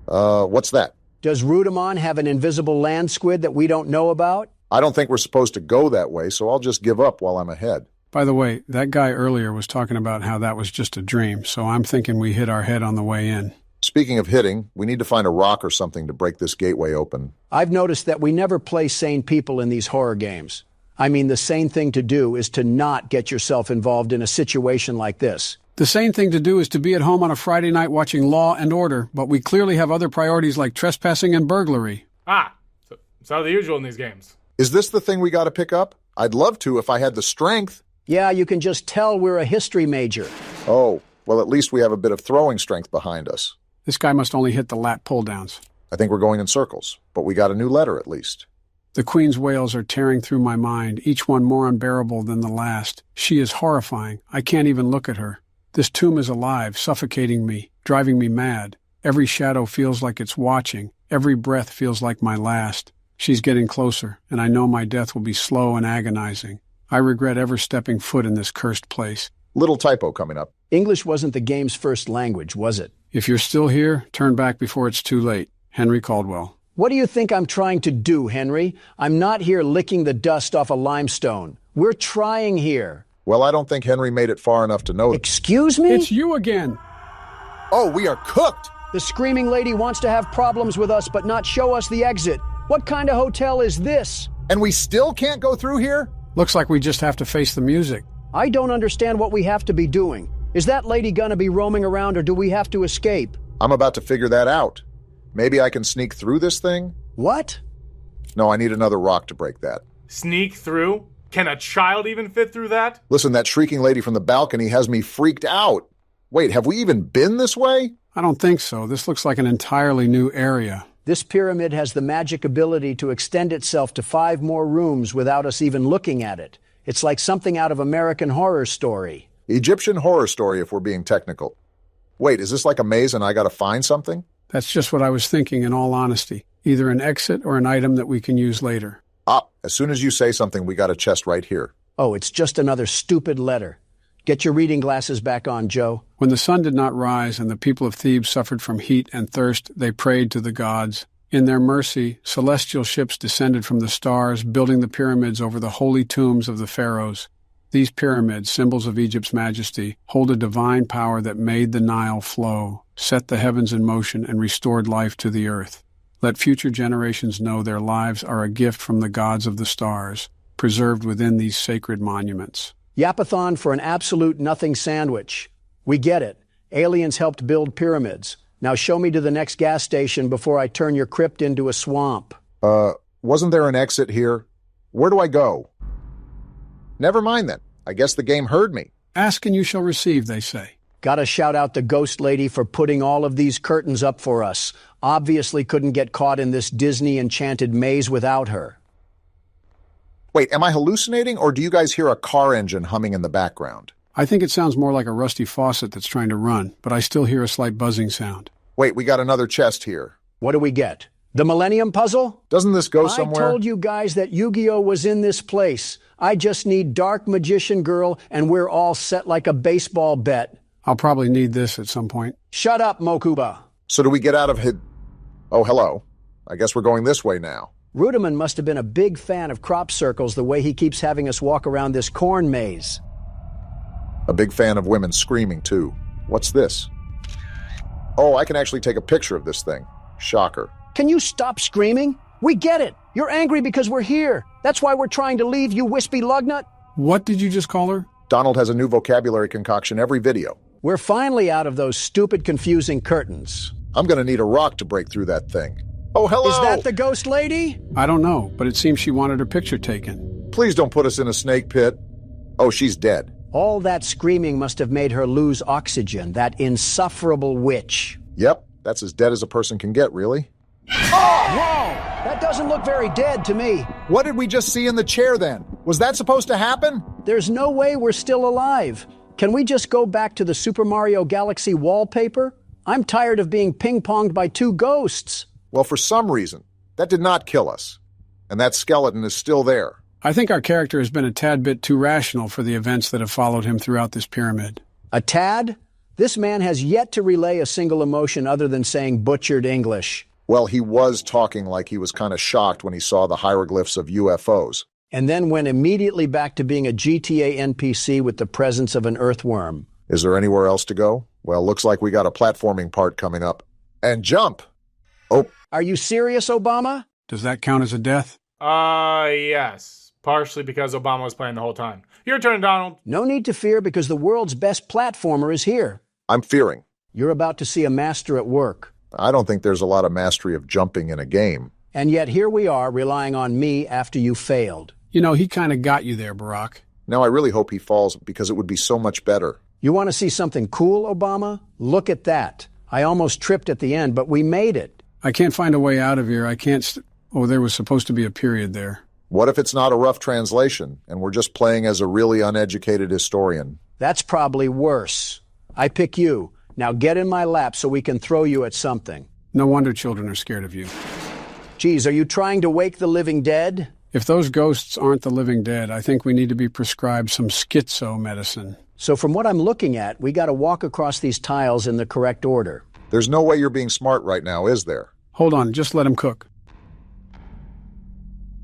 What's that? Does Rudimon have an invisible land squid that we don't know about? I don't think we're supposed to go that way, so I'll just give up while I'm ahead. By the way, that guy earlier was talking about how that was just a dream, so I'm thinking we hit our head on the way in. Speaking of hitting, we need to find a rock or something to break this gateway open. I've noticed that we never play sane people in these horror games. I mean, the sane thing to do is to not get yourself involved in a situation like this. The sane thing to do is to be at home on a Friday night watching Law and Order, but we clearly have other priorities like trespassing and burglary. So the usual in these games. Is this the thing we got to pick up? I'd love to if I had the strength. Yeah, you can just tell we're a history major. Oh, well, at least we have a bit of throwing strength behind us. This guy must only hit the lat pull-downs. I think we're going in circles, but we got a new letter at least. The Queen's wails are tearing through my mind, each one more unbearable than the last. She is horrifying. I can't even look at her. This tomb is alive, suffocating me, driving me mad. Every shadow feels like it's watching. Every breath feels like my last. She's getting closer, and I know my death will be slow and agonizing. I regret ever stepping foot in this cursed place. Little typo coming up. English wasn't the game's first language, was it? If you're still here, turn back before it's too late. Henry Caldwell. What do you think I'm trying to do, Henry? I'm not here licking the dust off a limestone. We're trying here. Well, I don't think Henry made it far enough to know. Excuse me? It's you again. Oh, we are cooked. The screaming lady wants to have problems with us but not show us the exit. What kind of hotel is this? And we still can't go through here? Looks like we just have to face the music. I don't understand what we have to be doing. Is that lady gonna be roaming around or do we have to escape? I'm about to figure that out. Maybe I can sneak through this thing? What? No, I need another rock to break that. Sneak through? Can a child even fit through that? Listen, that shrieking lady from the balcony has me freaked out. Wait, have we even been this way? I don't think so. This looks like an entirely new area. This pyramid has the magic ability to extend itself to 5 more rooms without us even looking at it. It's like something out of American Horror Story. Egyptian Horror Story, if we're being technical. Wait, is this like a maze and I gotta find something? That's just what I was thinking, in all honesty. Either an exit or an item that we can use later. As soon as you say something, we got a chest right here. Oh, it's just another stupid letter. Get your reading glasses back on, Joe. When the sun did not rise and the people of Thebes suffered from heat and thirst, they prayed to the gods. In their mercy, celestial ships descended from the stars, building the pyramids over the holy tombs of the pharaohs. These pyramids, symbols of Egypt's majesty, hold a divine power that made the Nile flow, set the heavens in motion, and restored life to the earth. Let future generations know their lives are a gift from the gods of the stars, preserved within these sacred monuments. Yapathon for an absolute nothing sandwich. We get it. Aliens helped build pyramids. Now show me to the next gas station before I turn your crypt into a swamp. Wasn't there an exit here? Where do I go? Never mind then. I guess the game heard me. Ask and you shall receive, they say. Gotta shout out the ghost lady for putting all of these curtains up for us. Obviously couldn't get caught in this Disney enchanted maze without her. Wait, am I hallucinating, or do you guys hear a car engine humming in the background? I think it sounds more like a rusty faucet that's trying to run, but I still hear a slight buzzing sound. Wait, we got another chest here. What do we get? The Millennium Puzzle? Doesn't this go somewhere? I told you guys that Yu-Gi-Oh! Was in this place. I just need Dark Magician Girl, and we're all set like a baseball bet. I'll probably need this at some point. Shut up, Mokuba. So do we get out of here? Oh, hello. I guess we're going this way now. Rudiman must have been a big fan of crop circles the way he keeps having us walk around this corn maze. A big fan of women screaming, too. What's this? Oh, I can actually take a picture of this thing. Shocker. Can you stop screaming? We get it. You're angry because we're here. That's why we're trying to leave, you wispy lugnut. What did you just call her? Donald has a new vocabulary concoction every video. We're finally out of those stupid, confusing curtains. I'm gonna need a rock to break through that thing. Oh, hello! Is that the ghost lady? I don't know, but it seems she wanted her picture taken. Please don't put us in a snake pit. Oh, she's dead. All that screaming must have made her lose oxygen, that insufferable witch. Yep, that's as dead as a person can get, really. Oh! Whoa! That doesn't look very dead to me. What did we just see in the chair then? Was that supposed to happen? There's no way we're still alive. Can we just go back to the Super Mario Galaxy wallpaper? I'm tired of being ping-ponged by two ghosts. Well, for some reason, that did not kill us. And that skeleton is still there. I think our character has been a tad bit too rational for the events that have followed him throughout this pyramid. A tad? This man has yet to relay a single emotion other than saying butchered English. Well, he was talking like he was kind of shocked when he saw the hieroglyphs of UFOs. And then went immediately back to being a GTA NPC with the presence of an earthworm. Is there anywhere else to go? Well, looks like we got a platforming part coming up. And jump! Oh. Are you serious, Obama? Does that count as a death? Yes. Partially because Obama was playing the whole time. Your turn, Donald. No need to fear because the world's best platformer is here. I'm fearing. You're about to see a master at work. I don't think there's a lot of mastery of jumping in a game. And yet here we are relying on me after you failed. You know, he kind of got you there, Barack. Now I really hope he falls because it would be so much better. You want to see something cool, Obama? Look at that. I almost tripped at the end, but we made it. I can't find a way out of here. I can't Oh, there was supposed to be a period there. What if it's not a rough translation, and we're just playing as a really uneducated historian? That's probably worse. I pick you. Now get in my lap so we can throw you at something. No wonder children are scared of you. Geez, are you trying to wake the living dead? If those ghosts aren't the living dead, I think we need to be prescribed some schizo medicine. So from what I'm looking at, we got to walk across these tiles in the correct order. There's no way you're being smart right now, is there? Hold on, just let him cook.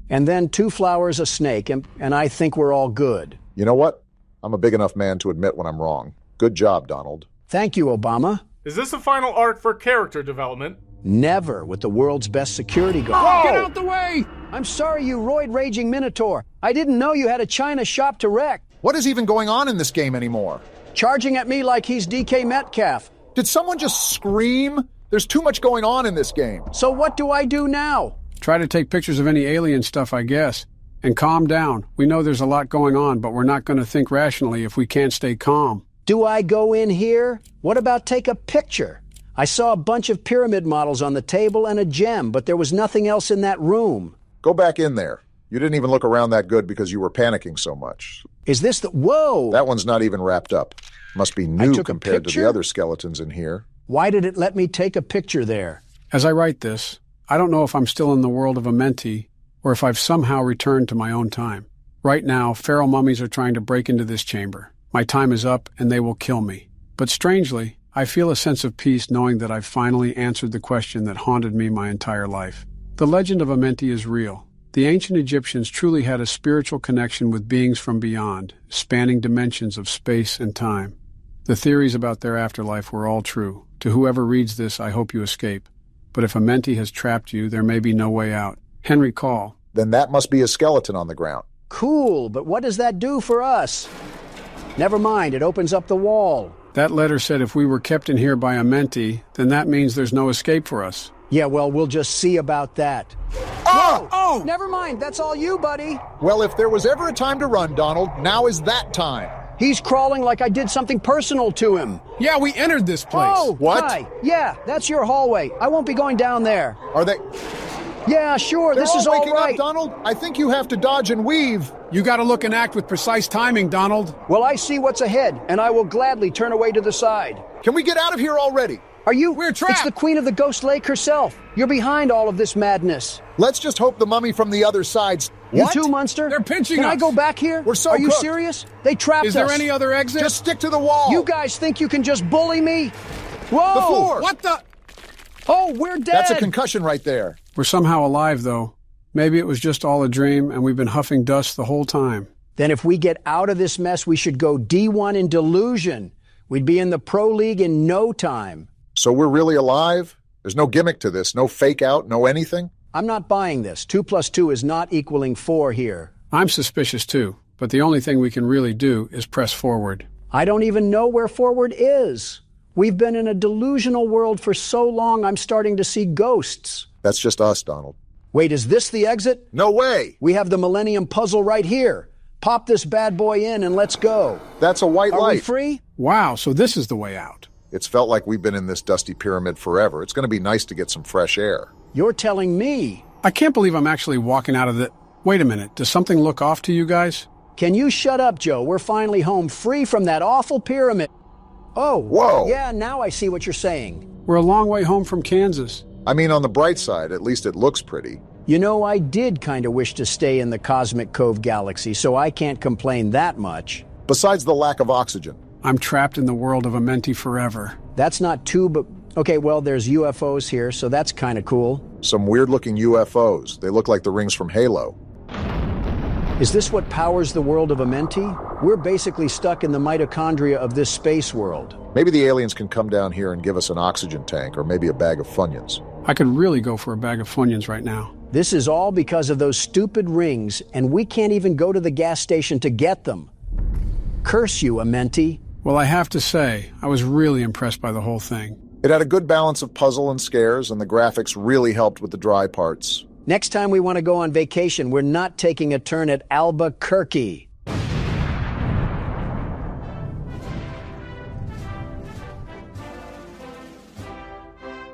And then 2 flowers, a snake, and I think we're all good. You know what? I'm a big enough man to admit when I'm wrong. Good job, Donald. Thank you, Obama. Is this a final arc for character development? Never with the world's best security guard. Oh! Get out the way! I'm sorry, you roid-raging Minotaur. I didn't know you had a China shop to wreck. What is even going on in this game anymore? Charging at me like he's DK Metcalf. Did someone just scream? There's too much going on in this game. So what do I do now? Try to take pictures of any alien stuff, I guess. And calm down. We know there's a lot going on, but we're not going to think rationally if we can't stay calm. Do I go in here? What about take a picture? I saw a bunch of pyramid models on the table and a gem, but there was nothing else in that room. Go back in there. You didn't even look around that good because you were panicking so much. Is this the... Whoa! That one's not even wrapped up. Must be new compared to the other skeletons in here. Why did it let me take a picture there? As I write this, I don't know if I'm still in the world of a mentee or if I've somehow returned to my own time. Right now, feral mummies are trying to break into this chamber. My time is up and they will kill me. But strangely, I feel a sense of peace knowing that I've finally answered the question that haunted me my entire life. The legend of a mentee is real. The ancient Egyptians truly had a spiritual connection with beings from beyond, spanning dimensions of space and time. The theories about their afterlife were all true. To whoever reads this, I hope you escape. But if a mentee has trapped you, there may be no way out. Henry, call. Then that must be a skeleton on the ground. Cool, but what does that do for us? Never mind, it opens up the wall. That letter said if we were kept in here by a mentee, then that means there's no escape for us. Yeah, well, we'll just see about that. Oh! Oh! Never mind, that's all you, buddy. Well, if there was ever a time to run, Donald, now is that time. He's crawling like I did something personal to him. Yeah, we entered this place. Oh, what? Hi. Yeah, that's your hallway. I won't be going down there. Are they... Yeah, sure, this is all waking right. Up, Donald. I think you have to dodge and weave. You gotta look and act with precise timing, Donald. Well, I see what's ahead, and I will gladly turn away to the side. Can we get out of here already? Are you? We're trapped. It's the Queen of the Ghost Lake herself. You're behind all of this madness. Let's just hope the mummy from the other side's... You too, Munster? They're pinching Can us. I go back here? We're so Are you cooked. serious? They trapped us. Is there any other exit? Just stick to the wall. You guys think you can just bully me? Whoa! The floor. What the? Oh, we're dead. That's a concussion right there. We're somehow alive, though. Maybe it was just all a dream, and we've been huffing dust the whole time. Then if we get out of this mess, we should go D1 in delusion. We'd be in the Pro League in no time. So we're really alive? There's no gimmick to this, no fake out, no anything? I'm not buying this. 2 + 2 is not equaling 4 here. I'm suspicious, too, but the only thing we can really do is press forward. I don't even know where forward is. We've been in a delusional world for so long, I'm starting to see ghosts. That's just us, Donald. Wait, is this the exit? No way! We have the Millennium Puzzle right here. Pop this bad boy in and let's go. That's a white light. Are we free? Wow, so this is the way out. It's felt like we've been in this dusty pyramid forever. It's going to be nice to get some fresh air. You're telling me. I can't believe I'm actually walking out of the... Wait a minute, does something look off to you guys? Can you shut up, Joe? We're finally home, free from that awful pyramid. Oh, whoa. Yeah, now I see what you're saying. We're a long way home from Kansas. I mean, on the bright side, at least it looks pretty. You know, I did kind of wish to stay in the Cosmic Cove galaxy, so I can't complain that much. Besides the lack of oxygen. I'm trapped in the world of a mentee forever. That's not too, but... Okay, well, there's UFOs here, so that's kind of cool. Some weird-looking UFOs. They look like the rings from Halo. Is this what powers the world of a mentee? We're basically stuck in the mitochondria of this space world. Maybe the aliens can come down here and give us an oxygen tank, or maybe a bag of Funyuns. I could really go for a bag of Funyuns right now. This is all because of those stupid rings, and we can't even go to the gas station to get them. Curse you, a mentee. Well, I have to say, I was really impressed by the whole thing. It had a good balance of puzzle and scares, and the graphics really helped with the dry parts. Next time we want to go on vacation, we're not taking a turn at Albuquerque.